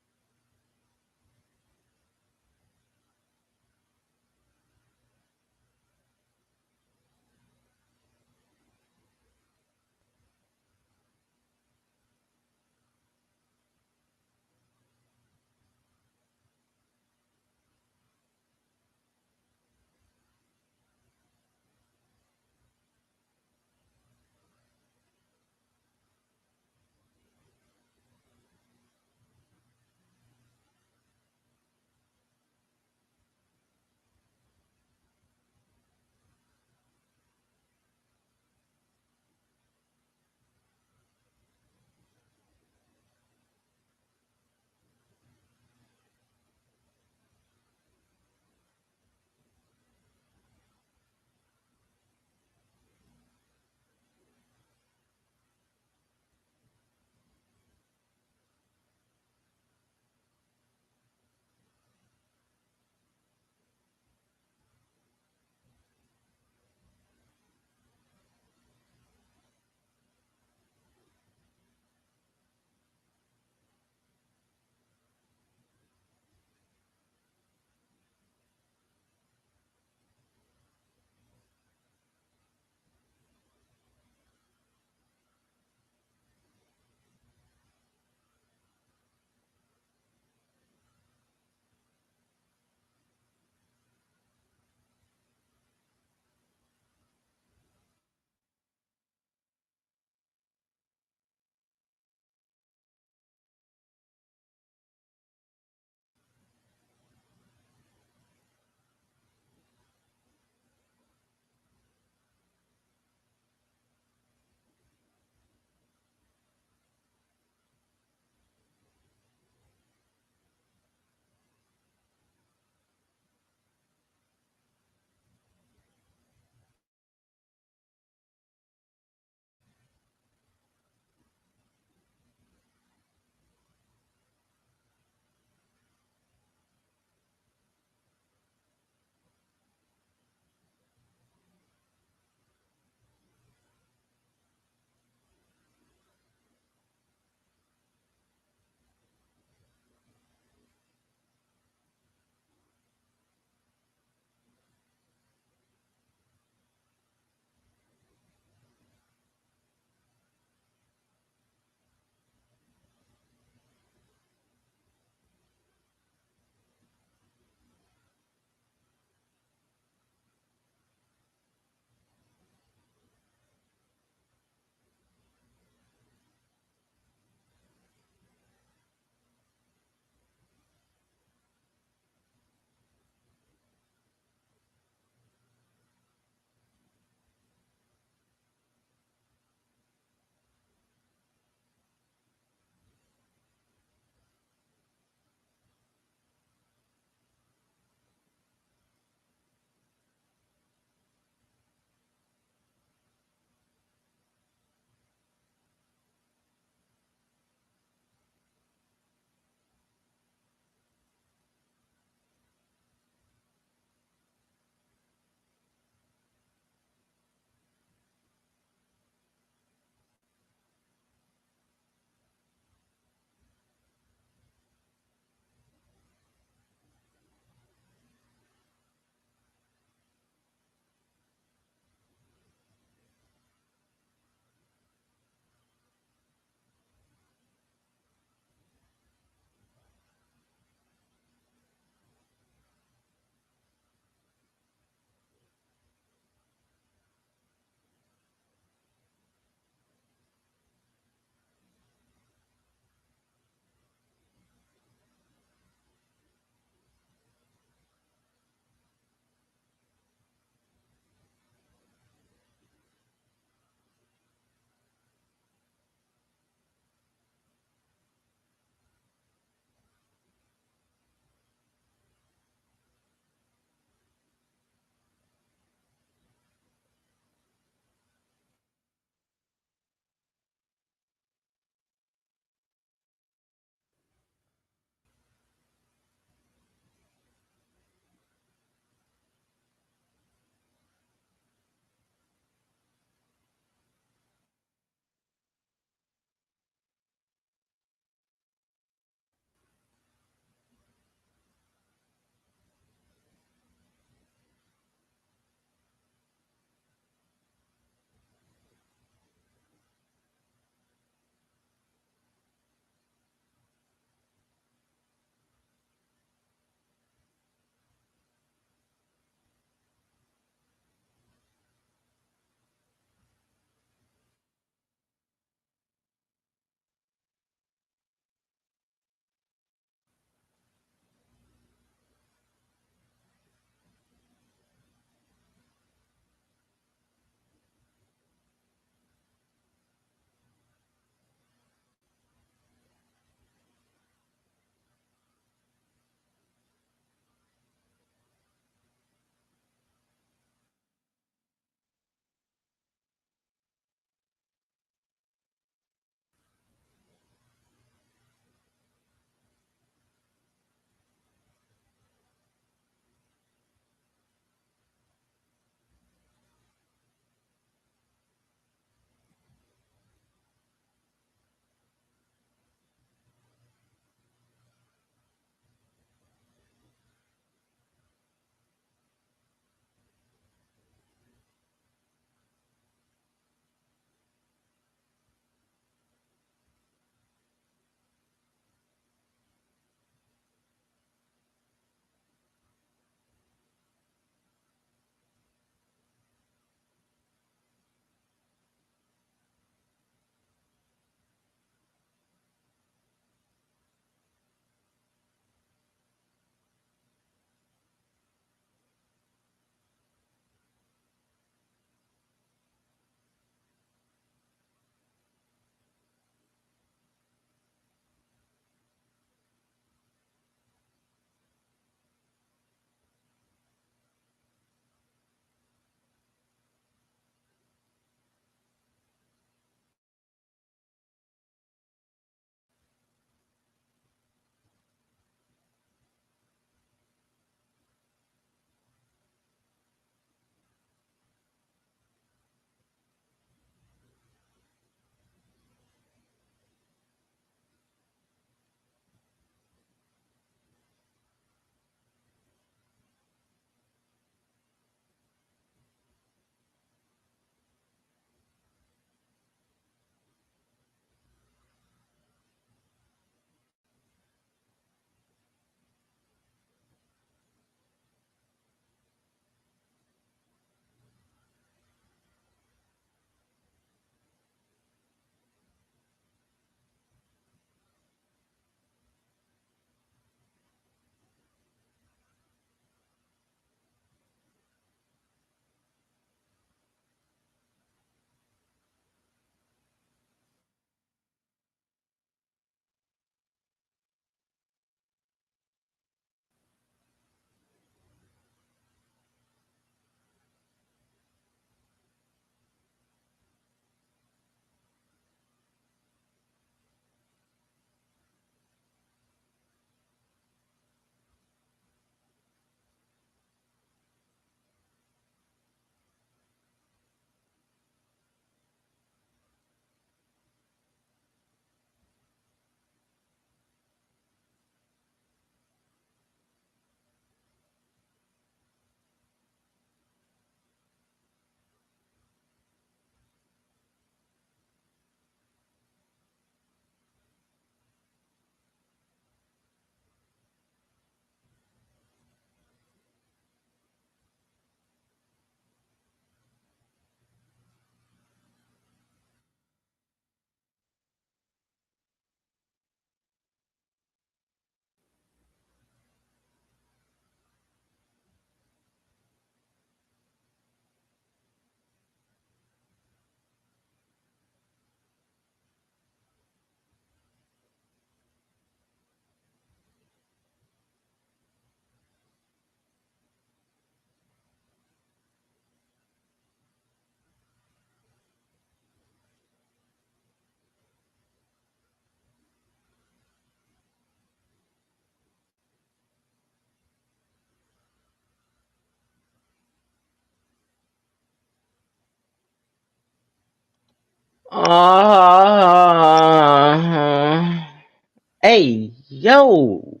Hey, yo!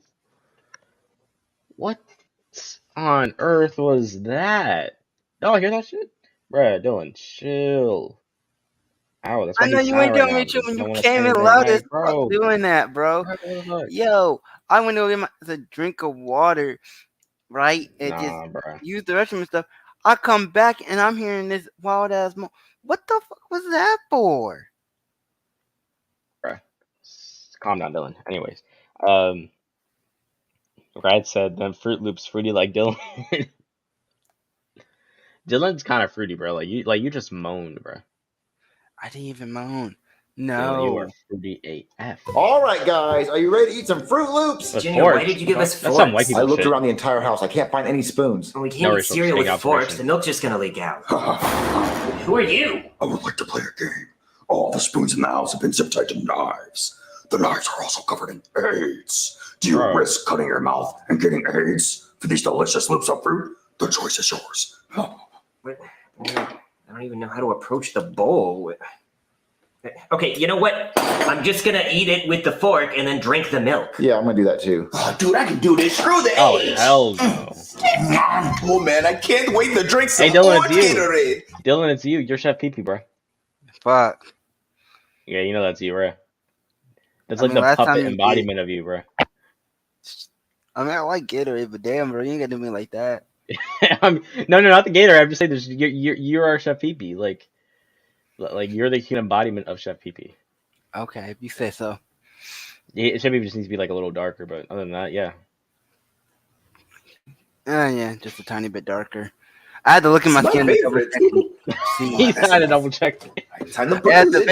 What on earth was that? Y'all hear that shit? Bruh, Dylan, chill. Ow, that's why I know he's you silent ain't right doing now, me too because when he you don't want to say came in anything. loud as Like, bro. doing that, bro. Yo, I went to get a drink of water, right? And just bruh. use the restroom and stuff. I come back and I'm hearing this wild ass. What the fuck was that for? Bruh. Calm down, Dylan. Anyways, Brad said them Fruit Loops fruity like Dylan. Dylan's kind of fruity, bro. Like you just moaned, bro. I didn't even moan. No. Dylan, you are fruity AF. All right, guys, are you ready to eat some Fruit Loops? Junior, why did you give us forks? That's some white people I looked shit. around the entire house. I can't find any spoons. We can't eat cereal with forks. The milk's just gonna leak out. Who are you? I would like to play a game. All the spoons in the house have been zip tied to knives. The knives are also covered in AIDS. Do you risk cutting your mouth and getting AIDS for these delicious loops of fruit? The choice is yours. I don't even know how to approach the bowl. Okay, you know what? I'm just gonna eat it with the fork and then drink the milk. Yeah, I'm gonna do that too. Oh, dude, I can do this. Screw the AIDS. Hell no. Oh man, I can't wait to drink some Hey, Dylan, more it's you. Gatorade. Dylan, it's you. You're Chef Pee-Pee, bro. Fuck. Yeah, you know that's you, bro. That's like the puppet embodiment of you, bro. I mean, I like Gatorade, but damn, bro, you ain't gonna do me like that. No, not the Gatorade. I'm just saying, you're our Chef Pee-Pee. Like you're the human embodiment of Chef Pee-Pee. Okay, if you say so. Yeah, Chef Pee-Pee just needs to be like a little darker, but other than that, yeah. Yeah, just a tiny bit darker. I had to look at my skin to double check. He's had to double check. At the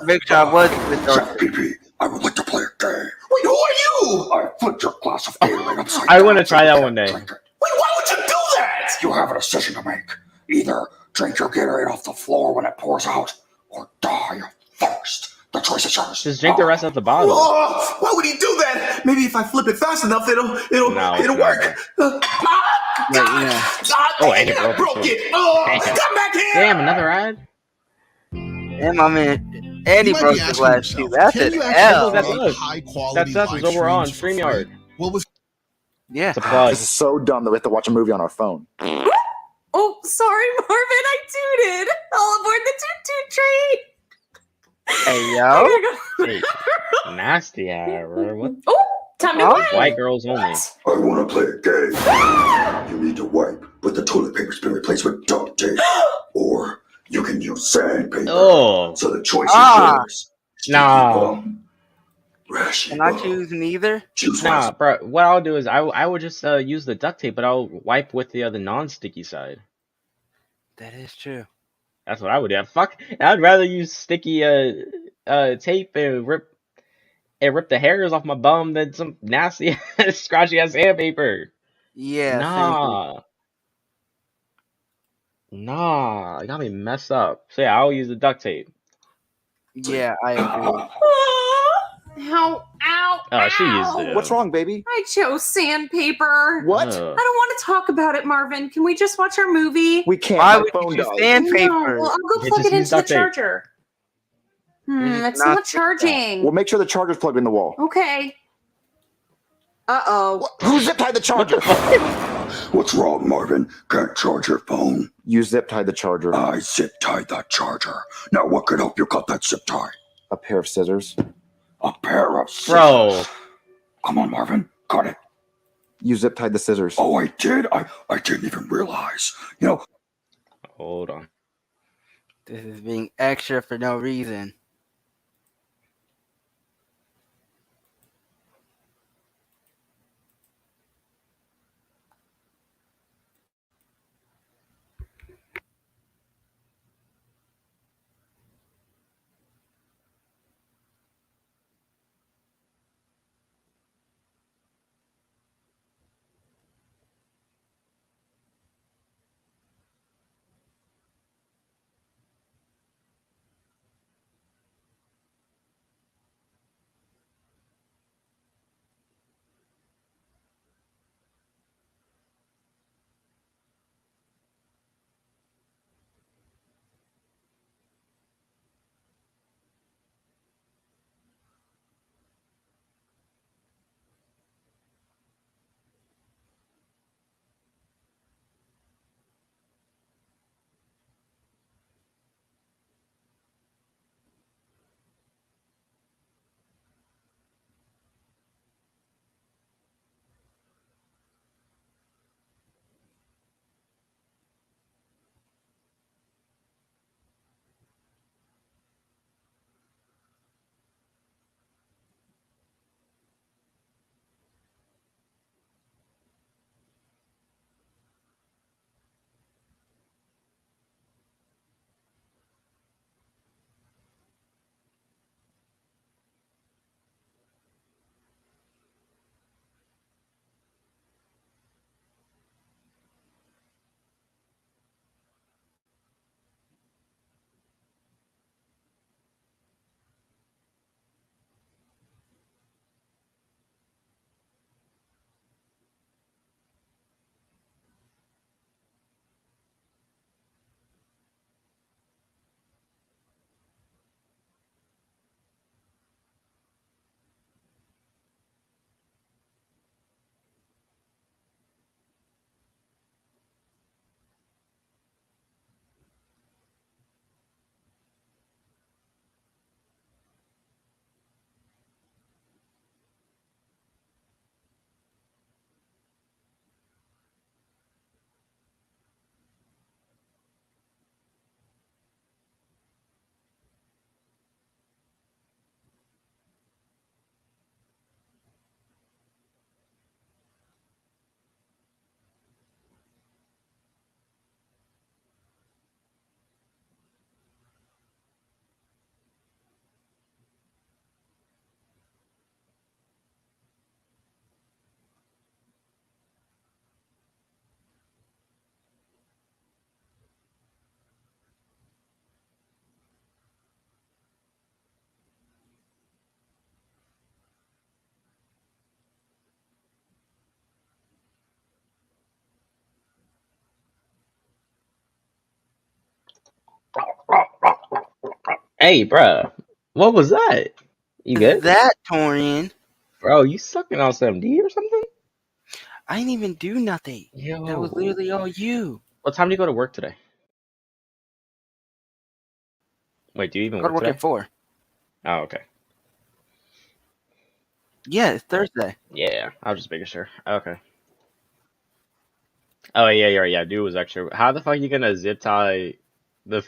big shot was with Chef Pee-Pee, I would like to play a game. Wait, who are you? I flipped your glass of Gatorade upside I down want to try that one day. Wait, why would you do that? You have a decision to make. Either drink your Gatorade off the floor when it pours out, or die of thirst. The choice is yours. Just drink the rest of the bottle. Oh, why would he do that? Maybe if I flip it fast enough, it'll work. I broke it. Oh, come back here. Damn, another ad? Damn, my man. And he broke the glass too. That's an L. That's us. That's us. It's over on StreamYard. What was? Yeah. It's a plug. This is so dumb that we have to watch a movie on our phone. Oh, sorry, Marvin. I tooted. All aboard the toot train. Hey, yo. Hey, nasty ad, bro. What? Oh, time to wipe. White girls only. I want to play a game. You need to wipe, but the toilet paper's been replaced with duct tape. Or you can use sandpaper. Oh. So the choice is yours. Nah. Can I choose neither? Nah, bro. What I'll do is I would just use the duct tape, but I'll wipe with the other non-sticky side. That is true. That's what I would do. Fuck, I'd rather use sticky tape and rip the hairs off my bum than some nasty scratchy ass sandpaper. Yeah. Nah, it got me messed up. So yeah, I'll use the duct tape. Yeah, I agree. Ow, she used it. What's wrong, baby? I chose sandpaper. What? I don't want to talk about it, Marvin. Can we just watch our movie? We can't. Why My would phone you choose died. sandpaper? No, well, I'll go plug it into the charger. It's not charging. Well, make sure the charger's plugged in the wall. Okay. Uh-oh. Who zip tied the charger? What's wrong, Marvin? Can't charge your phone. You zip tied the charger. I zip tied that charger. Now what could help you cut that zip tie? A pair of scissors. A pair of scissors. Bro. Come on, Marvin. Cut it. You zip tied the scissors. Oh, I did? I didn't even realize. You know. Hold on. This is being extra for no reason. Hey, bruh. What was that? You good? That, Torian? Bro, you sucking on some D or something? I didn't even do nothing. Yo. That was literally all you. What time do you go to work today? Wait, do you even I go to work at 4. Oh, okay. Yeah, it's Thursday. Yeah, I was just making sure. Okay. Oh yeah, you're right. Yeah, dude was extra. How the fuck are you gonna zip tie the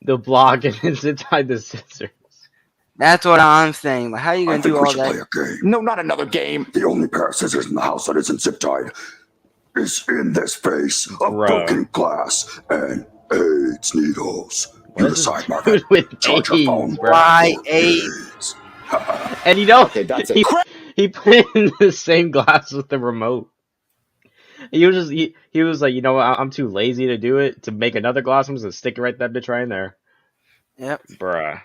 the block and then zip tie the scissors? That's what I'm saying. Like, how are you gonna do all that? Play a game. No, not another game. The only pair of scissors in the house that isn't zip tied is in this vase of broken glass and AIDS needles. You decide, Marvin. Charge your phone. Why AIDS? And you know, okay, that's it. He put it in the same glass with the remote. He was just he was like, you know what? I'm too lazy to do it. To make another glass, I'm just gonna stick it right that bitch right in there. Yep, bruh.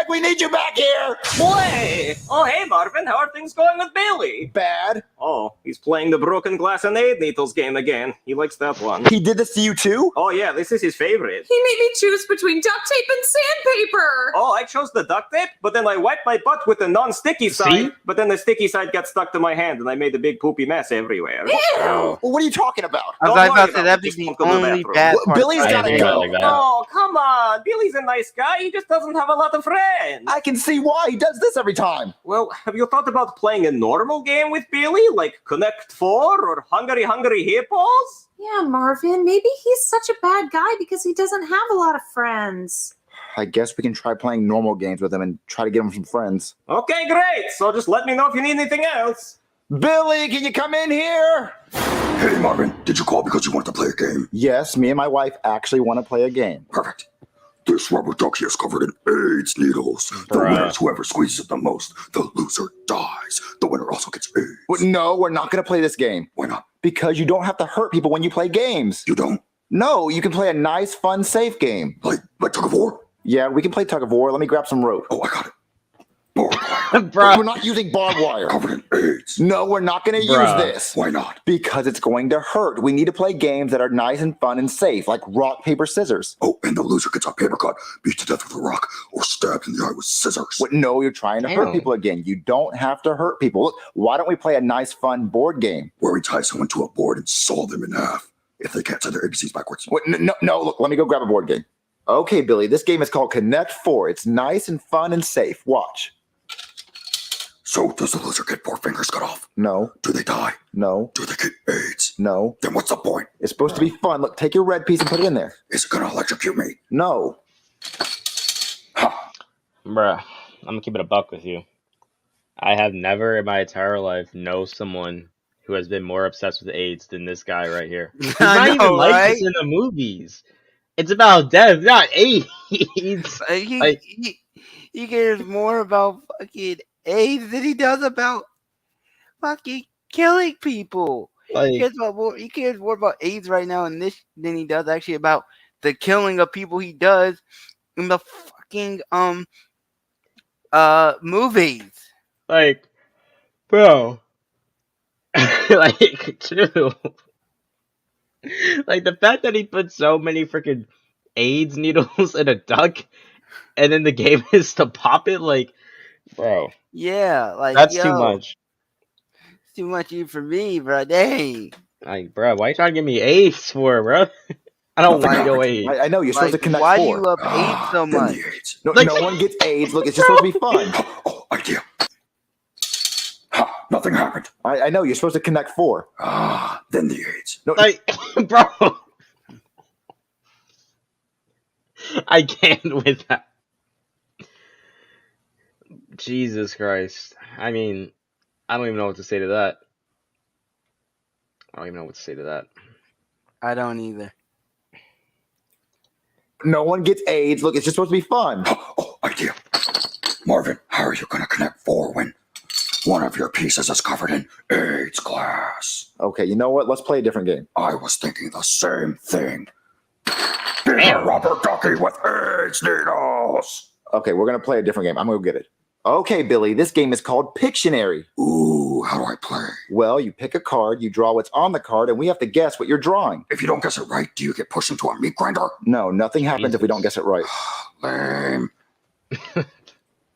We need you back here! Boy! Oh, hey, Marvin. How are things going with Bailey? Bad. Oh, he's playing the broken glass and aid needles game again. He likes that one. He did this to you too? Oh, yeah, this is his favorite. He made me choose between duct tape and sandpaper. Oh, I chose the duct tape, but then I wiped my butt with the non-sticky side, but then the sticky side got stuck to my hand and I made a big poopy mess everywhere. Ew! Well, what are you talking about? I was about to say that'd be the only bad part. Billy's gotta go. Like that. Oh, come on. Billy's a nice guy. He just doesn't have a lot of friends. I can see why. He does this every time. Well, have you thought about playing a normal game with Billy, like Connect 4 or Hungry Hungry Hippos? Yeah, Marvin, maybe he's such a bad guy because he doesn't have a lot of friends. I guess we can try playing normal games with him and try to get him some friends. Okay, great. So just let me know if you need anything else. Billy, can you come in here? Hey, Marvin, did you call because you want to play a game? Yes, me and my wife actually want to play a game. Perfect. This rubber ducky is covered in AIDS needles. The winner is whoever squeezes it the most. The loser dies. The winner also gets AIDS. Well, no, we're not going to play this game. Why not? Because you don't have to hurt people when you play games. You don't? No, you can play a nice, fun, safe game. Like tug of war? Yeah, we can play tug of war. Let me grab some rope. Oh, I got it. Barbed wire. We're not using barbed wire. Covered in AIDS. No, we're not going to use this. Why not? Because it's going to hurt. We need to play games that are nice and fun and safe, like rock, paper, scissors. Oh, and the loser gets a paper cut, beat to death with a rock, or stabbed in the eye with scissors. What? No, you're trying to hurt people again. You don't have to hurt people. Look, why don't we play a nice, fun board game? Where we tie someone to a board and saw them in half if they can't say their ABCs backwards. What? No, look, let me go grab a board game. Okay, Billy, this game is called Connect 4. It's nice and fun and safe. Watch. So does the loser get 4 fingers cut off? No. Do they die? No. Do they get AIDS? No. Then what's the point? It's supposed to be fun. Look, take your red piece and put it in there. Is it gonna electrocute me? No. Bruh, I'm gonna keep it a buck with you. I have never in my entire life known someone who has been more obsessed with AIDS than this guy right here. He's not even like this in the movies. It's about death, not AIDS. He cares more about fucking AIDS than he does about fucking killing people. He cares more about AIDS right now in this than he does actually about the killing of people he does in the fucking movies. Like, bro. Like, true. Like the fact that he put so many freaking AIDS needles in a duck and then the game is to pop it, like, bro. Yeah, like that's too much. It's too much even for me, bro. Dang. Like, bro, why you trying to give me AIDS for, bro? I don't want your AIDS. I know you're supposed to connect. Why 4. do you love AIDS so much? No, like, no one gets AIDS. Look, it's just supposed to be fun. Oh, idea. Nothing happened. I know you're supposed to connect 4. Then the AIDS. No, like, bro. I can't with that. Jesus Christ. I mean, I don't even know what to say to that. I I don't either. No one gets AIDS. Look, it's just supposed to be fun. Oh, idea. Marvin, how are you going to connect 4 when one of your pieces is covered in AIDS glass? Okay, you know what? Let's play a different game. I was thinking the same thing. Be a rubber ducky with AIDS needles. Okay, we're going to play a different game. I'm going to go get it. Okay, Billy, this game is called Pictionary. Ooh, how do I play? Well, you pick a card, you draw what's on the card, and we have to guess what you're drawing. If you don't guess it right, do you get pushed into a meat grinder? No, nothing happens if we don't guess it right. Lame.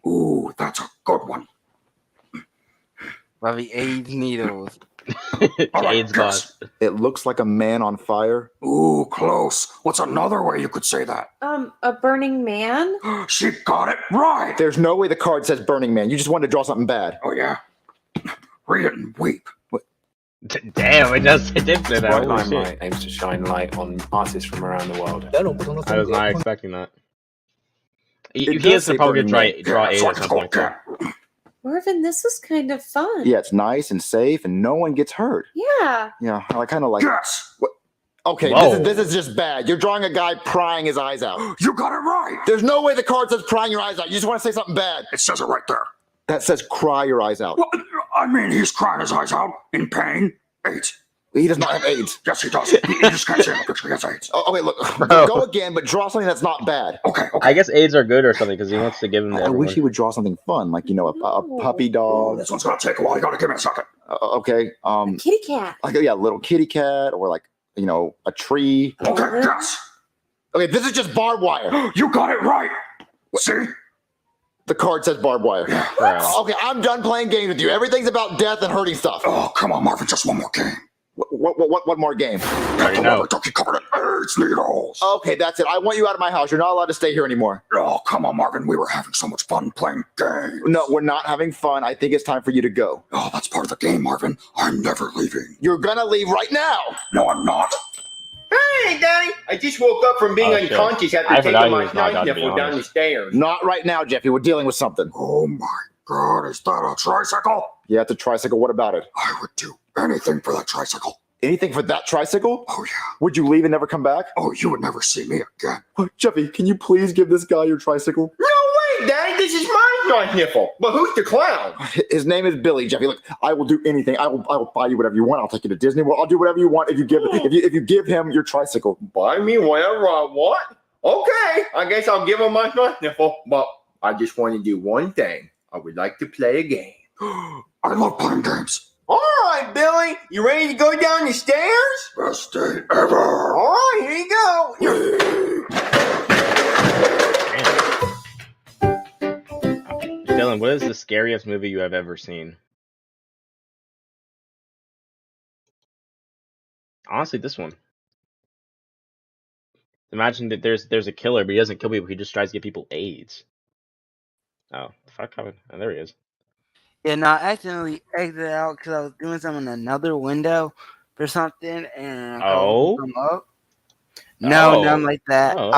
Ooh, that's a good one. Probably AIDS needles. AIDS God. It looks like a man on fire. Ooh, close. What's another way you could say that? A burning man? She got it right. There's no way the card says Burning Man. You just wanted to draw something bad. Oh, yeah? Read it and weep. Damn, it did say that. Bright Limelight aims to shine light on artists from around the world. I was not expecting that. He has to probably draw AIDS at some point. Marvin, this was kind of fun. Yeah, it's nice and safe, and no one gets hurt. Yeah. Yeah, I kind of like Yes! What? Okay, this is just bad. You're drawing a guy prying his eyes out. You got it right. There's no way the card says prying your eyes out. You just want to say something bad. It says it right there. That says cry your eyes out. Well, I mean, he's crying his eyes out in pain. AIDS. He does not have AIDS. Yes, he does. You just can't see in the picture. He has AIDS. Oh, okay, look. Go again, but draw something that's not bad. Okay. I guess AIDS are good or something because he wants to give him. I wish he would draw something fun, like a puppy dog. This one's gonna take a while. You gotta give me a second. Okay. Kitty cat. Like a little kitty cat, or like a tree. Okay. Yes. Okay, this is just barbed wire. You got it right. See. The card says barbed wire. Yeah. Okay, I'm done playing games with you. Everything's about death and hurting stuff. Oh, come on, Marvin. Just one more game. What more game? Turkey covered in AIDS needles. Okay, that's it. I want you out of my house. You're not allowed to stay here anymore. Oh, come on, Marvin. We were having so much fun playing games. No, we're not having fun. I think it's time for you to go. Oh, that's part of the game, Marvin. I'm never leaving. You're gonna leave right now. No, I'm not. Hey, Daddy. I just woke up from being unconscious after taking my knife nipple down the stairs. Not right now, Jeffy. We're dealing with something. Oh, my God. Is that a tricycle? Yeah, it's a tricycle. What about it? I would do anything for that tricycle. Anything for that tricycle? Oh, yeah. Would you leave and never come back? Oh, you would never see me again. Jeffy, can you please give this guy your tricycle? No way, Daddy. This is my knife nipple. But who's the clown? His name is Billy, Jeffy. Look, I will do anything. I will buy you whatever you want. I'll take you to Disney World. I'll do whatever you want if you give him your tricycle. Buy me whatever I want? Okay. I guess I'll give him my knife nipple. But I just want to do one thing. I would like to play a game. I love playing games. All right, Billy. You ready to go down the stairs? Best day ever. All right, here you go. Dylan, what is the scariest movie you have ever seen? Honestly, this one. Imagine that there's a killer, but he doesn't kill people. He just tries to get people AIDS. Oh, fuck! Oh, there he is. Yeah, no, I accidentally exited out because I was doing something in another window for something, and come up. No, nothing like that. Oh, okay.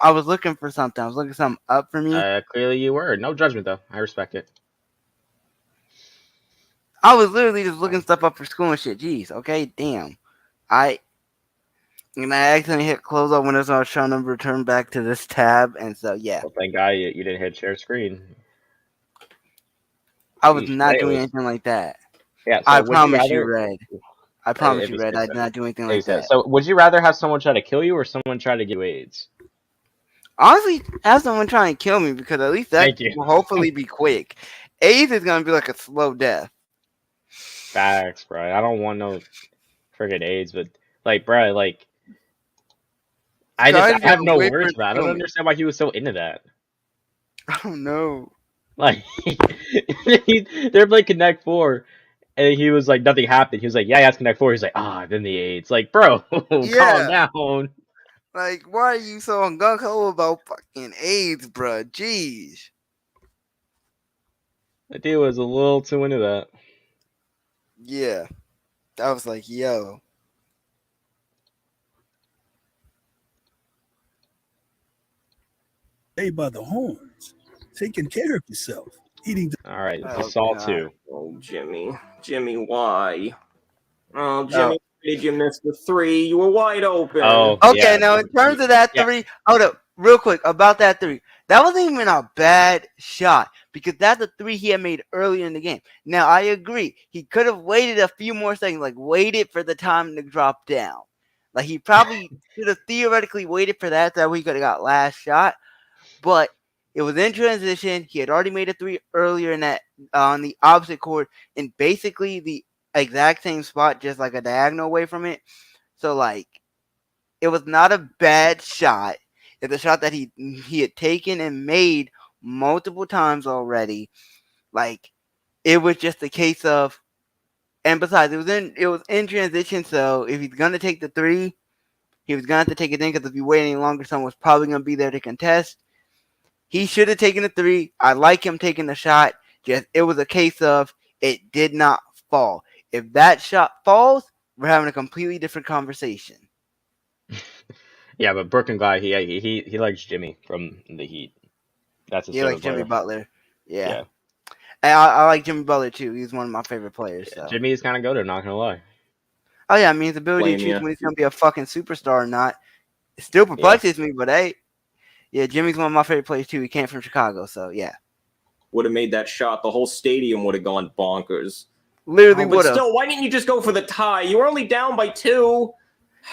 I was looking for something. I was looking something up for me. Clearly you were. No judgment though. I respect it. I was literally just looking stuff up for school and shit. Jeez, okay, damn. I accidentally hit close all windows, so I was trying to return back to this tab, and so yeah. Well, thank God you didn't hit share screen. I was not doing anything like that. Yeah, so I promise you, Red. I promise you, Red. I did not do anything like that. So, would you rather have someone try to kill you or someone try to give you AIDS? Honestly, have someone try and kill me because at least that will hopefully be quick. AIDS is gonna be like a slow death. Facts, bro. I don't want no friggin' AIDS, but like, bro, like, I have no words, bro. I don't understand why he was so into that. I don't know. Like, they're playing Connect 4, and he was like, nothing happened. He was like, yeah, that's Connect 4. He's like, then the AIDS. Like, bro, calm down. Like, why are you so gung-ho about fucking AIDS, bro? Jeez. That dude was a little too into that. Yeah. I was like, yo. Stay by the horns. Taking care of yourself. Eating. All right, Saw 2. Oh, Jimmy, why? Oh, Jimmy, did you miss the 3? You were wide open. Oh, okay. Now, in terms of that 3, hold up, real quick about that 3. That wasn't even a bad shot because that's a 3 he had made earlier in the game. Now, I agree. He could have waited a few more seconds, like waited for the time to drop down. Like he probably should have theoretically waited for that. That way he could have got last shot. But It was in transition. He had already made a 3 earlier in that on the opposite court in basically the exact same spot, just like a diagonal away from it. So like, it was not a bad shot. It's a shot that he had taken and made multiple times already. Like, it was just a case of, and besides, it was in transition. So if he's gonna take the 3, he was gonna have to take it in, because if you wait any longer, someone was probably gonna be there to contest. He should have taken the 3. I like him taking the shot. Just it was a case of it did not fall. If that shot falls, we're having a completely different conversation. Yeah, but Brooklyn guy, he likes Jimmy from the Heat. That's his favorite player. Jimmy Butler. Yeah. And I like Jimmy Butler too. He's one of my favorite players. So. Jimmy is kind of goated, not gonna lie. Oh yeah, I mean his ability to choose when he's gonna be a fucking superstar or not. It still perplexes me, but hey. Yeah, Jimmy's one of my favorite players too. He came from Chicago, so yeah. Would have made that shot. The whole stadium would have gone bonkers. Literally would have. But still, why didn't you just go for the tie? You were only down by 2.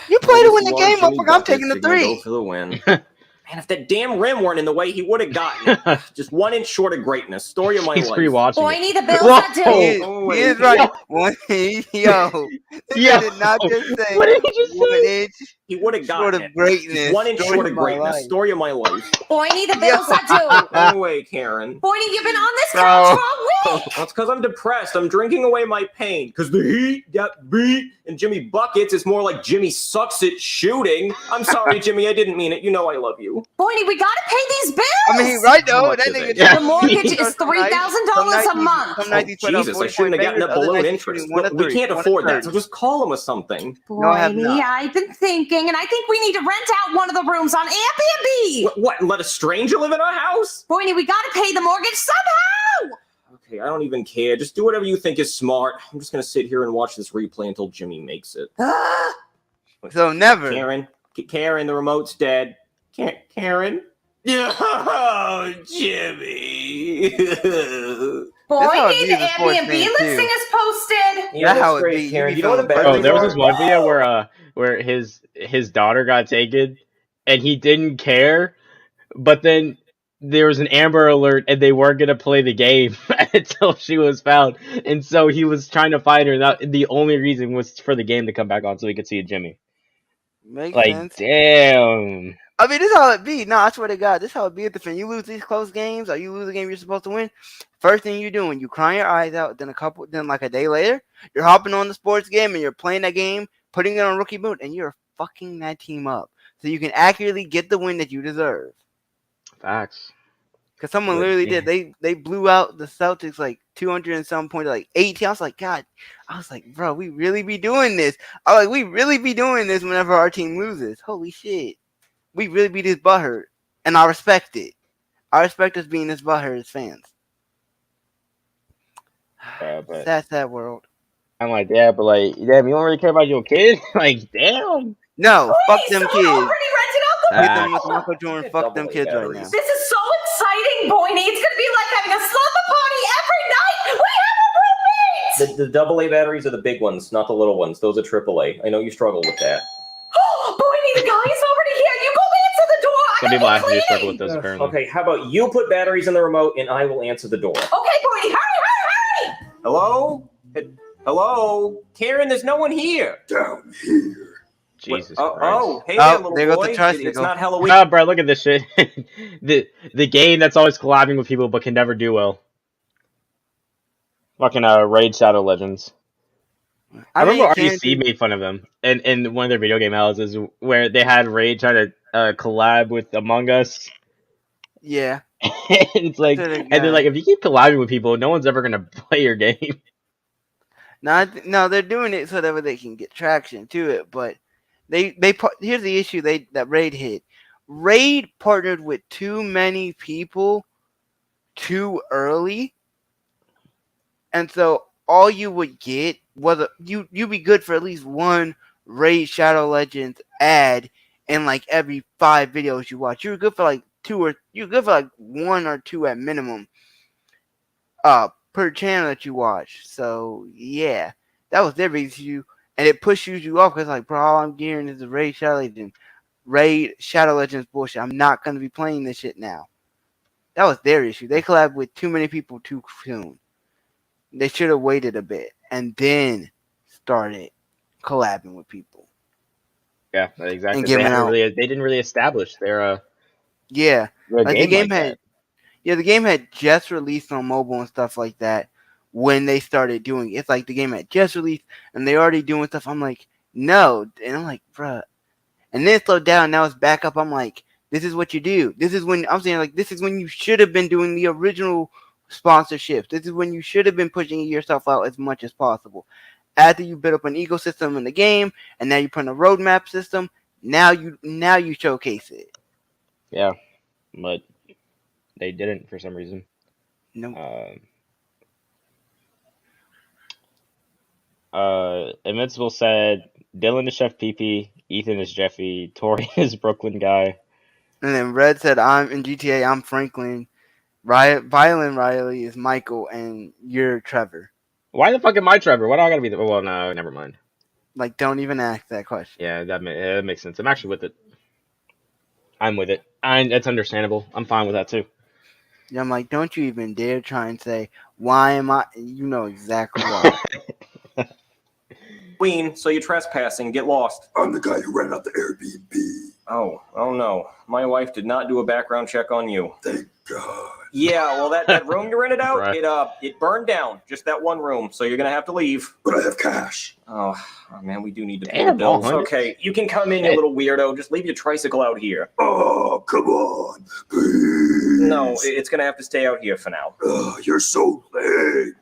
You played to win the game, motherfucker. I'm taking the 3. Go for the win. Man, if that damn rim weren't in the way, he would have gotten it. Just 1 inch short of greatness. Story of my life. He's rewatching. Boy, the Bills are due. He is right. Yo, did not just say. What did he just say? 1 inch. He would have gotten it. Greatness. 1 inch short of greatness. Story of my life. Boy, the Bills are due. Go away, Karen. Boy, you've been on this couch for a week. That's because I'm depressed. I'm drinking away my pain. Because the Heat got beat, and Jimmy buckets is more like Jimmy sucks at shooting. I'm sorry, Jimmy. I didn't mean it. You know I love you. Boy, we gotta pay these bills. I mean, right though. That nigga. The mortgage is $3,000 a month. Jesus, I shouldn't have gotten that below interest. We can't afford that, so just call him with something. Boy, I've been thinking, and I think we need to rent out one of the rooms on Airbnb. What? Let a stranger live in our house? Boy, we gotta pay the mortgage somehow. Okay, I don't even care. Just do whatever you think is smart. I'm just gonna sit here and watch this replay until Jimmy makes it. So never. Karen, the remote's dead. Karen? Oh, Jimmy. Boy, the Airbnb listing is posted. Yeah, that's how great, Karen. You know what the best there was this one video where his daughter got taken and he didn't care, but then there was an Amber Alert and they weren't gonna play the game until she was found, and so he was trying to find her. That the only reason was for the game to come back on so he could see Jimmy. Makes sense. Damn. I mean, this is how it be. No, I swear to God, this is how it be at the fin. You lose these close games, or you lose a game you're supposed to win. First thing you're doing, you crying your eyes out. Then like a day later, you're hopping on the sports game and you're playing that game, putting it on rookie mode, and you're fucking that team up so you can accurately get the win that you deserve. Facts. Because someone literally did. They blew out the Celtics like 200 and some points, like 18. I was like, God. I was like, bro, we really be doing this. We really be doing this whenever our team loses. Holy shit. We really be this butthurt. And I respect it. I respect us being this butthurt as fans. That's that world. I'm like, yeah, but like, damn, you don't really care about your kid? Like, damn. No, fuck them kids. Already rented out the Get them with Michael Jordan. Fuck them kids right now. This is so exciting, Boyney. It's gonna be like having a slumber party every night. We have a roommate. The AA batteries are the big ones, not the little ones. Those are AAA. I know you struggle with that. Boyney, the guy is already here. You go answer the door. Some people actually struggle with this apparently. Okay, how about you put batteries in the remote and I will answer the door. Okay, Boyney, hurry. Hello? Hello? Karen, there's no one here. Down here. Jesus Christ. Hey there, little there goes boy. the tricycle. It's not Halloween. Oh, bro, look at this shit. the game that's always collabing with people but can never do well. Fucking Raid Shadow Legends. I remember RDC made fun of them in one of their video game houses where they had Raid try to collab with Among Us. Yeah. It's like, and they're like, if you keep collabing with people, no one's ever gonna play your game. No, they're doing it so that they can get traction to it. But here's the issue that Raid hit. Raid partnered with too many people too early, and so all you would get was you'd be good for at least one Raid Shadow Legends ad in like every 5 videos you watch. You're good for like 1 or 2 at minimum per channel that you watch. So yeah, that was their biggest issue, and it pushes you off because like, bro, all I'm gearing is the Raid Shadow Legends bullshit. I'm not gonna be playing this shit now. That was their issue. They collabed with too many people too soon. They should have waited a bit and then started collabing with people. Yeah, exactly. They didn't really establish their yeah. Their like game the game had just released on mobile and stuff like that when they started doing it. It's like the game had just released and they already doing stuff. I'm like, no. And I'm like, bruh. And then it slowed down. Now it's back up. I'm like, this is what you do. This is when I'm saying, like, this is when you should have been doing the original sponsorships. This is when you should have been pushing yourself out as much as possible. After you build up an ecosystem in the game, and now you put in a roadmap system, now you showcase it. Yeah, but they didn't for some reason. No. Invincible said Dylan is Chef PP, Ethan is Jeffy, Tori is Brooklyn guy. And then Red said, I'm in GTA, I'm Franklin. Violin Riley is Michael, and you're Trevor. Why the fuck am I Trevor? Why do I gotta be the... Well, no, never mind. Like, don't even ask that question. Yeah, that makes sense. I'm actually with it. I'm with it. It's understandable. I'm fine with that, too. Yeah, I'm like, don't you even dare try and say, why am I... You know exactly why. Queen, so you're trespassing. Get lost. I'm the guy who rented out the Airbnb. Oh no. My wife did not do a background check on you. Thank God. Yeah, well, that room you rented out, Right. it burned down. Just that one room, so you're gonna have to leave. But I have cash. Oh man, we do need to pay Damn, the bills. 100. Okay, you can come in, you little weirdo. Just leave your tricycle out here. Oh, come on. Please. No, it's gonna have to stay out here for now. Oh, you're so late.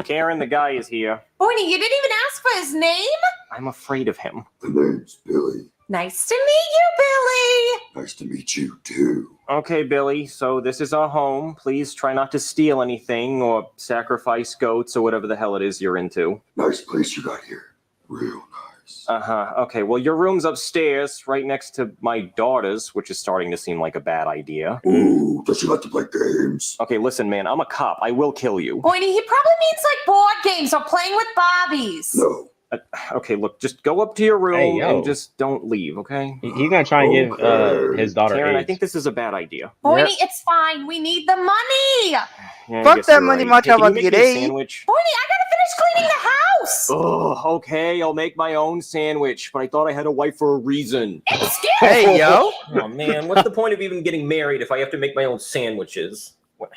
Karen, the guy is here. Boydie, you didn't even ask for his name? I'm afraid of him. The name's Billy. Nice to meet you, Billy. Nice to meet you, too. Okay, Billy, so this is our home. Please try not to steal anything or sacrifice goats or whatever the hell it is you're into. Nice place you got here. Real nice. Okay, well, your room's upstairs, right next to my daughter's, which is starting to seem like a bad idea. Ooh, does she like to play games? Okay, listen, man, I'm a cop. I will kill you. Boydie, he probably means like board games or playing with Barbies. No. Okay, look, just go up to your room Hey, yo. and just don't leave, okay? He's gonna try and give his daughter Karen, I AIDS. think this is a bad idea. Boydie, it's fine. We need the money. Yeah, I Fuck guess that you're money, right. my Hey, child can about you to make get me a AIDS. sandwich? Boydie, I gotta finish cleaning the house. Oh, okay, I'll make my own sandwich, but I thought I had a wife for a reason. Excuse Hey, yo. Oh, man, what's the point of even getting married if I have to make my own sandwiches? What?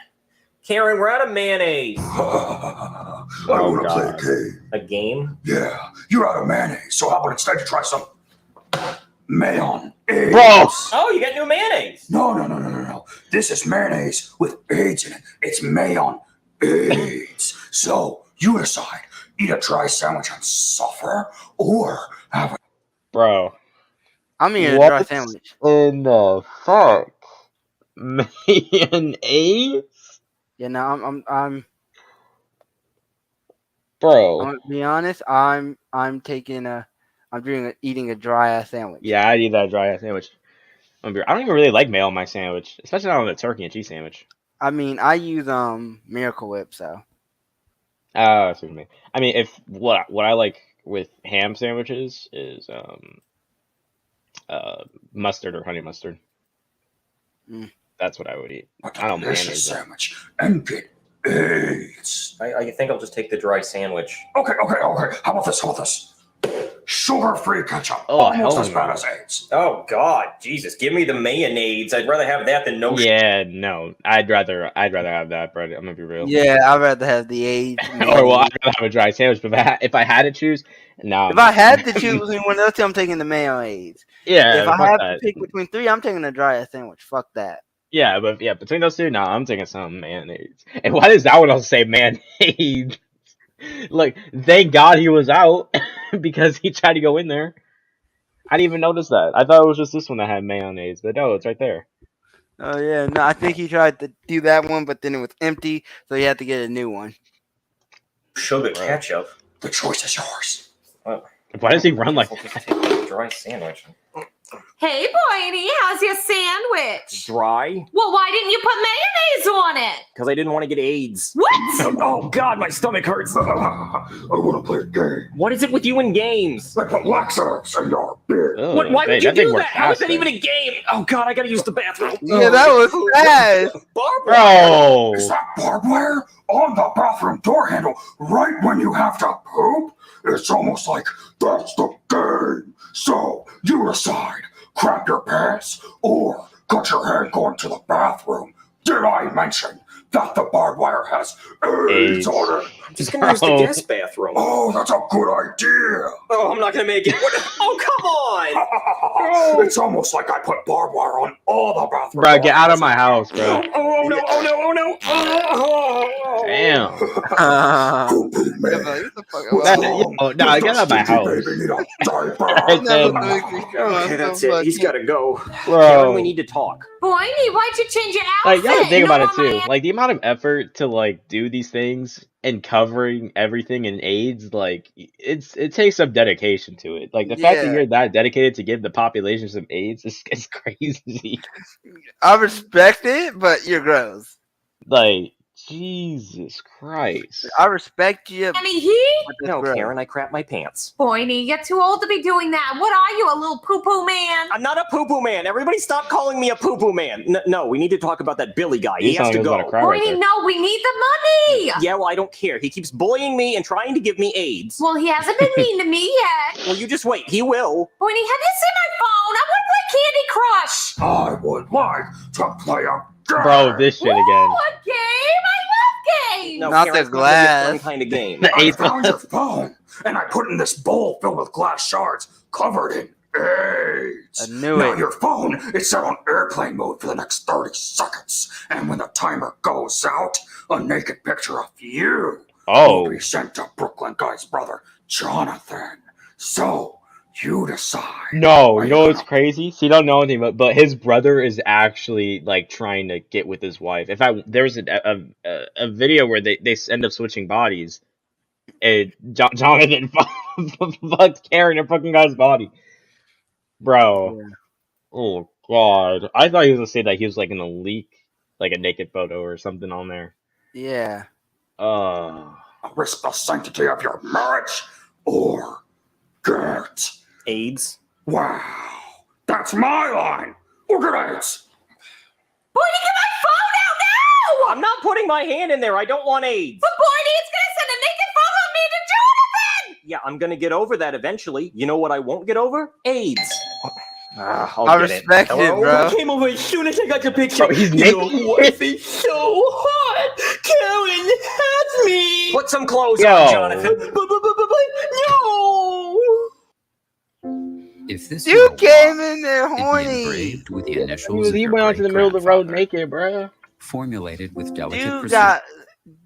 Karen, we're out of mayonnaise. I want to play a game. A game? Yeah, you're out of mayonnaise, so how about instead you try some mayonnaise? Bro! Oh, you got new mayonnaise. No. This is mayonnaise with AIDS in it. It's mayonnaise. So you decide. Eat a dry sandwich and suffer, or have a... Bro. I'm eating a dry sandwich. In the fuck? Mayonnaise? Yeah, no, I'm Bro. gonna be honest. I'm eating a dry ass sandwich. Yeah, I'd eat that dry ass sandwich. I don't even really like mayo on my sandwich, especially not on the turkey and cheese sandwich. I mean, I use Miracle Whip, so. Oh, excuse me. I mean, if what I like with ham sandwiches is mustard or honey mustard. That's what I would eat. I don't mayonnaise sandwich and get AIDS. I think I'll just take the dry sandwich. Okay. How about this? Sugar-free ketchup. Oh, almost hell as no. bad as AIDS. Oh, God, Jesus, give me the mayonnaise. I'd rather have that than no. Yeah, no. I'd rather have that, bro. I'm gonna be real. Yeah, I'd rather have the AIDS. Or well, I'd rather have a dry sandwich, but if I had to choose, no. If I had to choose between one of those two, I'm taking the mayonnaise. Yeah. If I fuck have that. to pick between three, I'm taking the dry ass sandwich. Fuck that. Yeah, but yeah, between those two, no, I'm taking some mayonnaise. And why does that one also say mayonnaise? Like, thank God he was out because he tried to go in there. I didn't even notice that. I thought it was just this one that had mayonnaise, but no, it's right there. Oh yeah, no, I think he tried to do that one, but then it was empty, so he had to get a new one. Sugar ketchup. The choice is yours. Why does he run like that? Dry sandwich. Hey, Boydie, how's your sandwich? Dry? Well, why didn't you put mayonnaise on it? Because I didn't want to get AIDS. What? Oh, God, my stomach hurts. I want to play a game. What is it with you and games? They put laxatives in your Why would you do that? How is that even a game? Oh God, I gotta use the bathroom. Yeah, that was fast. Bro, is that barbed wire on the bathroom door handle right when you have to poop? It's almost like that's the game. So you decide, crap your pants or cut your head going to the bathroom. Did I mention that the barbed wire has AIDS on it? I'm just gonna use the guest bathroom. Oh, that's a good idea. Oh, I'm not gonna make it. Oh, come on! It's almost like I put barbed wire on all the bathrooms. Bro, get out of my house, bro. Oh no! Oh no! Oh no! Oh, damn. No, get out of my house. Okay, that's it. He's gotta go. Bro. Karen, we need to talk. Boiny, why'd you change your outfit? Like, you gotta think about it too. Like, the amount of effort to like do these things and covering everything in AIDS, like it takes some dedication to it. Like the fact that you're that dedicated to give the population some AIDS is crazy. I respect it, but you're gross. Like, Jesus Christ. I respect you. I mean, he? No, Karen, I crap my pants. Boiny, you're too old to be doing that. What are you, a little poo-poo man? I'm not a poo-poo man. Everybody stop calling me a poo-poo man. No, we need to talk about that Billy guy. He has to go. Boiny, no, we need the money. Yeah, well, I don't care. He keeps bullying me and trying to give me AIDS. Well, he hasn't been mean to me yet. Well, you just wait. He will. Boiny, have you seen my phone? I want to play Candy Crush. I would like to play a game. Bro, this shit again. A game? I love games. No, not Karen's the glass. Some kind of game. I found your phone, and I put it in this bowl filled with glass shards covered in AIDS. I knew now it. Your phone is set on airplane mode for the next 30 seconds, and when the timer goes out, a naked picture of you will be sent to Brooklyn Guy's brother, Jonathan. So, you decide. No, you know what's crazy? So you don't know anything, but his brother is actually like trying to get with his wife. In fact, there was a video where they end up switching bodies, and Jonathan fucked Karen and fucking guy's body, bro. Yeah. Oh God, I thought he was gonna say that he was like in a leak, like a naked photo or something on there. Yeah. Risk the sanctity of your marriage, or get AIDS. Wow, that's my line. Look at AIDS. Boiny, get my phone out now! I'm not putting my hand in there. I don't want AIDS. But Boiny, it's gonna send a naked photo of me to Jonathan! Yeah, I'm gonna get over that eventually. You know what I won't get over? AIDS. I respect it, bro. I came over as soon as I got the picture. Bro, he's naked. Your wife is so hot. Karen has me. Put some clothes on, Jonathan. No. If this you came in there horny. With the initials he went out to the middle of the road naked, bro. Formulated with delicate precision.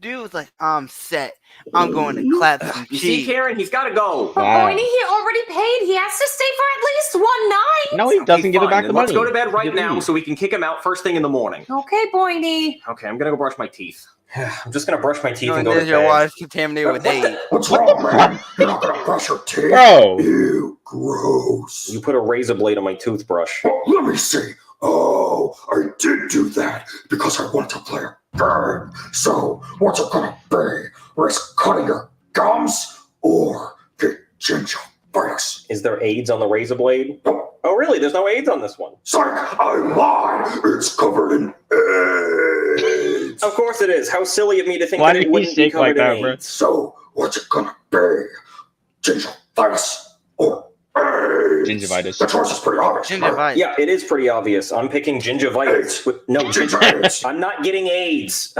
Dude was like, I'm set. I'm going to clap some cheeks. You see, Karen, he's got to go. But Boiny, he already paid. He has to stay for at least one night. No, he doesn't give it back the money. Let's go to bed right now so we can kick him out first thing in the morning. Okay, Boiny. Okay, I'm going to go brush my teeth. I'm just going to brush my teeth and go to bed. Your wife's contaminated with AIDS. What's wrong, man? You're not going to brush your teeth? Bro. Ew, gross. You put a razor blade on my toothbrush. Oh, let me see. Oh, I did do that because I wanted to play a game. So, what's it gonna be? Risk cutting your gums or get gingivitis? Is there AIDS on the razor blade? Oh, really? There's no AIDS on this one. Psych, I lied. It's covered in AIDS. Of course it is. How silly of me to think that it wouldn't be covered in AIDS. So, what's it gonna be? Gingivitis or AIDS? Gingivitis. The choice is pretty obvious. Gingivitis. Yeah, it is pretty obvious. I'm picking gingivitis. Gingivitis. I'm not getting AIDS.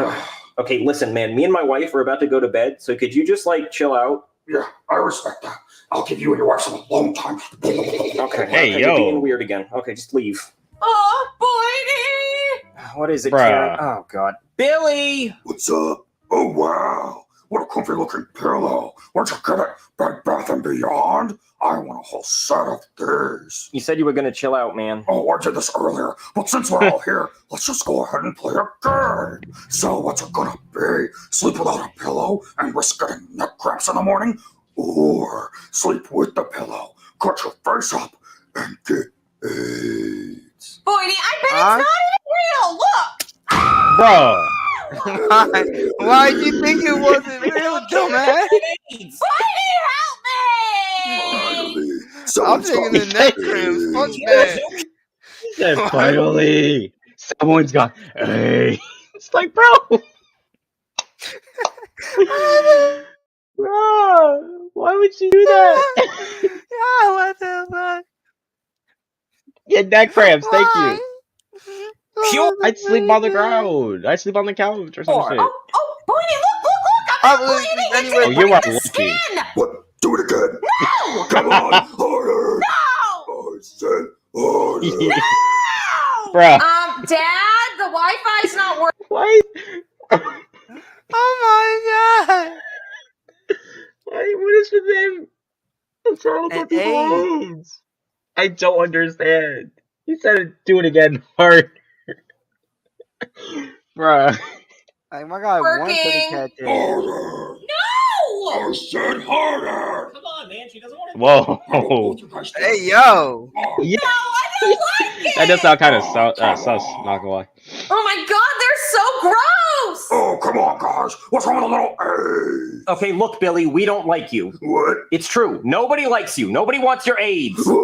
Okay, listen, man. Me and my wife are about to go to bed, so could you just like chill out? Yeah, I respect that. I'll give you and your wife some alone time. Okay. Hey, You're being weird again. Okay, just leave. Oh, Boiny! What is it, Bruh. Karen? Oh, God. Billy! What's up? Oh, wow. What a comfy looking pillow. Where'd you get it? Bed Bath & Beyond? I want a whole set of these. You said you were going to chill out, man. Oh, I did this earlier. But since we're all here, let's just go ahead and play a game. So what's it gonna be? Sleep without a pillow and risk getting neck cramps in the morning? Or sleep with the pillow, cut your face up, and get AIDS? Boiny, I bet it's not even real. Look! Bro. Why do you think it wasn't real, dumbass? Boiny, help me! Finally, I'm taking the neck cramps. Fuck that. He said, finally, someone's got. Hey, it's like, bro. Bro, why would you do that? Yeah, what the fuck? Yeah, neck cramps. Thank you. I'd sleep on the ground. I'd sleep on the couch or some shit. Oh, Boydie, look! I'm bleeding. Oh, you are lucky. What? Do it again. No! Come on, harder. No! I said harder. No! Bruh. Dad, the Wi-Fi's not working. Why? Oh my god. What is with him? I'm trying to get these AIDS. I don't understand. He said do it again hard. Bruh. Like my guy wants to catch it. Harder. No! I said harder. Come on, man. She doesn't want to. Whoa. Hey, yo. Yeah. No, I don't like it. That does sound kind of sus, not gonna lie. Oh my god, they're so gross! Oh, come on, guys. What's wrong with a little AIDS? Okay, look, Billy, we don't like you. What? It's true. Nobody likes you. Nobody wants your AIDS. Come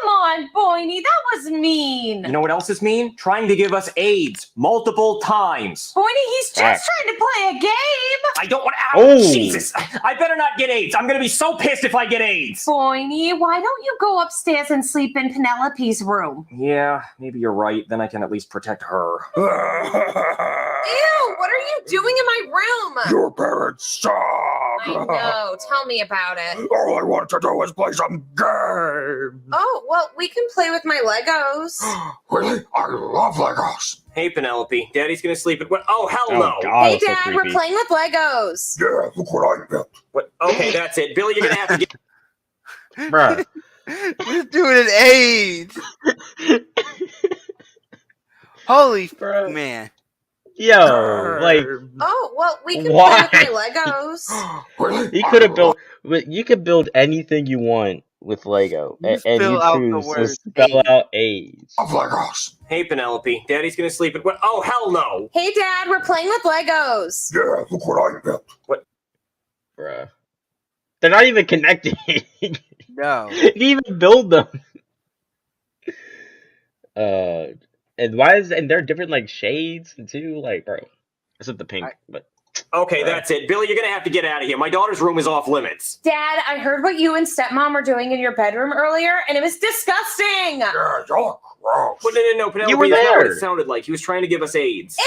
on, Boydie, that was mean. You know what else is mean? Trying to give us AIDS multiple times. Boydie, he's just trying to play a game. I don't want to. Oh. Jesus. I better not get AIDS. I'm going to be so pissed if I get AIDS. Boydie, why don't you go upstairs and sleep in Penelope's room? Yeah, maybe you're right. Then I can at least protect her. Ew, what are you doing in my room? Your parents suck. I know, tell me about it. All I wanted to do was play some games. Oh, well, we can play with my Legos. Really? I love Legos. Hey, Penelope. Daddy's going to sleep at what? Oh, hell Oh, no. God, Hey, that's so Dad, we're creepy. playing with Legos. Yeah, look what I built. What? Okay, that's it. Billy, you're going to have to get. Bruh. This dude is AIDS. Holy Bro. man. Yo, like, Oh, well, we can Why? play with my Legos. Really? you could have built, you could build anything you want with Lego, You and spell you out the choose to word spell out AIDS. Of Legos. Hey, Penelope. Daddy's going to sleep at what? Oh, hell no. Hey, Dad, we're playing with Legos. Yeah, look what I built. Bruh. They're not even connected. No. You didn't even build them. And why is, and they're different like shades too, like, bro. Except the pink, but Okay, that's it. Billy, you're going to have to get out of here. My daughter's room is off limits. Dad, I heard what you and stepmom were doing in your bedroom earlier, and it was disgusting. Yeah, you're gross. But no, Penelope, You were that's not what it there. sounded like. He was trying to give us AIDS. Ew!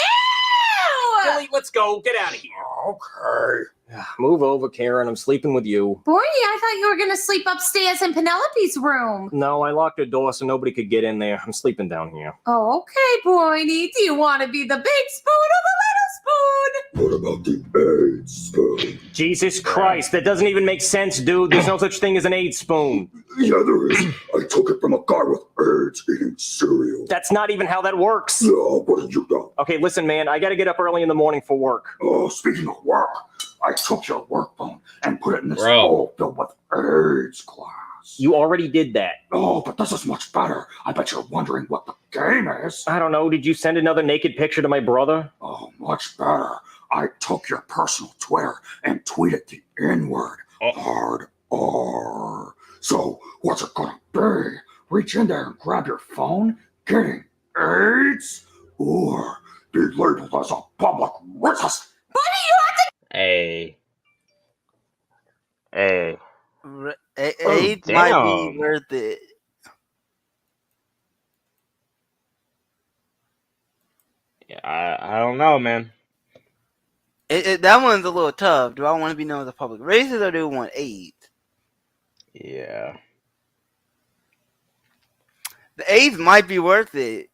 Billy, let's go. Get out of here. Okay. Move over, Karen. I'm sleeping with you. Boydie, I thought you were going to sleep upstairs in Penelope's room. No, I locked the door so nobody could get in there. I'm sleeping down here. Oh, okay, Boydie. Do you want to be the big spoon or the little spoon? What about the AIDS spoon? Jesus Christ, that doesn't even make sense, dude. There's no such thing as an AIDS spoon. Yeah, there is. I took it from a guy with AIDS eating cereal. That's not even how that works. No, what did you do? Okay, listen, man, I gotta get up early in the morning for work. Oh, speaking of work, I took your work phone and put it in this Bro. bowl filled with AIDS glass. You already did that. Oh, but this is much better. I bet you're wondering what the game is. I don't know, did you send another naked picture to my brother? Oh, much better. I took your personal Twitter and tweeted the N-word. Hard R. So, what's it gonna be? Reach in there and grab your phone, getting AIDS? Or be labeled as a public racist? hey, AIDS might damn. be worth it. yeah, I don't know, man. That one's a little tough. Do I want to be known as a public racist or do I want AIDS? Yeah, The AIDS might be worth it.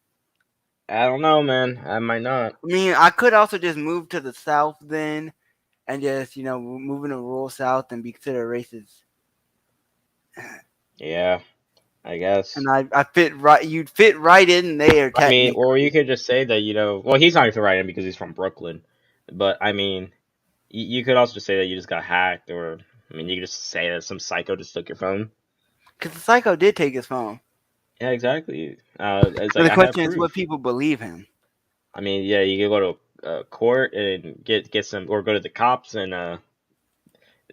I don't know, man. I might not. I mean, I could also just move to the South then and just, move in the rural South and be considered racist. Yeah, I guess. And I fit right. You'd fit right in there. I mean, or you could just say that, well, he's not going to write in because he's from Brooklyn. But, I mean, you could also just say that you just got hacked, or, I mean, you could just say that some psycho just took your phone. Because the psycho did take his phone. Yeah, exactly. It's the question is what people believe him. I mean, yeah, you can go to court and get some, or go to the cops and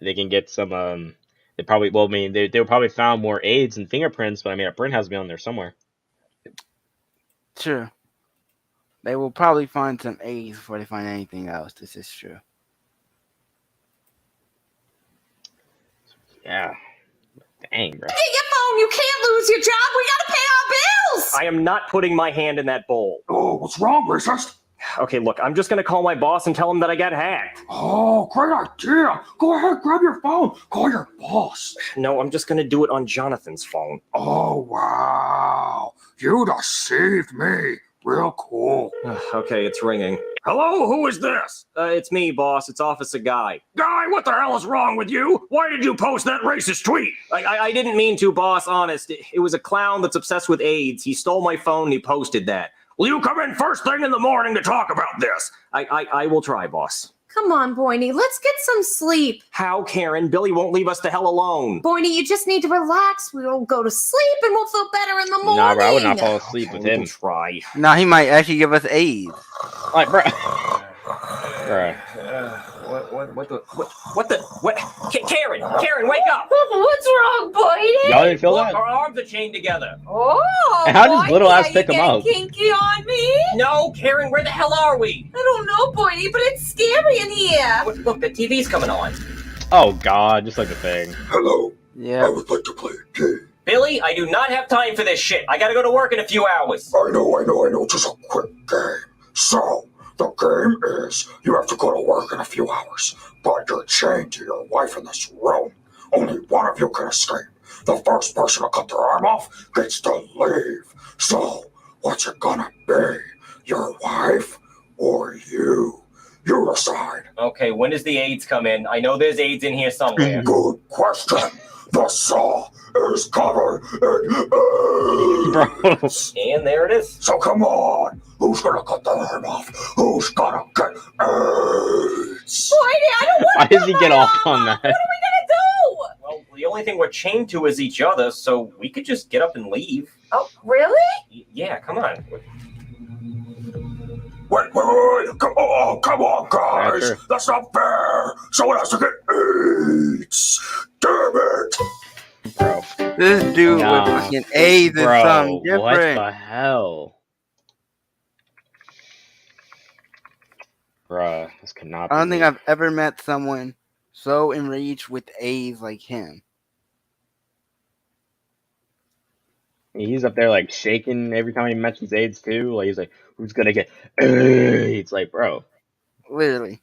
they can get some They probably, well, I mean, they probably found more AIDS and fingerprints, but I mean, a print has to be on there somewhere. True. They will probably find some AIDS before they find anything else. This is true. Yeah. Dang, bro. Get your phone. You can't lose your job. We gotta pay our bills. I am not putting my hand in that bowl. Oh, what's wrong, racist? Okay, look, I'm just gonna call my boss and tell him that I got hacked. Oh, great idea. Go ahead, grab your phone. Call your boss. No, I'm just gonna do it on Jonathan's phone. Oh, wow. You deceived me. Real cool. Okay, it's ringing. Hello, who is this? It's me, boss. It's Officer Guy. Guy, what the hell is wrong with you? Why did you post that racist tweet? I didn't mean to, boss, honest. It was a clown that's obsessed with AIDS. He stole my phone and he posted that. Will you come in first thing in the morning to talk about this? I will try, boss. Come on, Boydie. Let's get some sleep. How, Karen? Billy won't leave us the hell alone. Boydie, you just need to relax. We'll go to sleep and we'll feel better in the morning. Nah, bro, I would not fall asleep with him. Try. Nah, he might actually give us AIDS. Like, bro. Bro. What? Karen, wake up! What's wrong, Boydie? Y'all didn't feel that? Our arms are chained together. Oh, and how does little ass pick him up? Kinky on me? No, Karen, where the hell are we? I don't know, Boydie, but it's scary in here. Look, the TV's coming on. Oh God, just like a thing. Hello. Yeah. I would like to play a game. Billy, I do not have time for this shit. I gotta go to work in a few hours. I know. Just a quick game. So, the game is you have to go to work in a few hours, but you're chained to your wife in this room. Only one of you can escape. The first person to cut their arm off gets to leave. So, what's it gonna be? Your wife or you? You decide. Okay, when does the AIDS come in? I know there's AIDS in here somewhere. Good question. The saw is covered in AIDS. And there it is. So come on. Who's gonna cut the arm off? Who's gonna get AIDS? Boydie, I don't want Why does he get off on that? What are we gonna do? Well, the only thing we're chained to is each other, so we could just get up and leave. Oh, really? Yeah, come on. Wait. Come on, guys. Sure. That's not fair. Someone has to get AIDS. Damn it. Bro. This dude with fucking AIDS and something different. What the hell? Bruh, this could not be. I don't think I've ever met someone so enraged with AIDS like him. He's up there like shaking every time he mentions AIDS too. Like he's like, "Who's gonna get AIDS?" Like, bro, literally.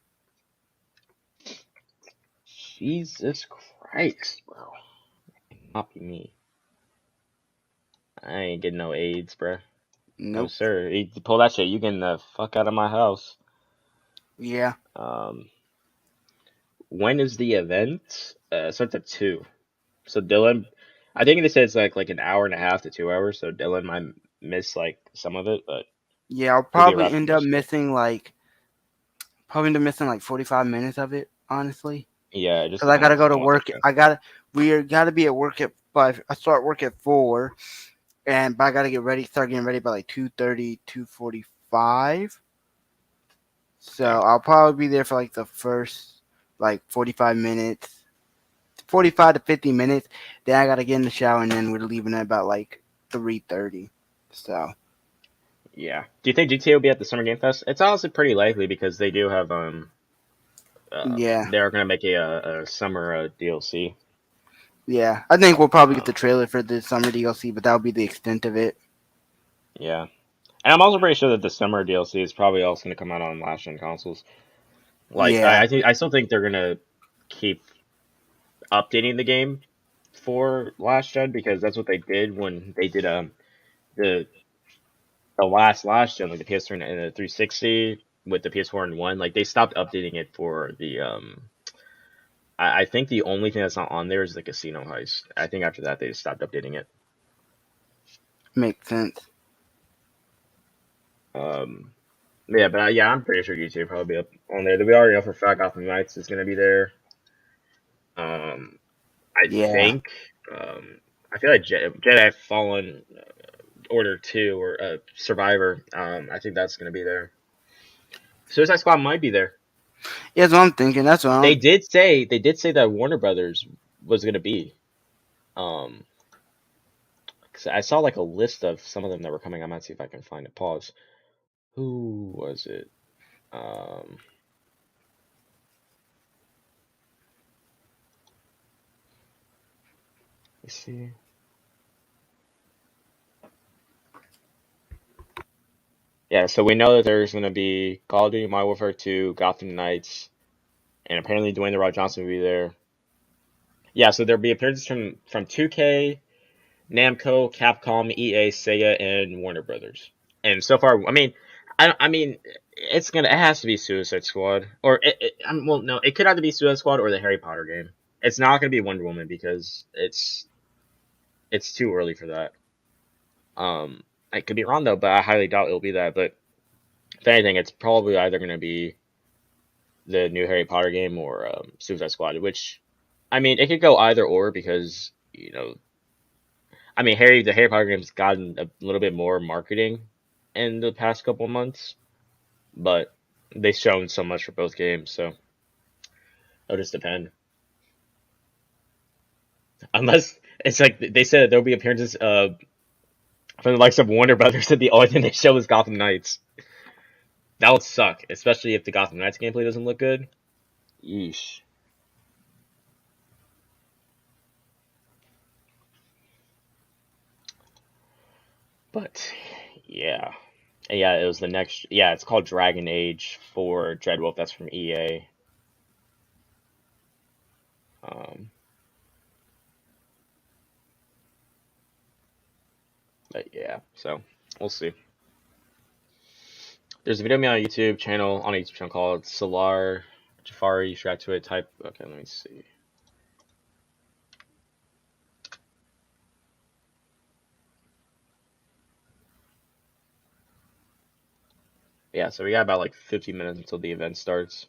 Jesus Christ, bro, not be me. I ain't getting no AIDS, bro. Nope. No sir. You pull that shit, you getting the fuck out of my house. Yeah. When is the event? It starts at 2. So Dylan, I think they said it's like an hour and a half to 2 hours. So Dylan might miss like some of it, but yeah, I'll probably end up missing like 45 minutes of it. Honestly. Yeah, just because I gotta go to work. We gotta be at work at 5. I start work at 4, but I gotta start getting ready by like 2:30, 2:45. So I'll probably be there for like the first like 45 minutes, 45 to 50 minutes. Then I gotta get in the shower, and then we're leaving at about like 3:30. So yeah. Do you think GTA will be at the Summer Game Fest? It's honestly pretty likely because they do have yeah, they're gonna make a summer DLC. Yeah, I think we'll probably get the trailer for the summer DLC, but that'll be the extent of it. Yeah, and I'm also pretty sure that the summer DLC is probably also gonna come out on last gen consoles. Like, yeah. I still think they're gonna keep updating the game for last gen because that's what they did when they did the last gen, like the PS3 and the 360 with the PS4 and 1. Like they stopped updating it for the I think the only thing that's not on there is the casino heist. I think after that they just stopped updating it. Makes sense. Yeah, but I'm pretty sure GTA will probably be up on there. We already know for a fact Gotham Knights is gonna be there. I think I feel like Jedi Fallen Order 2 or Survivor. I think that's gonna be there. Suicide Squad might be there. Yeah, that's what I'm thinking. That's what they did say that Warner Brothers was gonna be. 'Cause I saw like a list of some of them that were coming. I might see if I can find it. Pause. Who was it? Let's see. Yeah, so we know that there's going to be Call of Duty Modern Warfare 2, Gotham Knights, and apparently Dwayne The Rock Johnson will be there. Yeah, so there'll be appearances from 2K, Namco, Capcom, EA, Sega, and Warner Brothers. And so far, I mean, it has to be Suicide Squad, or well, no, it could either be Suicide Squad or the Harry Potter game. It's not going to be Wonder Woman because it's too early for that. I could be wrong though, but I highly doubt it'll be that. But if anything, it's probably either going to be the new Harry Potter game or Suicide Squad. Which, I mean, it could go either or because the Harry Potter game's gotten a little bit more marketing in the past couple of months, but they've shown so much for both games, so it'll just depend. Unless it's like they said that there'll be appearances from the likes of Warner Brothers, and the only thing they show is Gotham Knights. That would suck, especially if the Gotham Knights gameplay doesn't look good. Yeesh. But yeah, it was the next. Yeah, it's called Dragon Age for Dreadwolf. That's from EA. But yeah, so we'll see. There's a video of me on a YouTube channel called Solar Jafari. You should add to it. Type. Okay, let me see. Yeah, so we got about like 50 minutes until the event starts.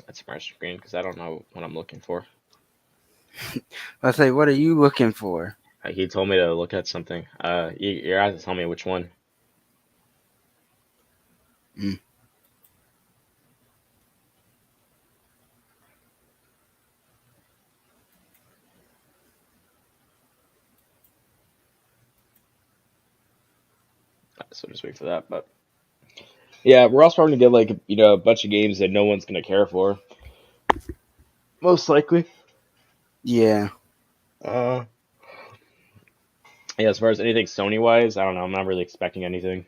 That's my screen because I don't know what I'm looking for. I say, what are you looking for? He told me to look at something. You're going to tell me which one. So just wait for that. But yeah, we're also starting to get like a bunch of games that no one's gonna care for. Most likely. Yeah. Yeah. As far as anything Sony wise, I don't know. I'm not really expecting anything.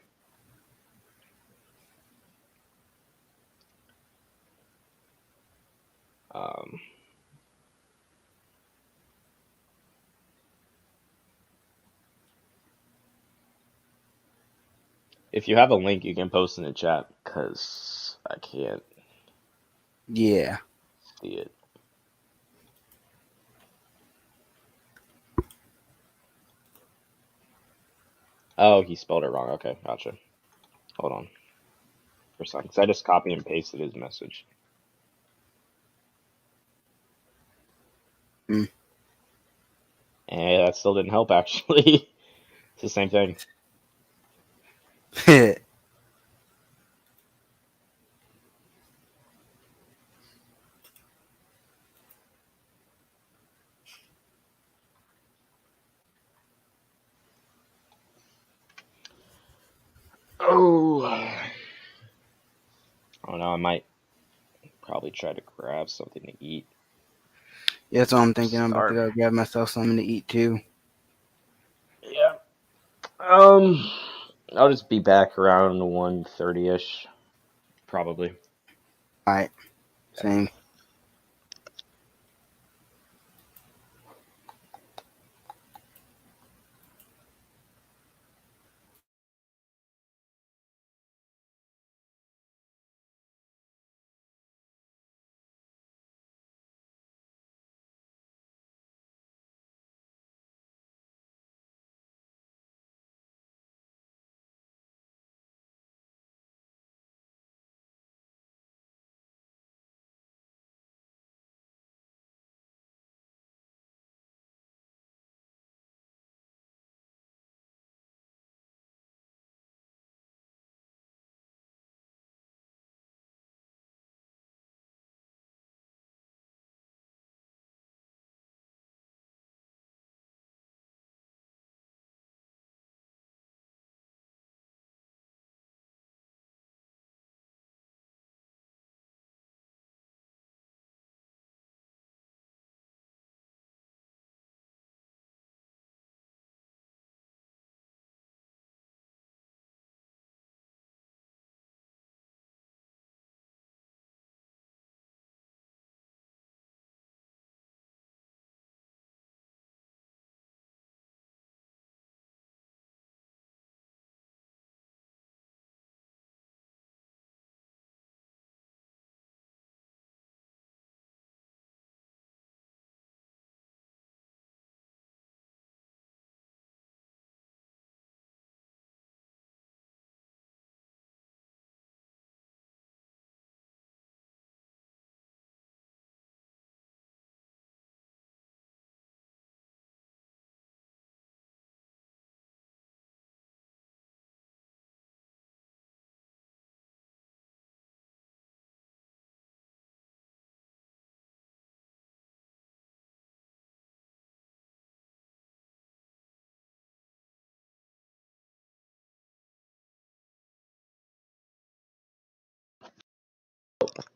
If you have a link, you can post in the chat because I can't. Yeah. See it. Oh, he spelled it wrong. Okay, gotcha. Hold on. For a second, because I just copied and pasted his message. And that still didn't help, actually. It's the same thing. Oh no, I might probably try to grab something to eat. Yeah, that's what I'm thinking. I'm about to go grab myself something to eat too. Yeah. I'll just be back around 1:30ish, probably. All right. Same.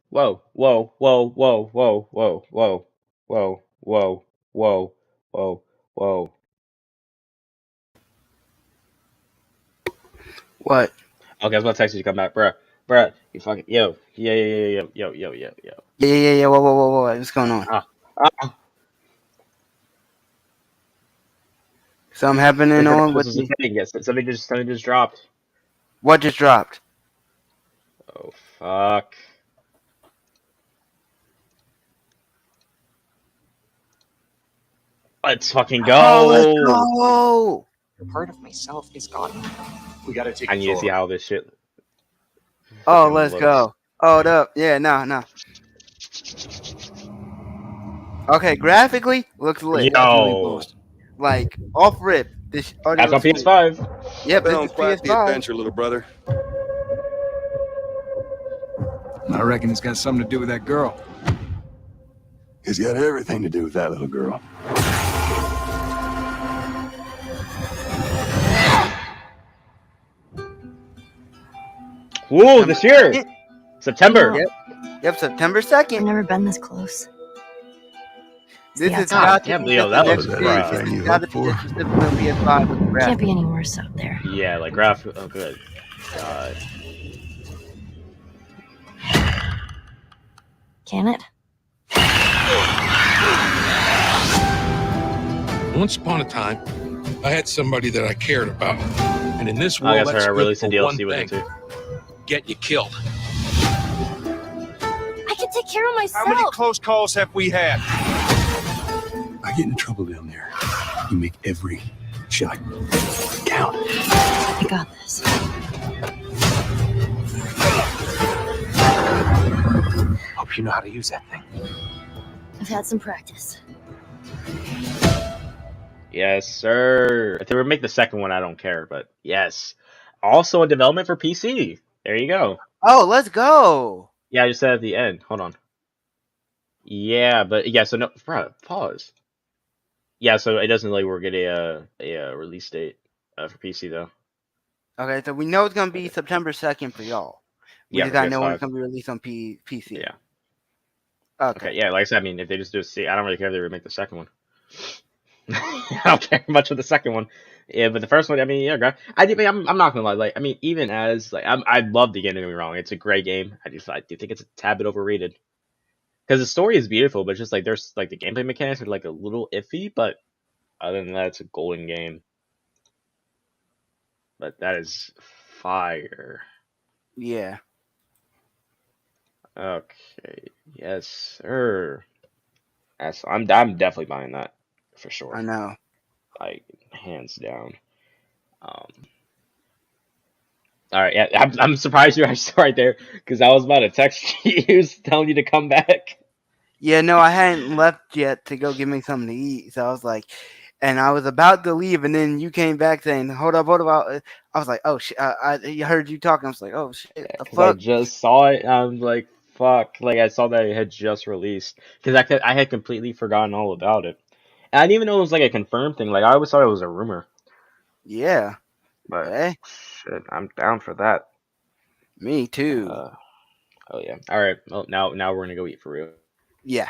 Whoa, whoa, whoa, whoa, whoa, whoa, whoa, whoa, whoa, whoa, whoa, whoa. What? Okay, I was about to text you to come back, bruh. You fucking yo. Yeah. Whoa. What's going on? Something happening on with the... Something just dropped. What just dropped? Oh fuck. Let's fucking go. Oh, let's go. Part of myself is gone. We gotta take. I need to see how this shit. Oh, let's go. Hold up. Yeah, no. Okay, graphically looks lit. Yo. Like off rip. This that's on PS5. Yep, this is PS5. The adventure, little brother. I reckon it's got something to do with that girl. It's got everything to do with that little girl. Whoa, this year. September. Yep, September 2nd. I've never been this close. This is got to be that was Can't be any worse out there. Yeah, like graph. Oh, good. God. Can it? Once upon a time, I had somebody that I cared about, and in this world, that's good for one thing: get you killed. I can take care of myself. How many close calls have we had? I get in trouble down there. You make every shot count. I got this. Hope you know how to use that thing. I've had some practice. Yes, sir. If they would make the second one, I don't care, but yes. Also in development for PC. There you go. Oh, let's go. Yeah, I just said at the end. Hold on. Yeah, but yeah, so no, bro, pause. Yeah, so it doesn't like we're getting a release date for PC though. Okay, so we know it's gonna be September 2nd for y'all. We just gotta know when it's gonna be released on PC. Yeah. Okay. Yeah, like I said, I mean, if they just do I don't really care if they remake the second one. I don't care much for the second one. Yeah, but the first one, I mean, yeah, I'm not gonna lie. Like, I mean, even as like, I love the game. Don't get me wrong, it's a great game. I do think it's a tad bit overrated. Because the story is beautiful, but just like there's like the gameplay mechanics are like a little iffy, but other than that, it's a golden game. But that is fire. Yeah. Okay. Yes, sir. I'm definitely buying that for sure. I know. Like hands down. All right. Yeah, I'm surprised you're actually right there because I was about to text you telling you to come back. Yeah, no, I hadn't left yet to go get me something to eat. So I was like, and I was about to leave, and then you came back saying, hold up. I was like, oh, shit. I heard you talking. I was like, oh, shit. Yeah, fuck? I just saw it. I'm like, fuck. Like, I saw that it had just released. Because I had completely forgotten all about it. And I didn't even know it was like a confirmed thing. Like, I always thought it was a rumor. Yeah. But, shit, I'm down for that. Me too. Oh, yeah. All right. Well, now we're going to go eat for real. Yeah.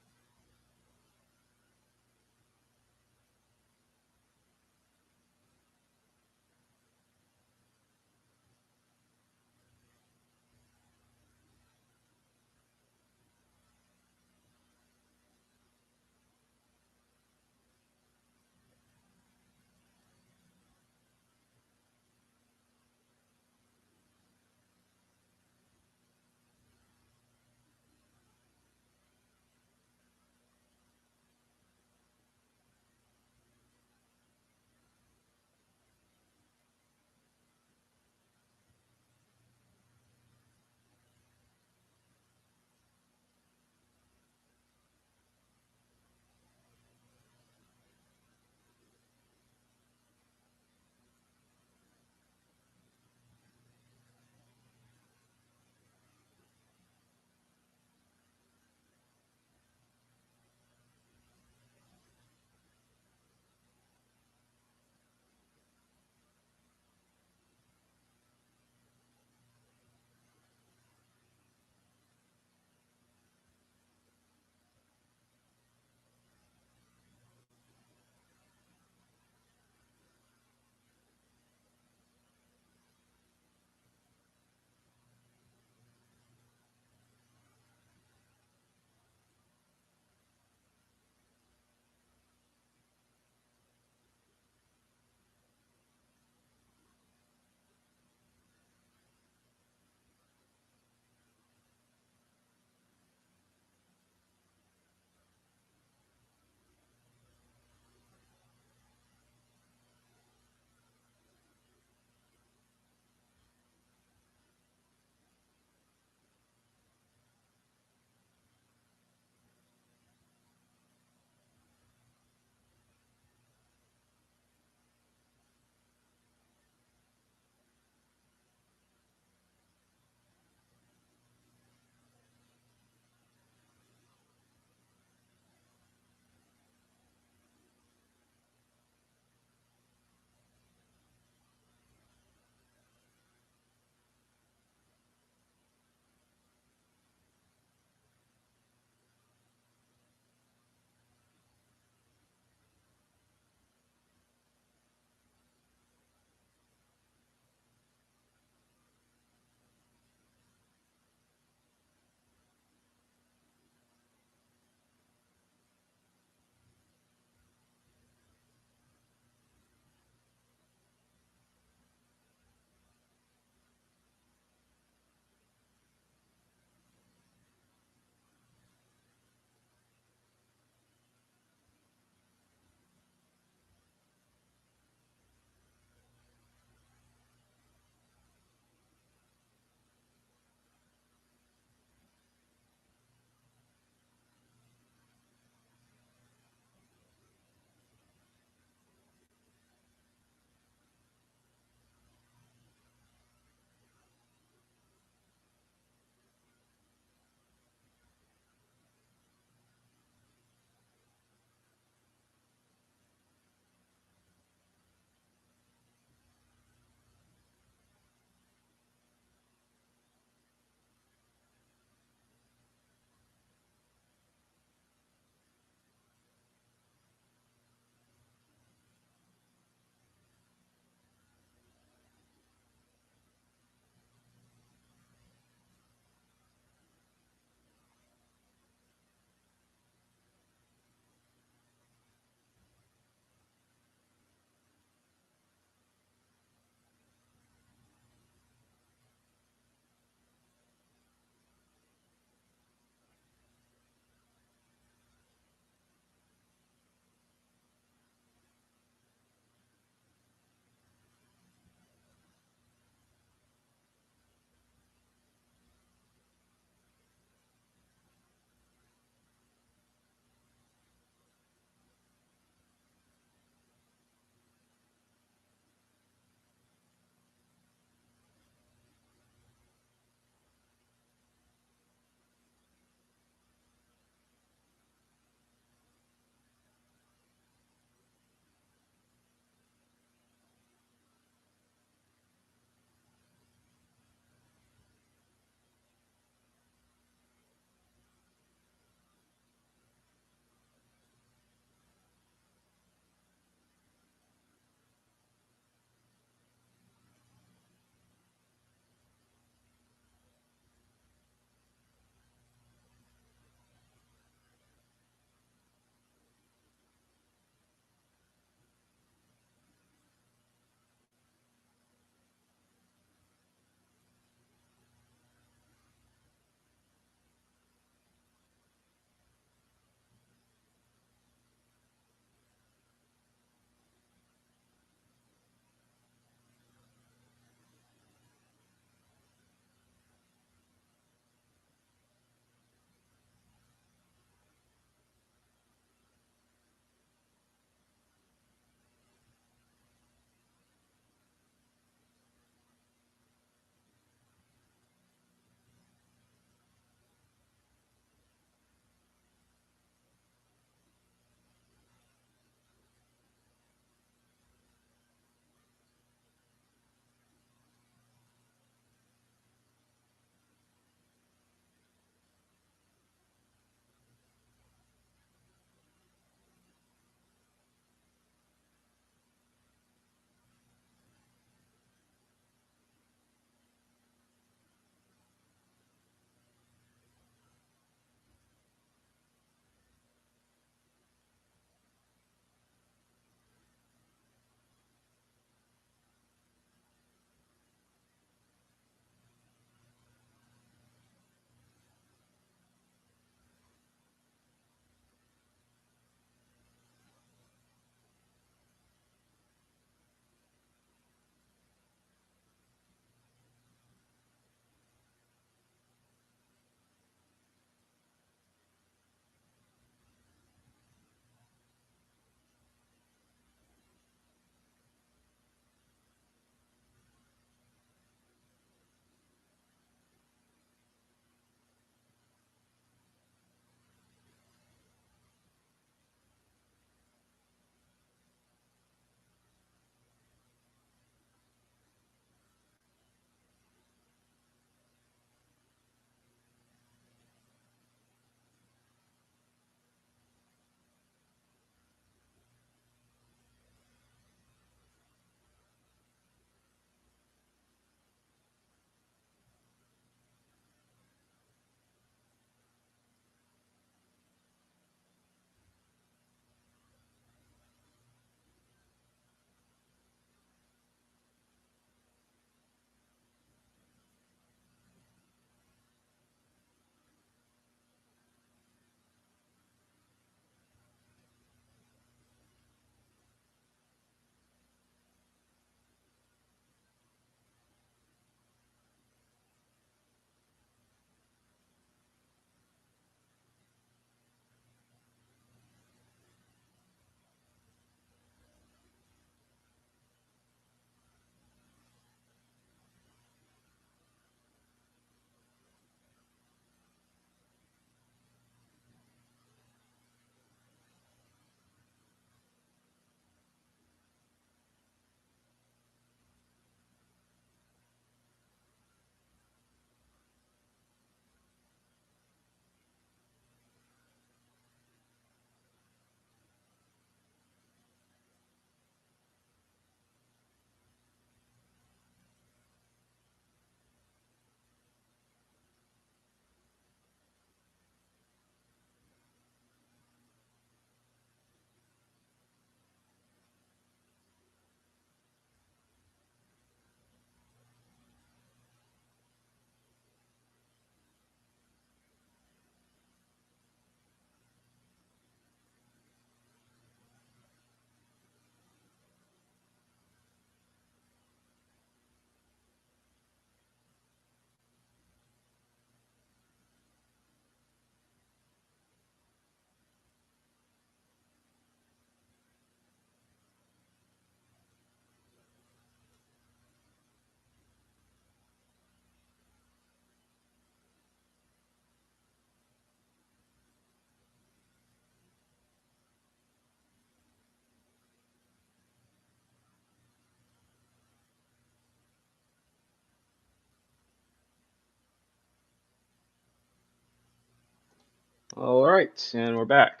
All right, and we're back.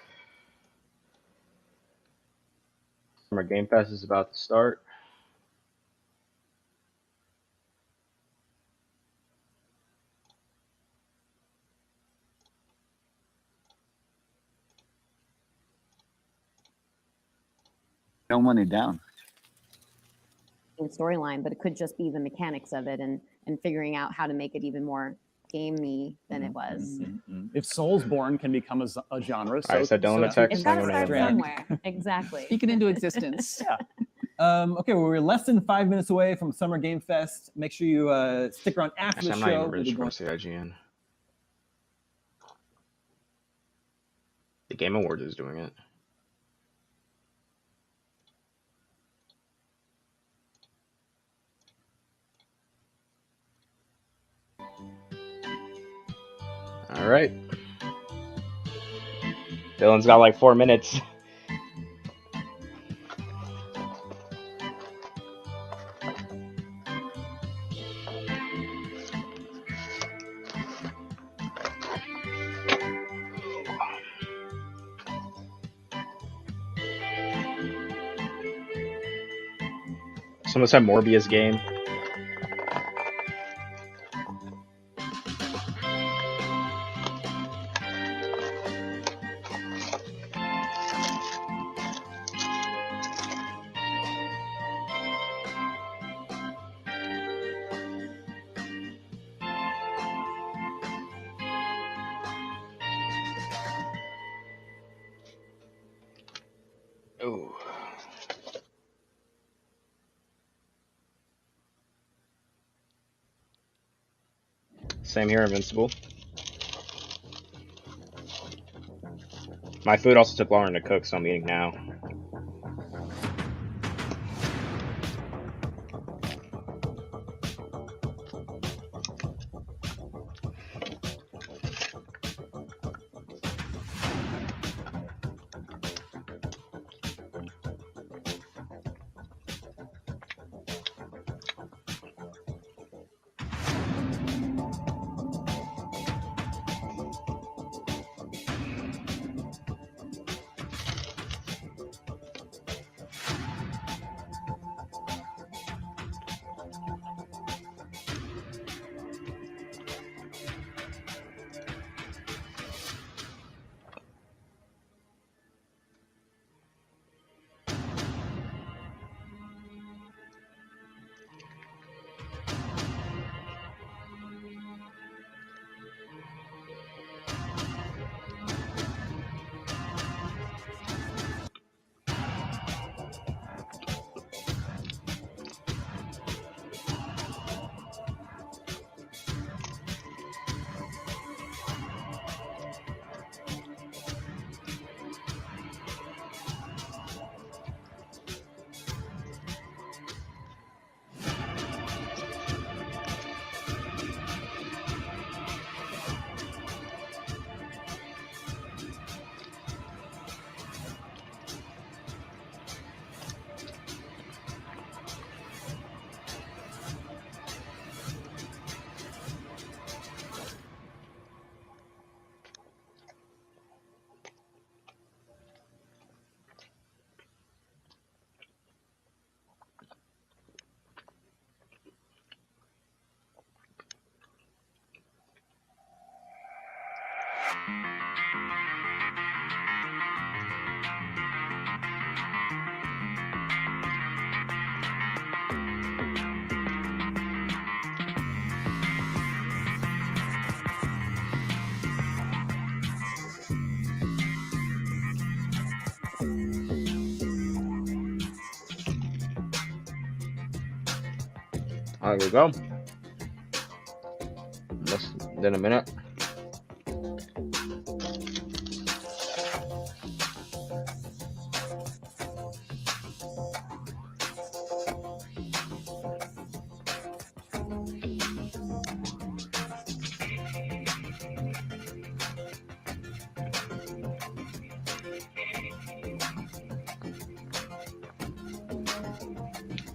Summer Game Fest is about to start. No money down. Storyline, but it could just be the mechanics of it and figuring out how to make it even more gamey than it was. If Soulsborne can become a genre, so I said Dylan a text. It's got to start somewhere. Exactly. Speak it into existence. Yeah. Okay, well, we're less than 5 minutes away from Summer Game Fest. Make sure you stick around after the show. I'm not even really sure to see IGN. The Game Awards is doing it. All right. Dylan's got like 4 minutes. Someone said Morbius game. Oh. Same here, Invincible. My food also took longer to cook, so I'm eating now. There we go. Less than a minute.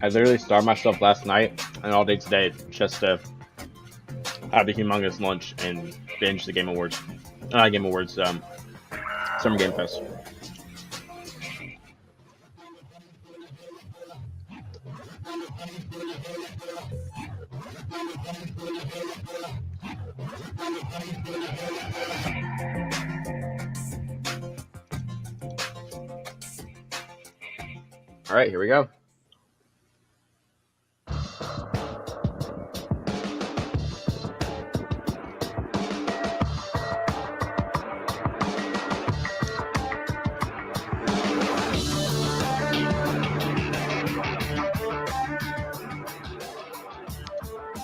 I literally starved myself last night and all day today just to have a humongous lunch and binge the Game Awards. Game Awards, Summer Game Fest. All right, here we go.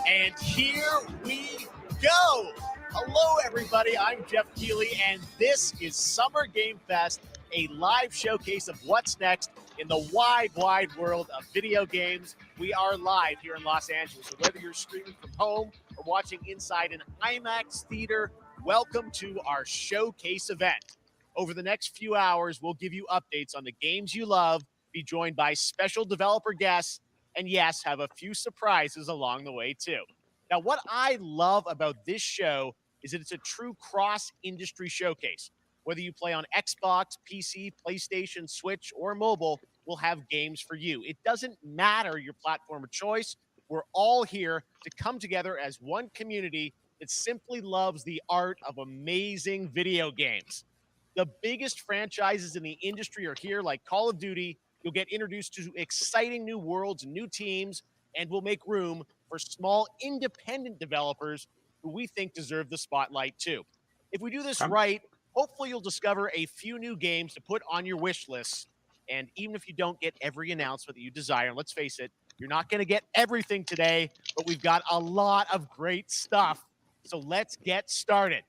And here we go. Hello, everybody. I'm Jeff Keighley, and this is Summer Game Fest, a live showcase of what's next in the wide, wide world of video games. We are live here in Los Angeles. So whether you're streaming from home or watching inside an IMAX theater, welcome to our showcase event. Over the next few hours, we'll give you updates on the games you love, be joined by special developer guests, and yes, have a few surprises along the way too. Now, what I love about this show is that it's a true cross-industry showcase. Whether you play on Xbox, PC, PlayStation, Switch, or mobile, we'll have games for you. It doesn't matter your platform of choice. We're all here to come together as one community that simply loves the art of amazing video games. The biggest franchises in the industry are here, like Call of Duty. You'll get introduced to exciting new worlds and new teams, and we'll make room for small independent developers who we think deserve the spotlight too. If we do this right, hopefully you'll discover a few new games to put on your wish list. And even if you don't get every announcement that you desire, and let's face it, you're not going to get everything today, but we've got a lot of great stuff. So let's get started.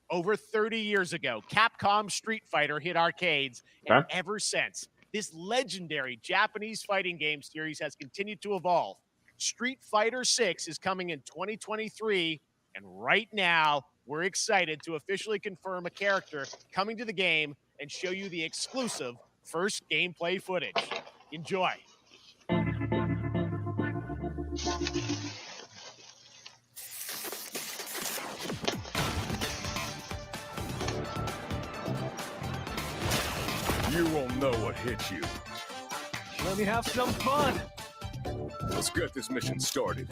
Over 30 years ago, Capcom Street Fighter hit arcades, and ever since, this legendary Japanese fighting game series has continued to evolve. Street Fighter 6 is coming in 2023, and right now, we're excited to officially confirm a character coming to the game and show you the exclusive first gameplay footage. Enjoy. You won't know what hit you. Let me have some fun. Let's get this mission started.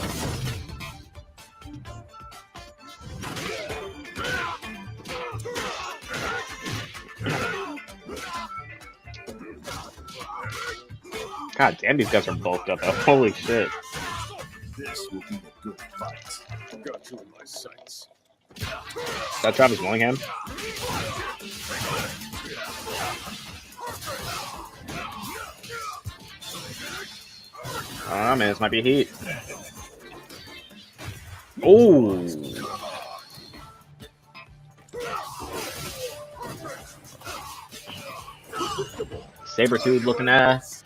God damn, these guys are bulked up. Holy shit. This will be a good fight. Got you in my sights. Is that Travis Willingham? Oh man, this might be heat. Oh. Sabretooth looking ass.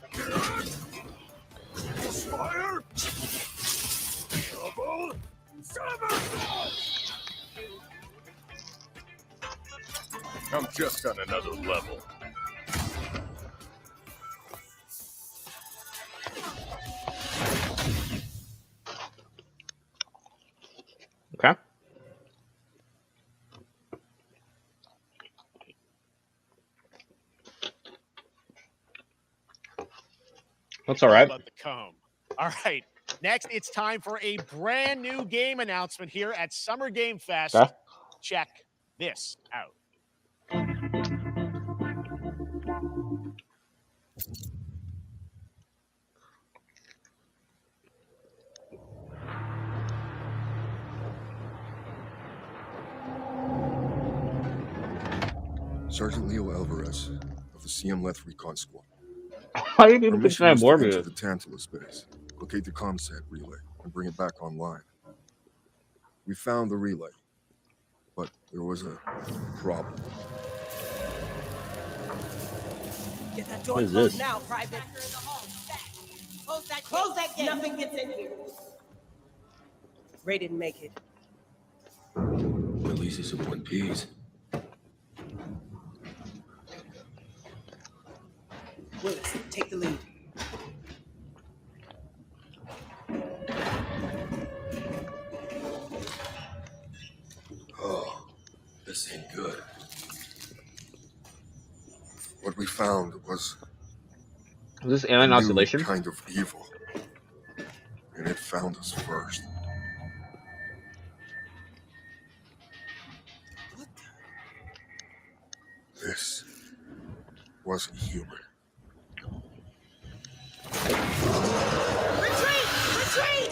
I'm just on another level. Okay. That's all right. About the comb. All right. Next, it's time for a brand new game announcement here at Summer Game Fest. Okay. Check this out. Sergeant Leo Alvarez of the CM Leth Recon Squad. Why do you need Our to mission that is more to enter music? the Tantalus base, locate the ComSat relay, and bring it back online. We found the relay, but there was a problem. Get that What door is closed this? now, Private. Close that gate. Nothing gets in here. Ray didn't make it. Releases of one piece. Willis, take the lead. Oh, we found was Is this Alien a new Isolation? kind of evil, and it found us first. This wasn't human. Retreat! Retreat!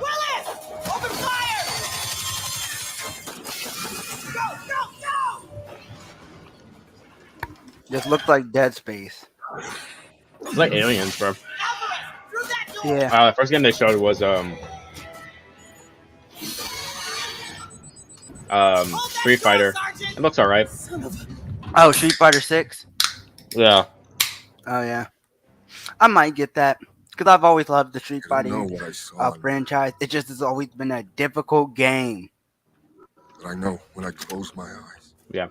Willis! Open fire! Go! Go! Go! Just looked like Dead Space. It's like Aliens, bro. Yeah. The first game they showed was Street Fighter. It looks alright. Oh, Street Fighter 6? Yeah. Oh, yeah. I might get that. Because I've always loved the Street I know Fighting what I saw, franchise. It just has always been a difficult game. but I know when I close my eyes, Yeah.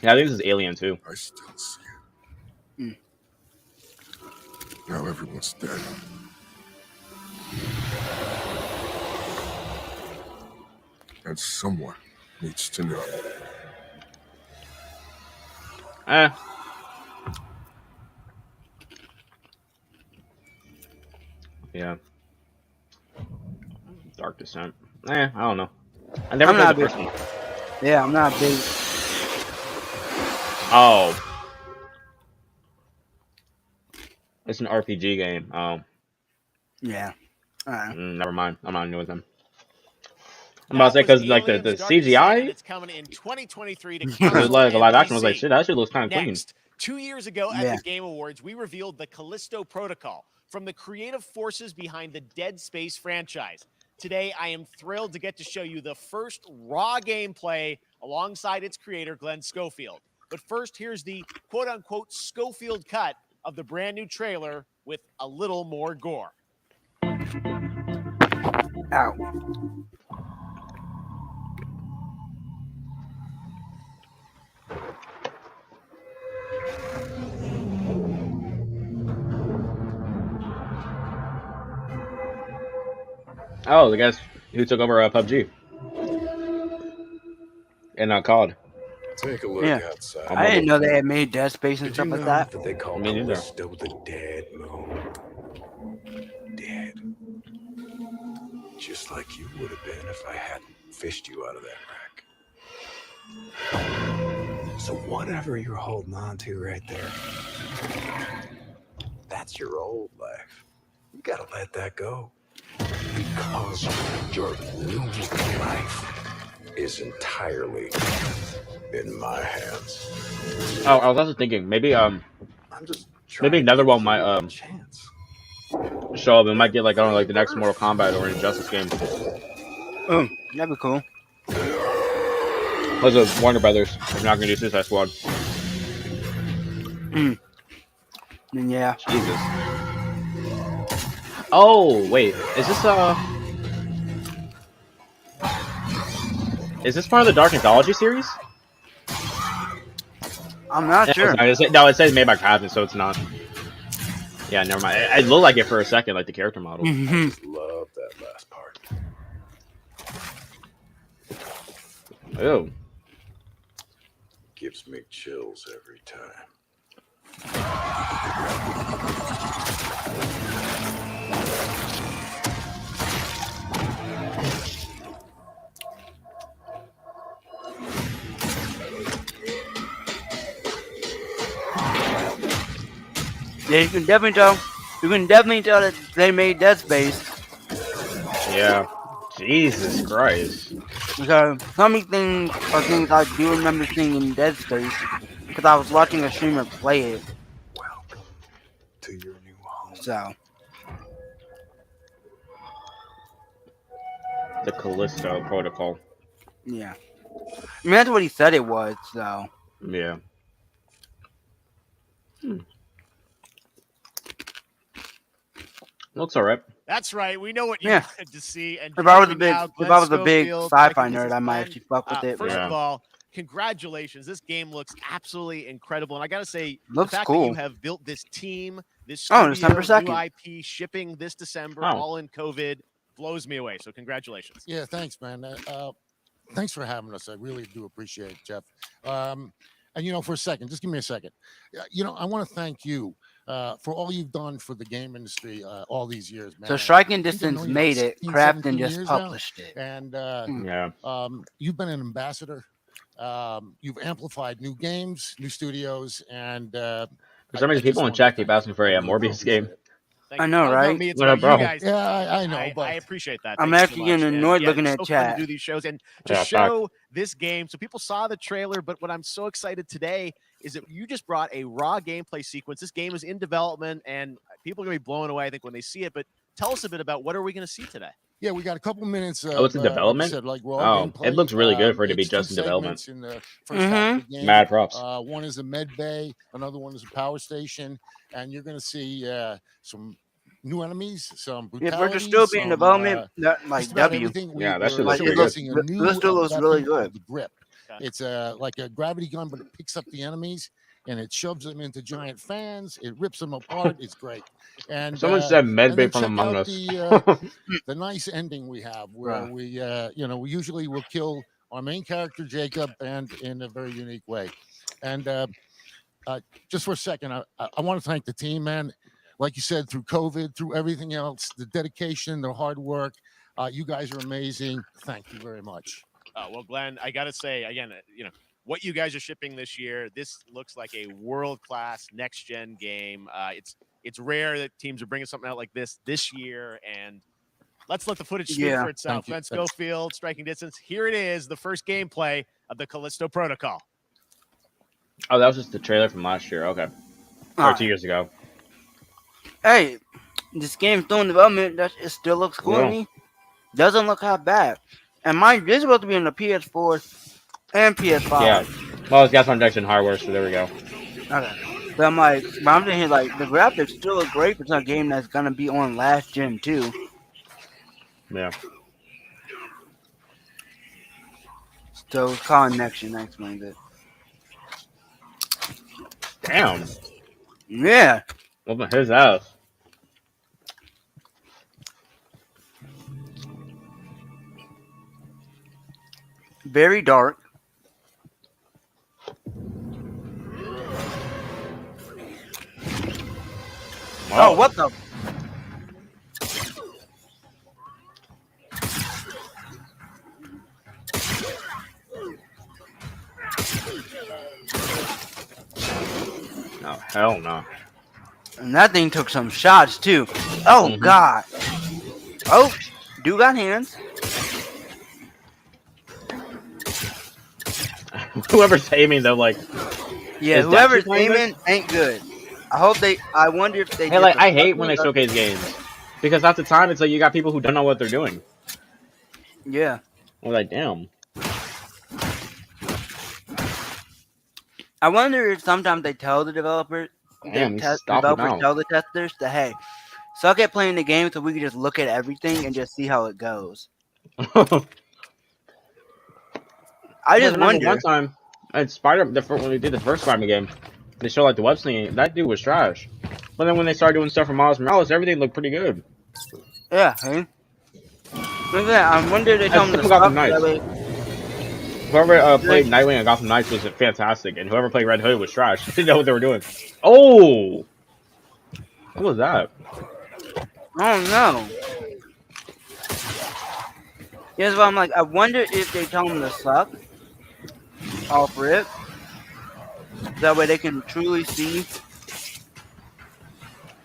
Yeah, I think this is Alien too. I still see it. Now everyone's dead. And someone needs to know. Yeah. Dark Descent. I don't know. I never I'm played not the a first big- one. Yeah, I'm not big. Oh. It's an RPG game. Oh. Yeah. Never mind. I'm not new with them. I'm about to say because like the CGI, It's coming in 2023 to it was console like a live and action. I was like, PC. shit, that actually looks kind of clean. Next, 2 years ago at Yeah. the Game Awards, we revealed the Callisto Protocol from the creative forces behind the Dead Space franchise. Today, I am thrilled to get to show you the first raw gameplay alongside its creator, Glenn Schofield. But first, here's the quote-unquote Schofield cut of the brand new trailer with a little more gore. Ow. Oh, the guys who took over PUBG and COD. Take a look Yeah. outside. I didn't know they had made Dead Space and Did stuff you like know that. they call Me neither. Callisto the Dead Moon? Dead. Just like you would have been if I hadn't fished you out of that wreck. So whatever you're holding on to right there, that's your old life. You gotta let that go. Because your new life is entirely in my hands. Oh, I was also thinking maybe maybe another one might show up. It might get like I don't know, like the next Mortal Kombat or Injustice game. Oh, that'd be cool. Those are Warner Brothers. They're not gonna do Suicide Squad. And yeah. Jesus. Oh wait, is this part of the Dark Anthology series? I'm not sure. No, it says made by Capcom, so it's not. Yeah, never mind. It looked like it for a second, like the character model. I just love that last part. Oh. Gives me chills every time. Yeah, you can definitely tell. You can definitely tell that they made Dead Space. Yeah. Jesus Christ. So some things are things I do remember seeing in Dead Space because I was watching a streamer play it. To your new home. So The Callisto Protocol. yeah, I mean that's what he said it was. So Yeah. Looks alright. That's right. We know what you Yeah. wanted to see. And if I was a joining big, now, if Glenn I was a big Schofield, sci-fi Michael nerd, I might Glenn. actually fuck with it. First but- of all, congratulations. This game looks absolutely incredible. And I got to say, Looks the fact cool. that you have built this team, this Oh, studio, December 2nd. new IP, shipping this December, Oh. all in COVID, blows me away. So congratulations. Yeah, thanks, man. thanks for having us. I really do appreciate it, Jeff. And for a second, just give me a second. I want to thank you for all you've done for the game industry all these years, man. So Striking I think I've Distance known you made for it. 16, Crafton 17 just years now, published it. and Yeah. you've been an ambassador. You've amplified new games, new studios, and For some reason, people in chat keep asking for a Morbius game. I know, Not right? about me, it's What up, about you bro? guys. Yeah, I know, I but appreciate that. I'm Thank you so actually getting much. And, annoyed looking it's at so fun chat. to do these shows and to Yeah, fact. show this game. So people saw the trailer, but what I'm so excited today is that you just brought a raw gameplay sequence. This game is in development, and people are going to be blown away, I think, when they see it. But tell us a bit about what are we going to see today? yeah, we got a couple minutes. Oh, it's in like you development? said, like raw Oh, gameplay. it looks really good for it to be It's just in two development. segments in the first half of the game. Mad props. One is a med bay, another one is a power station, and you're going to see some new enemies, some If brutality. we're just still being development, that, like just about W. everything. Yeah, that shit we're looks pretty good. releasing a new This still looks really weapon good. called the Grip. It's like a gravity gun, but it picks up the enemies and it shoves them into giant fans. It rips them apart. It's great. And Someone said and Medbay then from check Among out Us. the nice ending we have, where Right. we usually will kill our main character Jacob, and in a very unique way. And just for a second, I want to thank the team, man. Like you said, through COVID, through everything else, the dedication, the hard work. You guys are amazing. Thank you very much. Well, Glenn, I got to say, again, what you guys are shipping this year, this looks like a world-class next-gen game. It's rare that teams are bringing something out like this year, and let's let the footage speak Yeah. for itself. Thank you. Glenn Schofield, Striking Distance. Here it is, the first gameplay of the Callisto Protocol. Oh, that was just the trailer from last year. Okay. Or Alright. 2 years ago. Hey, this game's still in development. It still looks cool to Yeah. me. Doesn't look half bad. And mind, this is supposed to be on the PS4 and PS5. Yeah. Well, it's got some next-gen hardware, so there we go. Okay. But I'm thinking here, like, the graphics still look great for some game that's gonna be on last gen too. Yeah. So it's called next gen. That explains it. Damn. Yeah. Open his house. Very dark. Wow. Oh, what the? No, hell no. And that thing took some shots too. Oh Mhm. God. Oh, dude got hands. Whoever's aiming, though, like. Yeah, is that whoever's too language? aiming ain't good. I wonder if they. Hey, like, I hate when they showcase games. Because half the time, it's like you got people who don't know what they're doing. Yeah. We're like, damn. I wonder if sometimes they tell the developers, Damn, he's stopping developers out. tell the testers that, hey, suck at playing the game so we can just look at everything and just see how it goes. I just wonder. One time, at when we did the first Spider-Man game, they showed like the web slinging. That dude was trash. But then when they started doing stuff for Miles Morales, everything looked pretty good. Yeah, hey. Look at that. I wonder if they tell them to Gotham suck. Knights. That way. Whoever played Nightwing and Gotham Knights was fantastic, and whoever played Red Hood was trash. They didn't know what they were doing. Oh! What was that? I don't know. Here's what I'm like. I wonder if they tell them to suck off rip. That way they can truly see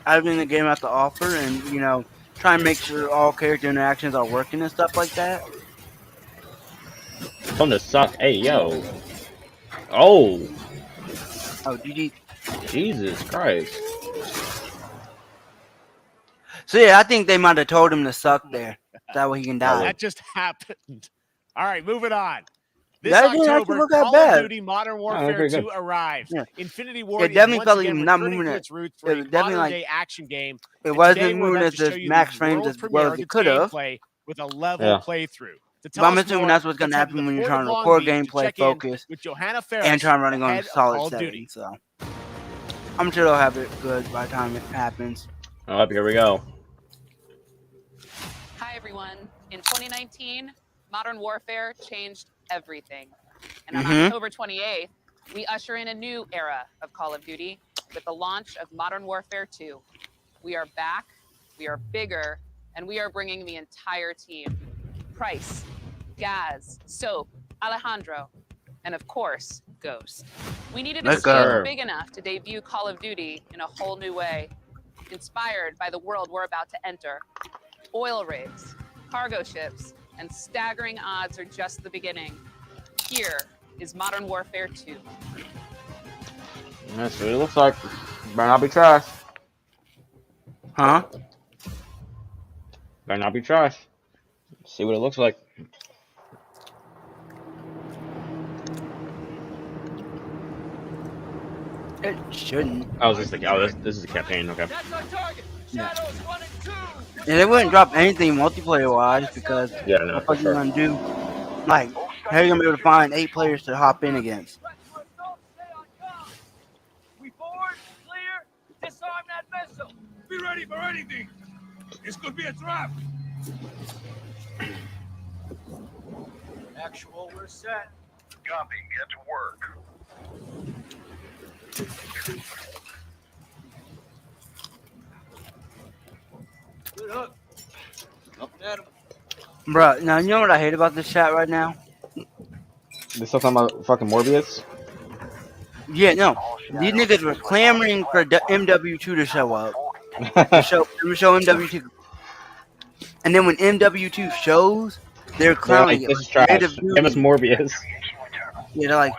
everything the game has to offer and, try and make sure all character interactions are working and stuff like that. Tell them to suck. Hey, yo. Oh! Oh, GG. Jesus Christ. So yeah, I think they might have told him to suck there. That way he can die. That just happened. All right, moving on. This That didn't actually October, look that Call bad. of Duty Modern Warfare very 2 good. arrives. Yeah. Infinity Ward It definitely is felt once like again not returning moving to it. its roots It for a was definitely modern like- day action game. It And wasn't today we're moving about at to show the you max the frames world as well premiere as of it its could have. gameplay with a level Yeah. playthrough. To But tell I'm us assuming more, that's what's going to let's head happen when the you're Port trying of to Long record Beach to gameplay check in focus with Johanna Ferris, and try running on head of solid Call of settings. Duty. So I'm sure they'll have it good by the time it happens. Oh, here we go. Hi, everyone. In 2019, Modern Warfare changed everything. And on Mhm. October 28th, we usher in a new era of Call of Duty with the launch of Modern Warfare 2. We are back, we are bigger, and we are bringing the entire team. Price, Gaz, Soap, Alejandro, and of course, Ghost. We needed a Let's stage go. big enough to debut Call of Duty in a whole new way, inspired by the world we're about to enter. Oil rigs, cargo ships, and staggering odds are just the beginning. Here is Modern Warfare 2. That's what it looks like. Better not be trash. Huh? Better not be trash. See what it looks like. It shouldn't. Oh, this is a campaign. Okay. Yeah. And they wouldn't drop anything multiplayer wise because Yeah, no, what for are you sure. gonna do? Like, how are you gonna be able to find 8 players to hop in against? We forward, clear, disarm that missile. Be ready for anything. This could be a trap. Actual, we're set. Copy, get to work. Good hook. Up and at him. Bruh, now you know what I hate about this chat right now? They still talking about fucking Morbius? Yeah, no. These niggas were clamoring for MW2 to show up. to show MW2. And then when MW2 shows, they're They're clowning like, it. this is Like, trash. mid of Give us duty. Morbius. Yeah, they're like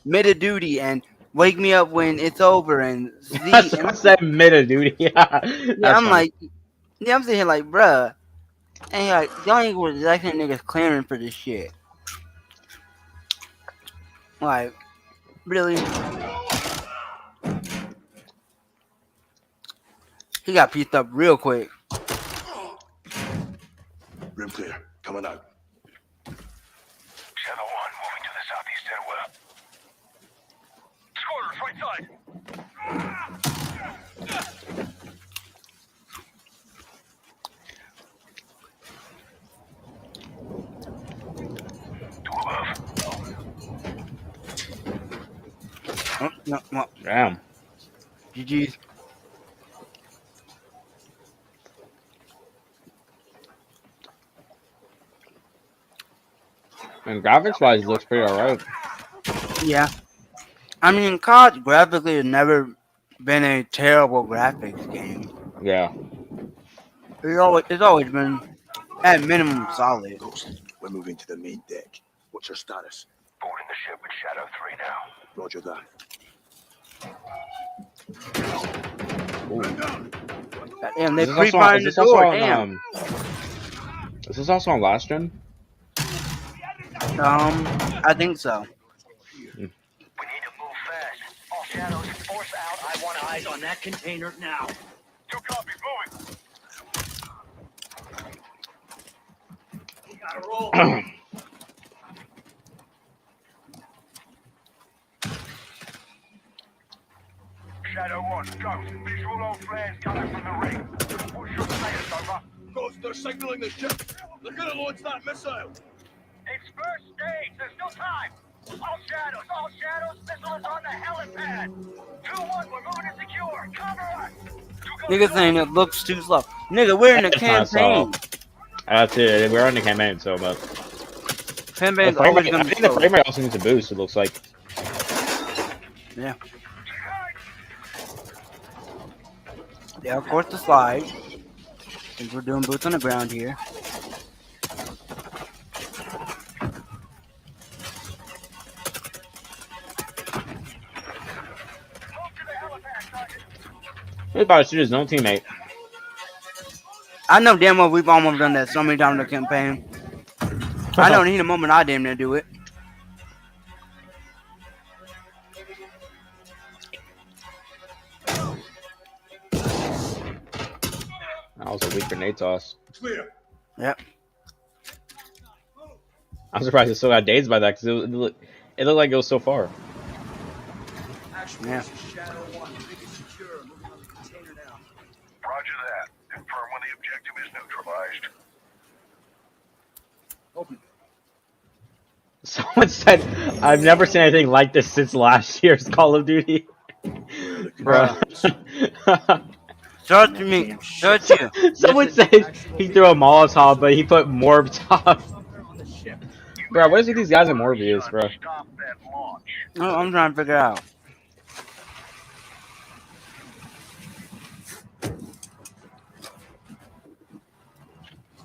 mid of duty and wake me up when it's over and Z. That's And what's that meta duty. Yeah, yeah, that's I'm funny. like, yeah, I'm sitting here like, bruh. And like, y'all ain't was exactly niggas clamoring for this shit. Like, really? He got pieced up real quick. Rim clear. Coming out. Shadow 1 moving to the southeast stairwell. Scorers, right side. Oh, no, no. Damn. GG's. And graphics wise, it looks pretty alright. Yeah. I mean, COD graphically has never been a terrible graphics game. Yeah. It's always been, at minimum, solid. Ghost, we're moving to the main deck. What's your status? Boarding the ship with Shadow 3 now. Roger that. Damn, they Is this also pre-find the door. Damn. Is this also on last gen? I think so. We need to move fast. All shadows, force out. I want eyes on that container now. 2 copies, moving. We gotta roll. Shadow 1, Ghost. Visual on flares coming from the ring. What's your status, over? Ghost, they're signaling the ship. They're gonna launch that missile. It's first stage. There's no time. All shadows. Missile is on the helipad. 2-1, we're moving to secure. Cover us. Niggas saying it looks too slow. Nigga, we're in a It's not campaign. That's it. We're on the campaign, so but Campaign's the frame always rate, gonna I be think the slow. frame rate also needs a boost. It looks like. Yeah. Yeah, of course the slide. Since we're doing boots on the ground here. He's about to shoot his own teammate. I know damn well we've almost done that so many times in the campaign. I don't need a moment I damn near do it. That was a weak grenade toss. Clear. Yep. I'm surprised it still got dazed by that because it looked like it was so far. Yeah. Shadow 1, make it secure. Moving on the container now. Roger that. Confirm when the objective is neutralized. Open. Someone said, "I've never seen anything like this since last year's Call of Duty." Bro. Trust me. Trust you. Someone said he threw a Molotov, but he put Morb. Bro, what is with these guys in Morbius, bro? No, I'm trying to figure out.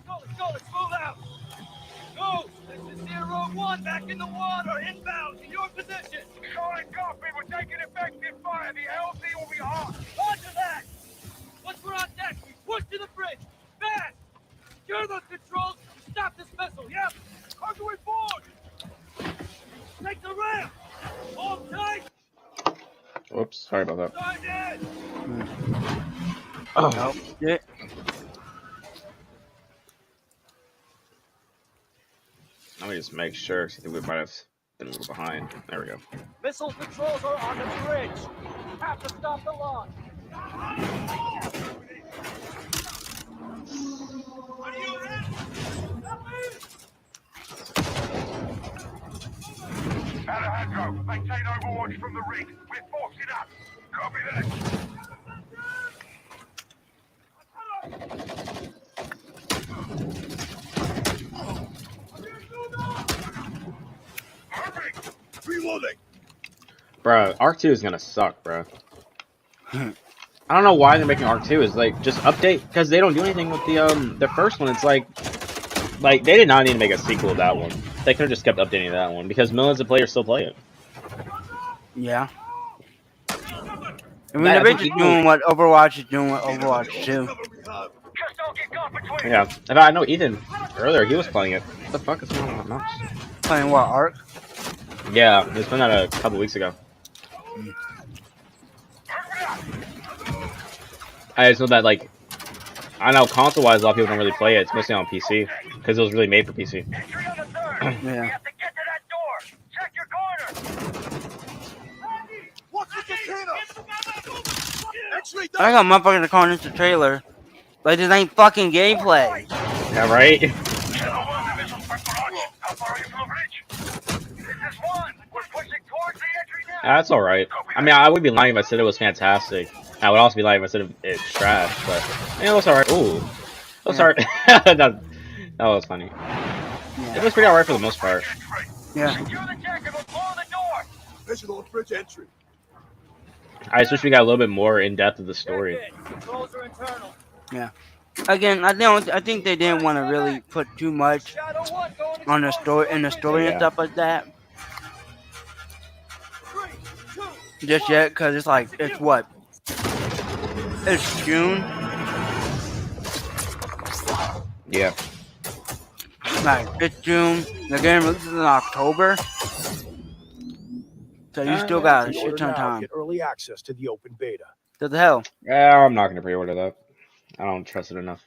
Let's go, let's move out. Go, this is 0-1, back in the water, inbound, to your position. Solid copy, we're taking effective fire. The LZ will be hot. Roger that. Once we're on deck, we push to the bridge. Fast. Secure those controls to stop this missile, yep. How do we board? Take the ramp. Hold tight. Whoops, sorry about that. Side in. Oh. Nope. Yeah. Let me just make sure, 'cause I think we might have been a little behind. There we go. Missile controls are on the bridge. Have to stop the launch. Alejandro, maintain overwatch from the rig. We're forcing up. Copy that. Reloading. Bro, Arc 2 is gonna suck, bro. I don't know why they're making Arc 2. Is like just update, because they don't do anything with the first one. It's like they did not need to make a sequel to that one. They could have just kept updating that one because millions of players still play it. Yeah. I mean, they're basically doing what Overwatch is doing with Overwatch 2. Yeah, and I know Ethan earlier he was playing it. What the fuck is going on with my mouse? Playing what, Ark? Yeah, he was playing that a couple weeks ago. I just know that like I know console-wise a lot of people don't really play it. It's mostly on PC because it was really made for PC. Yeah. I got motherfuckers calling this a trailer. Like, this ain't fucking gameplay. Yeah, right? That's alright. I mean, I would be lying if I said it was fantastic. I would also be lying if I said it's trash, but yeah, it was alright. Ooh. It was alright. that was funny. Yeah. It was pretty alright for the most part. Yeah. Visual bridge entry. I just wish we got a little bit more in depth of the story. Yeah. Again, I think they didn't want to really put too much on the story and stuff like that. Just yet, because it's like, it's what? It's June. Yeah. Like, it's June. The game releases in October. So you still got a shit ton of time. Get early access to the open beta. What the hell? Yeah, I'm not going to pre-order that. I don't trust it enough.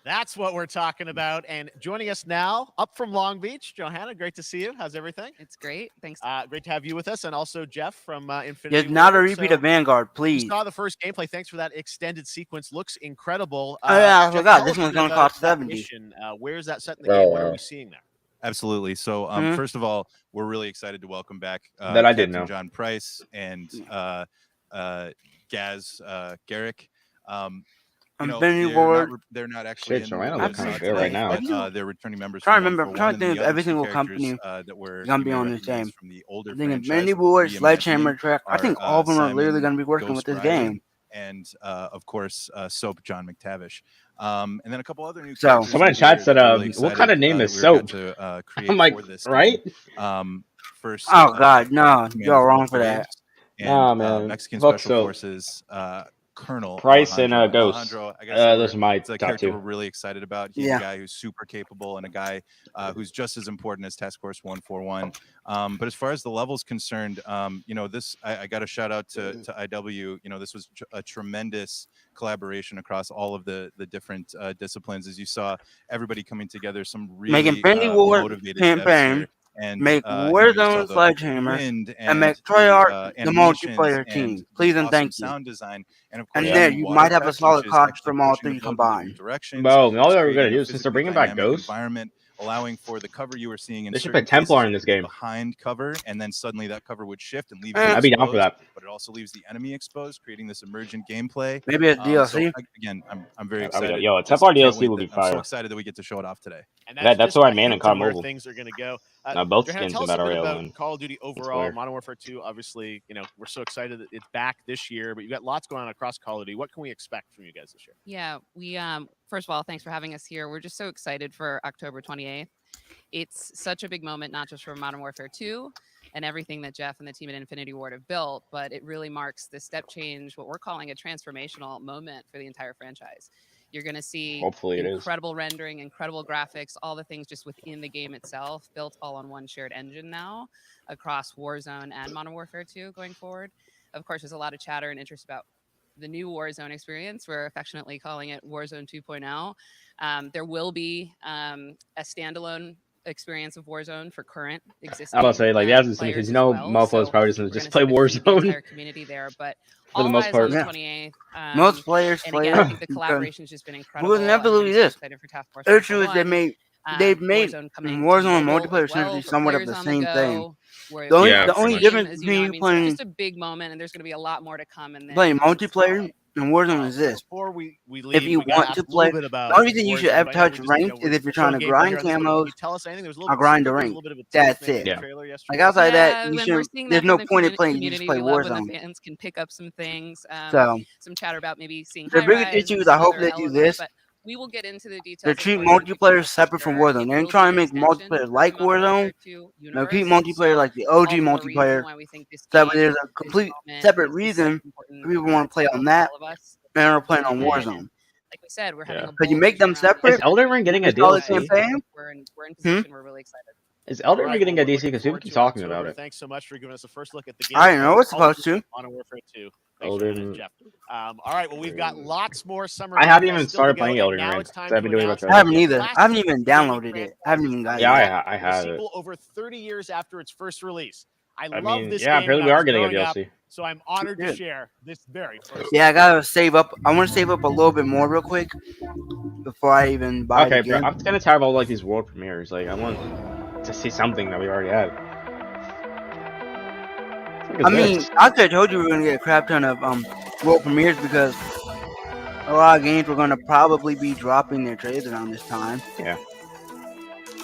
That's what we're talking about. And joining us now, up from Long Beach, Johanna, great to see you. How's everything? It's great. Thanks. Great to have you with us. And also Jeff from Infinity. It's not a Ward. repeat of Vanguard, please. You saw the first gameplay. Thanks for that extended sequence. Looks incredible. Oh, yeah, I Jeff, forgot. tell This us a one's bit going to about cost that 70. mission. Where is that set in the game? What are we seeing there? Absolutely. So, first of all, we're really excited to welcome back that I didn't know. John Price and Gaz Garrick. Infinity Ward. They're not actually. Shit, Joanna looks kind of good right now. But, they're returning members. Trying to think of every single company that were gonna be on this game. From the older I think Infinity Ward, Sledgehammer, Track. I think all of them are literally going to be working with this game. And of course, Soap John McTavish. And then a couple other new. So someone in chat said, "What kind of name is Soap?" I'm like, right? First. Oh God, no, you're wrong for that. Oh man, Mexican Special Forces. Colonel Price and Ghost. Alejandro, I guess those are my it's a top character two. we're really excited about. He's a guy who's super capable and a guy who's just as important as Task Force 141. But as far as the level's concerned, this I got a shout out to IW. This was a tremendous collaboration across all of the different disciplines. As you saw, everybody coming together. Some really make Infinity Ward motivated campaign. And make Warzone Sledgehammer and make Treyarch the multiplayer team. Please and thank you. Sound design and of and course, then you might have a solid cost from all three combined. Directions. Bro, all they're gonna do is since they're bringing back Ghost, allowing for the cover you were seeing in They should certain put Templar cases in this to be game. behind cover, and then suddenly that cover would shift and leave you I'd be down exposed, for that. but it also leaves the enemy exposed, creating this emergent gameplay. Maybe a So DLC. again, I'm very I mean, excited. yo, a Just Templar can't DLC wait would be that- I'm so fire. excited that we get to show it off today. And That's just why a Man and hint COD of where Mobile. things are going to go. Both Johanna, skins tell in us a Battle bit Royale about and Call of Duty It's overall. weird. Modern Warfare 2, obviously, we're so excited that it's back this year, but you got lots going on across Call of Duty. What can we expect from you guys this year? Yeah, we first of all, thanks for having us here. We're just so excited for October 28th. It's such a big moment, not just for Modern Warfare 2 and everything that Jeff and the team at Infinity Ward have built, but it really marks the step change, what we're calling a transformational moment for the entire franchise. You're going to see Hopefully it is. incredible rendering, incredible graphics, all the things just within the game itself, built all on one shared engine now across Warzone and Modern Warfare 2 going forward. Of course, there's a lot of chatter and interest about the new Warzone experience. We're affectionately calling it Warzone 2.0. There will be a standalone experience of Warzone for current existing I was about to say, like, that's insane players because as well. motherfuckers So probably just we're just gonna play sort of feed the Warzone entire community there, but for the all most eyes part. on the Yeah. 28th. Most players And play again, I it think the because- collaboration's just been Well, incredible. inevitably I'm this. so excited for Task Force The truth is 141. they've made Warzone coming to Warzone and mobile multiplayer as well essentially for somewhat of players the on same thing. go, where The only, Yeah, the pretty only much. difference as you know, I between mean, playing so just a big moment, and there's going to be a lot more to come. And then playing multiplayer and Warzone is this. Before we leave, If you we gotta want ask to a little play, bit about the only reason you should Warzone, ever but I know we touch just, ranked is if you're trying to showing gameplay grind here on this, but can camos you tell us anything? There was a or little grind seemed the like there was rank. a little bit of a That's tease maybe it. in the Yeah. trailer Like yesterday. outside that, yeah, you when we're shouldn't. seeing There's that no from the point in playing. You just community, play we love when Warzone. the fans can pick up some things. So Some chatter about maybe seeing the high biggest rise issue and is I some hope other they do elements, this. but we will get into the They details. treat of what multiplayer separate from sure. Warzone. It They ain't will trying be to an make extension multiplayer for like the Modern Warzone. Warfare 2 No, keep universe. multiplayer So like the OG all the more reason multiplayer. why we think this So game, there's a this complete moment separate is so reason important for people want to play on for that all of us. and are playing on And Warzone. like we said, we're having Yeah. a Because you bold make them vision around Is separate, Elden Ring getting a install the DLC? campaign. we're in Hmm? position. We're really excited. Is Elden All Ring right, getting well, a we're DC? looking Because people forward keep to talking October. about it. Thanks so much for giving us a first look at the I didn't gameplay know of what's Call of supposed Duty to. Modern Warfare 2. Thanks, Johanna and Elden. Jeff. All right, well, we've got lots more summer I Game haven't Fest even still to started go, playing and Elden now Ring it's time because I've to been doing a announce bunch I of haven't other the stuff. either. I classic haven't even gaming downloaded it. I franchise haven't is even got coming it Yeah, yet. back I with a have it. sequel over 30 years after its first release. I I love mean, this yeah, game apparently when we I are was getting a growing up, DLC. so I'm honored to Good. share this very first. Yeah, I gotta save up. I want to save up a little bit more real quick before I even buy the Okay, bro, game. I'm kind of tired of all like these world premieres. Like, I want to see something that we already have. What I is mean, this? I could have told you we were gonna get a crap ton of world premieres because a lot of games were gonna probably be dropping their trailers around this time. Yeah.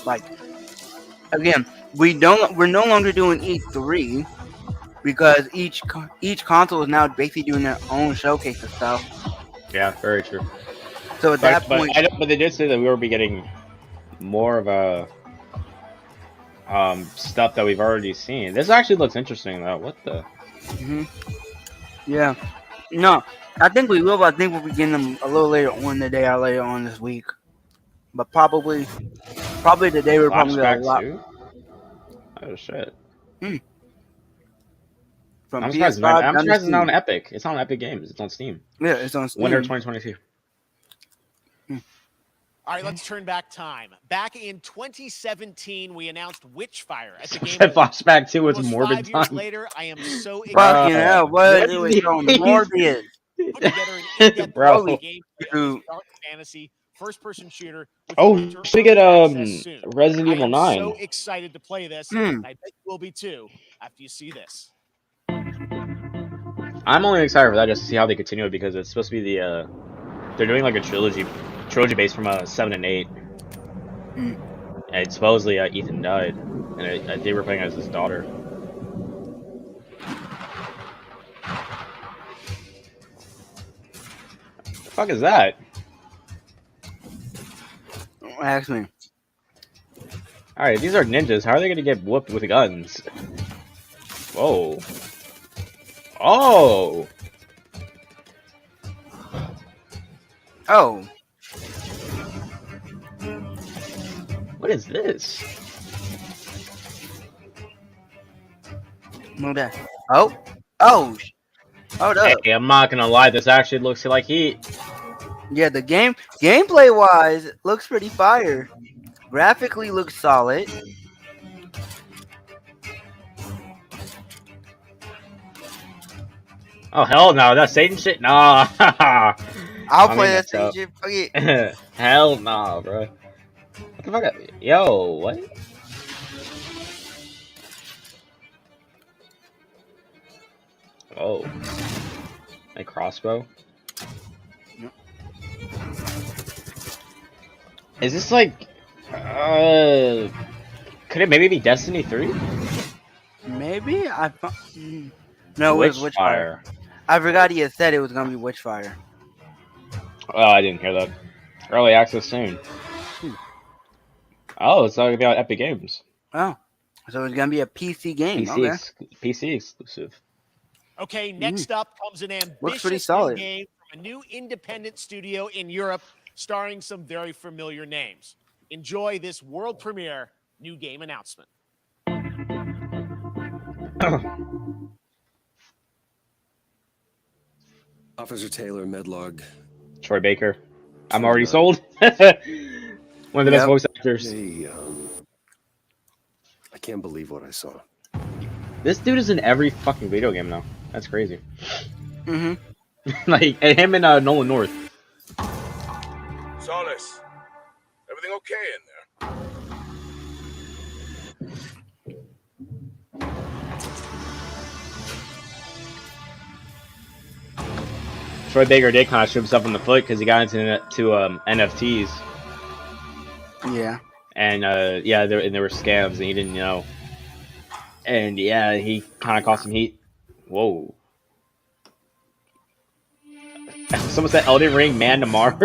Like, again, we're no longer doing E3 because each console is now basically doing their own showcase of stuff. Yeah, very true. So at that point, But they did say that we will be getting more of a stuff that we've already seen. This actually looks interesting though. What the? yeah, no, I think we will. But I think we'll be getting them a little later on the day or later on this week. But probably the day we're probably gonna Flashback lot. 2? Oh shit. From I'm surprised, PS5 I'm down to surprised it's not on Steam. Epic. It's not on Epic Games. It's on Steam. Yeah, it's on Steam. Winter 2022. All right, let's turn back time. Back in 2017, we announced Witchfire at the Game Said Awards. Flashback 2 was Almost morbid 5 years time. later, I am so Fucking excited. hell, what what it was is so he- morbid. Put together an in-depth Bro. gameplay of Dude. this dark fantasy first-person shooter. Which Oh, will enter should we get early access soon. Resident I Evil am 9? so excited to play this, Hmm. and I bet you will be too after you see this. I'm only excited for that just to see how they continue it because it's supposed to be the they're doing like a trilogy based from 7 and 8. And supposedly Ethan died, and they were playing as his daughter. The fuck is that? Don't ask me. Alright, these are ninjas. How are they gonna get whooped with guns? Whoa. Oh! Oh. What is this? Move that. Oh. Oh. Hold up. Hey, I'm not gonna lie, this actually looks like Heat. Yeah, the gameplay wise looks pretty fire. Graphically looks solid. Oh hell no, that's Satan shit? Nah. I'll play that same shit. Fuck it. Hell nah, bro. the fuck? Yo, what? Oh, a crossbow. Yep. Is this like? Could it maybe be Destiny 3? Maybe no, it was Witchfire. I forgot he had said it was gonna be Witchfire. Oh, I didn't hear that. Early access soon. Oh, it's not gonna be on Epic Games. Oh, so it's gonna be a PC game. PC exclusive. Okay, next up comes an Looks pretty ambitious solid. new game from a new independent studio in Europe, starring some very familiar names. Enjoy this world premiere new game announcement. Officer Taylor, Medlog. Troy Baker. I'm already sold. One of the best voice actors. Hey, I can't believe what I saw. This dude is in every fucking video game now. That's crazy. Mm-hmm. Like him and Nolan North. Solace, everything okay in there? Troy Baker did kind of shoot himself in the foot because he got into NFTs. Yeah. And yeah, there were scams and he didn't know. And yeah, he kind of caused some heat. Whoa. Someone said Elden Ring, Man to Mars.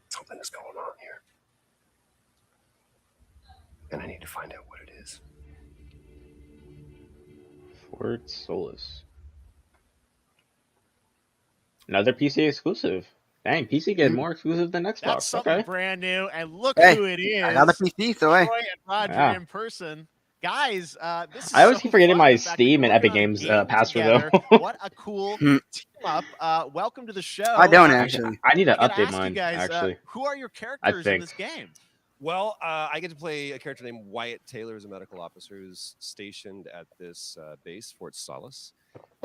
Something is going on here. And I need to find out what it is. Fort Solis. Another PC exclusive. Dang, PC getting more exclusive than Xbox. That's something Okay. brand new, and look Hey, who it is. I got a PC, so hey. Troy and Roger Yeah. in person. Guys, this is I always so keep forgetting fun, my the fact that Steam you're and Epic working on Games games password together. though. What a cool Hmm. team up. Welcome to the show. I don't actually. I need to I gotta update ask you mine. guys, Actually, who are your characters in think. this game? Well, I get to play a character named Wyatt Taylor, who's a medical officer who's stationed at this base, Fort Solace.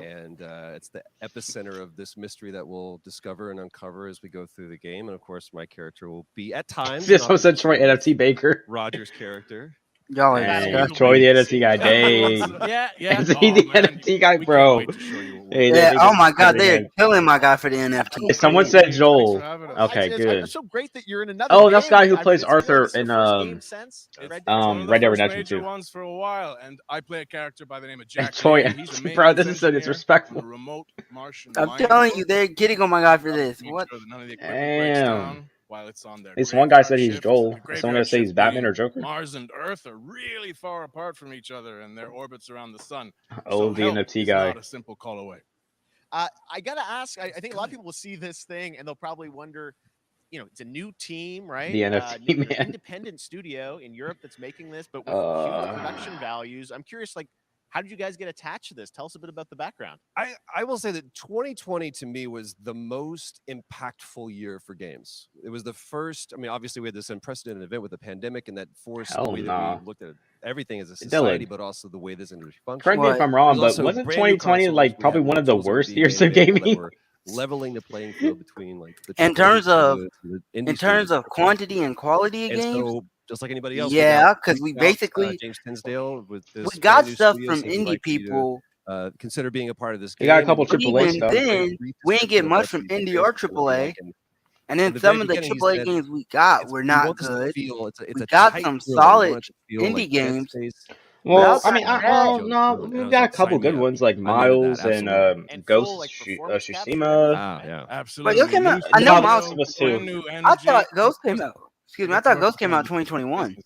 And it's the epicenter of this mystery that we'll discover and uncover as we go through the game. And of course, my character will be at times. Just not someone said Troy NFT Baker. Roger's character. Y'all are Dang, disgusting. Troy the NFT guy. Dang. Yeah. Is he the NFT guy, bro? Hey, Yeah. they Oh my just- God, they are everything. killing my guy for the NFT. Someone said Joel. Okay, It's good. so great that you're in another Oh, that's the game. guy who I mean, plays it's good. Arthur It's your in first game since Red Dead Red Dead Redemption major 2. ones for a while, and I play a character by the name of Jack. Troy, Lee. He's a bro, maintenance this is so engineer disrespectful. on a remote Martian I'm mining telling farm. you, they're getting on my guy for this. Make What? sure that none of the equipment breaks Damn. down while it's on their This one guy graveyard said he's shift. Joel. The Is someone gonna graveyard say he's shift Batman being or Joker? Mars and Earth are really far apart from each other, and their orbits around the sun. Oh, So the help NFT is guy. not a simple call away. I gotta ask. I think a lot of people will see this thing and they'll probably wonder. You know, it's a new team, right? The NFT new- man. independent studio in Europe that's making this, but with huge production values. I'm curious, like, how did you guys get attached to this? Tell us a bit about the background. I will say that 2020 to me was the most impactful year for games. It was the first. I mean, obviously we had this unprecedented event with the pandemic, and that forced Hell the way nah. that we looked at everything as a Dylan. society, but also the way this industry functions. Correct me if I'm wrong, but wasn't 2020 like probably one of the worst years of gaming? Leveling the playing field between like the In AAA terms of studios and the in indie terms studios. of quantity and quality of And games, so, just like anybody else, yeah, because we reached out, basically James Tinsdale with this we got brand new stuff studio from saying he'd indie like you to, people. consider being a part of this We game. got a couple and But AAA even stuff. then, we ain't get much from indie or AAA. And then From the some very of the beginning, he AAA said, games we got were we not want this to good. feel- it's We a got tight some feel, we solid want it to feel indie like Dead games. Space. Well, Without I mean, that, no, we got a couple good ones like Miles and Ghost Tsushima. Yeah. But look at my, I know Miles. I thought Ghost came out. Excuse me, I thought Ghost came out 2021.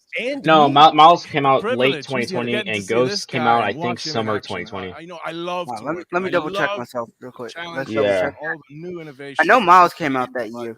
No, Miles came out late Privilege. We 2020, get to and see Ghost this came guy out, I and think, watch him in summer action. 2020. You know, I love Wow, to let me work. I double check love myself real quick. challenge Let's Yeah. double check. all the new I innovations. know Miles came out that year.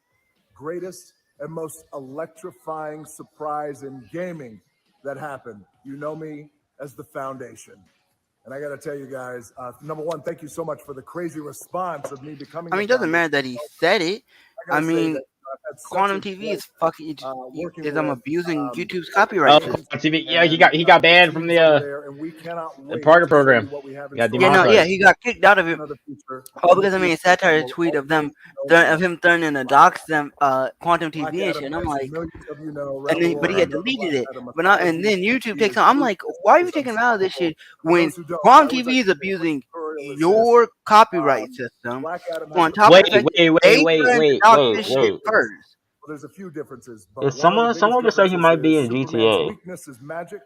greatest and most electrifying surprise in gaming that happened. You know me as the foundation. And I got to tell you guys, number one, thank you so much for the crazy response of me becoming. I mean, it doesn't matter that he said it. I mean, Quantum TV is fucking. Is I'm abusing YouTube's copyright system. TV. Yeah, he got banned from the partner program. Yeah, yeah, he got kicked out of it. Oh, because I mean, a satire tweet of him threatening to dox them, Quantum TV and shit. And I'm like, and then, but he had deleted it. But not, and then YouTube takes on. I'm like, why are you taking him out of this shit when Quantum TV is abusing your copyright system? On top wait. Well, there's a few differences. But someone just said he might be in Superman's GTA. weakness is magic,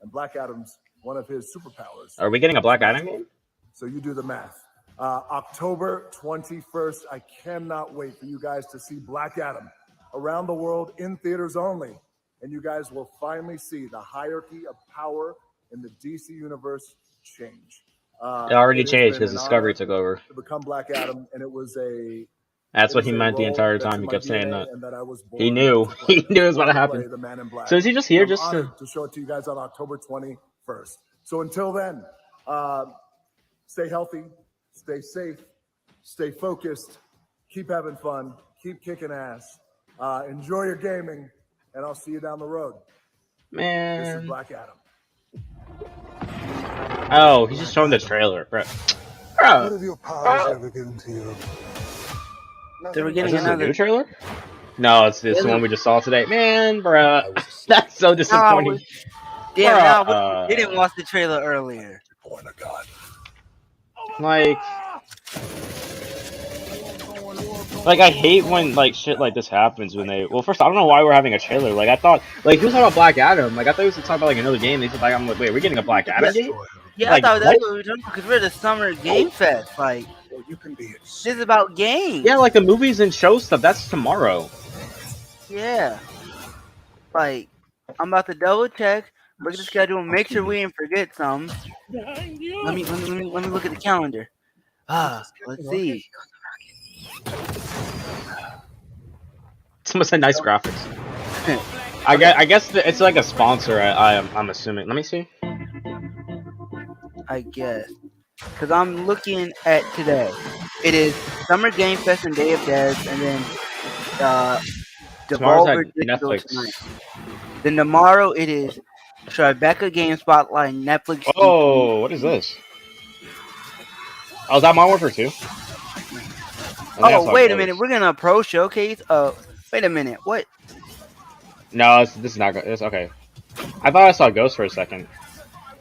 and Black Adam's one of his superpowers. Are we getting a Black Adam game? So you do the math. October 21st, I cannot wait for you guys to see Black Adam around the world in theaters only. And you guys will finally see the hierarchy of power in the DC universe change. It already changed because Discovery took over. To become Black Adam, and it was a. That's what he meant the entire time. He kept saying that. He knew. He knew it was about to happen. So is he just here just to show it to you guys on October 21st? So until then, stay healthy, stay safe, stay focused, keep having fun, keep kicking ass, enjoy your gaming, and I'll see you down the road. Man. This is Black Adam. Oh, he's just showing the trailer, bro. What have your powers ever given to you? They were Is getting this a another new trailer? No, it's this one we just saw today. Man, bro, that's so disappointing. Damn, Bruh. we didn't watch the trailer earlier. Like, I hate when like shit like this happens when they. Well, first I don't know why we're having a trailer. Like I thought, like he was talking about Black Adam. Like I thought he was talking about like another game. They said like I'm like, wait, we're getting a Black Adam game? Yeah, Like, I thought that's what? what we were talking about because we're the Summer Game Fest. Like, this is about games. Yeah, like the movies and show stuff. That's tomorrow. Yeah. Like, I'm about to double check, look at the schedule, and make sure we didn't forget some. Let me look at the calendar. Let's see. Someone said nice graphics. I guess it's like a sponsor. I'm assuming. Let me see. I guess. Because I'm looking at today. It is Summer Game Fest and Day of Devs, and then Tomorrow's Devolver at Digital Netflix. tonight. Then tomorrow it is Tribeca Game Spotlight, Netflix. Oh, what is this? Oh, is that Modern Warfare 2? Oh, wait a minute. We're getting a pro showcase. Wait a minute. What? No, this is not good. It's okay. I thought I saw Ghost for a second.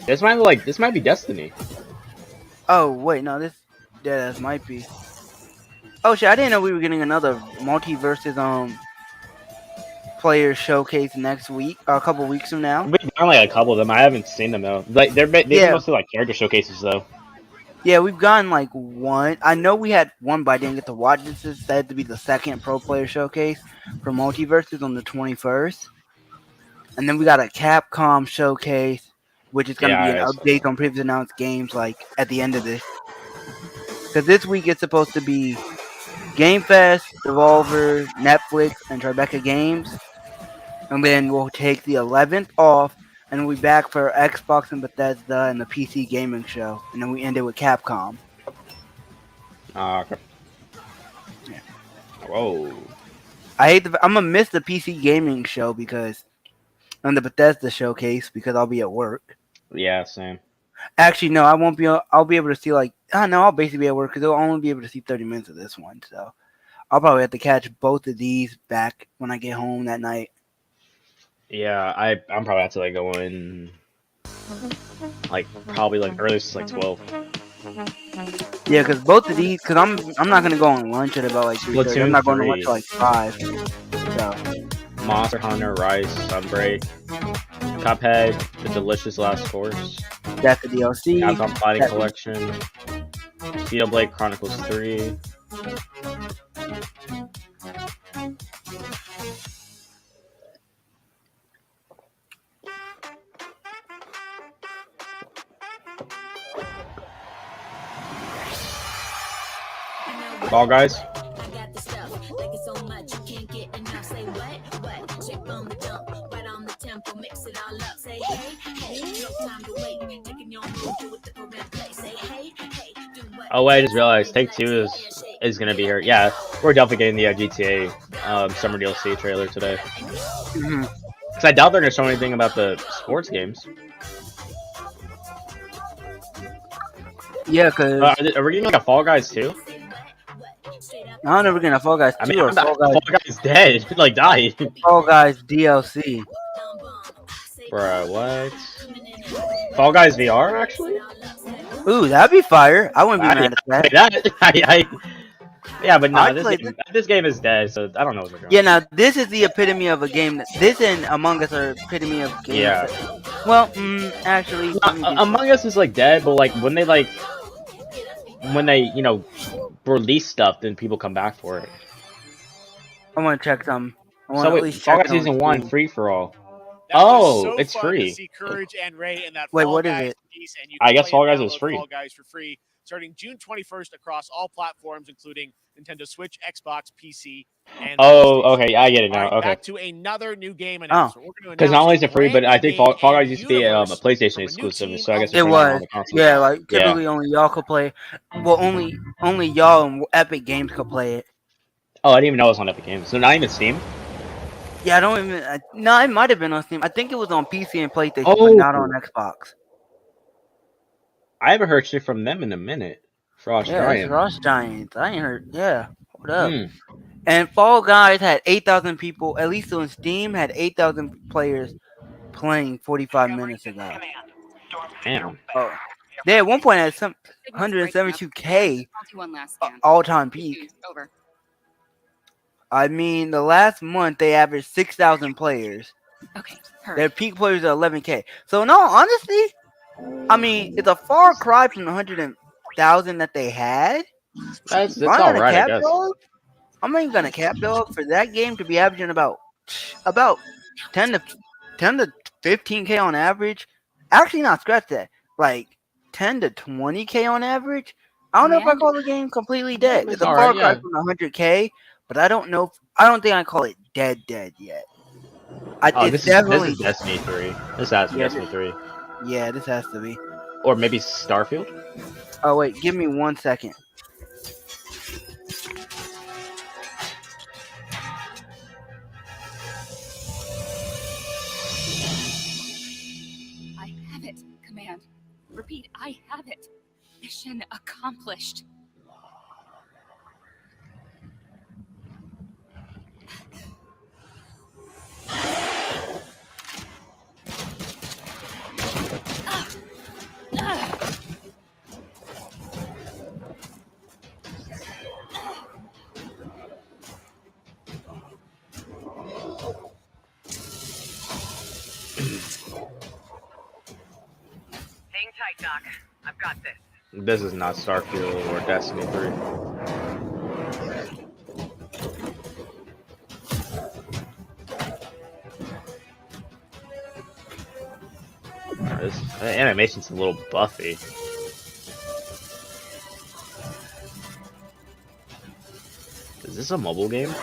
This might be Destiny. Oh, wait. No, this might be. Oh, shit. I didn't know we were getting another Multiverses player showcase next week. A couple weeks from now. We've done like a couple of them. I haven't seen them though. Like they're mostly like character showcases though. Yeah, we've gotten like one. I know we had one, but I didn't get to watch. This is said to be the second pro player showcase for Multiverses on the 21st. And then we got a Capcom showcase, which is going to be an update on previous announced games like at the end of this. Because this week it's supposed to be Game Fest, Devolver, Netflix, and Tribeca Games. And then we'll take the 11th off. And we'll be back for Xbox and Bethesda and the PC gaming show. And then we end it with Capcom. Okay. Yeah. Whoa. I'm going to miss the PC gaming show because... And the Bethesda showcase because I'll be at work. Yeah, same. Actually, no, I won't be... I'll be able to see like... no, I'll basically be at work because I'll only be able to see 30 minutes of this one. So I'll probably have to catch both of these back when I get home that night. Yeah, I'm probably have to like go in like probably like earliest like 12. Yeah, because both of these, because I'm not gonna go on lunch at about like 3:30. I'm not going to lunch till like 5. So Monster Hunter, Rise, Sunbreak, Cuphead, The Delicious Last Course, that's the DLC. Capcom Fighting Collection, Xenoblade Chronicles 3. Fall Guys. simple, mix it all up. Say hey, hey, no time to wait. Taking your move, do it the correct way. Say hey, hey, do what Oh wait, I just realized Take-Two is gonna be here. Yeah, we're definitely getting the GTA summer DLC trailer today. Mhm. Cause I doubt they're gonna show anything about the sports games. Yeah, cause are we getting like a Fall Guys too? I don't know if we're gonna Fall Guys I 2 mean, or Fall Guys. Fall Guys dead, like died. Fall Guys DLC. Bruh, what? Fall Guys VR actually? Ooh, that'd be fire. I wouldn't be mad at that. Yeah, but no, I'd this play game is dead, so I don't know what they're doing. Yeah, now this is the epitome of a game. This and Among Us are epitome of games. Yeah. Well, actually, Among Us is like dead, but like when they release stuff, then people come back for it. I want to check some. I want So to at wait, least Fall check Guys Season 1 Steam. free for all. That was Oh, so it's fun free. to see Courage and Ray in that Wait, Fall what is Guys it? piece, and you I can guess play Fall and Guys is download free. Fall Guys for free starting June 21st across all platforms, including Nintendo Switch, Xbox, PC, and Oh, okay, I get it All now. right, okay. back to another new game announcement. We're going to Because not announce only a is it free, but brand I new think game Fall Guys and used to be a universe PlayStation from a new exclusive, team so I guess of they're It bringing it on was. the console. Yeah, like Yeah. typically only y'all could play. Well, only y'all and Epic Games could play it. Oh, I didn't even know it was on Epic Games. So not even Steam? Yeah, I don't even. No, it might have been on Steam. I think it was on PC and PlayStation, but Oh. not on Xbox. I haven't heard shit from them in a minute. Frost Yeah, it's Giant. Frost Giants. I ain't heard. Yeah, what up? Hmm. And Fall Guys had 8,000 people, at least on Steam, had 8,000 players playing 45 minutes ago. Damn. Oh, they at one point had some 172K all-time peak. Over. I mean, the last month they averaged 6,000 players. Okay, Their peak players are 11K. So, in all honesty, I mean, it's a far cry from the 100,000 that they had. That's I'm gonna alright, I cap guess. dog. I'm even gonna cap dog for that game to be averaging about 10 to 15K on average. Actually, not scratch that. Like 10 to 20K on average. I don't know if I call the game completely dead. It's a far alright, cry yeah. from 100K, but I don't know. I don't think I call it dead yet. Oh, It's this definitely is Destiny 3. This has to be Yeah, Destiny 3. yeah, this has to be. Or maybe Starfield? Oh wait, give me 1 second. I have it, Command. Repeat, I have it. Mission accomplished. Hang tight, Doc. I've got this. This is not Starfield or Destiny 3. This animation's a little buffy. Is this a mobile game?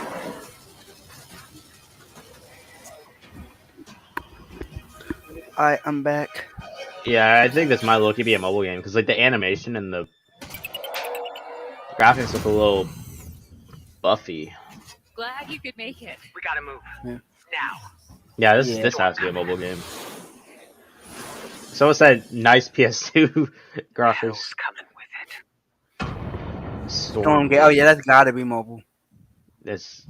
Alright, I'm back. Yeah, I think this might look to be a mobile game because like the animation and the graphics look a little buffy. Glad you could make it. We gotta move. Yeah. Now. Yeah, this has to be a mobile game. So it's that nice PS2 graphics. Stormgate. Oh yeah, that's gotta be mobile. This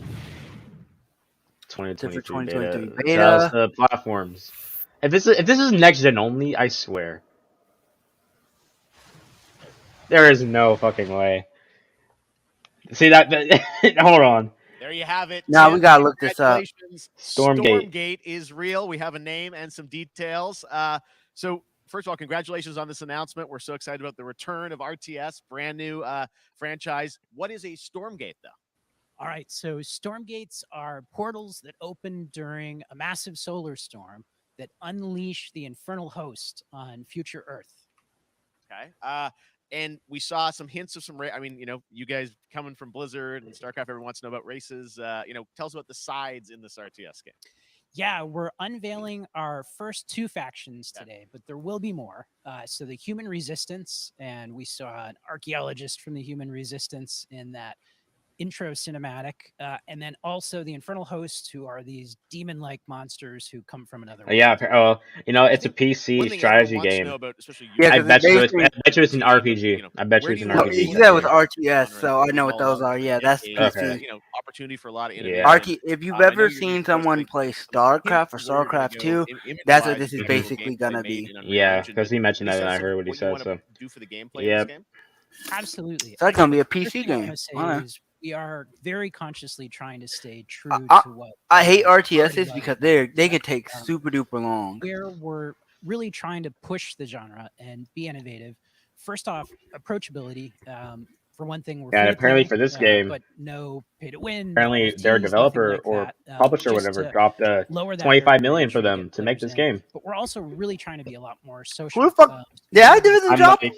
For 2023 2023 beta. beta. Just the platforms. If this is next gen only, I swear. There is no fucking way. See that hold on. There you have it. Now Tim, we gotta look this up. congratulations. Stormgate. Stormgate is real. We have a name and some details. So first of all, congratulations on this announcement. We're so excited about the return of RTS, brand new franchise. What is a Stormgate, though? All right, so Stormgates are portals that open during a massive solar storm that unleash the infernal host on future Earth. Okay. And we saw some hints of some I mean, you know, you guys coming from Blizzard and StarCraft, everyone wants to know about races. You know, tell us about the sides in this RTS game. Yeah, we're unveiling our first 2 factions today, but there will be more. So the Human Resistance, and we saw an archaeologist from the Human Resistance in that intro cinematic, and then also the Infernal Hosts, who are these demon-like monsters who come from another world. Yeah, it's a one PC thing strategy everyone wants to game. know about, especially you, Yeah, I 'cause bet you basically- it's an RPG. I bet you it's an No, RPG. you said it was RTS, so I know what those are. Yeah, that's a, PC. opportunity for a lot of Yeah. innovation. Archie, if you've I know ever you're seen posting someone play StarCraft or hints where you're gonna StarCraft go 2, image-wise that's what this in is terms of basically gameplay gonna made be. in Unreal Yeah, Engine, because he mentioned any that, and I sense of heard what he you said. wanna So do for the gameplay yeah. in this game? Absolutely. So that's gonna be a The first PC thing I game. wanna say Alright. is we are very consciously trying to stay true I, to what I hate already RTSs was. because they could take super duper long. Where we're really trying to push the genre and be innovative. First off, approachability. For one thing, we're Yeah, and free to apparently play, for this game, but no pay to win. apparently no their NFTs, developer nothing like or that, publisher, or just whatever, to dropped lower that 25 barrier million to for entry, them get to make players this in. game. But we're also really trying to be a lot more social. Who the fuck? Did Activision drop it?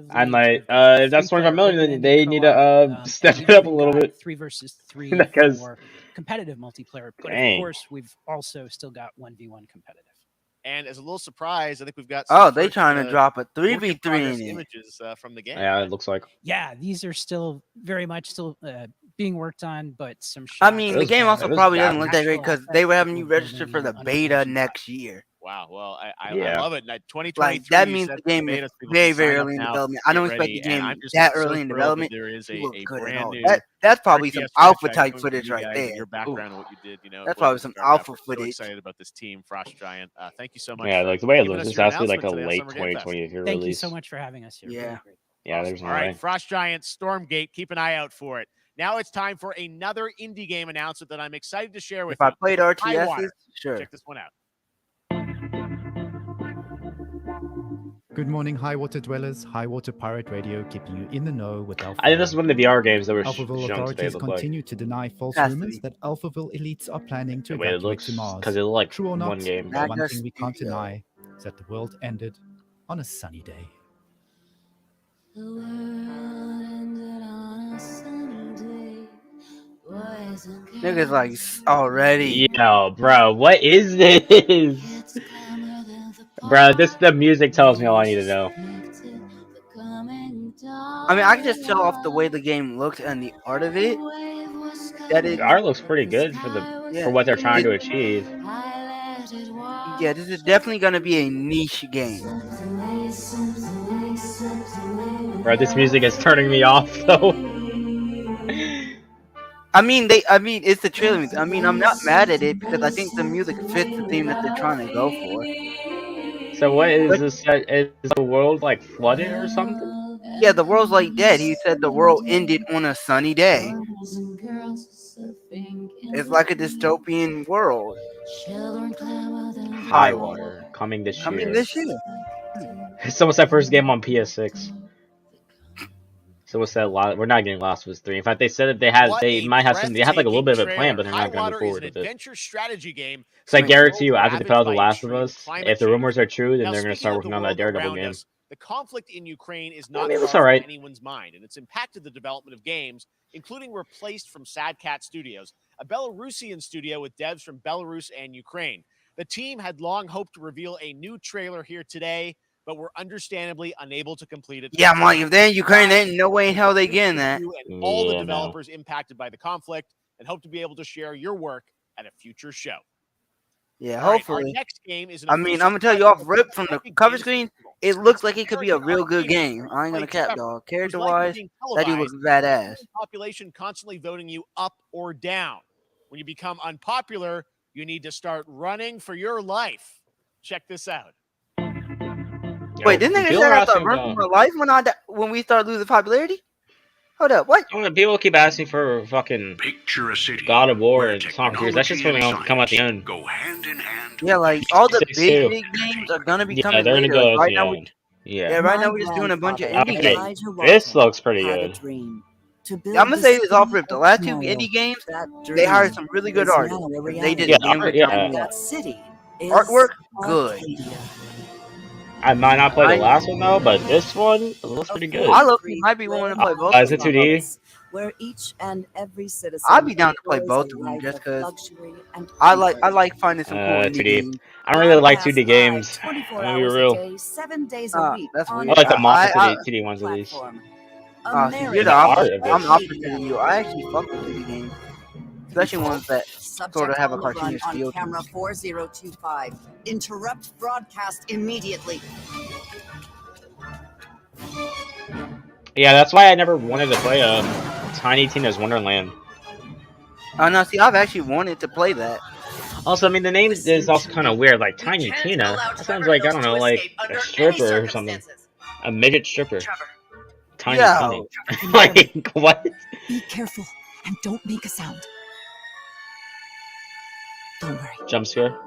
I'm like, if that's 25 million, then they need to step it up a little bit. 3 versus 3 because for competitive multiplayer. But dang. of course, we've also still got 1v1 competitive. And as a little surprise, I think we've got Oh, they trying to first, drop a work in 3v3 progress in it. images from the game. Yeah, it looks like. Yeah, these are still very much still being worked on, but some. I mean, the game also probably doesn't look that great actual because they were having assets you that we're register building for the on beta PlayStation next year. Wow. Well, I Yeah. love it. 2023. Like that you means said the for game beta, is so people very, can very sign up early in now, development. I don't get expect ready, the and game I'm just that so early in thrilled that development there is to look a good at brand all. new That's probably some RTS alpha franchise type coming from footage you right guys there. and your background and what you did. That's well probably some deserved alpha effort. So footage. excited about this team, Frost Giant. Thank you so much. Yeah, for like the way it giving looks, us this your has to be like a announcement today on late Summer Game Fest. 2023 Thank release. you so much for having us here. Yeah. Really great. Yeah, there's no All right, way. Frost Giant, Stormgate. Keep an eye out for it. Now it's time for another indie game announcement that I'm excited to share with If you. I played RTSs, Highwire. sure. Check this one out. Good morning, Highwater dwellers. Highwater Pirate Radio keeping you in the know with Alphaville. I think this is one of the VR games that were Alphaville shown today. authorities Look like continue to deny false Has to rumors be. that Alphaville elites are planning to the way it evacuate looks, to Mars. because it looked like True or not, one game. the one Naga thing we can't Studio. deny is that the world ended on a sunny day. Niggas like already. Yo, bro, what is this? Bro, the music tells me all I need to know. I mean, I can just tell off the way the game looks and the art of it. That The it, art looks pretty good for Yeah. for what they're trying to achieve. yeah, this is definitely gonna be a niche game. Bro, this music is turning me off though. I mean, it's the trailer music. I mean, I'm not mad at it because I think the music fits the theme that they're trying to go for. So what is this? Is the world like flooded or something? Yeah, the world's like dead. He said the world ended on a sunny day. It's like a dystopian world. Highwater coming this year. Coming this year. So what's that first game on PS6? So what's that? We're not getting Last of Us 3. In fact, they said that they might have some. They have like a little bit of a plan, but they're not going to move forward with it. Adventure strategy game. So I guarantee you, after they put out The ravaged Last by of Us, extreme if the climate rumors are true, then Now, they're going to speaking start of the working on that world Daredevil around game. us, the conflict in Ukraine is I not mean, far it's all right. from anyone's mind, and it's impacted the development of games, including replaced from Sad Cat Studios, a Belarusian studio with devs from Belarus and Ukraine. The team had long hoped to reveal a new trailer here today, but were understandably unable to complete it. Yeah, I'm like, if they're in Ukraine, there ain't no way in hell they getting that. And all the Yeah, no. developers impacted by the conflict, and hope to be able to share your work at a future show. Yeah, All right, hopefully. our next game is an I mean, official I'm gonna tell you title off rip from the Epic cover Games screen. Festival. It looks like it could be a American real good arcade game. game I ain't gonna played cap, forever, dog. whose Character life is wise, being that dude looks televised, badass. with the population constantly voting you up or down. When you become unpopular, you need to start running for your life. Check this out. Wait, didn't they people say are I start asking, running for my life when we start losing popularity? Hold up, what? People keep asking for fucking God of War and Sonic Frontiers. That's just going to come at the end. Go hand in hand. Yeah, like all the 6 big, too. big games are gonna be Yeah, coming they're going later. to go Like, at right the now, end. Yeah. yeah, right now we're just doing a bunch of indie Okay, games. this looks pretty good. I'm gonna say this off rip. The last two indie games, they hired some really good artists. They did Yeah, the game with yeah. Tommy Lee. Artwork, good. I might not play the last one though, but this one looks pretty good. I look might be willing to play both. Is it 2D? where each and every citizen I'd be down to play enjoys both a of them life just of because luxury and I like comfort. finding some cool indie 2D. games. I don't really like Broadcast 2D games. live 24 I'm gonna be hours a real. day, 7 days a week That's on I weird. like the Monster I 2D ones at least. platform. see, you're And the the art opposite. of I'm it. the opposite of you. I actually fuck with 2D games, especially ones that sort Subject of have a on the run cartoonish on feel to them. camera 4025. Interrupt broadcast immediately. Yeah, that's why I never wanted to play Tiny Tina's Wonderland. Oh no, see, I've actually wanted to play that. Also, I mean, the name is also kind of weird. Like Tiny Tina. That sounds like, I don't know, like a stripper or something. A midget stripper. Tiny Yo. Tina. Like, what? Be careful and don't make a sound. Don't worry. Jump scare?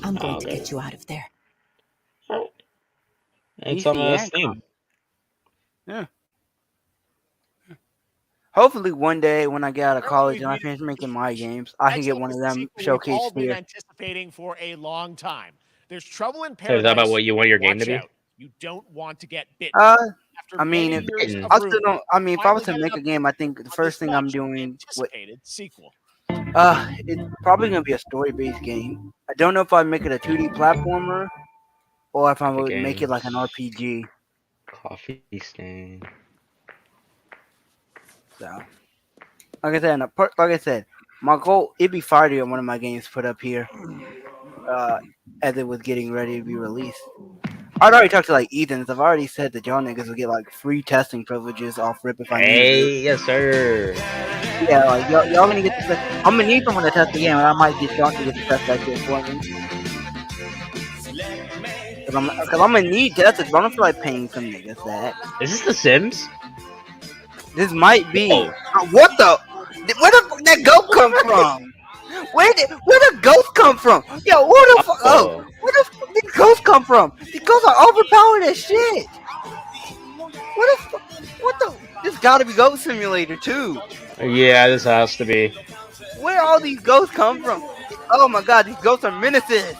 I'm going to okay. get you out of there. It's PC on and Steam. Yeah. Hopefully one day when I get out of college and I finish making my games, I can get one of them We've all showcased been here. anticipating for a long time. There's trouble in So paradise. is that about what you want your game Watch to be? out. You don't want to get bitten. I mean, many years of I still rumors, don't. I mean, if I was to finally make got a game, I think the first thing I'm doing, anticipated sequel. it's probably gonna be a story-based game. I don't know if I'd make it a 2D platformer or if I would make it like an RPG. Coffee stain. So, like I said, my goal it'd be fire to get one of my games put up here, as it was getting ready to be released. I'd already talked to like Ethan. I've already said that y'all niggas will get like free testing privileges off rip if I need Hey, yes sir. Yeah, like y'all gonna get to I'm gonna need someone to test the game, and I might get y'all to get to test that shit for me. Cause I'm gonna need testers, but I don't feel like paying some niggas that. Is this The Sims? This might be. What the? Where the fuck that goat come from? Where the ghost come from? Yo, where the fuck? Oh, where the fuck did ghosts come from? These ghosts are overpowered as shit. Where the fuck? What the? This gotta be Goat Simulator too. Yeah, this has to be. Where all these ghosts come from? Oh my god, these ghosts are menaces.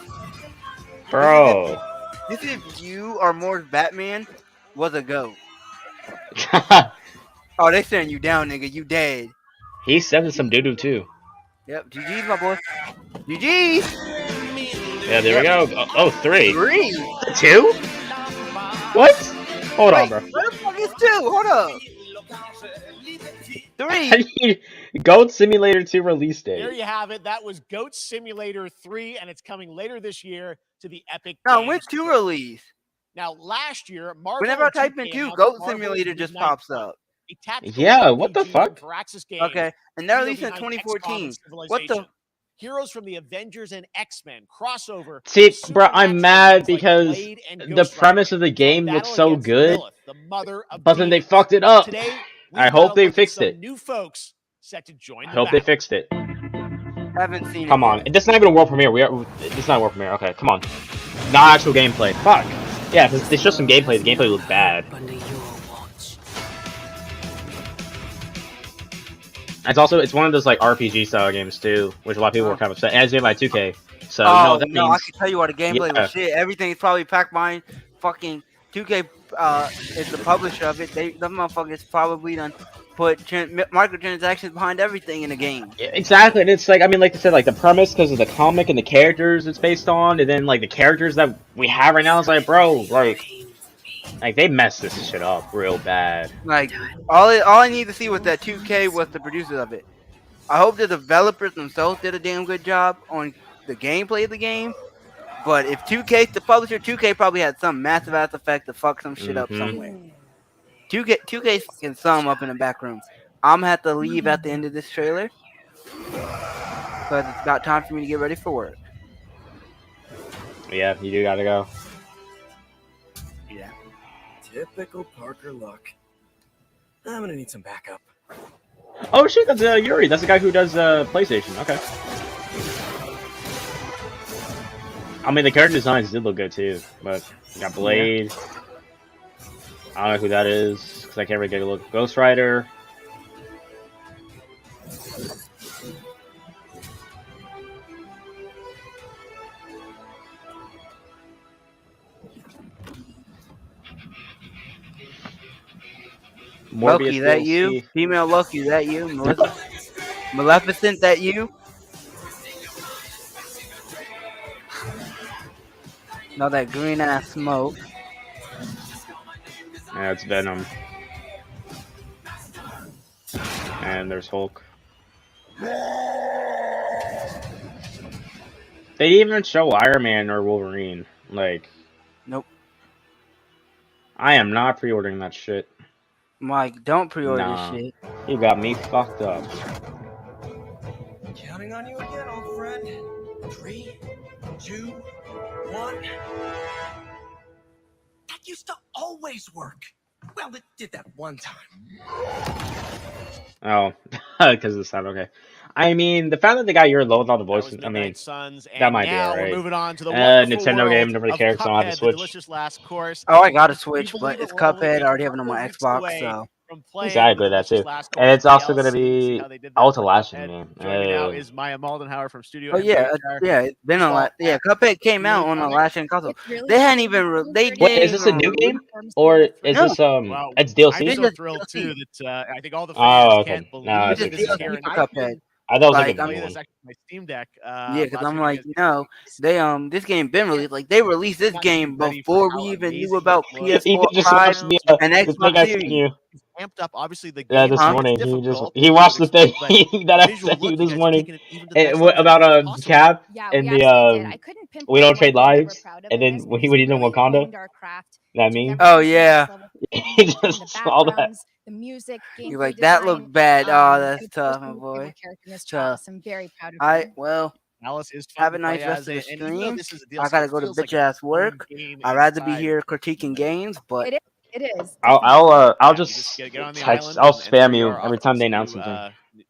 Bro. This is if you or Moore's Batman was a goat. Oh, they staring you down, nigga. You dead. He's sending some doo-doo too. Yep, GG's, my boy. GG's. Yeah, there we go. Oh, 3. 3? 2? What? Hold on, bro. Where the fuck is 2? Hold up. 3. Goat Simulator 2 release date. There you have it. That was Goat Simulator 3, and it's coming later this year to the Epic No, Games when's 2 Store. release? Now, last year, Marvel Whenever I and type 2K in 2, announced Goat Marvel's Simulator just Midnight pops Club, up. a tactical Yeah, what the RPG fuck? for Firaxis Games. Okay, and they're Hero releasing in behind XCOM 2014. and What the? Civilization. Heroes from the Avengers and X-Men crossover. See, bro, I'm mad because Blade and the Ghost premise of the game looks so against good, Lilith, the mother of but then they demons. fucked it up. Today, I hope they fixed some it. new folks set to join I the hope they battle. fixed it. Haven't seen Come it on. yet. This is not even a world premiere. It's not a world premiere. Okay, come on. Not actual gameplay. Fuck. Yeah, if it's just some gameplay. The gameplay looks bad. It's one of those like RPG style games too, which a lot of people were kind of upset. And it's made by 2K. So Oh, that no, I means can tell you what, the gameplay yeah. was shit. Everything's probably packed behind fucking 2K is the publisher of it. The motherfuckers probably done put microtransactions behind everything in the game. Exactly, and it's like, I mean, like I said, like the premise because of the comic and the characters it's based on, and then like the characters that we have right now, it's like, bro, like they messed this shit up real bad. Like, all I need to see was that 2K was the producers of it. I hope the developers themselves did a damn good job on the gameplay of the game. But if 2K's the publisher, 2K probably had some massive ass effect to fuck some shit up somewhere. 2K can sum up in the back room. I'm gonna have to leave at the end of this trailer because it's about time for me to get ready for work. Yeah, you do gotta go. Yeah. Typical Parker luck. I'm gonna need some backup. Oh shit, that's Yuri. That's the guy who does PlayStation. Okay. I mean, the character designs did look good too, but you got Blade. I don't know who that is because I can't really get a look. Ghost Rider. Loki, that you? DLC. Female Loki, that you? Melissa? Maleficent, that you? No, that green ass smoke. Yeah, it's Venom. And there's Hulk. They didn't even show Iron Man or Wolverine. Like, nope. I am not pre-ordering that shit. Mike, don't pre-order Nah, shit. you got me fucked up. Counting on you again, old friend. 3, 2, 1. That used to always work. Well, it did that one time. Oh, because of the sound. Okay. I mean, the fact that they got your low with all the voices. I mean, Suns, that and might be now alright. we're moving on to the wonderful Nintendo world game, don't really of care because I don't have a Cuphead, the Switch. delicious last course. Oh, I got a Can you Switch, but believe it? it's We're only Cuphead. I a already have it on couple my weeks Xbox, away so. from playing Exactly, the that too. delicious last And course it's also going to DLC. See be. how they did Oh, that it's a for last Cuphead. game. Joining me now is Maya Moldenhauer from Studio Oh yeah, MBHR. yeah. It's been on. Baseball Yeah, Cuphead came out on the last gen console. really They hadn't even. They Wait, didn't is this a even. new game? Or is No. this, Well, it's I'm DLC? so thrilled too that I think all the Oh, fans okay. can't No, believe it's that a this is DLC. here. And for I Cuphead. I thought it was like Like, a play new this one. actually on my Steam Deck. Yeah, because last I'm week like, because they this game been released. Like they released this not game ready for before how we even knew amazing about it looks. He PS4, just 5, watched and the thing Xbox I sent Series. you. Amped up. Obviously, the Yeah, game this is morning. difficult. He as watched you the would thing expect, but that the I visual sent you look, this guys have morning. taken it even to the next level About as possible. Cap Yeah, and we the actually did. I couldn't We pinpoint Don't one Trade thing that we're Lives, proud of and in then this, when but he we did in really Wakanda. honed our craft. That Took meme. Oh everything to the yeah. next level. He From the just saw that. backgrounds, the music, You're gameplay like that design, looked bad. Oh, and that's of course, tough, my my boy. favorite character, Miss Tough. Alice. I'm very proud of All her. right, well, Alice is fun have to a nice play rest as, of the and even though stream. this is a I DLC, gotta it go to feels like bitch a ass full work. game I'd rather be inside. here critiquing games, but It is. It is. I'll Yeah, you just just get on the text. island, I'll and there spam you you are off every time to they announce something.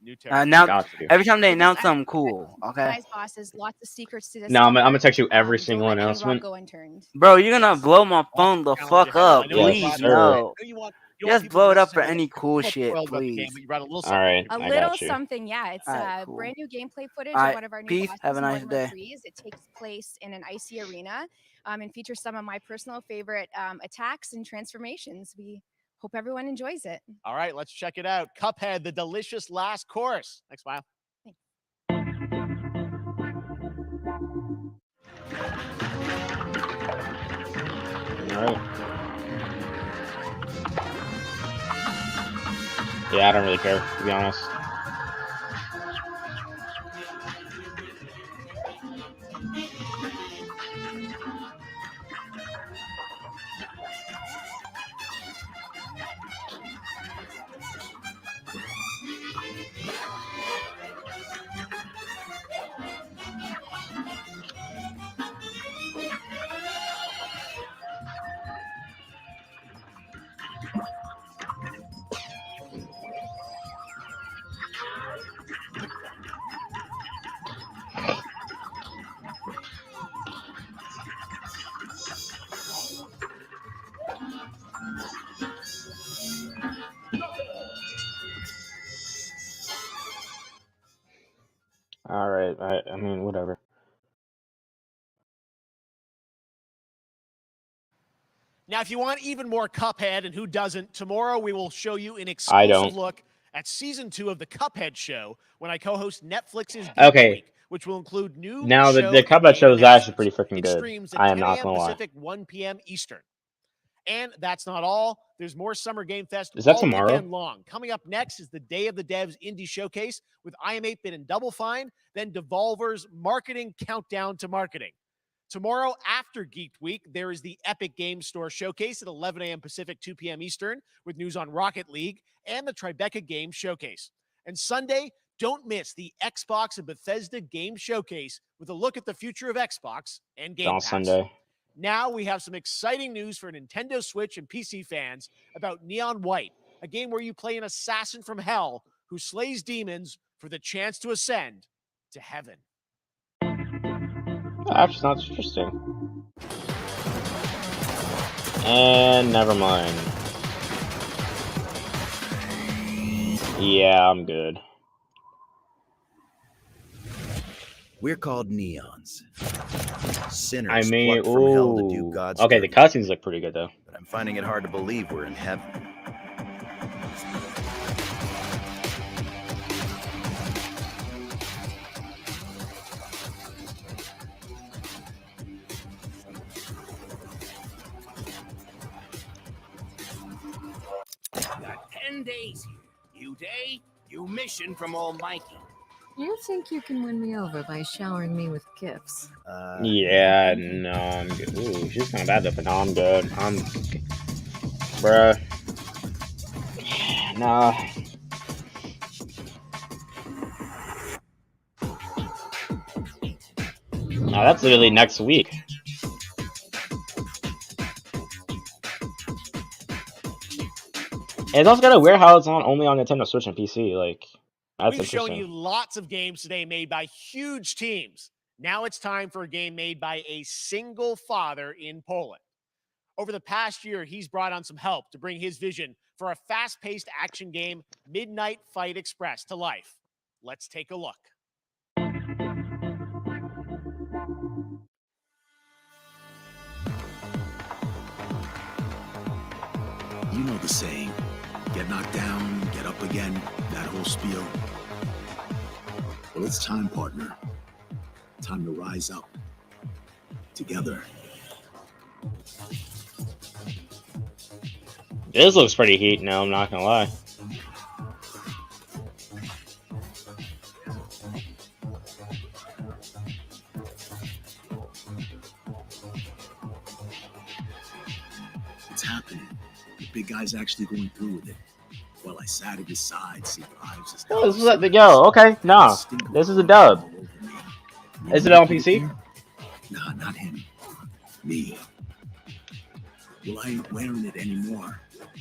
new now territory. Got you. every time they It is announce excellent. something cool, okay? Nice bosses, lots of secrets to No, I'm discover. gonna text you every Don't single let any rock announcement. go unturned. Bro, you're gonna blow my phone the Challenge fuck ahead. up. I know you Yes, Please, brought sir. I no. know you want Just people blow to it up for necessarily any cool get shit, spoiled about the game, please. but you brought a little All something. right, A I little got you. something, yeah. It's Alright, cool. brand new gameplay footage Alright, of one of our new peace. bosses, Have a nice Mortimer day. Freeze. It takes place in an icy arena and features some of my personal favorite attacks and transformations. We hope everyone enjoys it. All right, let's check it out. Cuphead, the delicious last course. Next file. All right. Yeah, I don't really care, to be honest. All right, I mean, whatever. Now, if you want even more Cuphead, and who doesn't, tomorrow we will show you an I exclusive don't. look at season 2 of the Cuphead show when I co-host Netflix's Geek Okay. Week, which will include new Now, show the and Cuphead game show is actually announcements. pretty freaking It good. streams at I am 10 not a.m. gonna lie. Pacific, 1 p.m. Eastern. And that's not all. There's more Summer Game Fest Is that all tomorrow? weekend long. Coming up next is the Day of the Devs Indie Showcase with I Am 8-Bit and Double Fine, then Devolver's Marketing Countdown to Marketing. Tomorrow after Geek Week, there is the Epic Games Store Showcase at 11 a.m. Pacific, 2 p.m. Eastern with news on Rocket League and the Tribeca Games Showcase. And Sunday, don't miss the Xbox and Bethesda Game Showcase with a look at the future of Xbox and Game On Pass. Sunday. Now we have some exciting news for Nintendo Switch and PC fans about Neon White, a game where you play an assassin from hell who slays demons for the chance to ascend to heaven. Actually, sounds interesting. And never mind. Yeah, I'm good. We're called neons. Sinners I mean, plucked from hell to do ooh. God's Okay, the dirty. cutscenes look pretty good though. But I'm finding it hard to believe we're in heaven. 10 days here. New day, new mission from Almighty. You think you can win me over by showering me with gifts? Yeah, no, I'm good. Ooh, she's kind of bad though, but no, I'm good. Bruh. Nah. No, that's literally next week. It's also kind of weird how it's only on Nintendo Switch and PC. Like, that's We've shown interesting. you lots of games today made by huge teams. Now it's time for a game made by a single father in Poland. Over the past year, he's brought on some help to bring his vision for a fast-paced action game, Midnight Fight Express, to life. Let's take a look. You know the saying, get knocked down, get up again, that whole spiel. Well, it's time, partner. Time to rise up. Together. This looks pretty heat now, I'm not gonna lie. It's happening. The big guy's actually going through with it. Well, I sat at his side, see lives as Oh, this is the yo, okay, nah. This is a dub. Is it on PC? Nah, not him. Me. Well, I ain't wearing it anymore.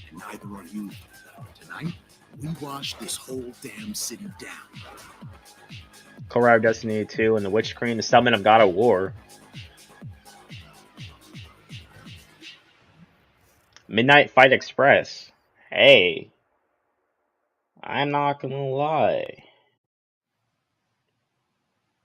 And neither are you. Tonight, we wash this whole damn city down. Colorado Destiny 2 and the Witch Queen, the Summon of God of War. Midnight Fight Express. Hey. I'm not gonna lie.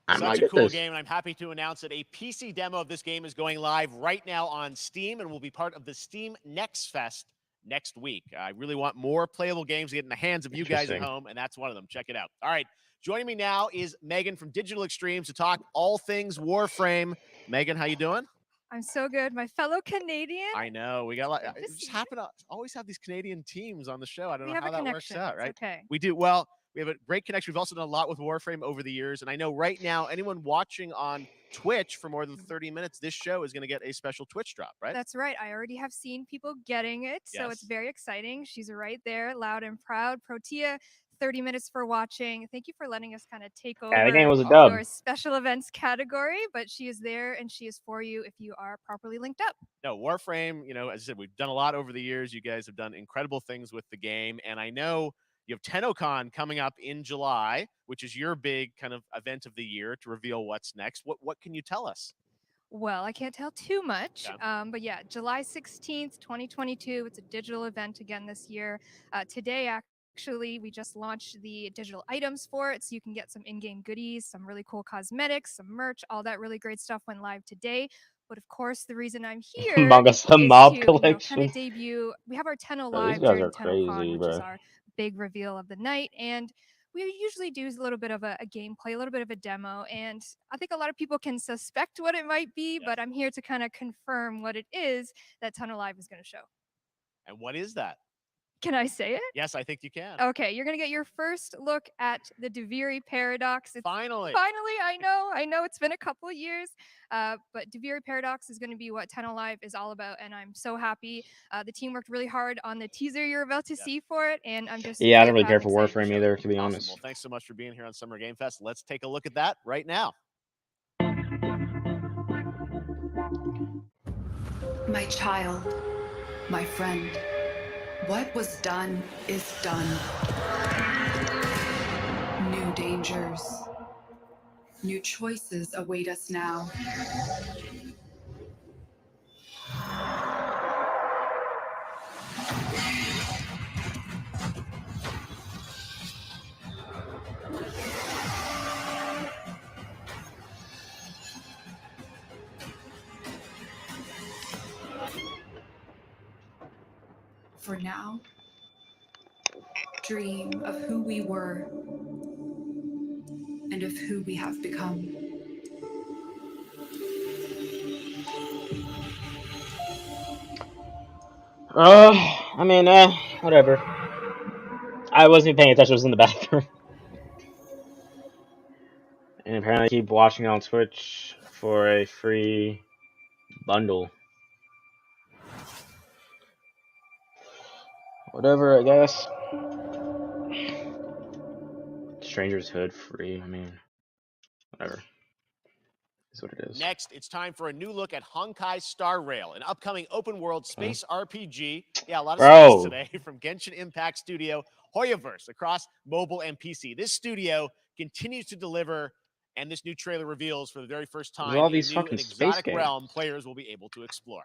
I might Such a get cool this. game, and I'm happy to announce that a PC demo of this game is going live right now on Steam and will be part of the Steam Next Fest next week. I really want more playable games to get in the hands of you guys at Interesting. home, and that's one of them. Check it out. All right, joining me now is Megan from Digital Extremes to talk all things Warframe. Megan, how you doing? I'm so good. My fellow Canadian. I know we got a lot. We just happen to always have these Canadian teams on the show. I don't We know have how a that works connection. out, It's right? okay. We do. Well, we have a great connection. We've also done a lot with Warframe over the years, and I know right now anyone watching on Twitch for more than 30 minutes, this show is going to get a special Twitch drop, right? That's right. I already have seen people getting it, so it's Yes. very exciting. She's right there, loud and proud. Protea, 30 minutes for watching. Thank you for letting us kind of take over Yeah, the game was a dub. your special events category, but she is there and she is for you if you are properly linked up. No, Warframe, as I said, we've done a lot over the years. You guys have done incredible things with the game. And I know you have TennoCon coming up in July, which is your big kind of event of the year to reveal what's next. What can you tell us? Well, I can't tell too much, Yeah. but yeah, July 16th, 2022. It's a digital event again this year. Today, actually, we just launched the digital items for it, so you can get some in-game goodies, some really cool cosmetics, some merch, all that really great stuff went live today. But of course, the reason I'm here Among Us, the is mob to, kind collection. of debut. We have our Tenno Bro, these Live guys during are TennoCon, crazy, which is bro. our big reveal of the night, and we usually do a little bit of a gameplay, a little bit of a demo, and I think a lot of people can suspect what it might be, but I'm here to kind of confirm what it is that Tenno Live is going to show. And what is that? Can I say it? Yes, I think you can. Okay, you're gonna get your first look at the Duviri Paradox. Finally. Finally, I know it's been a couple of years, but Duviri Paradox is gonna be what Tenno Live is all about, and I'm so happy. The team worked really hard on the teaser you're about to see for it, and I'm just Yeah, I really don't really proud care and for excited to Warframe show either, to be Awesome. honest. Well, thanks so much for being here on Summer Game Fest. Let's take a look at that right now. My child, my friend, what was done is done. New dangers, new choices await us now. For now, dream of who we were and of who we have become. I mean, whatever. I wasn't even paying attention. I was in the bathroom. And apparently, keep watching it on Twitch for a free bundle. Whatever, I guess. Stranger's Hood free. I mean, whatever. That's what it is. Next, it's time for a new look at Honkai Star Rail, an upcoming open-world space RPG. Yeah, a lot of space today from Genshin Impact studio Hoyoverse across mobile and PC. This studio continues to deliver, and this new trailer reveals for the very first time all a these new fucking and space exotic games. realm players will be able to explore.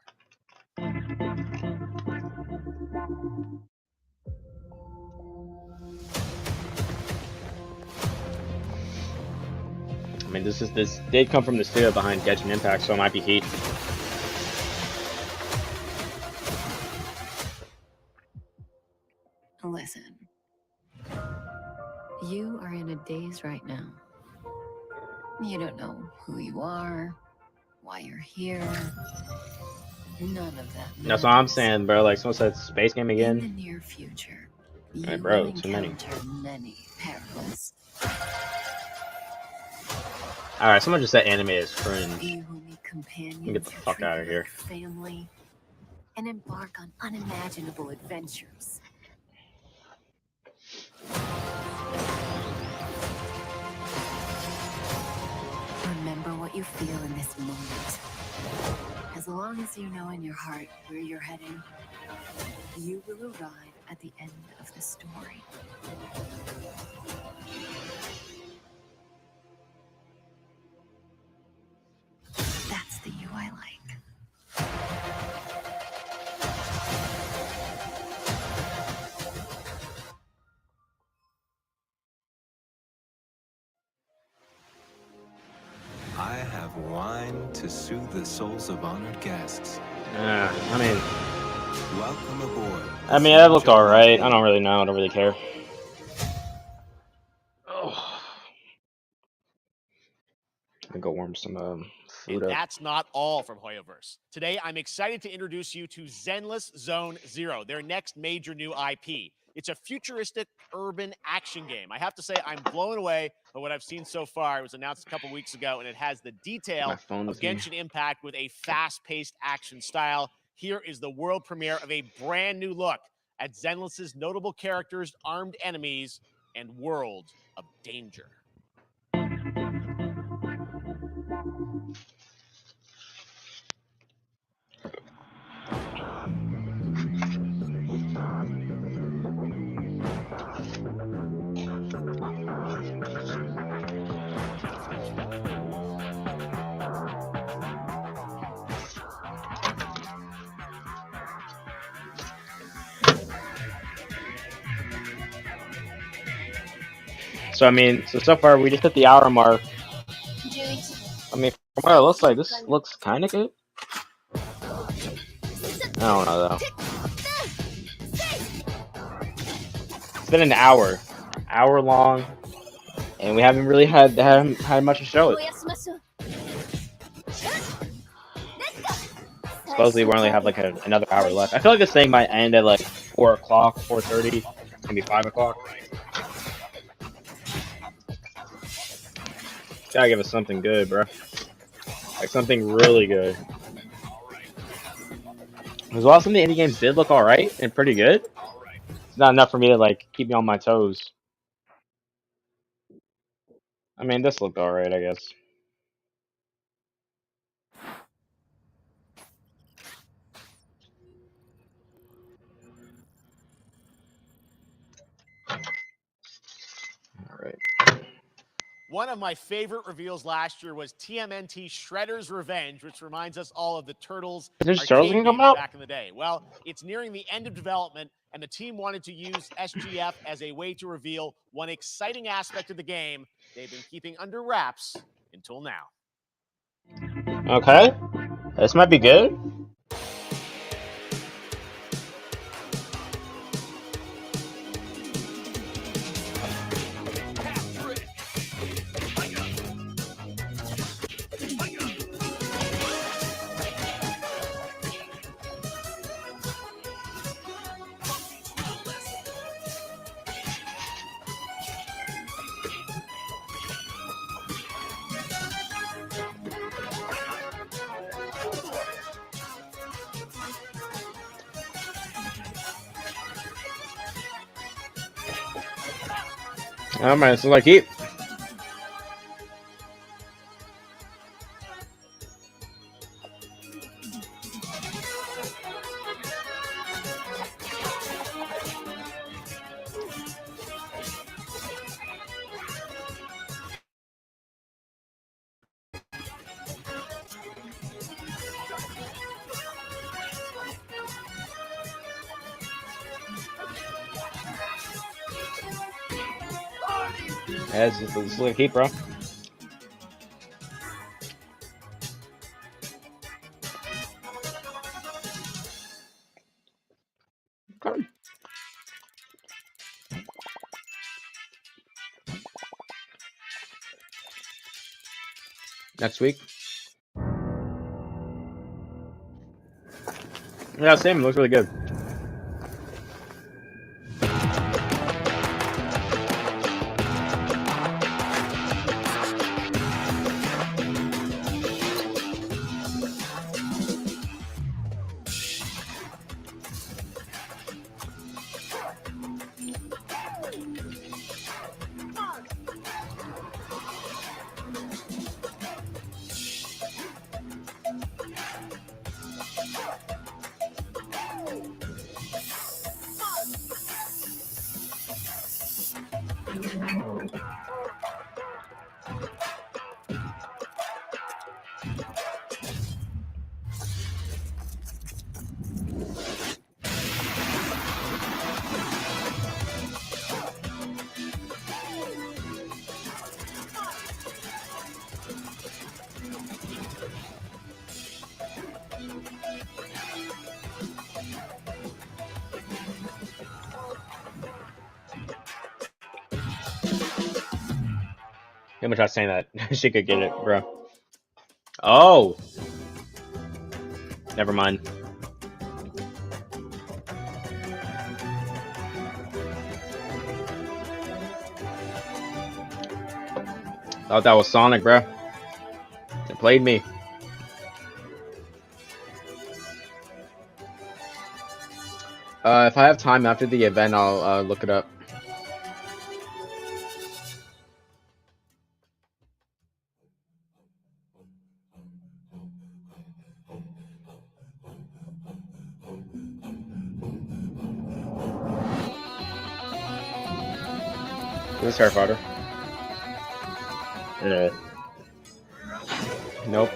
I mean, this did come from the studio behind Genshin Impact, so it might be heat. Listen. You are in a daze right now. You don't know who you are, why you're here. None of that. That's what I'm saying, bro. Like, someone said space game In the again. near future, Hey, you bro, will too many. encounter many perils. Alright, someone just said anime is cringe. You will meet companions Get the who fuck treat out of you here. like family and embark on unimaginable adventures. Remember what you feel in this moment. As long as you know in your heart where you're heading, you will arrive at the end of the story. That's the you I like. I have wine to soothe the souls of honored guests. I mean, Welcome aboard. that looked alright. I don't really know. I don't really care. Oh. I'm gonna go warm some food And up. that's not all from Hoyoverse. Today, I'm excited to introduce you to Zenless Zone Zero, their next major new IP. It's a futuristic urban action game. I have to say, I'm blown away by what I've seen so far. It was announced a couple weeks ago, and it has the detail My phone of with me. Genshin Impact with a fast-paced action style. Here is the world premiere of a brand new look at Zenless's notable characters, armed enemies, and world of danger. So, I mean, so far we just hit the hour mark. I mean, from what it looks like, this looks kind of good. I don't know, though. It's been an hour long, and we haven't really had much to show it. Supposedly, we only have like another hour left. I feel like this thing might end at like 4 o'clock, 4:30, maybe 5 o'clock. Gotta give us something good, bro. Like something really good. Because while some of the indie games did look alright and pretty good, it's not enough for me to like keep me on my toes. I mean, this looked alright, I guess. Alright. One of my favorite reveals last year was TMNT Shredder's Revenge, which reminds us all of the Turtles Is arcade Turtles gonna come games out? back in the day. Well, it's nearing the end of development, and the team wanted to use SGF as a way to reveal one exciting aspect of the game they've been keeping under wraps until now. Okay. This might be good. Alright, so like keep. Yeah, it's like keep, bro. Okay. Next week. Yeah, same. It looks really good. How much I was saying that she could get it, bro. Oh, never mind. Thought that was Sonic, bro. It played me. If I have time after the event, I'll look it up. Is this Harry Potter? No. Nope.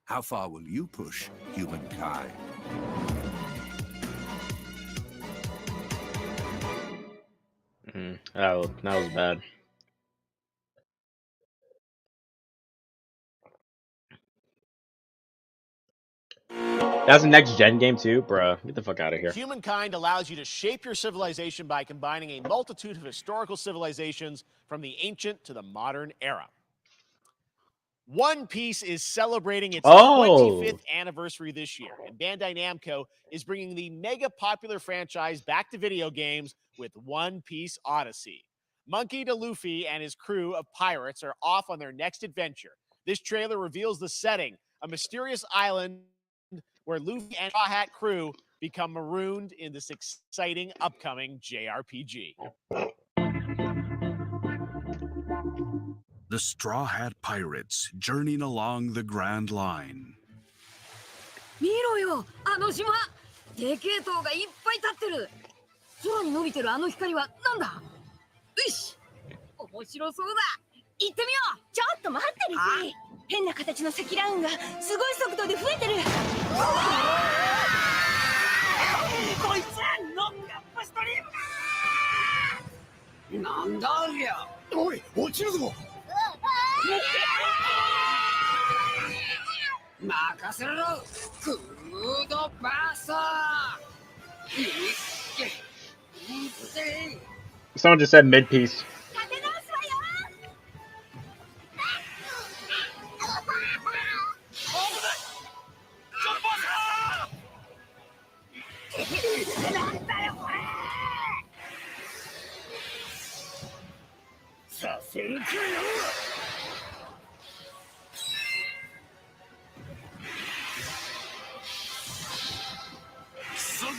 How far will you push humankind? That was bad. That's a next gen game too, bruh. Get the fuck out of here. Humankind allows you to shape your civilization by combining a multitude of historical civilizations from the ancient to the modern era. One Piece is celebrating its 25th anniversary this year, and Bandai Namco is bringing the mega popular franchise back to video games with One Piece Odyssey. Monkey D. Luffy and his crew of pirates are off on their next adventure. This trailer reveals the setting, a mysterious island where Luffy and Straw Hat crew become marooned in this exciting upcoming JRPG. The Straw Hat Pirates journeying along the Grand Line. 見ろよ、あの島。でけえ塔がいっぱい立ってる。空に伸びてるあの光はなんだ。よし、面白そうだ。行ってみよう。ちょっと待ってるし。変な形の積乱雲がすごい速度で増えてる。こいつノックアップストリームだ。なんだありゃ。おい、落ちるぞ。任せろ、クードバーサー。 Someone just said mid piece. なんだよこれ。させるかよ。すごい。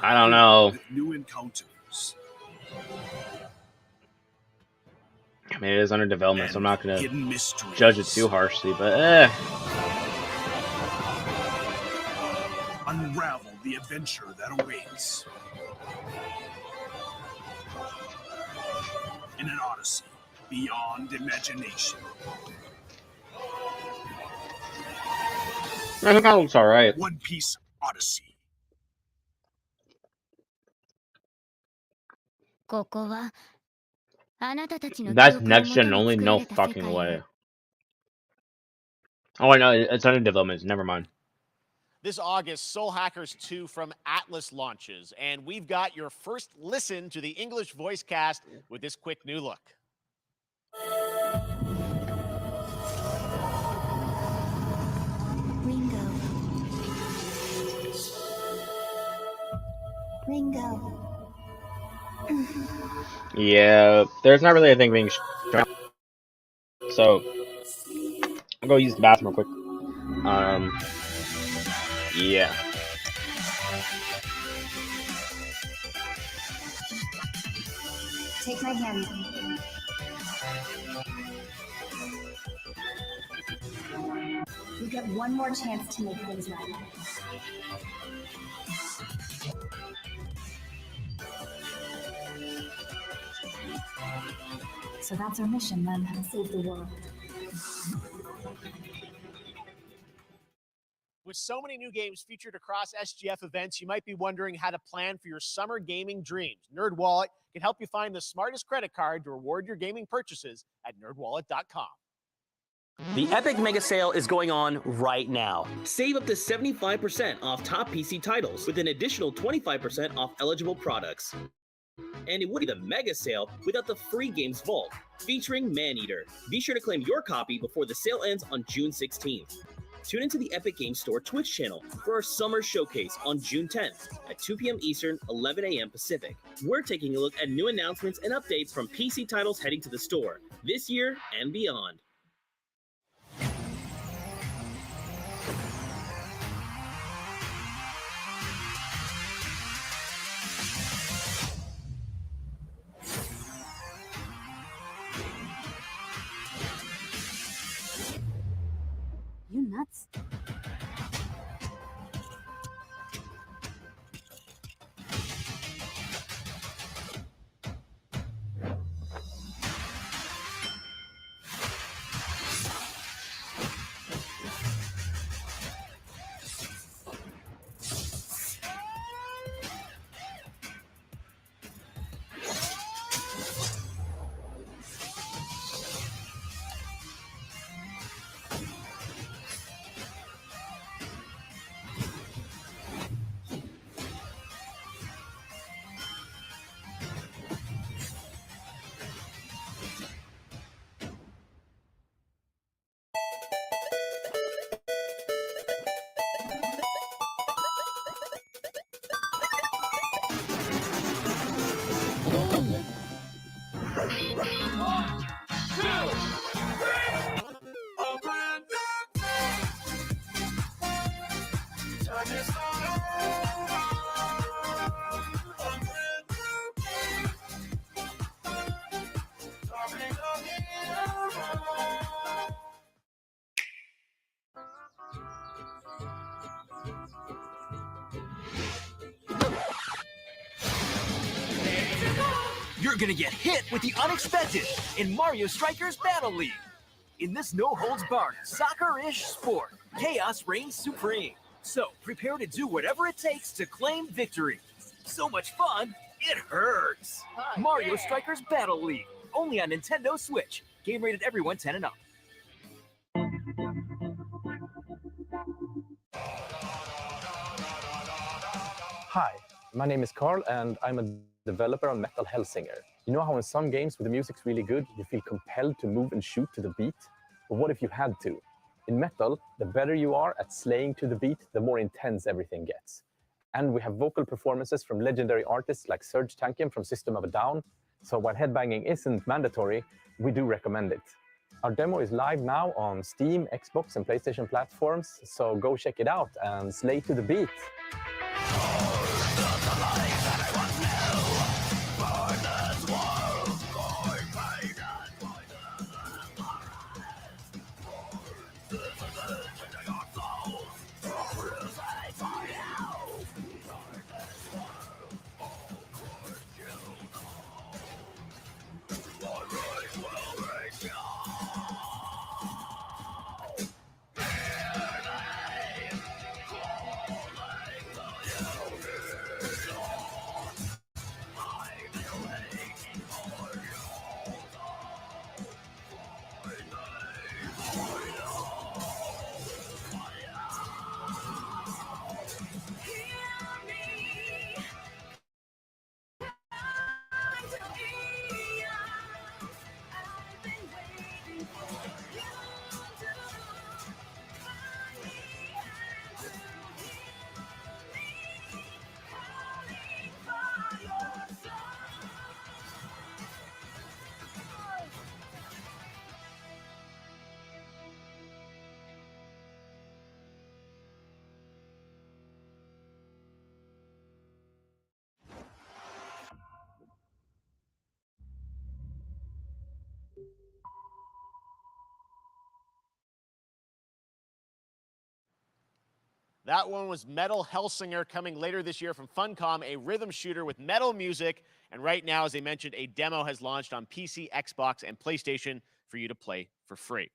I don't know. New encounters. I mean, it is under development, so I'm not gonna Hidden mysteries. judge it too harshly, but Unravel the adventure that awaits. In an odyssey beyond imagination. I think that looks alright. One Piece Odyssey. That's next gen only? No fucking way. Oh, I know, it's under development. Never mind. This August, Soul Hackers 2 from Atlas launches, and we've got your first listen to the English voice cast with this quick new look. Ringo. Yeah, there's not really anything being shown. So, I'll go use the bathroom real quick. Yeah. Take my hand. You get one more chance to make things right. So that's our mission then, save the world. With so many new games featured across SGF events, you might be wondering how to plan for your summer gaming dreams. NerdWallet can help you find the smartest credit card to reward your gaming purchases at nerdwallet.com. The Epic Mega Sale is going on right now. Save up to 75% off top PC titles with an additional 25% off eligible products. And it wouldn't be the Mega Sale without the free Games Vault, featuring Maneater. Be sure to claim your copy before the sale ends on June 16th. Tune into the Epic Games Store Twitch channel for our summer showcase on June 10th at 2 p.m. Eastern, 11 a.m. Pacific. We're taking a look at new announcements and updates from PC titles heading to the store this year and beyond. You nuts? You're gonna get hit with the unexpected in Mario Strikers Battle League. In this no-holds-barred, soccer-ish sport, chaos reigns supreme. So prepare to do whatever it takes to claim victory. So much fun, it hurts. Mario Strikers Battle League, only on Nintendo Switch. Game rated everyone 10 and up. Hi, My name is Carl, and I'm a developer on Metal Hellsinger. You know how in some games where the music's really good, you feel compelled to move and shoot to the beat? But what if you had to? In Metal, the better you are at slaying to the beat, the more intense everything gets. And we have vocal performances from legendary artists like Serj Tankian from System of a Down. So while headbanging isn't mandatory, we do recommend it. Our demo is live now on Steam, Xbox, and PlayStation platforms, so go check it out and slay to the beat. That one was Metal Hellsinger, coming later this year from Funcom, a rhythm shooter with metal music. And right now, as I mentioned, a demo has launched on PC, Xbox, and PlayStation for you to play for free.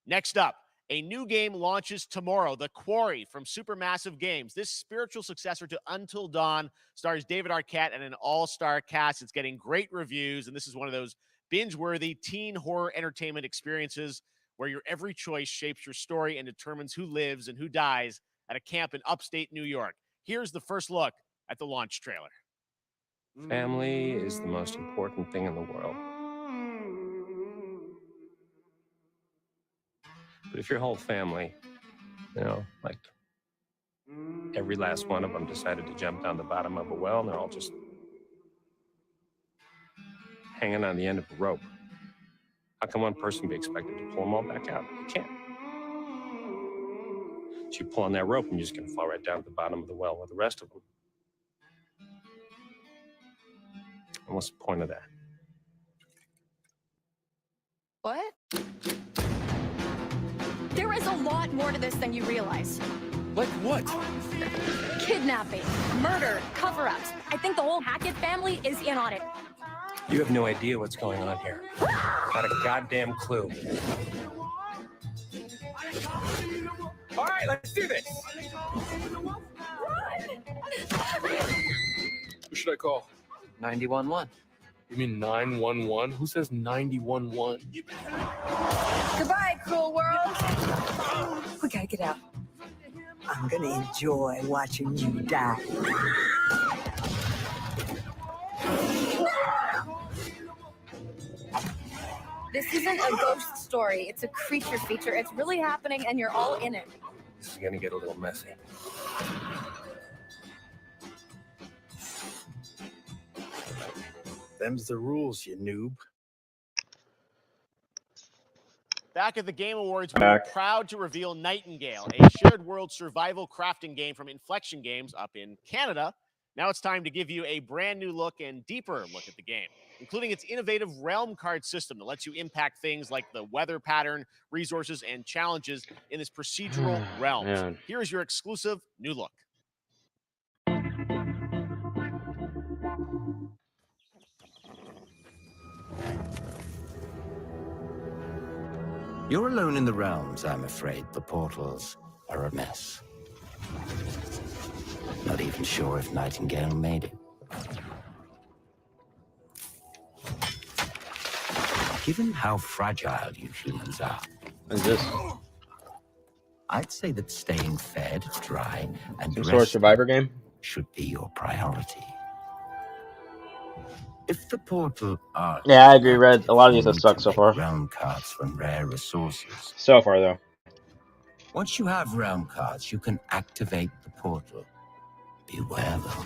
Next up, a new game launches tomorrow, The Quarry from Supermassive Games. This spiritual successor to Until Dawn stars David Arquette and an all-star cast. It's getting great reviews, and this is one of those binge-worthy teen horror entertainment experiences where your every choice shapes your story and determines who lives and who dies at a camp in upstate New York. Here's the first look at the launch trailer. Family is the most important thing in the world. But if your whole family, like every last one of them decided to jump down the bottom of a well and they're all just hanging on the end of a rope, how can one person be expected to pull them all back out? You can't. So you pull on that rope and you're just going to fall right down to the bottom of the well with the rest of them. And what's the point of that? What? There is a lot more to this than you realize. Like what? Kidnapping, murder, cover-ups. I think the whole Hackett family is in on it. You have no idea what's going on here. Not a goddamn clue. All right, let's do this. Who should I call? 911. You mean 911? Who says 911? Goodbye, cruel world. We gotta get out. I'm gonna enjoy watching you die. This isn't a ghost story. It's a creature feature. It's really happening, and you're all in it. This is gonna get a little messy. Them's the rules, you noob. Back at the Game Awards, we're proud to reveal Nightingale, a shared world survival crafting game from Inflection Games up in Canada. Now it's time to give you a brand new look and deeper look at the game, including its innovative realm card system that lets you impact things like the weather pattern, resources, and challenges in this procedural realm. Man. Here is your exclusive new look. You're alone in the realms, I'm afraid. The portals are a mess. Not even sure if Nightingale made it. Given how fragile you humans are, I'd say that staying fed, dry, and Some sort of survivor game? should be your priority. If the portal arts Yeah, I agree, Red. A lot of these have sucked so far. realm cards from rare resources. So far, though. Once you have realm cards, you can activate the portal. Beware though.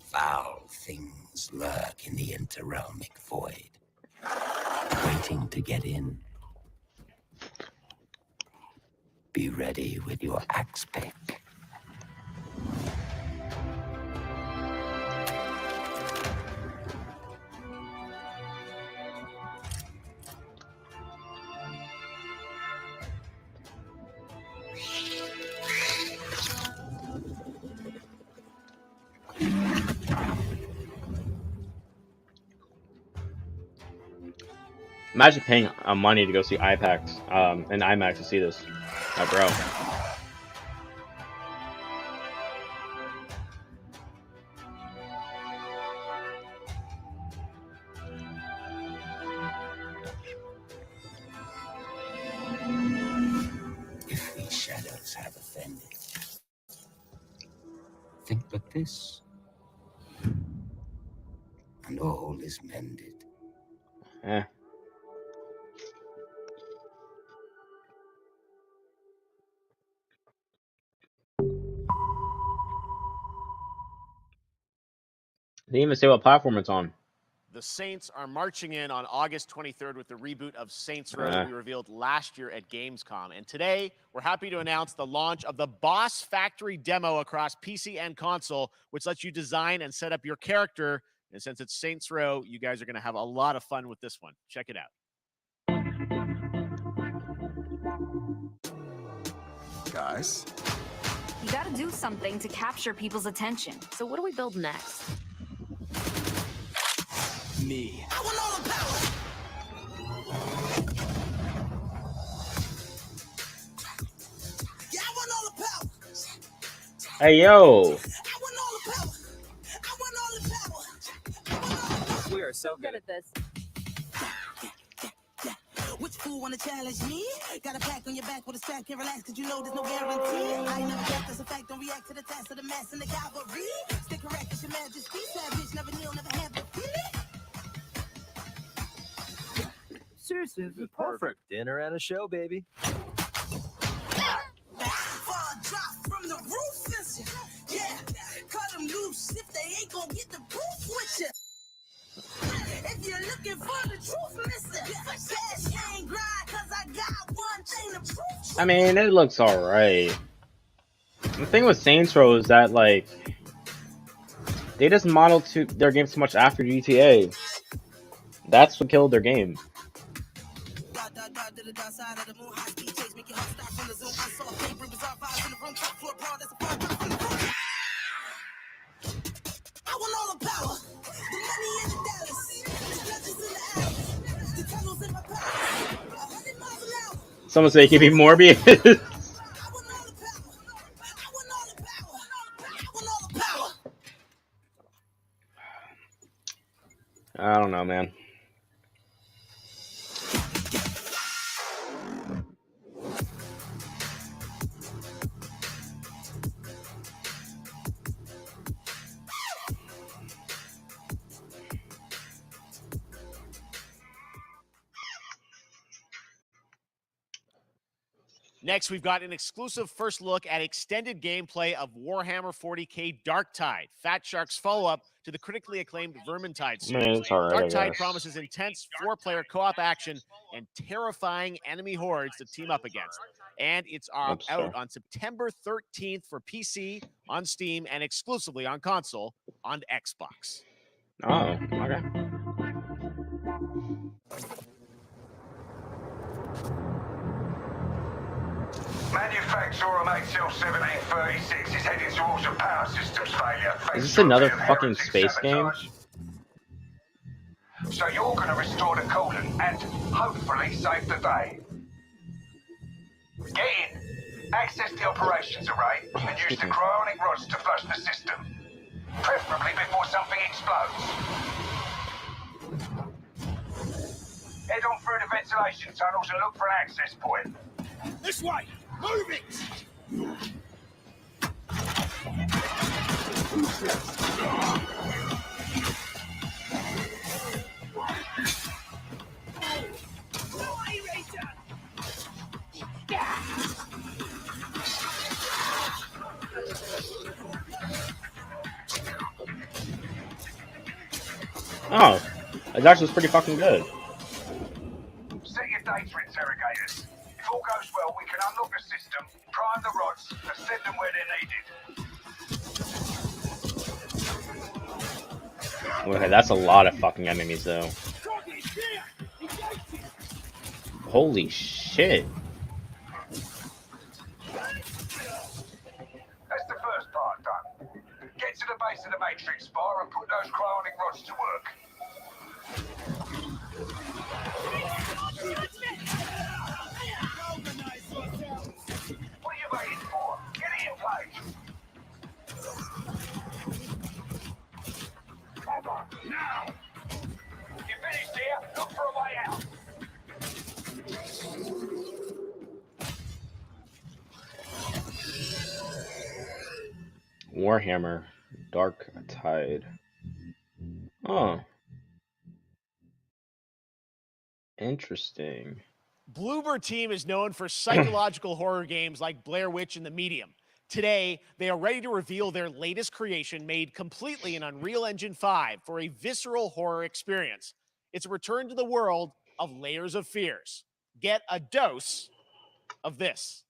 Foul things lurk in the interrealmic void, waiting to get in. Be ready with your axe pick. Imagine paying money to go see IPAX and IMAX to see this. Oh, bro. If these shadows have offended, think but this, and all is mended. Eh. They didn't even say what platform it's on. The Saints are marching in on August 23rd with the reboot of Saints Row that we revealed last year at Gamescom. And today, we're happy to announce the launch of the Boss Factory demo across PC and console, which lets you design and set up your character. And since it's Saints Row, you guys are going to have a lot of fun with this one. Check it out. Guys? You gotta do something to capture people's attention. So what do we build next? Me. I want all the power. Yeah, I want all the power. Hey, yo. I want all the power. I want all the power. We are so good at this. Which fool wanna challenge me? Got a pack on your back with a strap, can't relax, cause you know there's no guarantee. I never get this effect, don't react to the test of the mass and the cavalry. Stay correct, it's your majesty. Savage, never kneel, never have defeat. Seriously, this is perfect. Dinner and a show, baby. Fall drop from the roof, listen. Yeah, cut them loose if they ain't gonna get the proof with you. If you're looking for the truth, listen. Cash ain't grind, cause I got one thing to prove. I mean, it looks alright. The thing with Saints Row is that, like, they just modeled their games too much after GTA. That's what killed their game. I want all the power, the money and the dollars, the judges in the hours, the tunnels in my power, 100 miles an hour. Someone say it could be Morbius. I want all the power. I want all the power. I want all the power. I don't know, man. Next, we've got an exclusive first look at extended gameplay of Warhammer 40k Darktide, Fat Shark's follow-up to the critically acclaimed Vermintide series. Man, it's alright, I Darktide guess. promises intense 4-player co-op action and terrifying enemy hordes to team up against. And it's out on September 13th for PC, on Steam, and exclusively on console on Xbox. Oh, okay. Manufacturer MHL 1736 is heading towards a power systems failure. Is this another fucking space game? So you're going to restore the coolant and hopefully save the day. Get in, access the operations array, and use the cryonic rods to flush the system. Preferably before something explodes. Head on through the ventilation tunnels and look for an access point. This way! Move it! Oh, it actually was pretty fucking good. Set your data interrogators. If all goes well, we can unlock the system, prime the rods, and send them where they're needed. Okay, that's a lot of fucking enemies, though. Holy shit. That's the first part done. Get to the base of the Matrix bar and put those cryonic rods to work. What are you waiting for? Get in place. Come on, now. You finished here? Look for a way out. Warhammer Dark Tide. Oh. Interesting. Bloober Team is known for psychological horror games like Blair Witch and The Medium. Today, they are ready to reveal their latest creation made completely in Unreal Engine 5 for a visceral horror experience. It's a return to the world of Layers of Fears. Get a dose of this.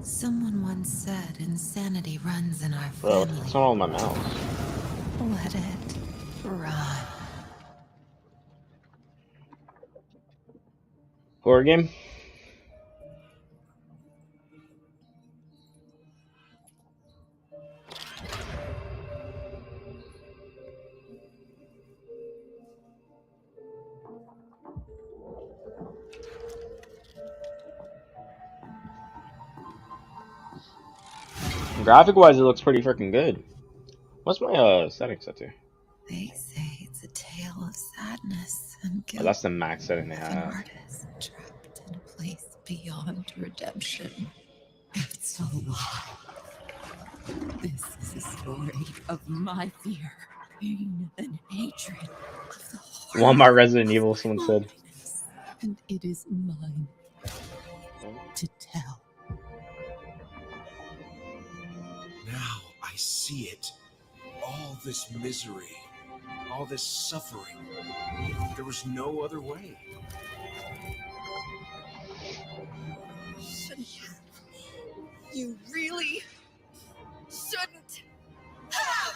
Someone once said insanity runs in our Bro, family. it's not on my mouse. Let it run. Horror game? Graphic-wise, it looks pretty freaking good. What's my settings set to? They say it's a tale of sadness and guilt. Oh, that's the max setting they Of an have. artist trapped in a place beyond redemption. It's a lie. This is a story of my fear, pain, and hatred of the horror. Walmart Resident Evil, someone said. And it is mine to tell. Now I see it. All this misery, all this suffering. There was no other way. Shouldn't have. You really shouldn't have.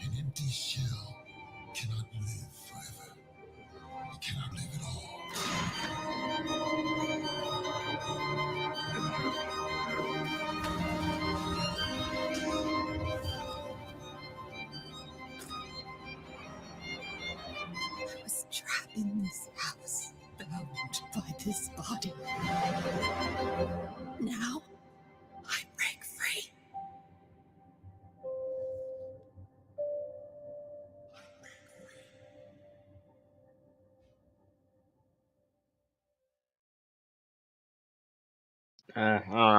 An empty shell cannot live forever. It cannot live at all. I was trapped in this house, bound by this body. Now, I break free.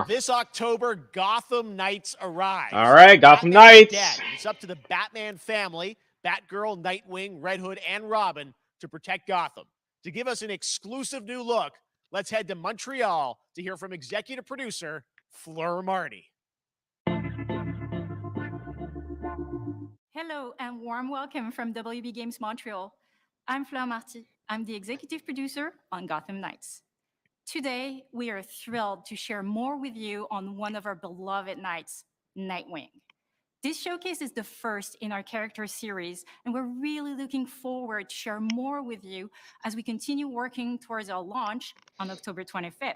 This October, Gotham Knights arrives. All right, Gotham Batman is Knights. dead. It's up to the Batman family, Batgirl, Nightwing, Red Hood, and Robin to protect Gotham. To give us an exclusive new look, let's head to Montreal to hear from executive producer Fleur Marty. Hello and warm welcome from WB Games Montreal. I'm Fleur Marty. I'm the executive producer on Gotham Knights. Today, we are thrilled to share more with you on one of our beloved knights, Nightwing. This showcase is the first in our character series, and we're really looking forward to share more with you as we continue working towards our launch on October 25th.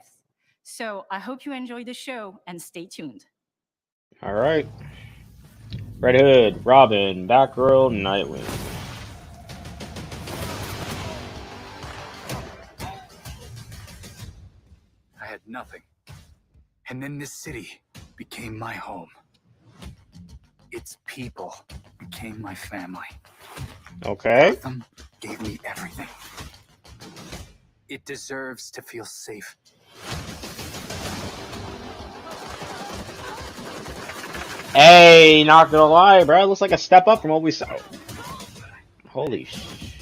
So I hope you enjoy the show and stay tuned. All right. Red Hood, Robin, Batgirl, Nightwing. I had nothing. And then this city became my home. Its people became my family. Okay. Gotham gave me everything. It deserves to feel safe. Hey, not gonna lie, bro. It looks like a step up from what we saw. Holy sh!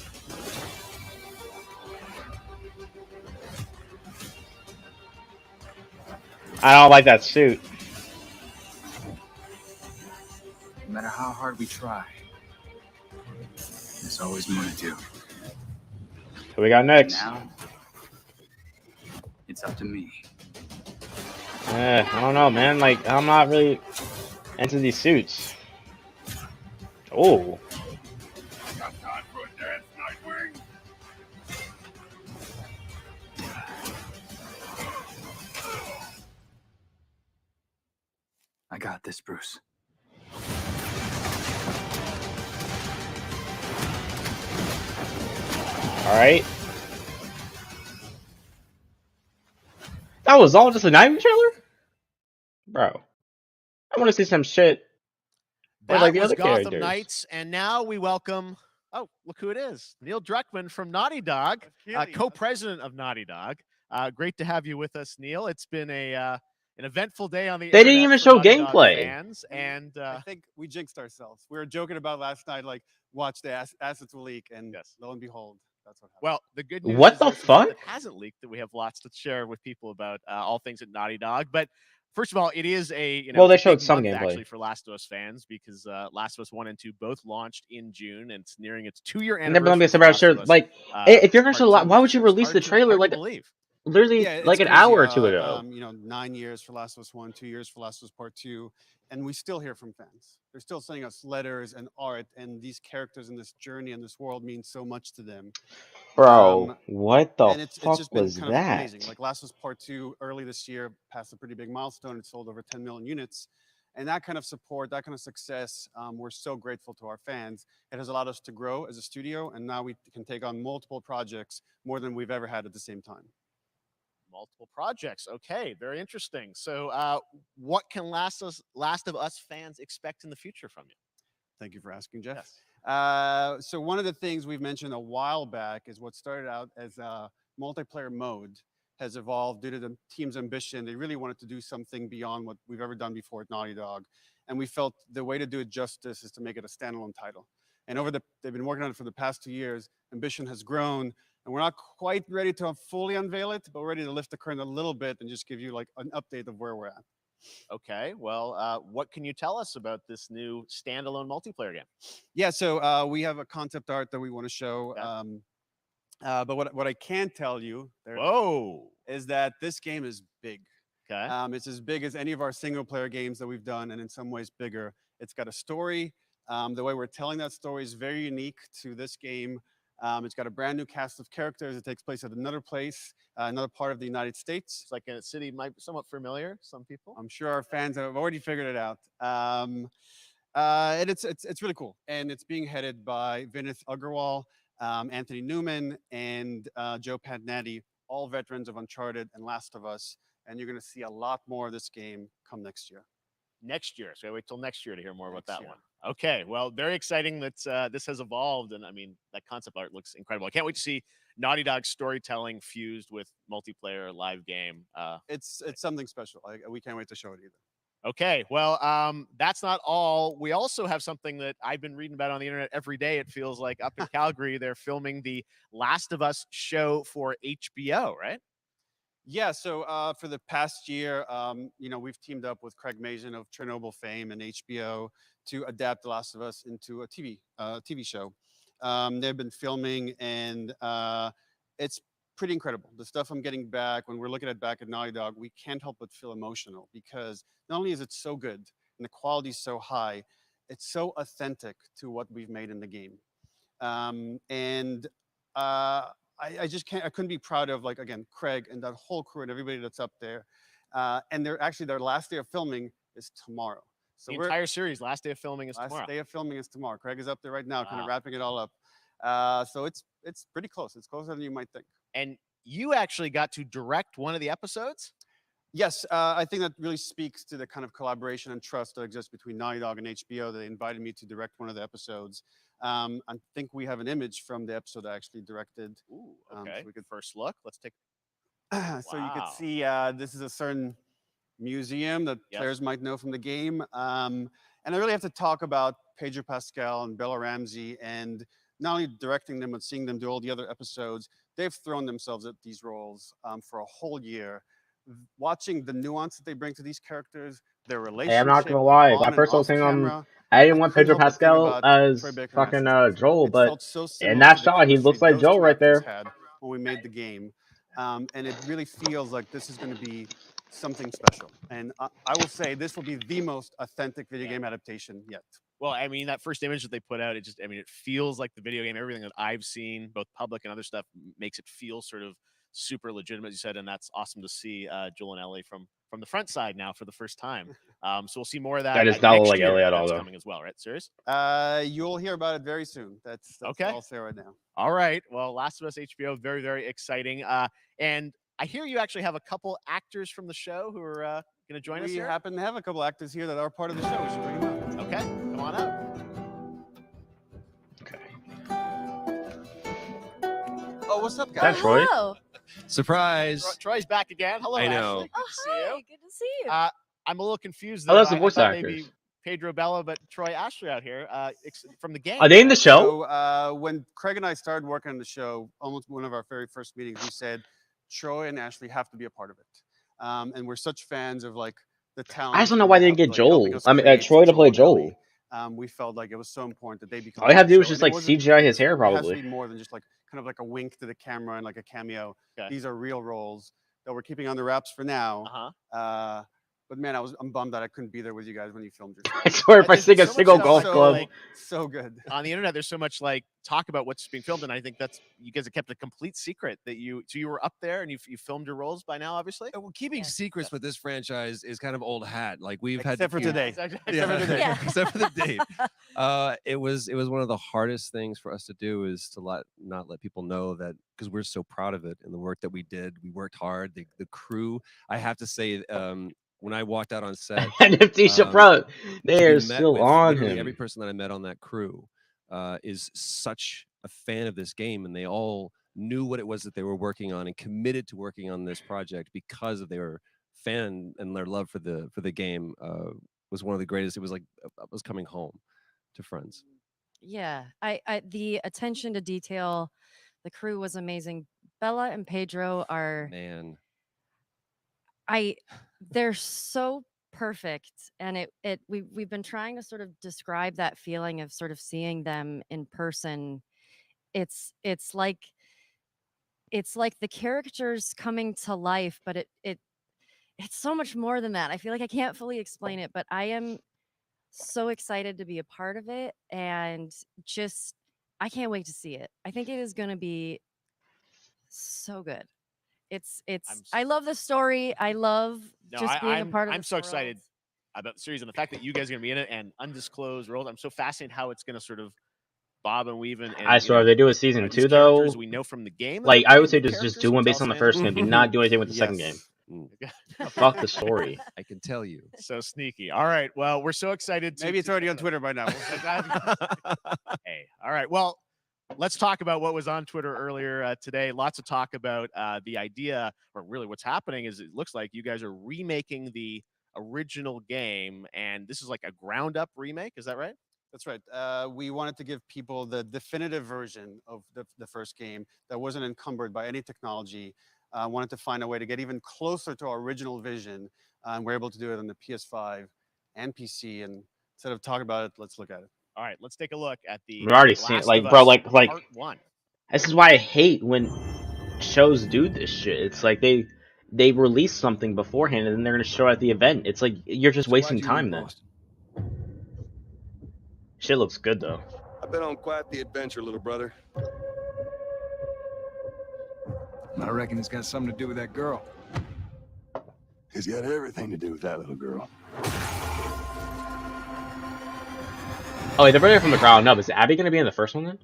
I don't like that suit. No matter how hard we try, there's always more to do. Who we got next? Now, it's up to me. I don't know, man. Like, I'm not really into these suits. Oh. I got this, Bruce. All right. That was all just a Nightwing trailer? Bro. I want to see some shit. That like the was other Gotham characters. Knights, and now we welcome. Oh, look who it is! Neil Druckmann from Naughty Dog, co-president of Naughty Dog. Great to have you with us, Neil. It's been an eventful day on the. They didn't internet even for show Naughty Dog gameplay. Fans, and I think we jinxed ourselves. We were joking about last night, like, watch the assets will leak, and lo and behold, that's what happened. well, the good news What is the there's some stuff fuck? that hasn't leaked that we have lots to share with people about all things at Naughty Dog. But first of all, it is a Well, they it's a big showed some month, gameplay. actually for Last of Us fans because Last of Us 1 and 2 both launched in June, and it's nearing its 2-year And never let anniversary. me for surprise Last sure. of Us, Like, if you're gonna Part show a lot, 2, why would which you is release the hard trailer to like believe. literally Yeah, like it's an hour or crazy, two ago? 9 years for Last of Us 1, 2 years for Last of Us Part 2, and we still hear from fans. They're still sending us letters and art, and these characters in this journey and this world mean so much to them. Bro, what the And it's fuck just been was kind of that? amazing. Like Last of Us Part 2 early this year passed a pretty big milestone. It sold over 10 million units. And that kind of support, that kind of success, we're so grateful to our fans. It has allowed us to grow as a studio, and now we can take on multiple projects, more than we've ever had at the same time. Multiple projects. Okay, very interesting. So, what can Last of Us fans expect in the future from you? Thank you for asking, Jeff. Yes. So one of the things we've mentioned a while back is what started out as a multiplayer mode has evolved due to the team's ambition. They really wanted to do something beyond what we've ever done before at Naughty Dog. And we felt the way to do it justice is to make it a standalone title. And they've been working on it for the past 2 years. Ambition has grown, and we're not quite ready to fully unveil it, but we're ready to lift the curtain a little bit and just give you like an update of where we're at. Okay, well, what can you tell us about this new standalone multiplayer game? Yeah, so we have a concept art that we want to show. But what I can tell you is that this game is big. Okay. It's as big as any of our single player games that we've done, and in some ways bigger. It's got a story. The way we're telling that story is very unique to this game. It's got a brand new cast of characters. It takes place at another place, another part of the United States. It's like a city might be somewhat familiar, some people. I'm sure our fans have already figured it out. And it's really cool. And it's being headed by Vinith Agarwal, Anthony Newman, and Joe Pantnati, all veterans of Uncharted and Last of Us. And you're going to see a lot more of this game come next year. Next year. So I wait till next year to hear more about that one. Okay. Well, very exciting that this has evolved. And I mean, that concept art looks incredible. I can't wait to see Naughty Dog storytelling fused with multiplayer live game. It's something special. We can't wait to show it either. Okay. Well, that's not all. We also have something that I've been reading about on the internet every day. It feels like up in Calgary, they're filming the Last of Us show for HBO, right? Yeah, so for the past year, we've teamed up with Craig Mazin of Chernobyl fame and HBO to adapt The Last of Us into a TV show. They've been filming, and it's pretty incredible. The stuff I'm getting back, when we're looking at back at Naughty Dog, we can't help but feel emotional because not only is it so good and the quality is so high, it's so authentic to what we've made in the game. I just can't. I couldn't be proud of, like, again, Craig and that whole crew and everybody that's up there. And their last day of filming is tomorrow. So the entire series, last day of filming is tomorrow. Last day of filming is tomorrow. Craig is up there right now, kind of Wow. wrapping it all up. So it's pretty close. It's closer than you might think. And you actually got to direct one of the episodes? Yes, I think that really speaks to the kind of collaboration and trust that exists between Naughty Dog and HBO. They invited me to direct one of the episodes. I think we have an image from the episode I actually directed. Ooh, okay. So we could first look. Let's take. So you could Wow. see this is a certain museum that Yes. players might know from the game. And I really have to talk about Pedro Pascal and Bella Ramsey, and not only directing them, but seeing them do all the other episodes. They've thrown themselves at these roles for a whole year. Watching the nuance that they bring to these characters, their relationship. Hey, I'm not gonna lie. on At and first, I was off thinking camera. I didn't want couldn't Pedro help but think Pascal about as Troy Baker fucking Masters. Joel, It but felt so in similar that to the shot, he looks chemistry like Joel those right two actors there. had when we made the game. And it really feels like this is going to be something special. And I will say this will be the most authentic video game adaptation yet. Well, I mean, that first image that they put out, it just, I mean, it feels like the video game. Everything that I've seen, both public and other stuff, makes it feel sort of super legitimate, as you said, and that's awesome to see Joel and Ellie from the front side now for the first time. So we'll see more of that. That does not look next like year. Ellie at all, That's though. coming as well, right? Serious? You'll hear about it very soon. That's Okay. all I'll say right now. All right. Well, Last of Us HBO, very, very exciting. And I hear you actually have a couple actors from the show who are going to join us We here. happen to have a couple actors here that are part of the show. We should bring them up. Okay, come on up. Oh, what's up, Is guys? that Troy? Hello. Surprise. Troy's back again. Hello, I know. Ashley. Good to see you. Good to see you. I'm a little confused. Oh, Though. those are I voice thought actors. maybe Pedro Bella, but Troy Ashley out here from the game. Are they in the show? So when Craig and I started working on the show, almost one of our very first meetings, we said Troy and Ashley have to be a part of it. And we're such fans of like the talent. I just don't know why they didn't get Joel. I mean, Troy to play Joel. We felt like it was so important that they become. All you have to do is show. just And like it wasn't- CGI his hair, It has to probably. be more than just like kind of like a wink to the camera and like a cameo. Okay. These are real roles that we're keeping on the wraps for now. Uh-huh. But man, I'm bummed that I couldn't be there with you guys when you filmed your show. I swear, if I There's sing a so much single stuff, golf like, club, like, So good. on the internet, there's so much like talk about what's being filmed, and I think that's you guys have kept a complete secret that you were up there and you filmed your roles by now, obviously. Well, keeping secrets with this franchise is kind of old hat. Like we've had Except for today. Except for today. Yeah. except for the date. It was one of the hardest things for us to do is to not let people know that, because we're so proud of it and the work that we did. We worked hard. The crew. I have to say, when I walked out on set, NFT bro, they to are be met still with on literally him. Every person that I met on that crew is such a fan of this game, and they all knew what it was that they were working on and committed to working on this project because of their fan and their love for the game. Was one of the greatest. It was like I was coming home to friends. Yeah, I the attention to detail, the crew was amazing. Bella and Pedro are Man, they're so perfect, and we've been trying to sort of describe that feeling of sort of seeing them in person. It's like the characters coming to life, but it's so much more than that. I feel like I can't fully explain it, but I am so excited to be a part of it, and just I can't wait to see it. I think it is going to be so good. I love the story. I love just being a part of I'm this so world. excited about the series and the fact that you guys are going to be in it and undisclosed roles. I'm so fascinated how it's going to sort of bob and weave. And I swear, if they do a season 2 though, we know from the game. like I would say, just do one based on the first game. Do not do anything with the second game. Yes. Fuck the story. I can tell you. So sneaky. All right. Well, we're so excited. Maybe it's already on Twitter by now. Hey. All right. Well, let's talk about what was on Twitter earlier today. Lots of talk about the idea, or really what's happening is it looks like you guys are remaking the original game, and this is like a ground up remake. Is that right? That's right. We wanted to give people the definitive version of the first game that wasn't encumbered by any technology. Wanted to find a way to get even closer to our original vision. And we're able to do it on the PS5 and PC. And instead of talking about it, let's look at it. All right, let's take a look at the. We've already seen it, Last like, of bro, Us like Part 1. this is why I hate when shows do this shit. It's like they release something beforehand and then they're gonna show at the event. It's like you're just wasting time then. Shit looks good though. I've been on quite the adventure, little brother. I reckon it's got something to do with that girl. It's got everything to do with that little girl. Oh wait, they're bringing it from the ground up. Is Abby gonna be in the first one then?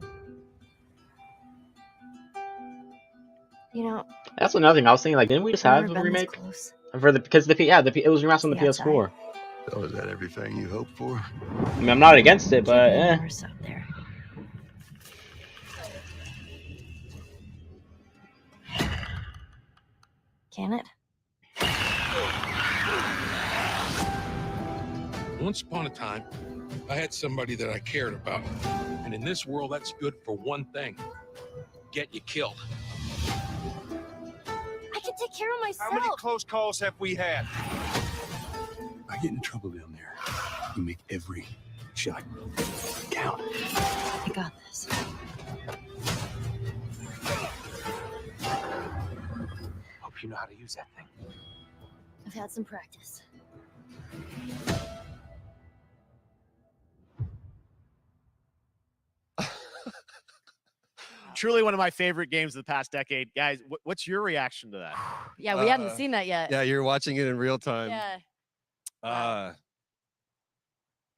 You know, That's another thing I was thinking. Like, didn't we just have a remake for the it was remastered on the PS4. So is that everything you hoped for? I mean, I'm not against it, but Can it? Once upon a time, I had somebody that I cared about. And in this world, that's good for one thing. Get you killed. I can take care of myself. How many close calls have we had? I get in trouble down there. You make every shot count. I got this. Hope you know how to use that thing. I've had some practice. Truly one of my favorite games of the past decade. Guys, what's your reaction to that? Yeah, we hadn't seen that yet. Yeah, you're watching it in real time. Yeah.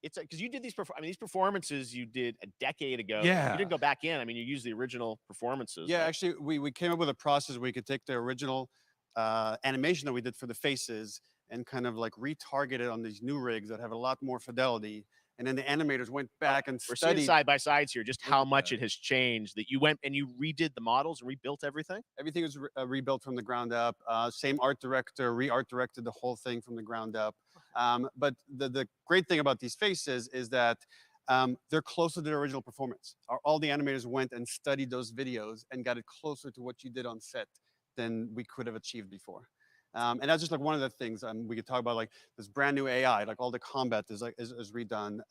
It's because you did these performances you did a decade ago. Yeah. You didn't go back in. I mean, you used the original performances. Yeah, right? actually, we came up with a process where we could take the original animation that we did for the faces and kind of like retarget it on these new rigs that have a lot more fidelity. And then the animators went back and We're seeing studied. side by sides here, just how much it has changed. That you went and you redid the models and rebuilt everything. Everything was rebuilt from the ground up. Same art director, re-art directed the whole thing from the ground up. But the great thing about these faces is that they're closer to the original performance. All the animators went and studied those videos and got it closer to what you did on set than we could have achieved before. And that's just like one of the things we could talk about, like this brand new AI, like all the combat is redone.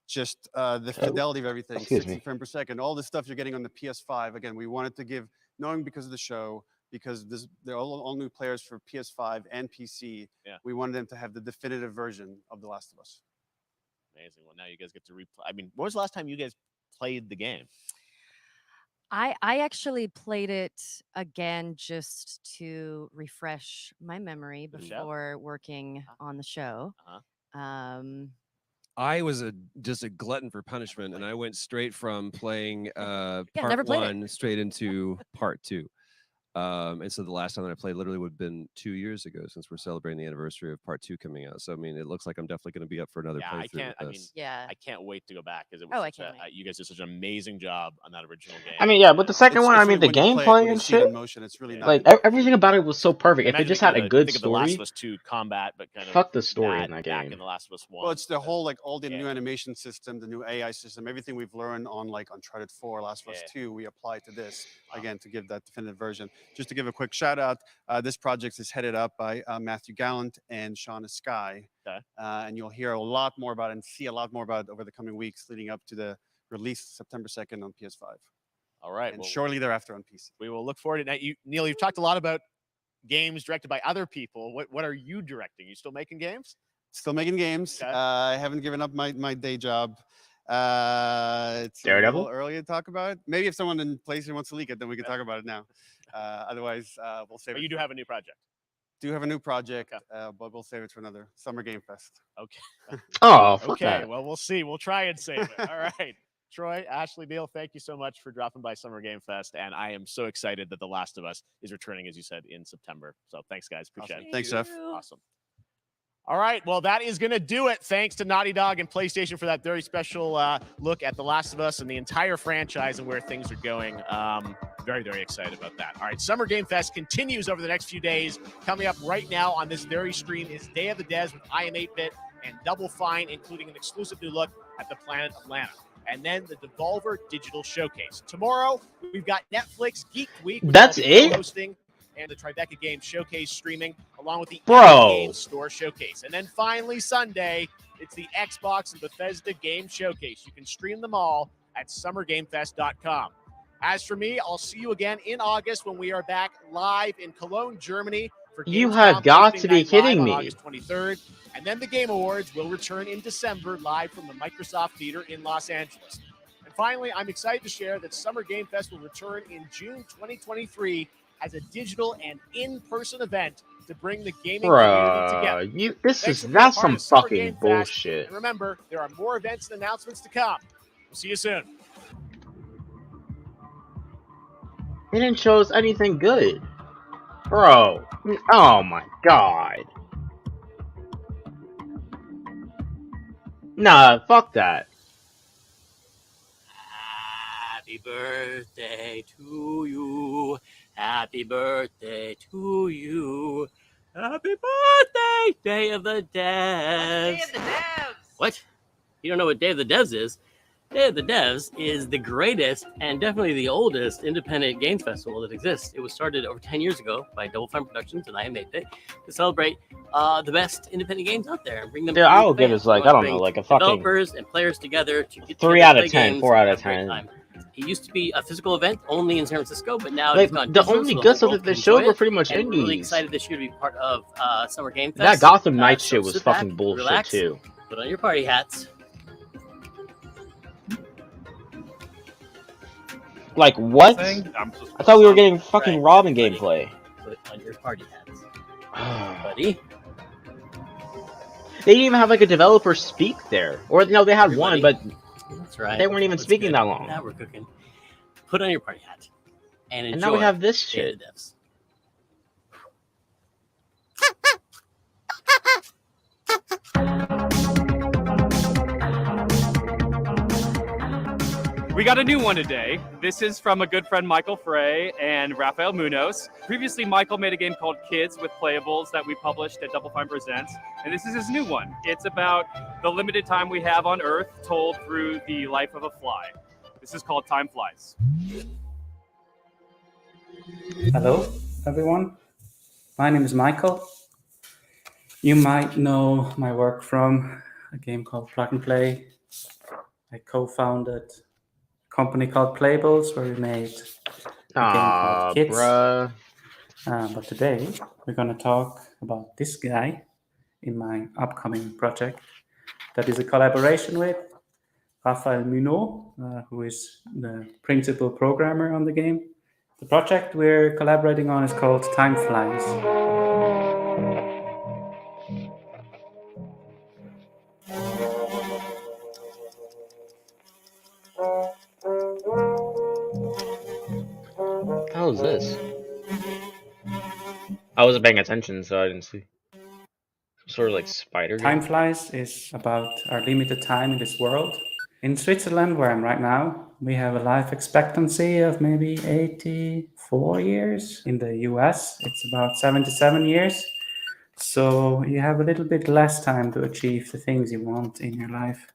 Just the fidelity of everything, Excuse 60 me. frames per second, all the stuff you're getting on the PS5. Again, we wanted to give, knowing because of the show, because they're all new players for PS5 and PC. Yeah. We wanted them to have the definitive version of The Last of Us. Amazing. Well, now you guys get to replay. I mean, when was the last time you guys played the game? I actually played it again just to refresh my memory For the show? before working on the show. I was just a glutton for punishment, and I went straight from playing never part played it. 1 straight into part 2. And so the last time that I played literally would have been 2 years ago, since we're celebrating the anniversary of part 2 coming out. So I mean, it looks like I'm definitely going to be up for another Yeah, playthrough I can't. with I this. mean, I can't wait to go back because it Oh, I was can't you guys did such an amazing job on that original game. I mean, yeah, with the second one, I mean, the when you play it, gameplay when you and see it in shit, motion, it's really nice. like everything about it was so perfect. If it Imagine just thinking had a of good think of the Last story, of Us 2 combat, but kind of fuck the story in that back game. in the Last of Us 1. Well, it's the whole, like all the new animation system, the new AI system, everything we've learned on like Uncharted 4, Last of Us 2, we apply to this again to give that definitive version. Just to give a quick shout out, this project is headed up by Matthew Gallant and Shauna Sky. Okay. And you'll hear a lot more about it and see a lot more about it over the coming weeks leading up to the release September 2nd on PS5. All right. And well, shortly thereafter on PC. we will look forward to that. Neil, you've talked a lot about games directed by other people. What are you directing? You still making games? Still making games. Okay. I haven't given up my day job. It's a Daredevil? little early to talk about it. Maybe if someone in PlayStation wants to leak it, then we can talk about it now. Otherwise, we'll save But it. you do have a new project. Do have a new project, but we'll save it for another Summer Game Fest. Okay. Oh, fuck Okay. that. Well, we'll see. We'll try and save it. All right. Troy, Ashley, Neil, thank you so much for dropping by Summer Game Fest. And I am so excited that The Last of Us is returning, as you said, in September. So thanks, guys. Appreciate Awesome. it. Thanks, Jeff. Awesome. All right. Well, that is going to do it. Thanks to Naughty Dog and PlayStation for that very special look at The Last of Us and the entire franchise and where things are going. Very, very excited about that. All right. Summer Game Fest continues over the next few days. Coming up right now on this very stream is Day of the Des with I Am 8-Bit and Double Fine, including an exclusive new look at the Planet Atlanta. And then the Devolver Digital Showcase. Tomorrow, we've got Netflix Geek Week. With That's all the it? hosting and the Tribeca Games Showcase streaming, along with the Bro. Epic Games Store Showcase. And then finally, Sunday, it's the Xbox and Bethesda Game Showcase. You can stream them all at summergamefest.com. As for me, I'll see you again in August when we are back live in Cologne, Germany. For You Gamescom have got Opening to be Night kidding live me. on August 23rd. And then the Game Awards will return in December live from the Microsoft Theater in Los Angeles. And finally, I'm excited to share that Summer Game Fest will return in June 2023 as a digital and in-person event to bring the gaming community together. Bruh, this Thanks is for being that's a part some of Summer fucking Game Fest. bullshit. And remember, there are more events and announcements to come. We'll see you soon. They didn't show us anything good. Bro. Oh my god. Nah, fuck that. Happy birthday to you. Happy Happy birthday to you. Happy birthday, Day of the Devs. Day of the Devs. What? You don't know what Day of the Devs is? Day of the Devs is the greatest and definitely the oldest independent games festival that exists. It was started over 10 years ago by Double Fine Productions and I Am 8-Bit to celebrate the best independent games out there and bring them Dude, to I new will give fans. this like We I wanna don't know, bring like a fucking developers and players together to get 3 together, out play of 10, games, 4 out and of have a great 10. time. It used to be a physical event only in San Francisco, but now Like it's gone the digital, only so the good whole stuff world that can they showed enjoy were it. pretty much And we're really indies. excited this year to be part of Summer Game Fest. That Gotham Knights So shit was sit back, fucking bullshit relax, too. put on your party hats. Like what? Thing? I'm just I thought we were gonna getting sound fucking right, Robin everybody. gameplay. Put on your party hats, buddy. They didn't even have like a developer speak there, or no, they had one, but That's right. they weren't even That's speaking good. that long. Now we're cooking. Put on your party hat and enjoy. And now we have this Day of shit. the Devs. We got a new one today. This is from a good friend, Michael Frey and Rafael Munoz. Previously, Michael made a game called Kids with Playables that we published at Double Fine Presents. And this is his new one. It's about the limited time we have on Earth told through the life of a fly. This is called Time Flies. Hello, everyone. My name is Michael. You might know my work from a game called Plug and Play. I co-founded a company called Playables, where we made a game called Kids. Bruh. But today, we're going to talk about this guy in my upcoming project that is a collaboration with Rafael Munoz, who is the principal programmer on the game. The project we're collaborating on is called Time Flies. How is this? I wasn't paying attention, so I didn't see. Some sort of like spider Time game. Flies is about our limited time in this world. In Switzerland, where I'm right now, we have a life expectancy of maybe 84 years. In the US, it's about 77 years. So you have a little bit less time to achieve the things you want in your life.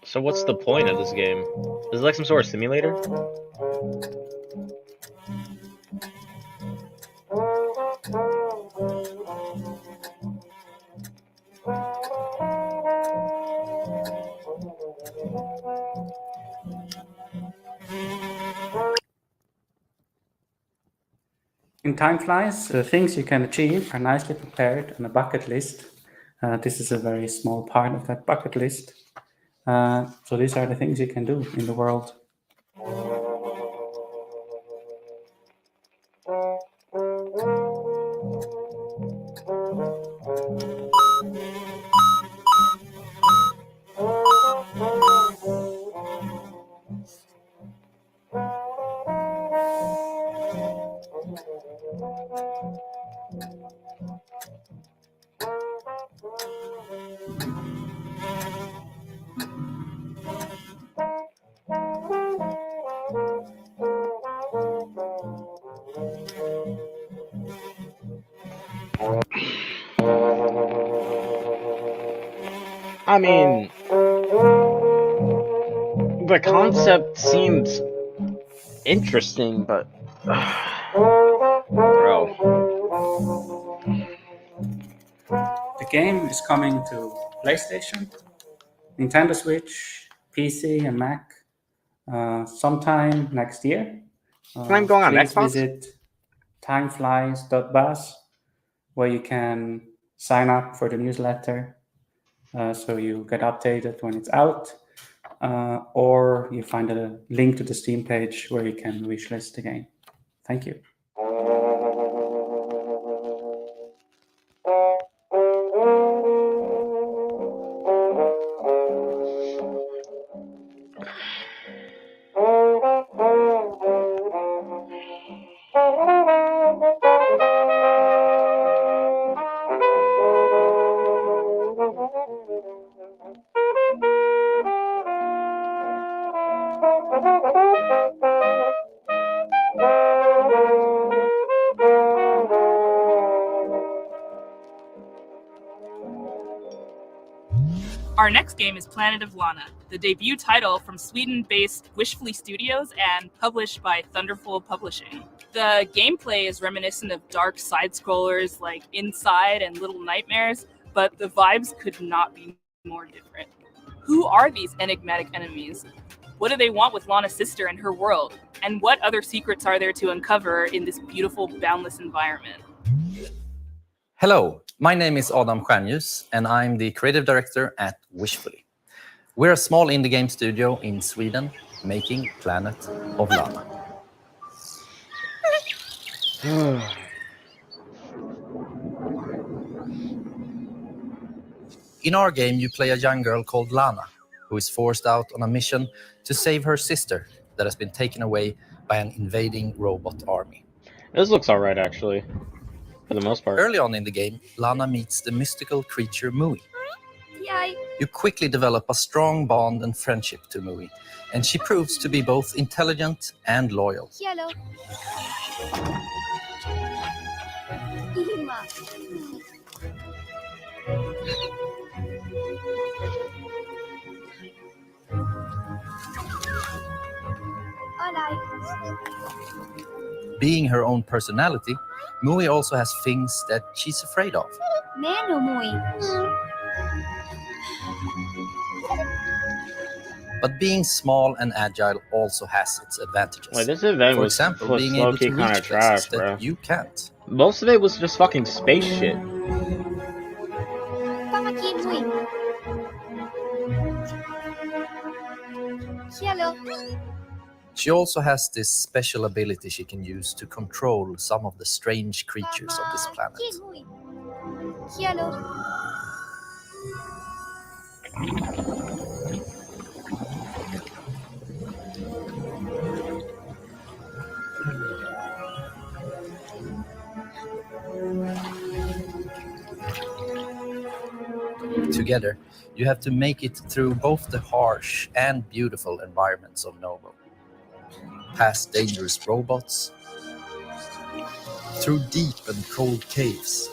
So what's the point of this game? Is it like some sort of simulator? In Time Flies, the things you can achieve are nicely prepared on a bucket list. This is a very small part of that bucket list. So these are the things you can do in the world. I mean, the concept seems interesting, but bro, The game is coming to PlayStation, Nintendo Switch, PC, and Mac sometime next year. I'm going on Please Xbox? visit timeflies.buzz, where you can sign up for the newsletter so you get updated when it's out, or you find a link to the Steam page where you can wishlist the game. Thank you. Our next game is Planet of Lana, the debut title from Sweden-based Wishfully Studios and published by Thunderful Publishing. The gameplay is reminiscent of dark side-scrollers like Inside and Little Nightmares, but the vibes could not be more different. Who are these enigmatic enemies? What do they want with Lana's sister and her world? And what other secrets are there to uncover in this beautiful, boundless environment? Hello, my name is Adam Stjernljus, and I'm the creative director at Wishfully. We're a small indie game studio in Sweden making Planet of Lana. In our game, you play a young girl called Lana, who is forced out on a mission to save her sister that has been taken away by an invading robot army. This looks alright, actually, for the most part. Early on in the game, Lana meets the mystical creature Mui. Yay. You quickly develop a strong bond and friendship to Mui, and she proves to be both intelligent and loyal. Hello. Ima. Being her own personality, Mui also has things that she's afraid of. Neno Mui. But being small and agile also has its advantages. Wait, this event For was example, being able to low-key kind reach of trash, places that bro. you can't. Most of it was just fucking space shit. Pamaki Mui. Hello. She also has this special ability she can use to control some of the strange creatures of this planet. Hello. Together, you have to make it through both the harsh and beautiful environments of Novo. Past dangerous robots, through deep and cold caves,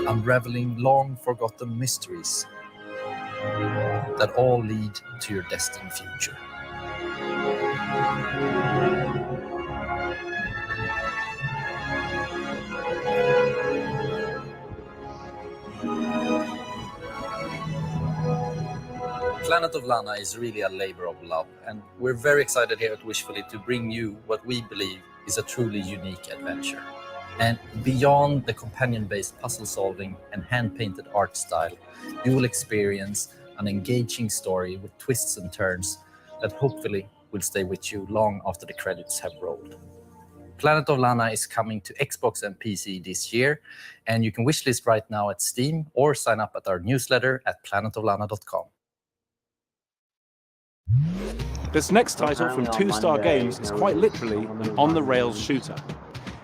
unraveling long-forgotten mysteries that all lead to your destined future. Planet of Lana is really a labor of love, and we're very excited here at Wishfully to bring you what we believe is a truly unique adventure. And beyond the companion-based puzzle solving and hand-painted art style, you will experience an engaging story with twists and turns that hopefully will stay with you long after the credits have rolled. Planet of Lana is coming to Xbox and PC this year, and you can wishlist right now at Steam or sign up at our newsletter at planetoflana.com. This next title from Two Star Games is quite literally an on-the-rails shooter.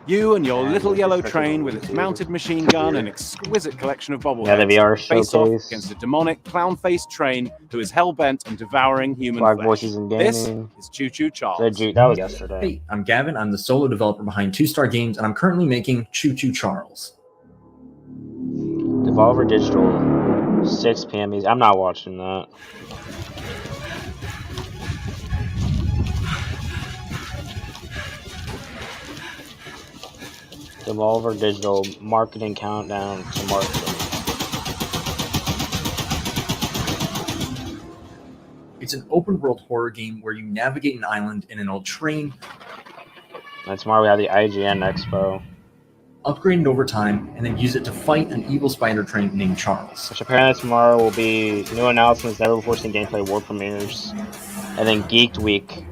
You and your little yellow train with its mounted machine gun and exquisite collection of bobbleheads Yeah, the VR face off showcase. against a demonic, clown-faced train who is hell-bent on devouring human Black flesh. Voices in This Gaming. is Choo Choo Charles. That was yesterday. Hey, I'm Gavin. I'm the solo developer behind Two Star Games, and I'm currently making Choo Choo Charles. Devolver Digital, 6 p.m. I'm not watching that. Devolver Digital marketing countdown to marketing. It's an open-world horror game where you navigate an island in an old train. And tomorrow we have the IGN Expo, Upgrade it over time, and then use it to fight an evil spider train named Charles. which apparently tomorrow will be new announcements, never before seen gameplay, world premieres, and then Geeked Week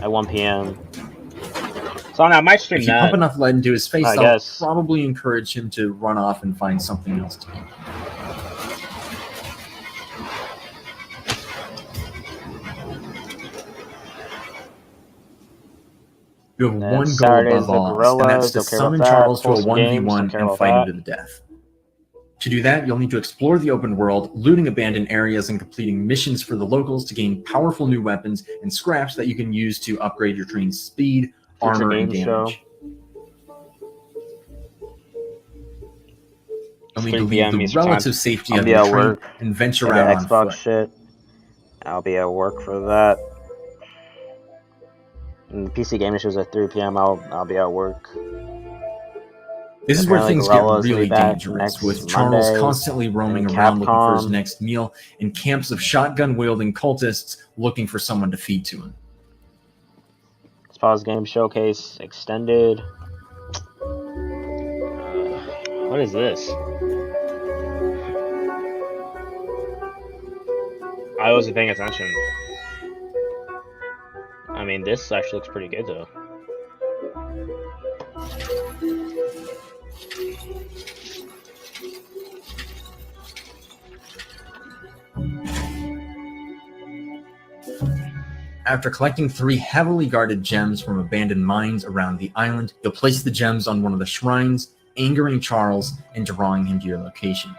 at 1 p.m. So I might stream If you that. pump enough lead into his face, I I'll guess. probably encourage him to run off and find something else to do. You have And one goal Saturday's above the all else, and Gorillas, that's to don't care summon about that. Charles to a Wholesome Games, 1v1 don't care and about fight him that. to the death. To do that, you'll need to explore the open world, looting abandoned areas and completing missions for the locals to gain powerful new weapons and scraps that you can use to upgrade your train's speed, armor, and damage. You'll need to leave the relative safety of your train and venture out on Xbox foot. shit. I'll be at work for that. And the PC gaming show's at 3 p.m. I'll be at work. This is where Apparently things get Gorillas will be really back dangerous, next with Charles Monday, constantly roaming and around looking for his Capcom. next meal, and camps of shotgun-wielding cultists looking for someone to feed to him. Pause Game Showcase Extended. What is this? I wasn't paying attention. I mean, this actually looks pretty good though. After collecting 3 heavily guarded gems from abandoned mines around the island, you'll place the gems on one of the shrines, angering Charles and drawing him to your location.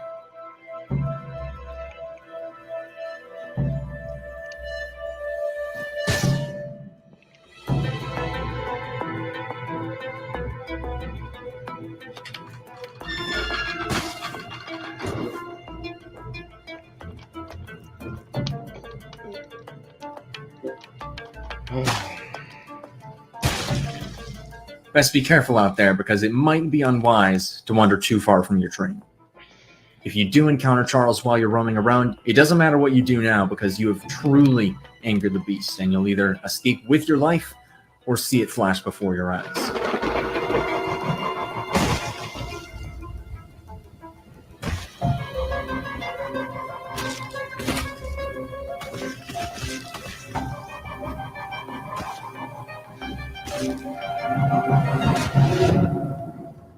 Best be careful out there, because it might be unwise to wander too far from your train. If you do encounter Charles while you're roaming around, it doesn't matter what you do now, because you have truly angered the beast, and you'll either escape with your life or see it flash before your eyes.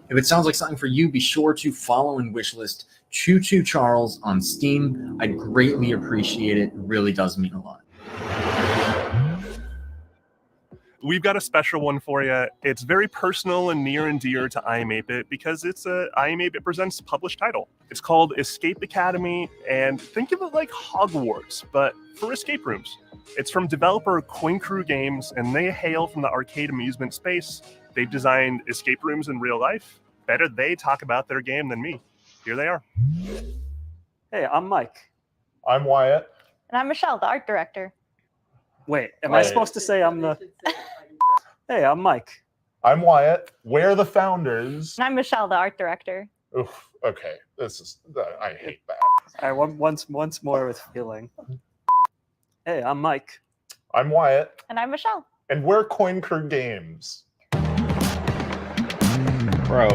If it sounds like something for you, be sure to follow and wishlist Choo Choo Charles on Steam. I'd greatly appreciate it. It really does mean a lot. We've got a special one for you. It's very personal and near and dear to I Am 8-Bit because it's a I Am 8-Bit Presents published title. It's called Escape Academy, and think of it like Hogwarts, but for escape rooms. It's from developer Coin Crew Games, and they hail from the arcade amusement space. They've designed escape rooms in real life. Better they talk about their game than me. Here they are. Hey, I'm Mike. I'm Wyatt. And I'm Michelle, the art director. Wait, am I supposed to say I'm the... Hey, I'm Mike. I'm Wyatt. We're the founders. And I'm Michelle, the art director. Oof, okay. This is... I hate that. All right, once more with feeling. Hey, I'm Mike. I'm Wyatt. And I'm Michelle. And we're Coin Crew Games. Bro.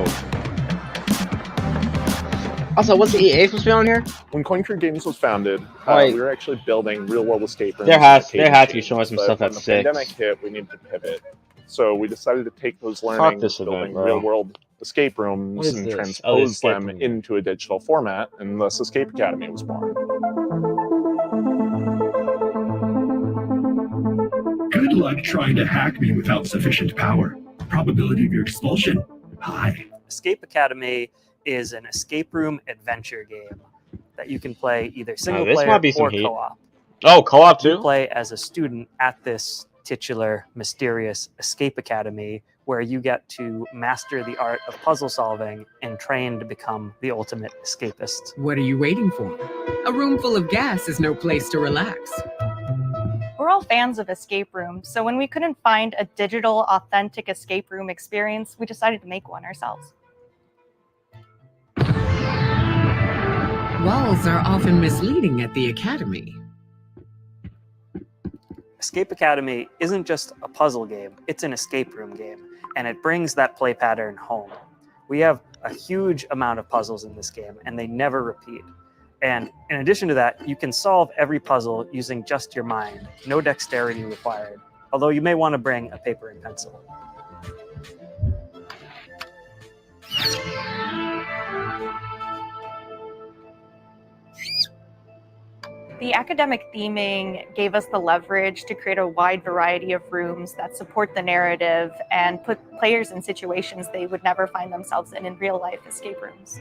Also, what's the EA supposed to be on here? When Coin Crew Games was founded, Like, we were actually building real-world escape rooms. They had to arcade be showing us some machines, stuff but at when 6. the pandemic hit, we needed to pivot. So we decided to take those Fuck learnings, this event, building bro. real-world escape What rooms, is and this? transpose Oh, the escape them room. into a digital format, and thus Escape Academy was born. Good luck trying to hack me without sufficient power. Probability of your expulsion? High. Escape Academy is an escape room adventure game that you can play either single this player might be some or heat. co-op. Oh, co-op too? You play as a student at this titular, mysterious Escape Academy, where you get to master the art of puzzle solving and train to become the ultimate escapist. What are you waiting for? A room full of gas is no place to relax. We're all fans of escape rooms, so when we couldn't find a digital, authentic escape room experience, we decided to make one ourselves. Walls are often misleading at the Academy. Escape Academy isn't just a puzzle game, it's an escape room game, and it brings that play pattern home. We have a huge amount of puzzles in this game, and they never repeat. And in addition to that, you can solve every puzzle using just your mind, no dexterity required, although you may want to bring a paper and pencil. The academic theming gave us the leverage to create a wide variety of rooms that support the narrative and put players in situations they would never find themselves in real life escape rooms.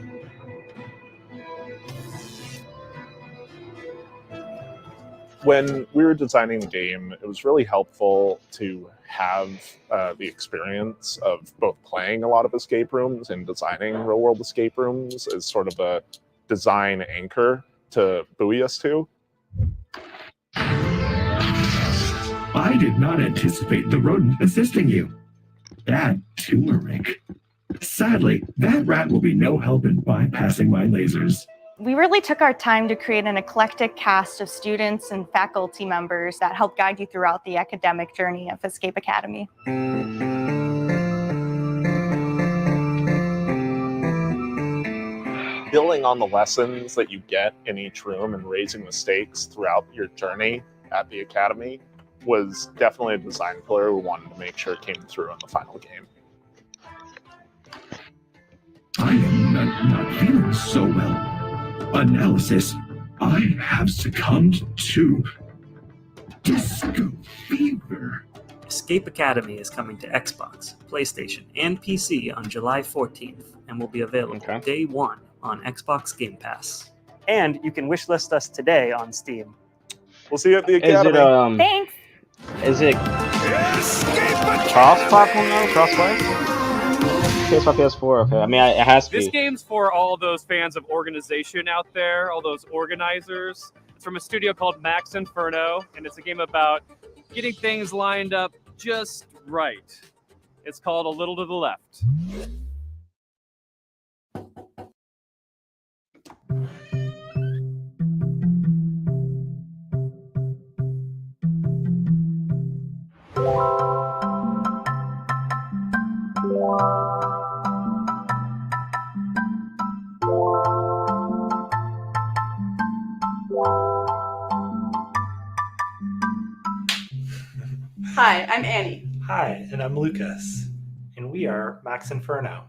When we were designing the game, it was really helpful to have the experience of both playing a lot of escape rooms and designing real-world escape rooms as sort of a design anchor to buoy us to. I did not anticipate the rodent assisting you. Bad turmeric. Sadly, that rat will be no help in bypassing my lasers. We really took our time to create an eclectic cast of students and faculty members that help guide you throughout the academic journey of Escape Academy. Building on the lessons that you get in each room and raising the stakes throughout your journey at the Academy was definitely a design pillar we wanted to make sure came through in the final game. I am not feeling so well. Analysis, I have succumbed to disco fever. Escape Academy is coming to Xbox, PlayStation, and PC on July 14th and will be available day one on Xbox Game Pass. And you can wishlist us today on Steam. We'll see you at the Academy. Thanks! Is it cross-platform now? Crossplay? PS5, PS4, okay. I mean, it has to This be. game's for all those fans of organization out there, all those organizers. It's from a studio called Max Inferno, and it's a game about getting things lined up just right. It's called A Little to the Left. Hi, I'm Annie. Hi, and I'm Lucas, and we are Max Inferno.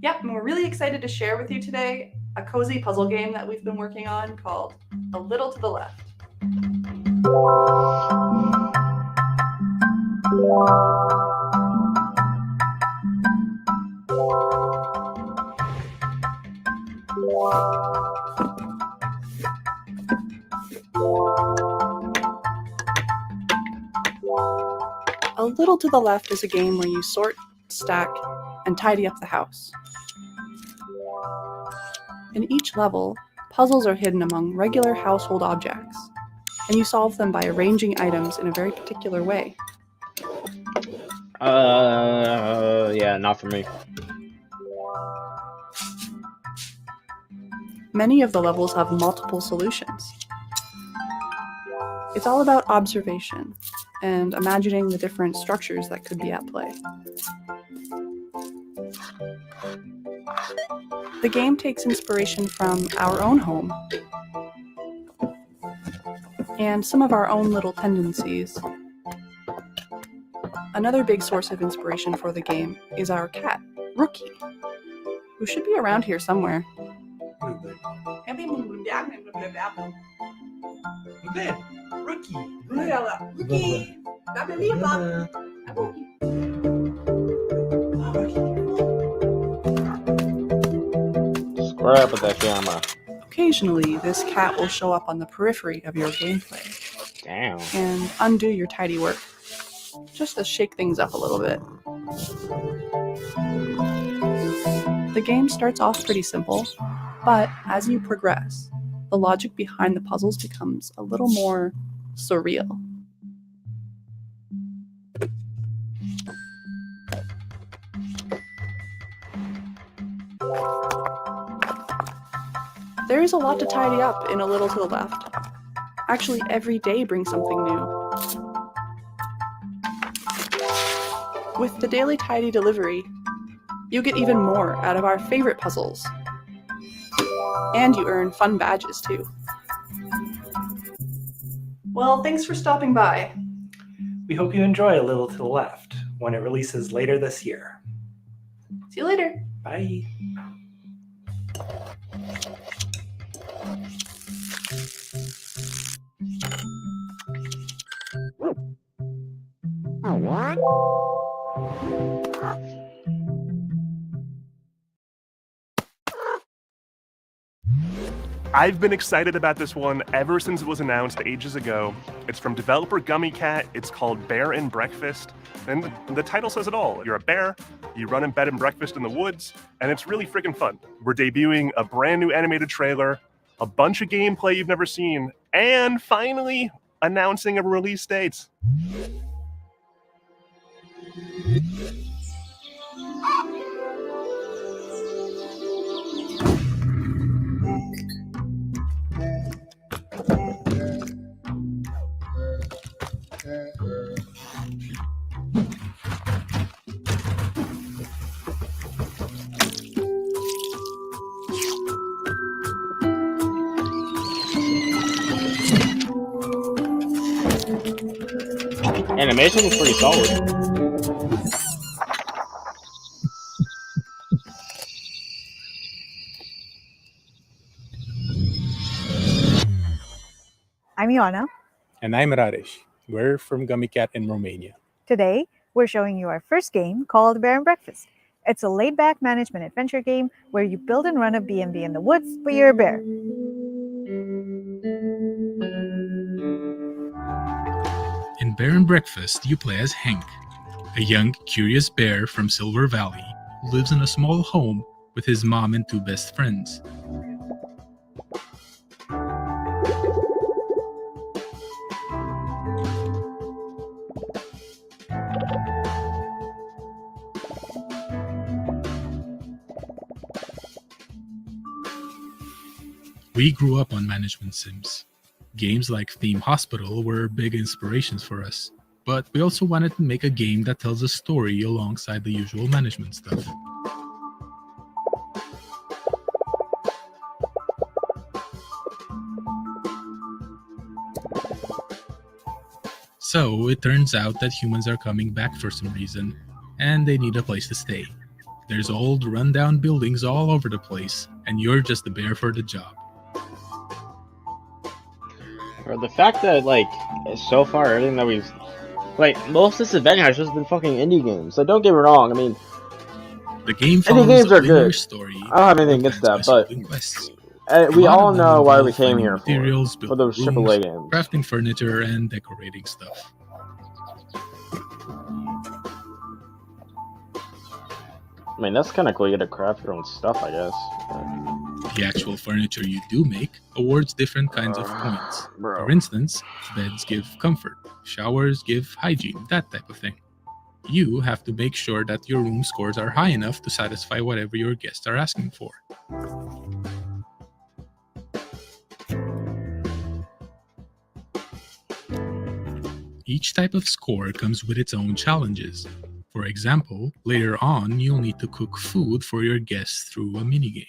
Yep, and we're really excited to share with you today a cozy puzzle game that we've been working on called A Little to the Left. A Little to the Left is a game where you sort, stack, and tidy up the house. In each level, puzzles are hidden among regular household objects, and you solve them by arranging items in a very particular way. Yeah, not for me. Many of the levels have multiple solutions. It's all about observation and imagining the different structures that could be at play. The game takes inspiration from our own home and some of our own little tendencies. Another big source of inspiration for the game is our cat, Rookie, who should be around here somewhere. Square up with that camera. Occasionally, this cat will show up on the periphery of your gameplay Damn. and undo your tidy work, just to shake things up a little bit. The game starts off pretty simple, but as you progress, the logic behind the puzzles becomes a little more surreal. There is a lot to tidy up in A Little to the Left. Actually, every day brings something new. With the daily tidy delivery, you get even more out of our favorite puzzles. And you earn fun badges too. Well, thanks for stopping by. We hope you enjoy A Little to the Left when it releases later this year. See you later. Bye. I've been excited about this one ever since it was announced ages ago. It's from developer Gummy Cat. It's called Bear and Breakfast. And the title says it all. You're a bear, you run in bed and breakfast in the woods, and it's really freaking fun. We're debuting a brand new animated trailer, a bunch of gameplay you've never seen, and finally announcing a release date. Animation is pretty solid. I'm Ioana. And I'm Radesh. We're from Gummy Cat in Romania. Today, we're showing you our first game called Bear and Breakfast. It's a laid-back management adventure game where you build and run a B&B in the woods, but you're a bear. In Bear and Breakfast, you play as Hank, a young, curious bear from Silver Valley who lives in a small home with his mom and two best friends. We grew up on management sims. Games like Theme Hospital were big inspirations for us, but we also wanted to make a game that tells a story alongside the usual management stuff. So it turns out that humans are coming back for some reason, and they need a place to stay. There's old, rundown buildings all over the place, and you're just the bear for the job. Or the fact that, like, so far, everything that we've... Like, most of this event has just been fucking indie games. So don't get me wrong, I mean... The game indie games are good. Story I don't have anything against that, but... we all know why we came here for those AAA games. Crafting furniture and decorating stuff. I mean, that's kind of cool. You get to craft your own stuff, I guess. The actual furniture you do make awards different kinds of points. For instance, beds give comfort, showers give hygiene, that type of thing. You have to make sure that your room scores are high enough to satisfy whatever your guests are asking for. Each type of score comes with its own challenges. For example, later on, you'll need to cook food for your guests through a minigame.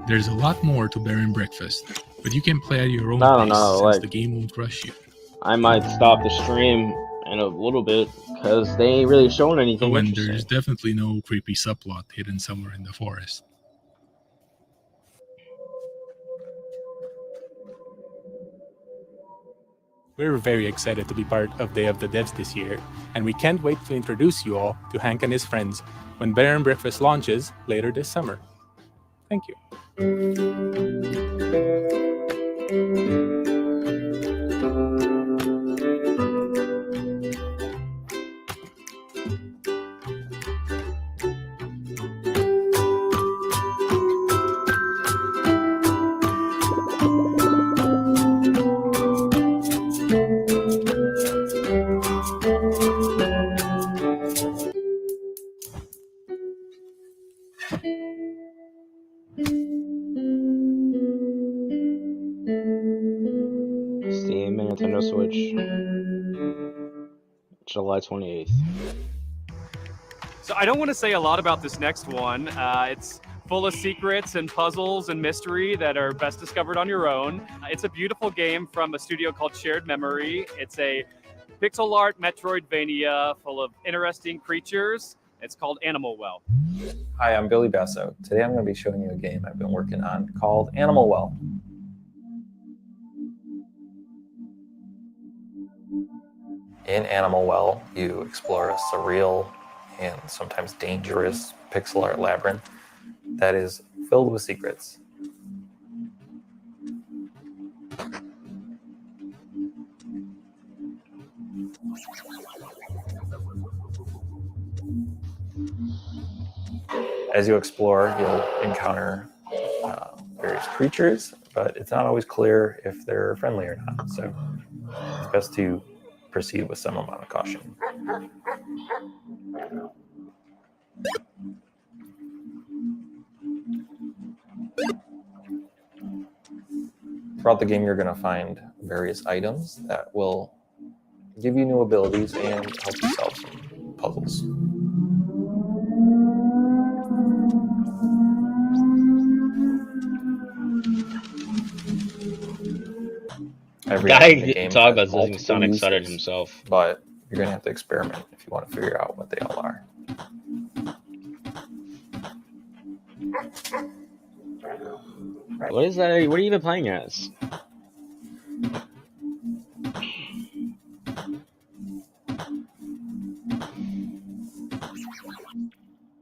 There's a lot more to Bear and Breakfast, but you can play at your own pace since the game won't rush you. I might stop the stream in a little bit, because they ain't really showing anything And interesting. there's definitely no creepy subplot hidden somewhere in the forest. We're very excited to be part of Day of the Devs this year, and we can't wait to introduce you all to Hank and his friends when Bear and Breakfast launches later this summer. Thank you. Steam and Nintendo Switch. July 28th. So I don't want to say a lot about this next one. It's full of secrets and puzzles and mystery that are best discovered on your own. It's a beautiful game from a studio called Shared Memory. It's a pixel art Metroidvania full of interesting creatures. It's called Animal Well. Hi, I'm Billy Basso. Today I'm going to be showing you a game I've been working on called Animal Well. In Animal Well, you explore a surreal and sometimes dangerous pixel art labyrinth that is filled with secrets. As you explore, you'll encounter various creatures, but it's not always clear if they're friendly or not. So it's best to proceed with some amount of caution. Throughout the game, you're going to find various items that will give you new abilities and help you solve some puzzles. Every Guy item in the game talk has about using multiple Sonic Sudden uses, himself. but you're going to have to experiment if you want to figure out what they all are. What is that? What are you even playing as?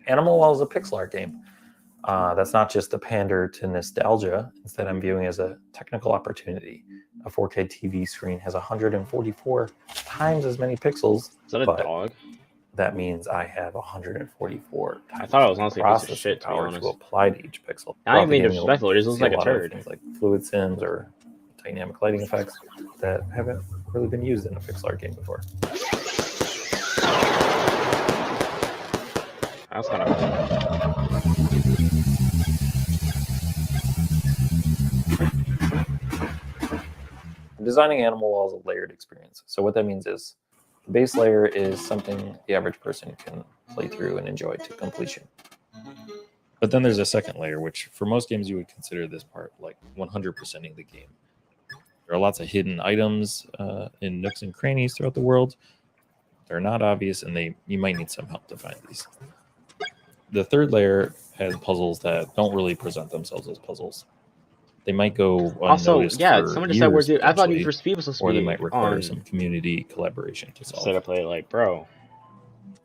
Animal Wall is a pixel art game. That's not just a pander to nostalgia. Instead, I'm viewing as a technical opportunity. A 4K TV screen has 144 times as many pixels. Is that a dog? That means I have 144 times. I thought it was honestly a piece of processing shit, to be power honest. to apply to each pixel. Not Throughout even the game, disrespectful, it just you'll looks see like a lot of turd. Things like fluid sims or dynamic lighting effects that haven't really been used in a pixel art game before. That's kind of cool. Designing Animal Wall is a layered experience. So what that means is the base layer is something the average person can play through and enjoy to completion. But then there's a second layer, which for most games you would consider this part like 100%ing the game. There are lots of hidden items in nooks and crannies throughout the world. They're not obvious, and you might need some help to find these. The third layer has puzzles that don't really present themselves as puzzles. They might go unnoticed Also, yeah, for someone just said we're years, doing. I thought Need potentially, for Speed was supposed to or be they might require on some community collaboration to solve. Instead of play like, bro.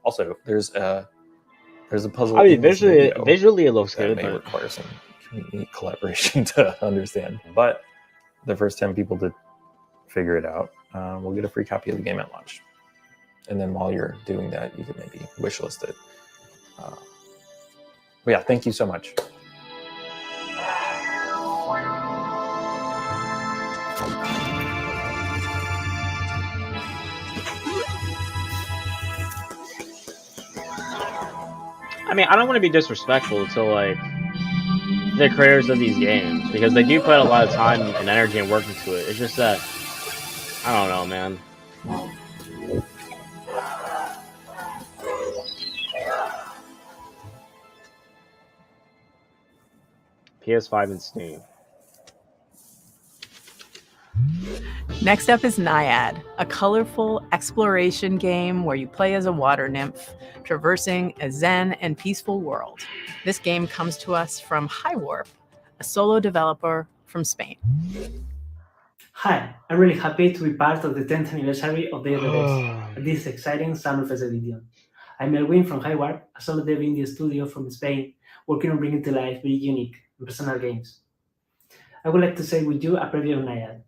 Also, there's a puzzle. I mean, in this video visually it looks that good, may but require some community collaboration to understand. But the first 10 people to figure it out will get a free copy of the game at launch. And then while you're doing that, you can maybe wishlist it. But yeah, thank you so much. I mean, I don't want to be disrespectful to like the creators of these games because they do put a lot of time and energy and work into it. It's just that I don't know, man. PS5 and Steam. Next up is Naiad, a colorful exploration game where you play as a water nymph, traversing a zen and peaceful world. This game comes to us from Highwarp, a solo developer from Spain. Hi, I'm really happy to be part of the 10th anniversary of Day of the Devs, and this exciting Summerfest edition. I'm Elwin from Highwarp, a solo dev indie studio from Spain, working on bringing to life very unique and personal games. I would like to share with you a preview of Naiad,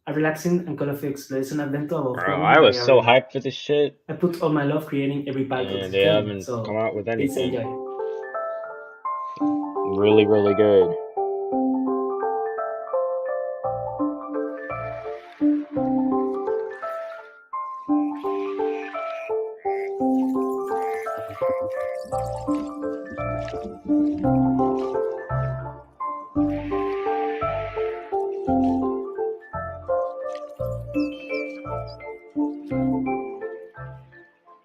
a relaxing and colorful exploration adventure about Bro, I was so hyped for this shit. I put all my love creating every part of And this they game, haven't so come out with please anything. enjoy. Really, really good.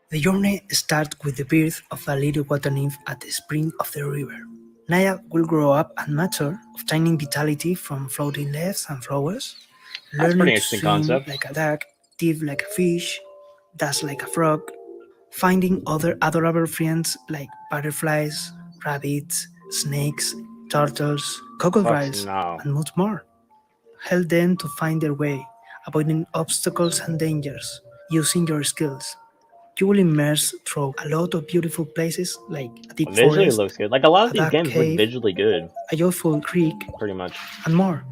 The journey starts with the birth of a little water nymph at the spring of the river. Naiad will grow up and mature, obtaining vitality from floating leaves and flowers, That's learning pretty to interesting swim concept. like a duck, dive like a fish, dance like a frog, finding other adorable friends like butterflies, rabbits, snakes, turtles, crocodiles, no. and much more. Help them to find their way, avoiding obstacles and dangers, using your skills. You will immerse through a lot of beautiful places like a deep Visually, it forest, looks good. Like a lot of a these dark games look cave, visually good, a joyful creek, pretty much. and more.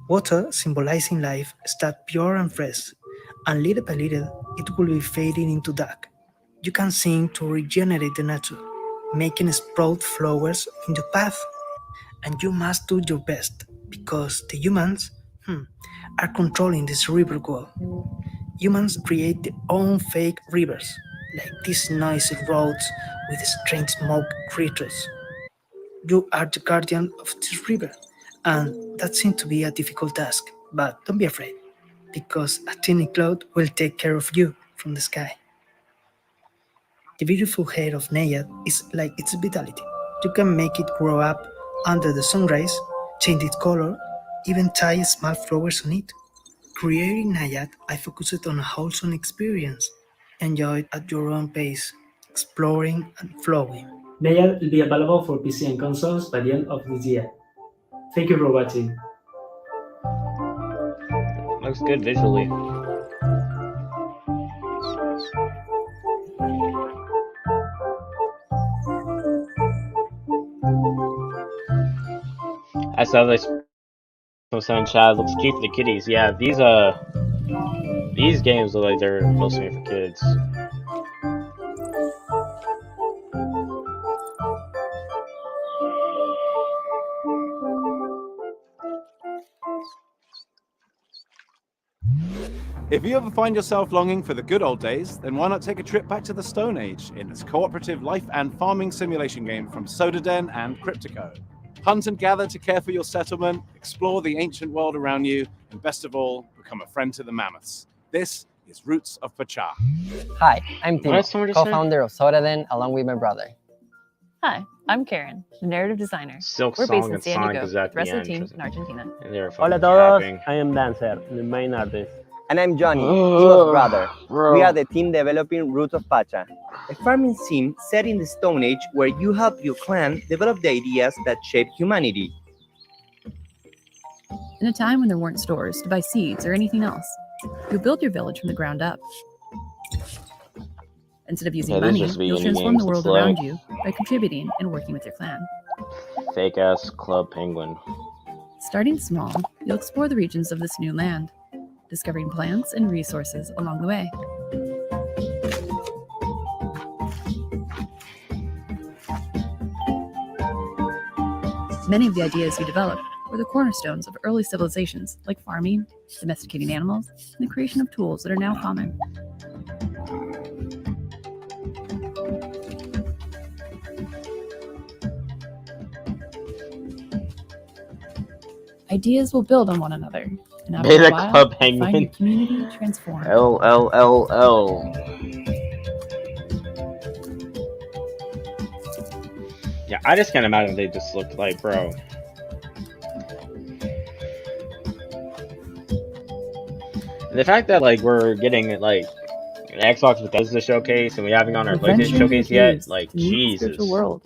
Water, symbolizing life, starts pure and fresh, and little by little, it will be fading into dark. You can sing to regenerate the nature, making sprout flowers in your path. And you must do your best, because the humans are controlling this river wall. Humans create their own fake rivers, like these noisy roads with strange smoke creatures. You are the guardian of this river, and that seems to be a difficult task, but don't be afraid, because a tiny cloud will take care of you from the sky. The beautiful hair of Nayad is like its vitality. You can make it grow up under the sun rays, change its color, even tie small flowers on it. Creating Nayad, I focused on a wholesome experience. Enjoy it at your own pace, exploring and flowing. Nayad will be available for PC and consoles by the end of this year. Thank you for watching. Looks good visually. I saw this from saying Chad looks cute for the kiddies. Yeah, these games look like they're mostly for kids. If you ever find yourself longing for the good old days, then why not take a trip back to the Stone Age in this cooperative life and farming simulation game from Sodaden and Cryptico. Hunt and gather to care for your settlement, explore the ancient world around you, and best of all, become a friend to the mammoths. This is Roots of Pacha. Hi, I'm What did somebody Timo, say? co-founder of Sodaden, along with my brother. Hi, I'm Karen, the narrative designer. Silk We're Song based in and San Sonic Diego, is at with the rest the of the end. team in Argentina. And they're Hola fucking todos, capping. I am Dancer, the main artist. And I'm Johnny, Timo's brother. We are the team developing Roots of Pacha, a farming sim set in the Stone Age where you help your clan develop the ideas that shape humanity. In a time when there weren't stores to buy seeds or anything else, you'll build your village from the ground up. Instead of using Yeah, these money, just be you'll indie transform games. the world It's around like you by contributing and working with your clan. fake ass Club Penguin. Starting small, you'll explore the regions of this new land, discovering plants and resources along the way. Many of the ideas you developed were the cornerstones of early civilizations like farming, domesticating animals, and the creation of tools that are now common. Ideas will build on one another, and after Beta a while, Club you'll find your Penguin. community transformed. LLLL. Yeah, I just can't imagine they just looked like, bro. And the fact that like we're getting like an Xbox Bethesda showcase and we haven't on our PlayStation showcase yet, like The unique Jesus. spiritual world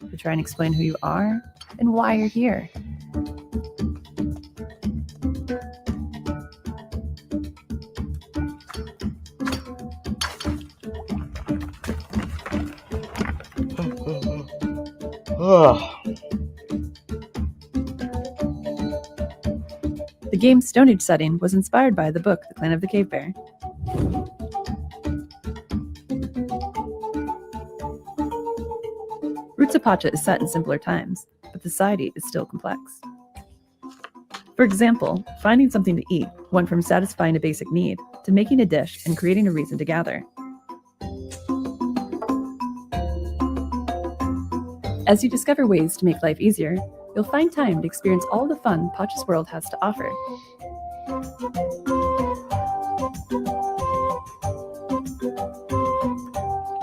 to try and explain who you are and why you're here. The game's Stone Age setting was inspired by the book The Clan of the Cave Bear. Roots of Pacha is set in simpler times, but the society is still complex. For example, finding something to eat went from satisfying a basic need to making a dish and creating a reason to gather. As you discover ways to make life easier, you'll find time to experience all the fun Pacha's world has to offer.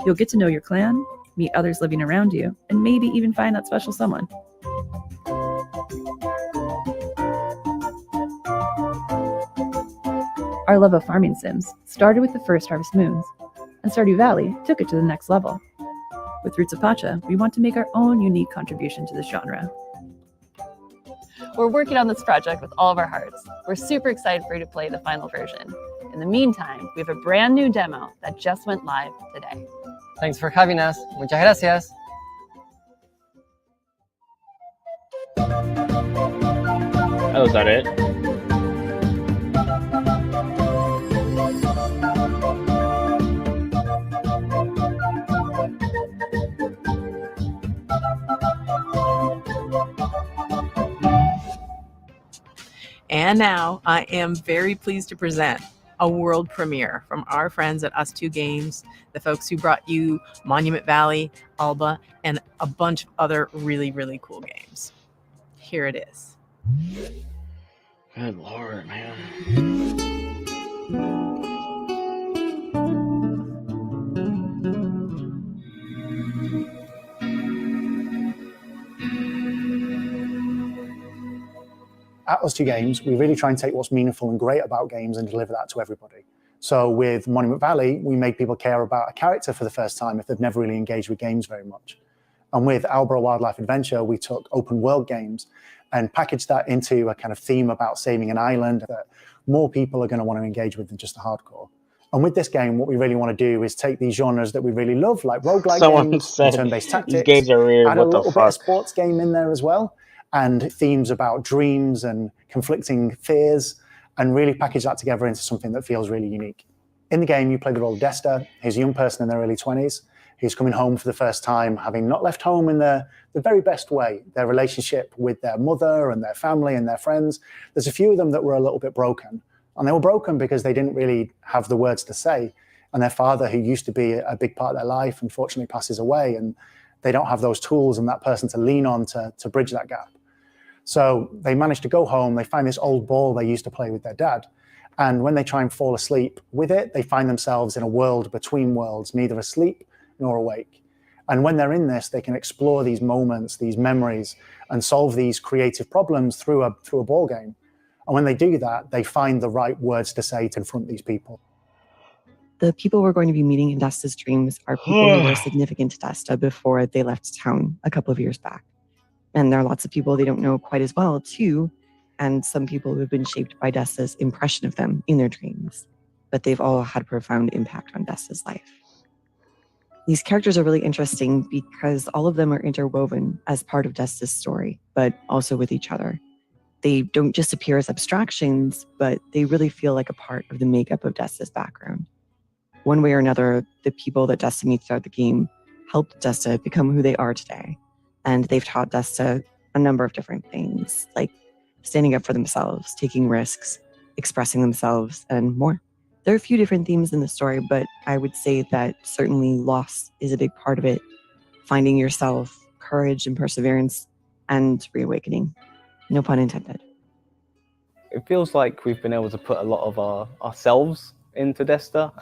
You'll get to know your clan, meet others living around you, and maybe even find that special someone. Our love of farming sims started with the first Harvest Moons, and Stardew Valley took it to the next level. With Roots of Pacha, we want to make our own unique contribution to this genre. We're working on this project with all of our hearts. We're super excited for you to play the final version. In In the meantime, we have a brand new demo that just went live today. Thanks for having us. Muchas gracias. Oh, is that it? And now I am very pleased to present a world premiere from our friends at Us2 Games, the folks who brought you Monument Valley, Alba, and a bunch of other really, really cool games. Here it is. Good Lord, man. At Us2 Games, we really try and take what's meaningful and great about games and deliver that to everybody. So with Monument Valley, we made people care about a character for the first time if they've never really engaged with games very much. And with Alba Wildlife Adventure, we took open world games and packaged that into a kind of theme about saving an island that more people are going to want to engage with than just the hardcore. And with this game, what we really want to do is take these genres that we really love, like roguelike games, and turn-based tactics, these games are weird. add a little bit of sports game in there as well, and themes about dreams and conflicting fears, and really package that together into something that feels really unique. In the game, you play the role of Desta. He's a young person in their early 20s. He's coming home for the first time, having not left home in the very best way. Their relationship with their mother and their family and their friends, there's a few of them that were a little bit broken. And they were broken because they didn't really have the words to say. And their father, who used to be a big part of their life, unfortunately passes away. And they don't have those tools and that person to lean on to bridge that gap. So they manage to go home. They find this old ball they used to play with their dad. And when they try and fall asleep with it, they find themselves in a world between worlds, neither asleep nor awake. And when they're in this, they can explore these moments, these memories, and solve these creative problems through a ball game. And when they do that, they find the right words to say to confront these people. The people we're going to be meeting in Desta's dreams are people who were significant to Desta before they left town a couple of years back. And there are lots of people they don't know quite as well, too, and some people who have been shaped by Desta's impression of them in their dreams. But they've all had a profound impact on Desta's life. These characters are really interesting because all of them are interwoven as part of Desta's story, but also with each other. They don't just appear as abstractions, but they really feel like a part of the makeup of Desta's background. One way or another, the people that Desta meets throughout the game helped Desta become who they are today. And they've taught Desta a number of different things, like standing up for themselves, taking risks, expressing themselves, and more. There are a few different themes in the story, but I would say that certainly loss is a big part of it. Finding yourself, courage and perseverance, and reawakening. No pun intended. It feels like we've been able to put a lot of ourselves into Desta.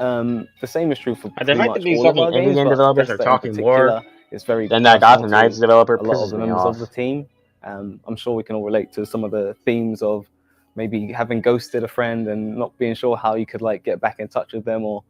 The same is true for pretty There might much be all of some our indie games, game but developers are Desta in talking more particular is very than that personal Gotham to Knights developer. a lot of Pisses the me members off. of the team. I'm sure we can all relate to some of the themes of maybe having ghosted a friend and not being sure how you could like get back in touch with them, or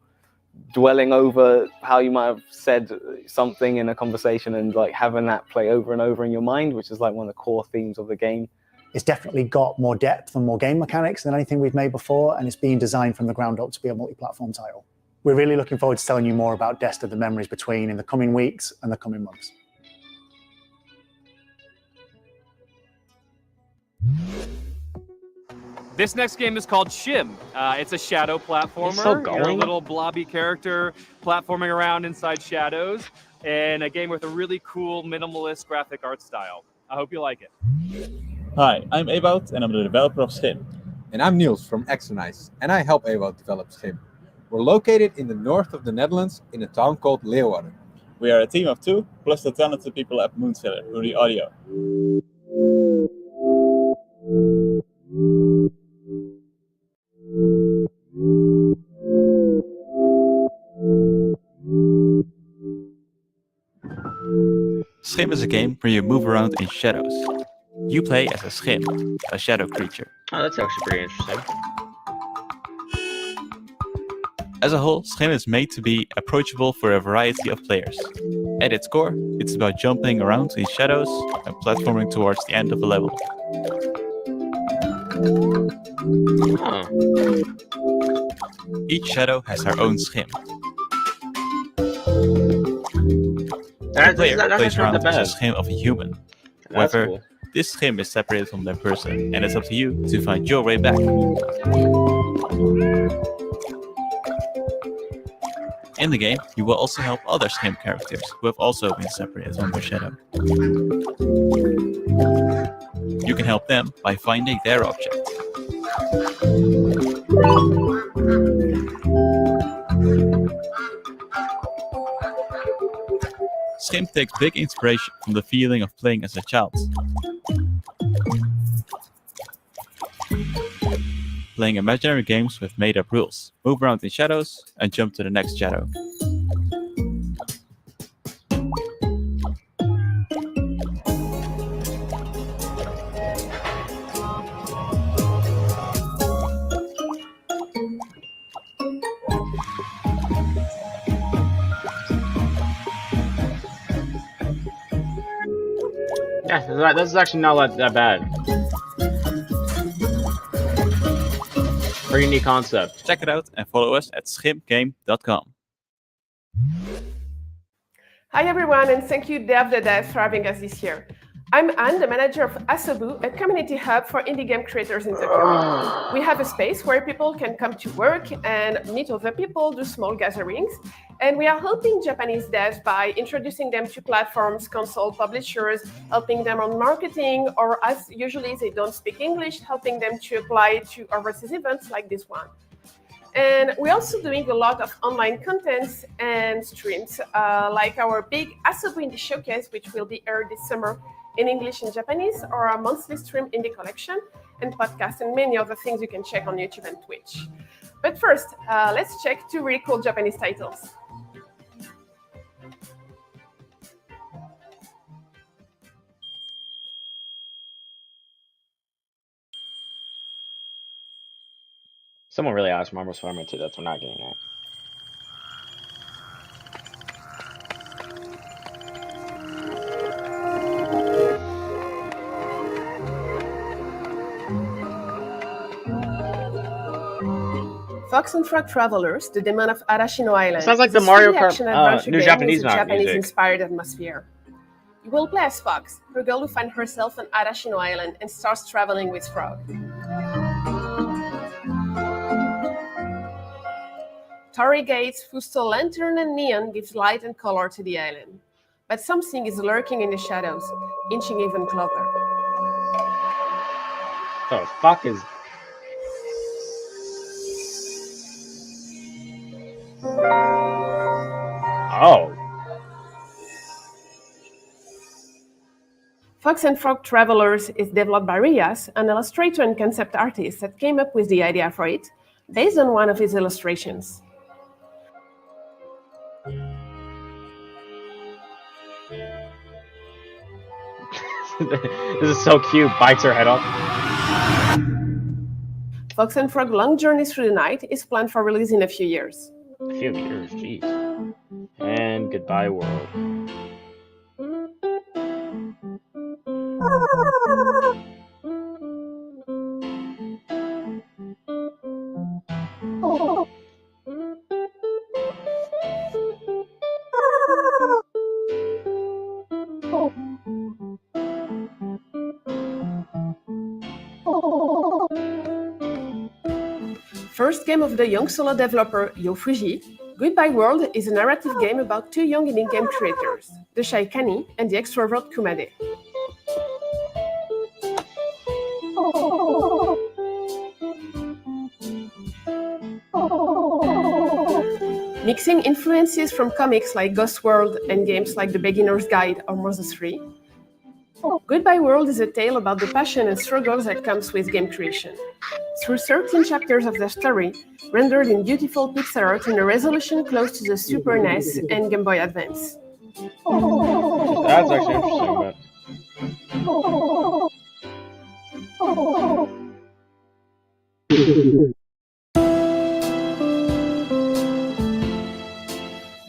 dwelling over how you might have said something in a conversation and like having that play over and over in your mind, which is like one of the core themes of the game. It's definitely got more depth and more game mechanics than anything we've made before, and it's being designed from the ground up to be a multi-platform title. We're really looking forward to telling you more about Desta, the memories between, in the coming weeks and the coming months. This next game is called Shim. It's a shadow platformer. It's still You're a going? little blobby character platforming around inside shadows, and a game with a really cool minimalist graphic art style. I hope you like it. Hi, I'm Ewout and I'm the developer of Schim. And I'm Niels from Exernice, and I help Ewout develop Schim. We're located in the north of the Netherlands in a town called Leeuwarden. We are a team of 2, plus the talented people at Moonseller who do the audio. Schim is a game where you move around in shadows. You play as a Schim, a shadow creature. Oh, that's actually pretty interesting. As a whole, Schim is made to be approachable for a variety of players. At its core, it's about jumping around in shadows and platforming towards the end of a level. Each shadow has their own schim. The player plays around with the schim of a human. However, cool. this schim is separated from their person, and it's up to you to find your way back. In the game, you will also help other schim characters who have also been separated from their shadow. You can help them by finding their object. Schim takes big inspiration from the feeling of playing as a child. Playing imaginary games with made-up rules. Move around in shadows and jump to the next shadow. Yeah, that's actually not that bad. Pretty neat concept. Check it out and follow us at schimgame.com. Hi everyone, and thank you Dev the Dev for having us this year. I'm Anne, the manager of Asobu, a community hub for indie game creators in Tokyo. We have a space where people can come to work and meet other people, do small gatherings, and we are helping Japanese devs by introducing them to platforms, console publishers, helping them on marketing, or as usually they don't speak English, helping them to apply to overseas events like this one. And we're also doing a lot of online contents and streams, like our big Asobu Indie Showcase, which will be aired this summer in English and Japanese, or our monthly stream Indie Collection, and podcasts, and many other things you can check on YouTube and Twitch. But first, let's check two really cool Japanese titles. Someone really asked Marvel Spider-Man 2, that's what we're not getting at. Fox and Frog Travelers, The Demon of Arashino Island. Sounds like the Mario Kart new new Japanese music. Japanese-inspired atmosphere. You will play as Fox, a girl who finds herself on Arashino Island and starts traveling with Frog. Torii Gates, Fusto Lantern, and Neon gives light and color to the island. But something is lurking in the shadows, inching even closer. The fuck is... Oh. Fox and Frog Travelers is developed by Rias, an illustrator and concept artist that came up with the idea for it, based on one of his illustrations. This is so cute. Bites her head off. Fox and Frog Long Journey Through the Night is planned for release in a few years. A few years, jeez. And Goodbye World. First game of the young solo developer Yofuji, Goodbye World is a narrative game about two young indie game creators, the shy Kani and the extrovert Kumade. Mixing influences from comics like Ghost World and games like The Beginner's Guide or Mother 3, Goodbye World is a tale about the passion and struggles that comes with game creation. Through 13 chapters of the story, rendered in beautiful pixel art in a resolution close to the Super NES and Game Boy Advance. That's actually interesting,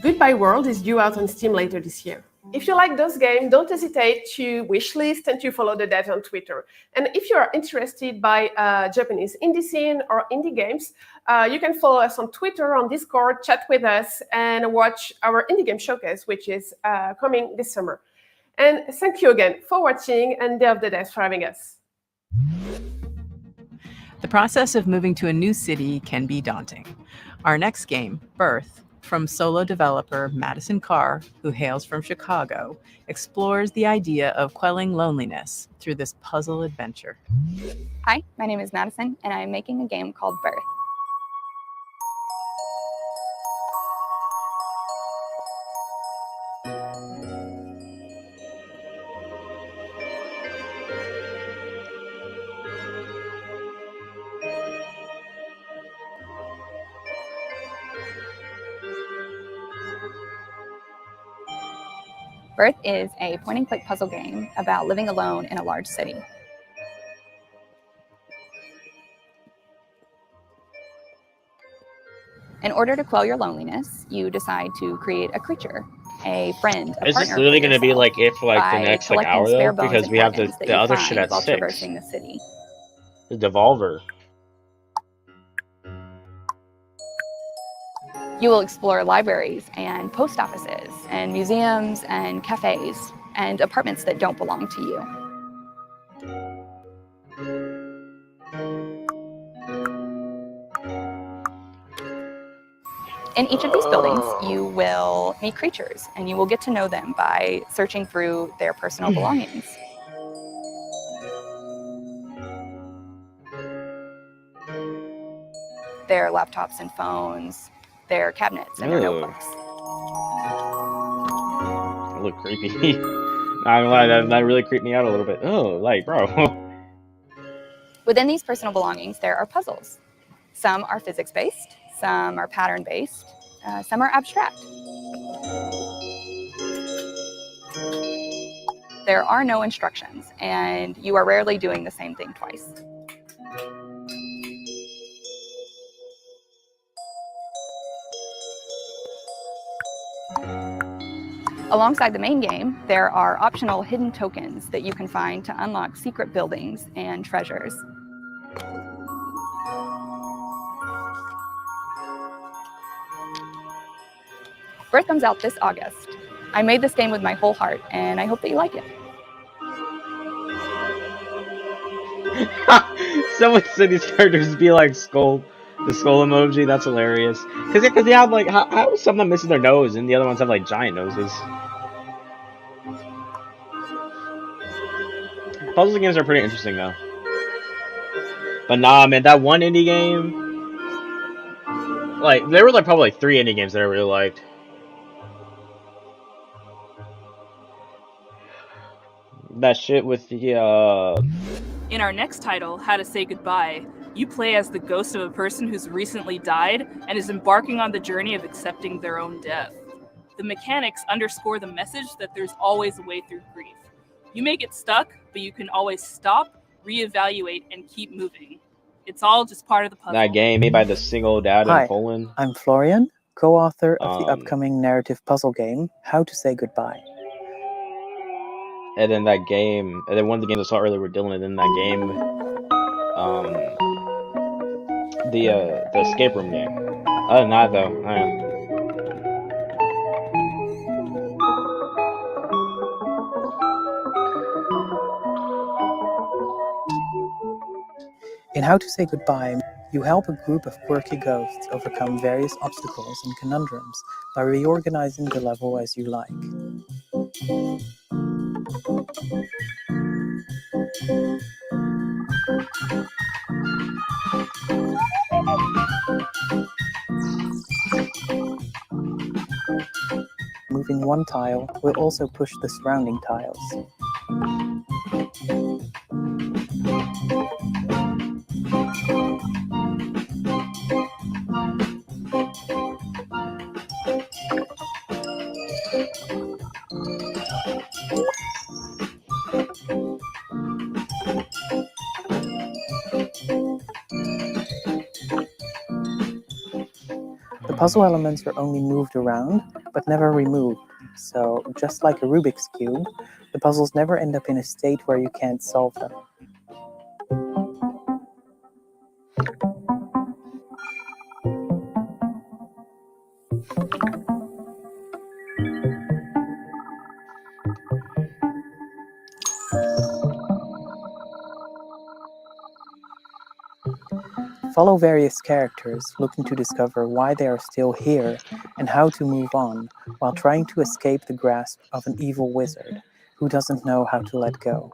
Goodbye World is due out on Steam later this year. If you like those games, don't hesitate to wishlist and to follow the devs on Twitter. And if you are interested by Japanese indie scene or indie games, you can follow us on Twitter, on Discord, chat with us, and watch our Indie Game Showcase, which is coming this summer. And thank you again for watching, and Day of the Devs for having us. The process of moving to a new city can be daunting. Our next game, Birth, from solo developer Madison Carr, who hails from Chicago, explores the idea of quelling loneliness through this puzzle adventure. Hi, my name is Madison, and I'm making a game called Birth. Birth is a point-and-click puzzle game about living alone in a large city. In order to quell your loneliness, you decide to create a creature, a friend, a Is partner this literally for going to be yourself like it for like the by next like collecting hour spare though? bones Because and we have organs that the you other find shit at while 6. traversing the city. The Devolver. You will explore libraries and post offices and museums and cafes and apartments that don't belong to you. In each of these buildings, you will meet creatures, and you will get to know them by searching through their personal belongings. Their laptops and phones, their cabinets and their notebooks. That look creepy. Not gonna lie, that really creeped me out a little bit. Oh, like, bro. Within these personal belongings, there are puzzles. Some are physics-based, some are pattern-based, some are abstract. There are no instructions, and you are rarely doing the same thing twice. Alongside the main game, there are optional hidden tokens that you can find to unlock secret buildings and treasures. Birth comes out this August. I made this game with my whole heart, and I hope that you like it. Someone said these characters be like skull, the skull emoji. That's hilarious. Cause they have like how is some of them missing their nose and the other ones have like giant noses. Puzzle games are pretty interesting though. But nah, man, that one indie game, like there were like probably like 3 indie games that I really liked. That shit with the In our next title, How to Say Goodbye, you play as the ghost of a person who's recently died and is embarking on the journey of accepting their own death. The mechanics underscore the message that there's always a way through grief. You may get stuck, but you can always stop, reevaluate, and keep moving. It's all just part of the puzzle. that game made by the single dad Hi, in Poland. I'm Florian, co-author of the upcoming narrative puzzle game, How to Say Goodbye. And then that game, and then one of the games I saw earlier with Dylan, and then that game, the escape room game. Other than that, though, In How to Say Goodbye, you help a group of quirky ghosts overcome various obstacles and conundrums by reorganizing the level as you like. Moving one tile will also push the surrounding tiles. The puzzle elements are only moved around, but never removed, So, just like a Rubik's Cube, the puzzles never end up in a state where you can't solve them. Follow various characters looking to discover why they are still here and how to move on while trying to escape the grasp of an evil wizard who doesn't know how to let go.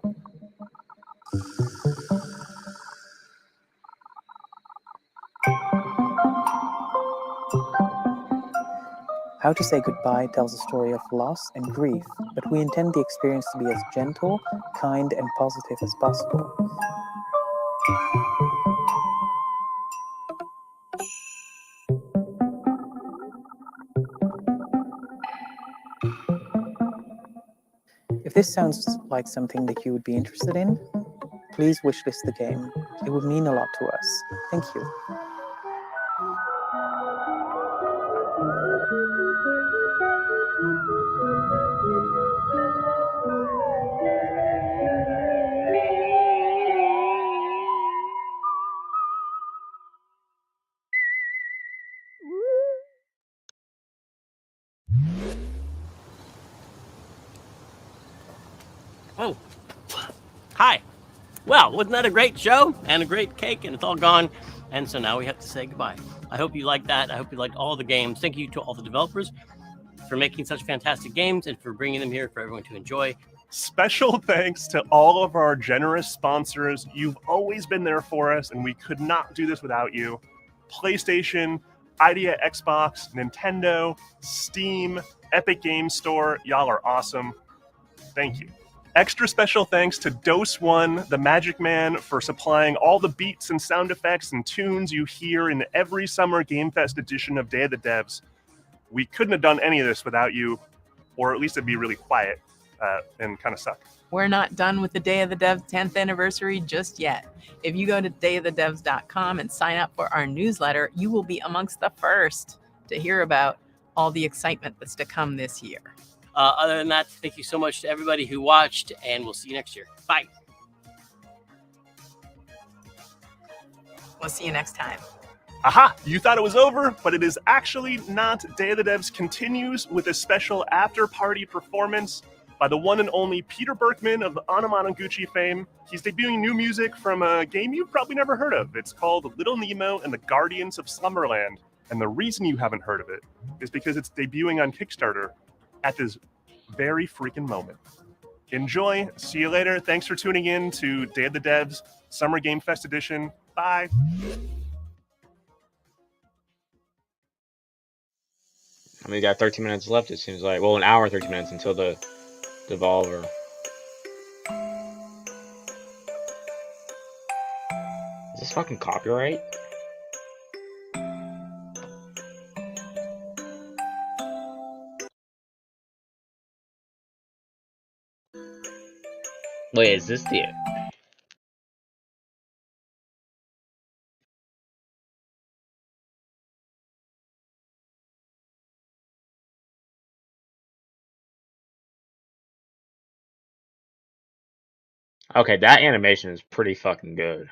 How to Say Goodbye tells a story of loss and grief, but we intend the experience to be as gentle, kind, and positive as possible. If this sounds like something that you would be interested in, please wishlist the game. It would mean a lot to us. Thank you. Oh, hi. Well, wasn't that a great show and a great cake, and it's all gone, and so now we have to say goodbye. I hope you liked that. I hope you liked all the games. Thank you to all the developers for making such fantastic games and for bringing them here for everyone to enjoy. Special thanks to all of our generous sponsors. You've always been there for us, and we could not do this without you. PlayStation, Idea Xbox, Nintendo, Steam, Epic Games Store. Y'all are awesome. Thank you. Extra special thanks to Dose One, the Magic Man, for supplying all the beats and sound effects and tunes you hear in every Summer Game Fest edition of Day of the Devs. We couldn't have done any of this without you, or at least it'd be really quiet and kind of suck. We're not done with the Day of the Devs 10th anniversary just yet. If you go to dayofthedevs.com and sign up for our newsletter, you will be amongst the first to hear about all the excitement that's to come this year. Other than that, thank you so much to everybody who watched, and we'll see you next year. Bye. We'll see you next time. Aha! You thought it was over, but it is actually not. Day of the Devs continues with a special after-party performance by the one and only Peter Berkman of the Anamanaguchi fame. He's debuting new music from a game you've probably never heard of. It's called Little Nemo and the Guardians of Slumberland. And the reason you haven't heard of it is because it's debuting on Kickstarter at this very freaking moment. Enjoy. See you later. Thanks for tuning in to Day of the Devs Summer Game Fest Edition. Bye. I mean, we got 13 minutes left, it seems like. Well, an hour and 13 minutes until the Devolver. Is this fucking copyright? Wait, is this the... Okay, that animation is pretty fucking good.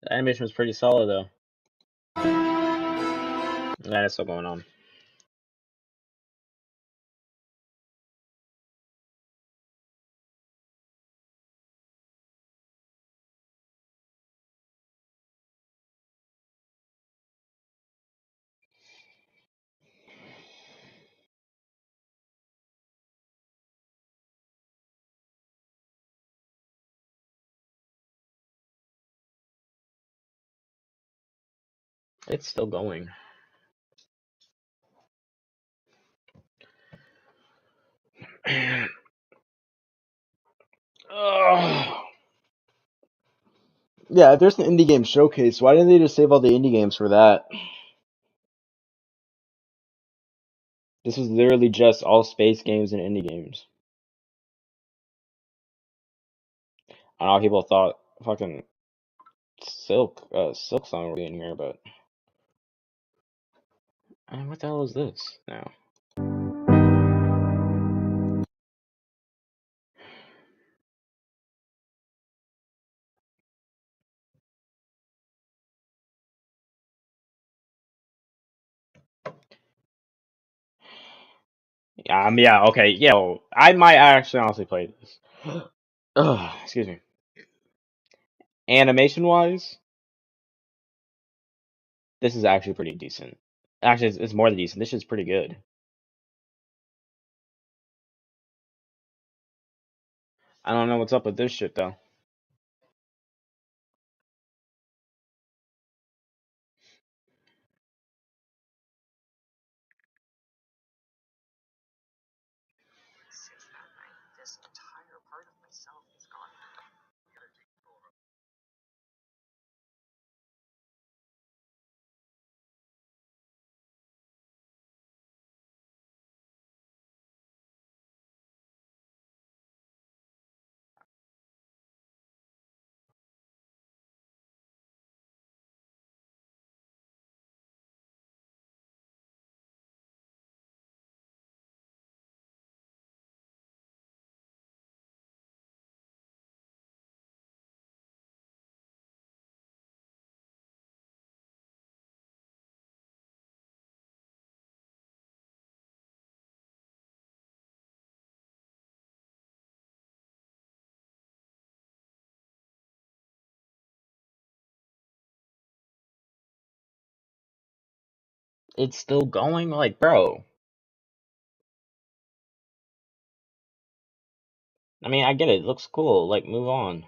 The animation was pretty solid though. Yeah, it's still going on. It's still going. Ugh. Yeah, if there's an indie game showcase, why didn't they just save all the indie games for that? This was literally just all space games and indie games. I know people thought fucking Silk Song would be in here, but what the hell is this now? Yeah, okay, yeah, well, I might actually honestly play this. Ugh, excuse me. Animation-wise, this is actually pretty decent. Actually, it's more than decent. This is pretty good. I don't know what's up with this shit, though. It's still going? Like, bro. I mean, I get it. It looks cool. Like, move on.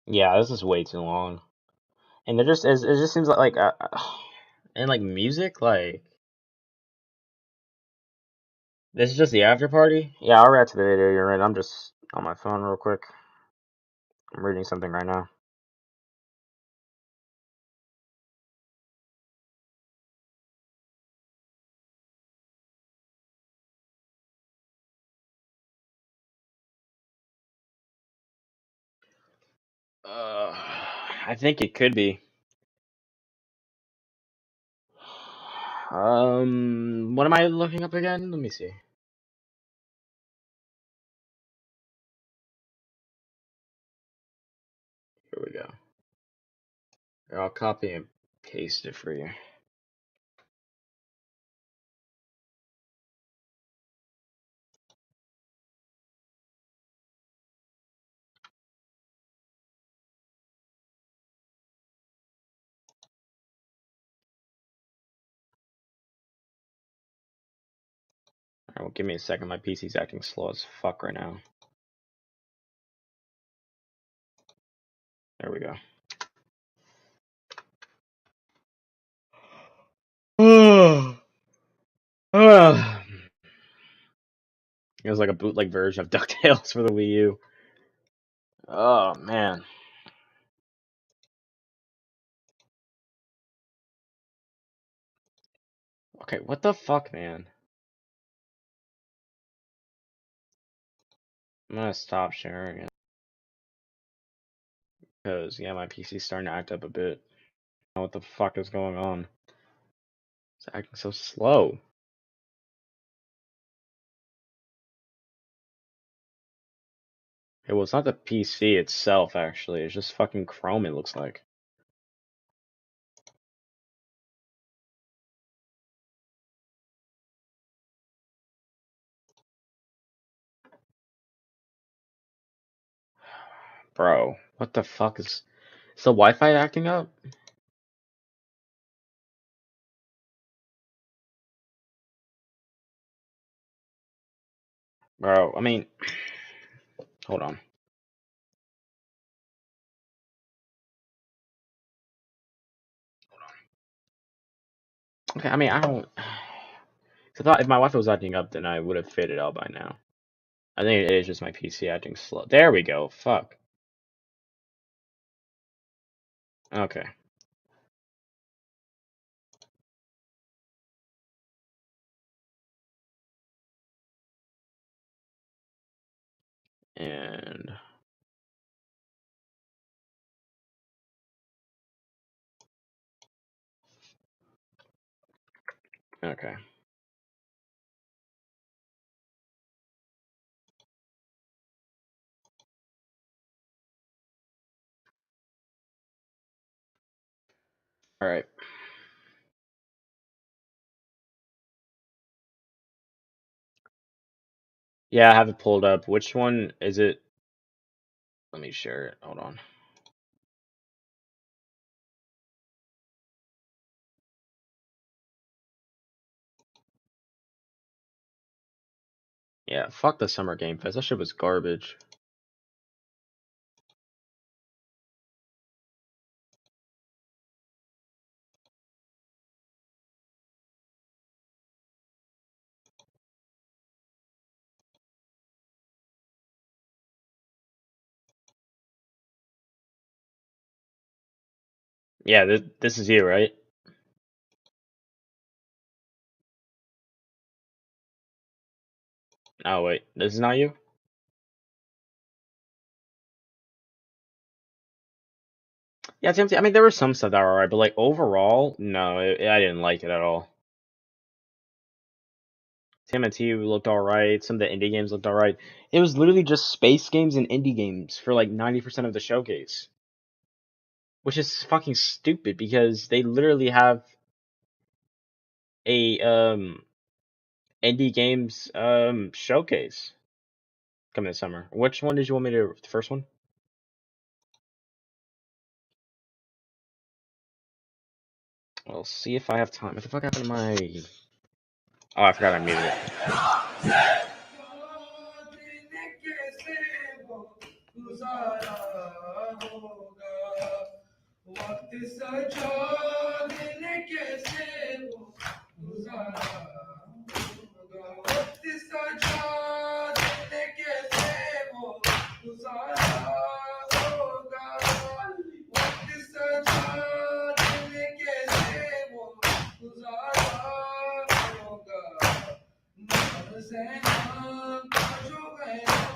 Yeah, this is way too long. And it just seems like and like music, like this is just the after party? Yeah, I'll react to the video, you're right. I'm just on my phone real quick. I'm reading something right now. I think it could be. What am I looking up again? Let me see. Here we go. Here, I'll copy and paste it for you. Alright, well, give me a second. My PC's acting slow as fuck right now. There we go. It was like a bootleg version of DuckTales for the Wii U. Oh man. Okay, what the fuck, man? I'm gonna stop sharing it. Because, yeah, my PC's starting to act up a bit. I don't know what the fuck is going on. It's acting so slow. Hey, well, it's not the PC itself, actually. It's just fucking Chrome, it looks like. Bro, what the fuck is the Wi-Fi acting up? Bro, I mean, hold on. Okay, I mean, I don't. If my Wi-Fi was acting up, then I would have faded out by now. I think it is just my PC acting slow. There we go. Fuck. Okay. And okay. All right. Yeah, I have it pulled up. Which one is it? Let me share it. Hold on. Yeah, fuck the Summer Game Fest. That shit was garbage. Yeah, this is you, right? Oh wait, this is not you? Yeah, TMT. I mean, there was some stuff that were alright, but like overall, no, I didn't like it at all. TMNT looked alright. Some of the indie games looked alright. It was literally just space games and indie games for like 90% of the showcase, which is fucking stupid because they literally have a indie games showcase coming this summer. Which one did you want me to? The first one? We'll see if I have time. What the fuck happened to my? Oh, I forgot I muted it.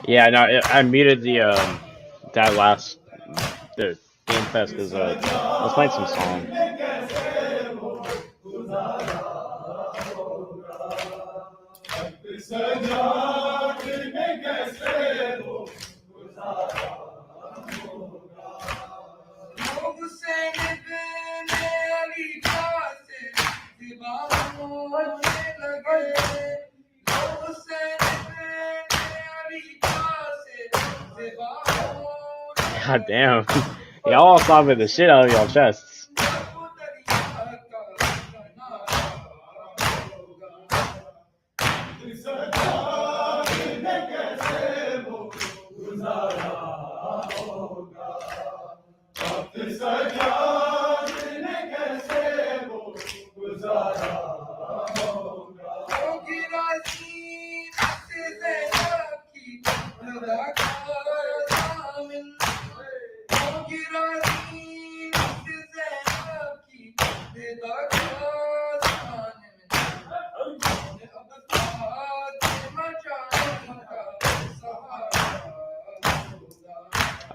Yeah, no, I muted the that last the Game Fest because I was playing some song. God damn. Y'all all stomping the shit out of y'all chests.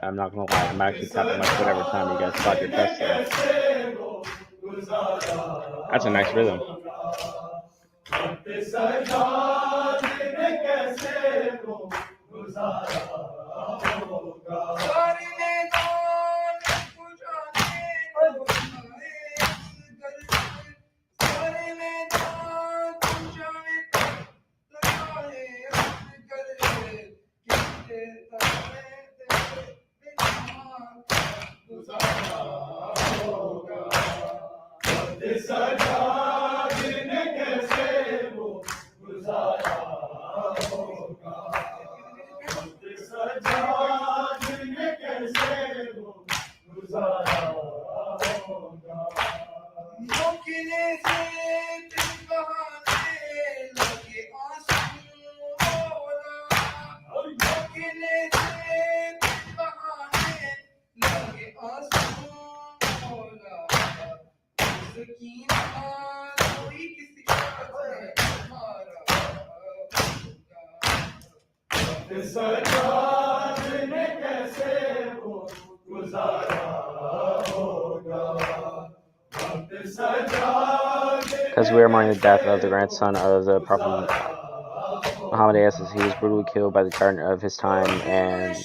I'm not gonna lie, I'm actually tapping my foot every time you guys spot your best there. That's a nice rhythm. Because we are mourning the death of the grandson of the Prophet Muhammad as he was brutally killed by the tyrant of his time and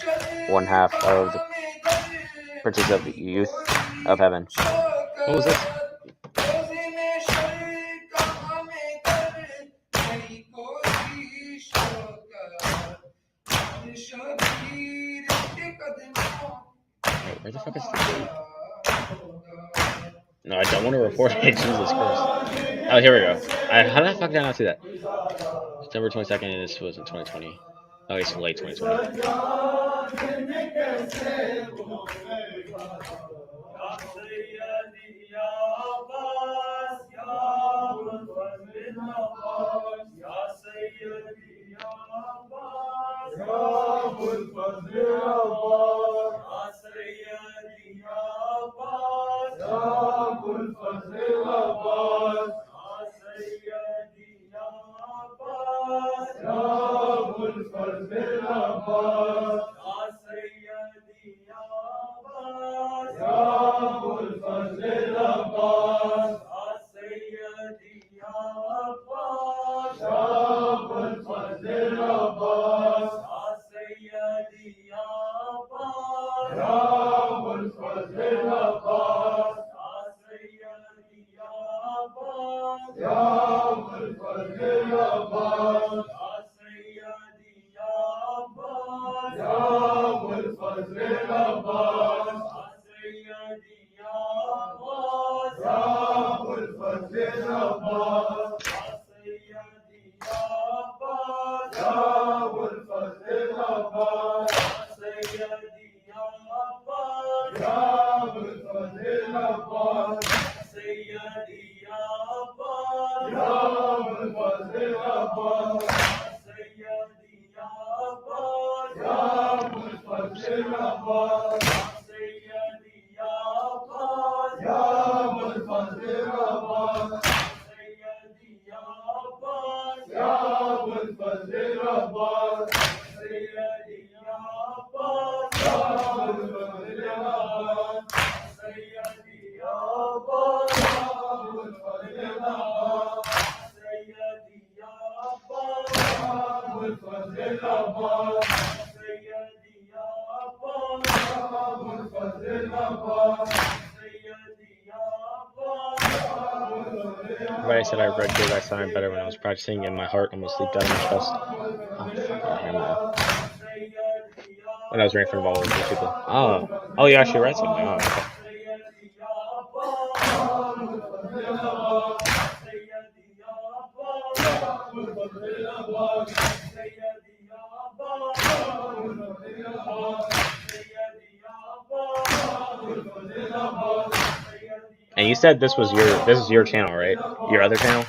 one half of the princes of the youth of heaven. What was this? Wait, where the fuck is the... No, I don't want to report it. Jesus Christ. Oh, here we go. How the fuck did I not see that? September 22nd, and this was in 2020. Oh, it's late 2020. Everybody said I read good, I sounded better when I was practicing, and my heart almost leaked out of my chest. Oh, fuck, I am now. When I was reading in front of all those people. Oh, you actually read something. Oh, okay. And you said this is your channel, right? Your other channel?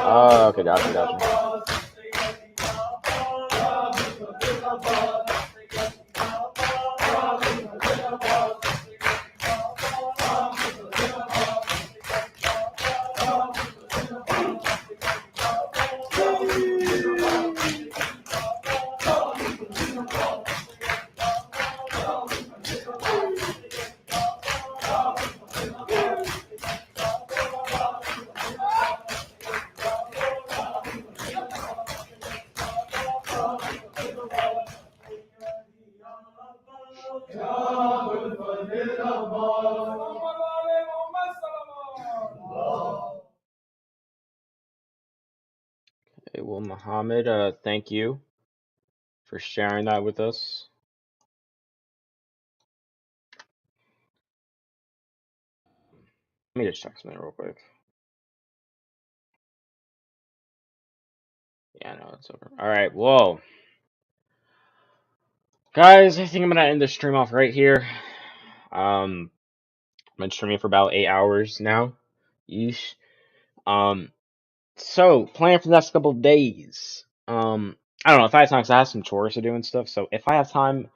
Oh, okay, gotcha. Okay, well, Mohammed, thank you for sharing that with us. Let me just check something real quick. Yeah, no, it's over. All right, whoa. Guys, I think I'm gonna end the stream off right here. I've been streaming for about 8 hours now. Yeesh. So plan for the next couple of days. I don't know if I have time because I have some chores to do and stuff. So if I have time,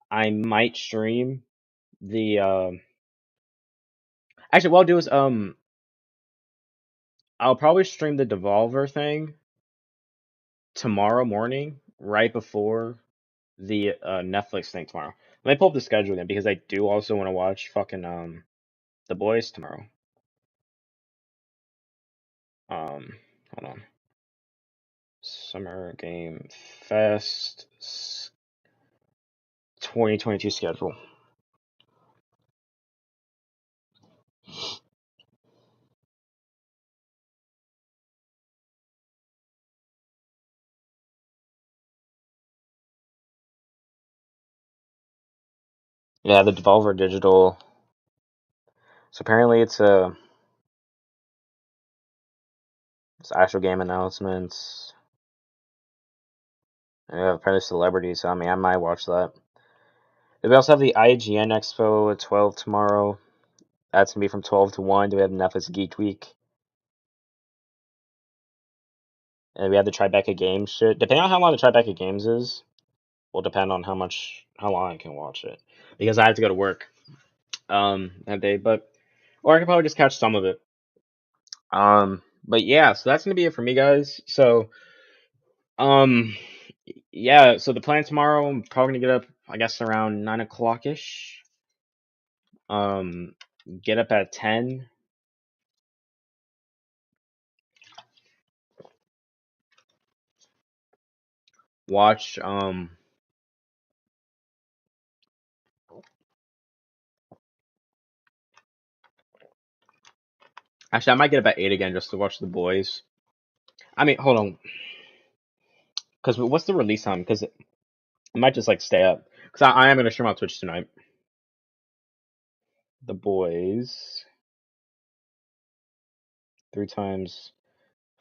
I might stream the. Actually, what I'll do is I'll probably stream the Devolver thing tomorrow morning, right before the Netflix thing tomorrow. Let me pull up the schedule again because I do also want to watch fucking The Boys tomorrow. Hold on. Summer Game Fest 2022 schedule. Yeah, the Devolver Digital. So apparently it's actual game announcements. And we have apparently celebrities, so I mean I might watch that. We also have the IGN Expo at 12 tomorrow. That's gonna be from 12 to 1. Do we have Netflix Geek Week? And we have the Tribeca Games shit. Depending on how long the Tribeca Games is, will depend on how long I can watch it. Because I have to go to work that day, or I can probably just catch some of it. But yeah, so that's gonna be it for me, guys. So yeah, so the plan tomorrow, I'm probably gonna get up, I guess, around 9 o'clock ish. Get up at 10. Watch actually I might get up at 8 again just to watch The Boys. I mean, hold on. Cause what's the release time? Cause I might just like stay up. Cause I am gonna stream on Twitch tonight. The Boys. 3 times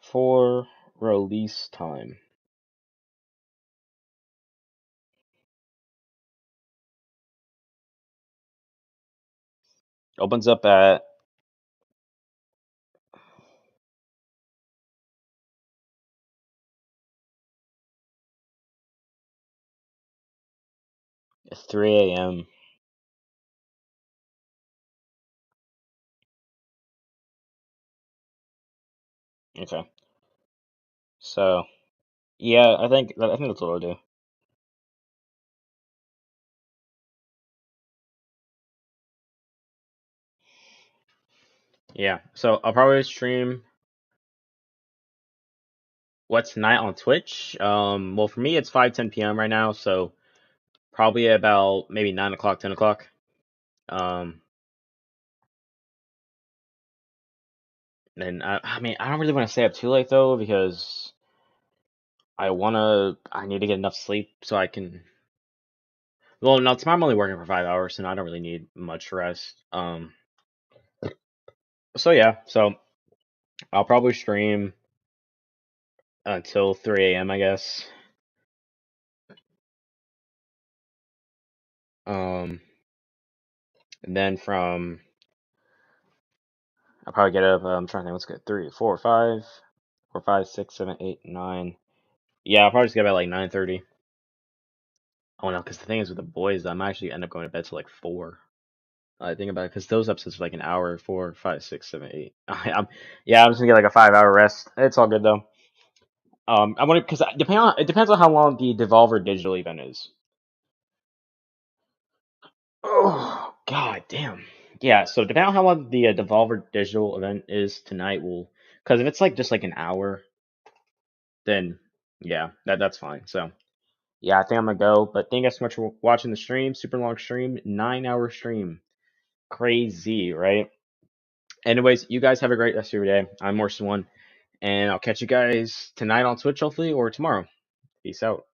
4 release time. Opens up at It's 3 a.m. Okay. So, yeah, I think that's what I'll do. Yeah. So I'll probably stream what's tonight on Twitch. Well, for me it's 5:10 p.m. right now, so probably about maybe 9 o'clock, 10 o'clock. And I mean, I don't really want to stay up too late though because I need to get enough sleep so I can. Well, no, tomorrow I'm only working for 5 hours, and I don't really need much rest. So yeah, so I'll probably stream until 3 a.m. I guess. And then I'll probably get up. I'm trying to think. Let's get 3, 4, 5, 4, 5, 6, 7, 8, 9. Yeah, I'll probably just get up at like 9:30. Oh no, because the thing is with the boys, I'm actually end up going to bed till like 4. I think about it because those episodes are like an hour, 4, 5, 6, 7, 8. I'm just gonna get like a 5-hour rest. It's all good though. I want to because it depends on how long the Devolver Digital event is. Oh god damn. Yeah, so depending on how long the Devolver Digital event is tonight, because if it's like just like an hour, then yeah, that's fine. So yeah, I think I'm gonna go. But thank you guys so much for watching the stream. Super long stream, 9-hour stream, crazy, right? Anyways, you guys have a great rest of your day. I'm Morrison1, and I'll catch you guys tonight on Twitch, hopefully, or tomorrow. Peace out.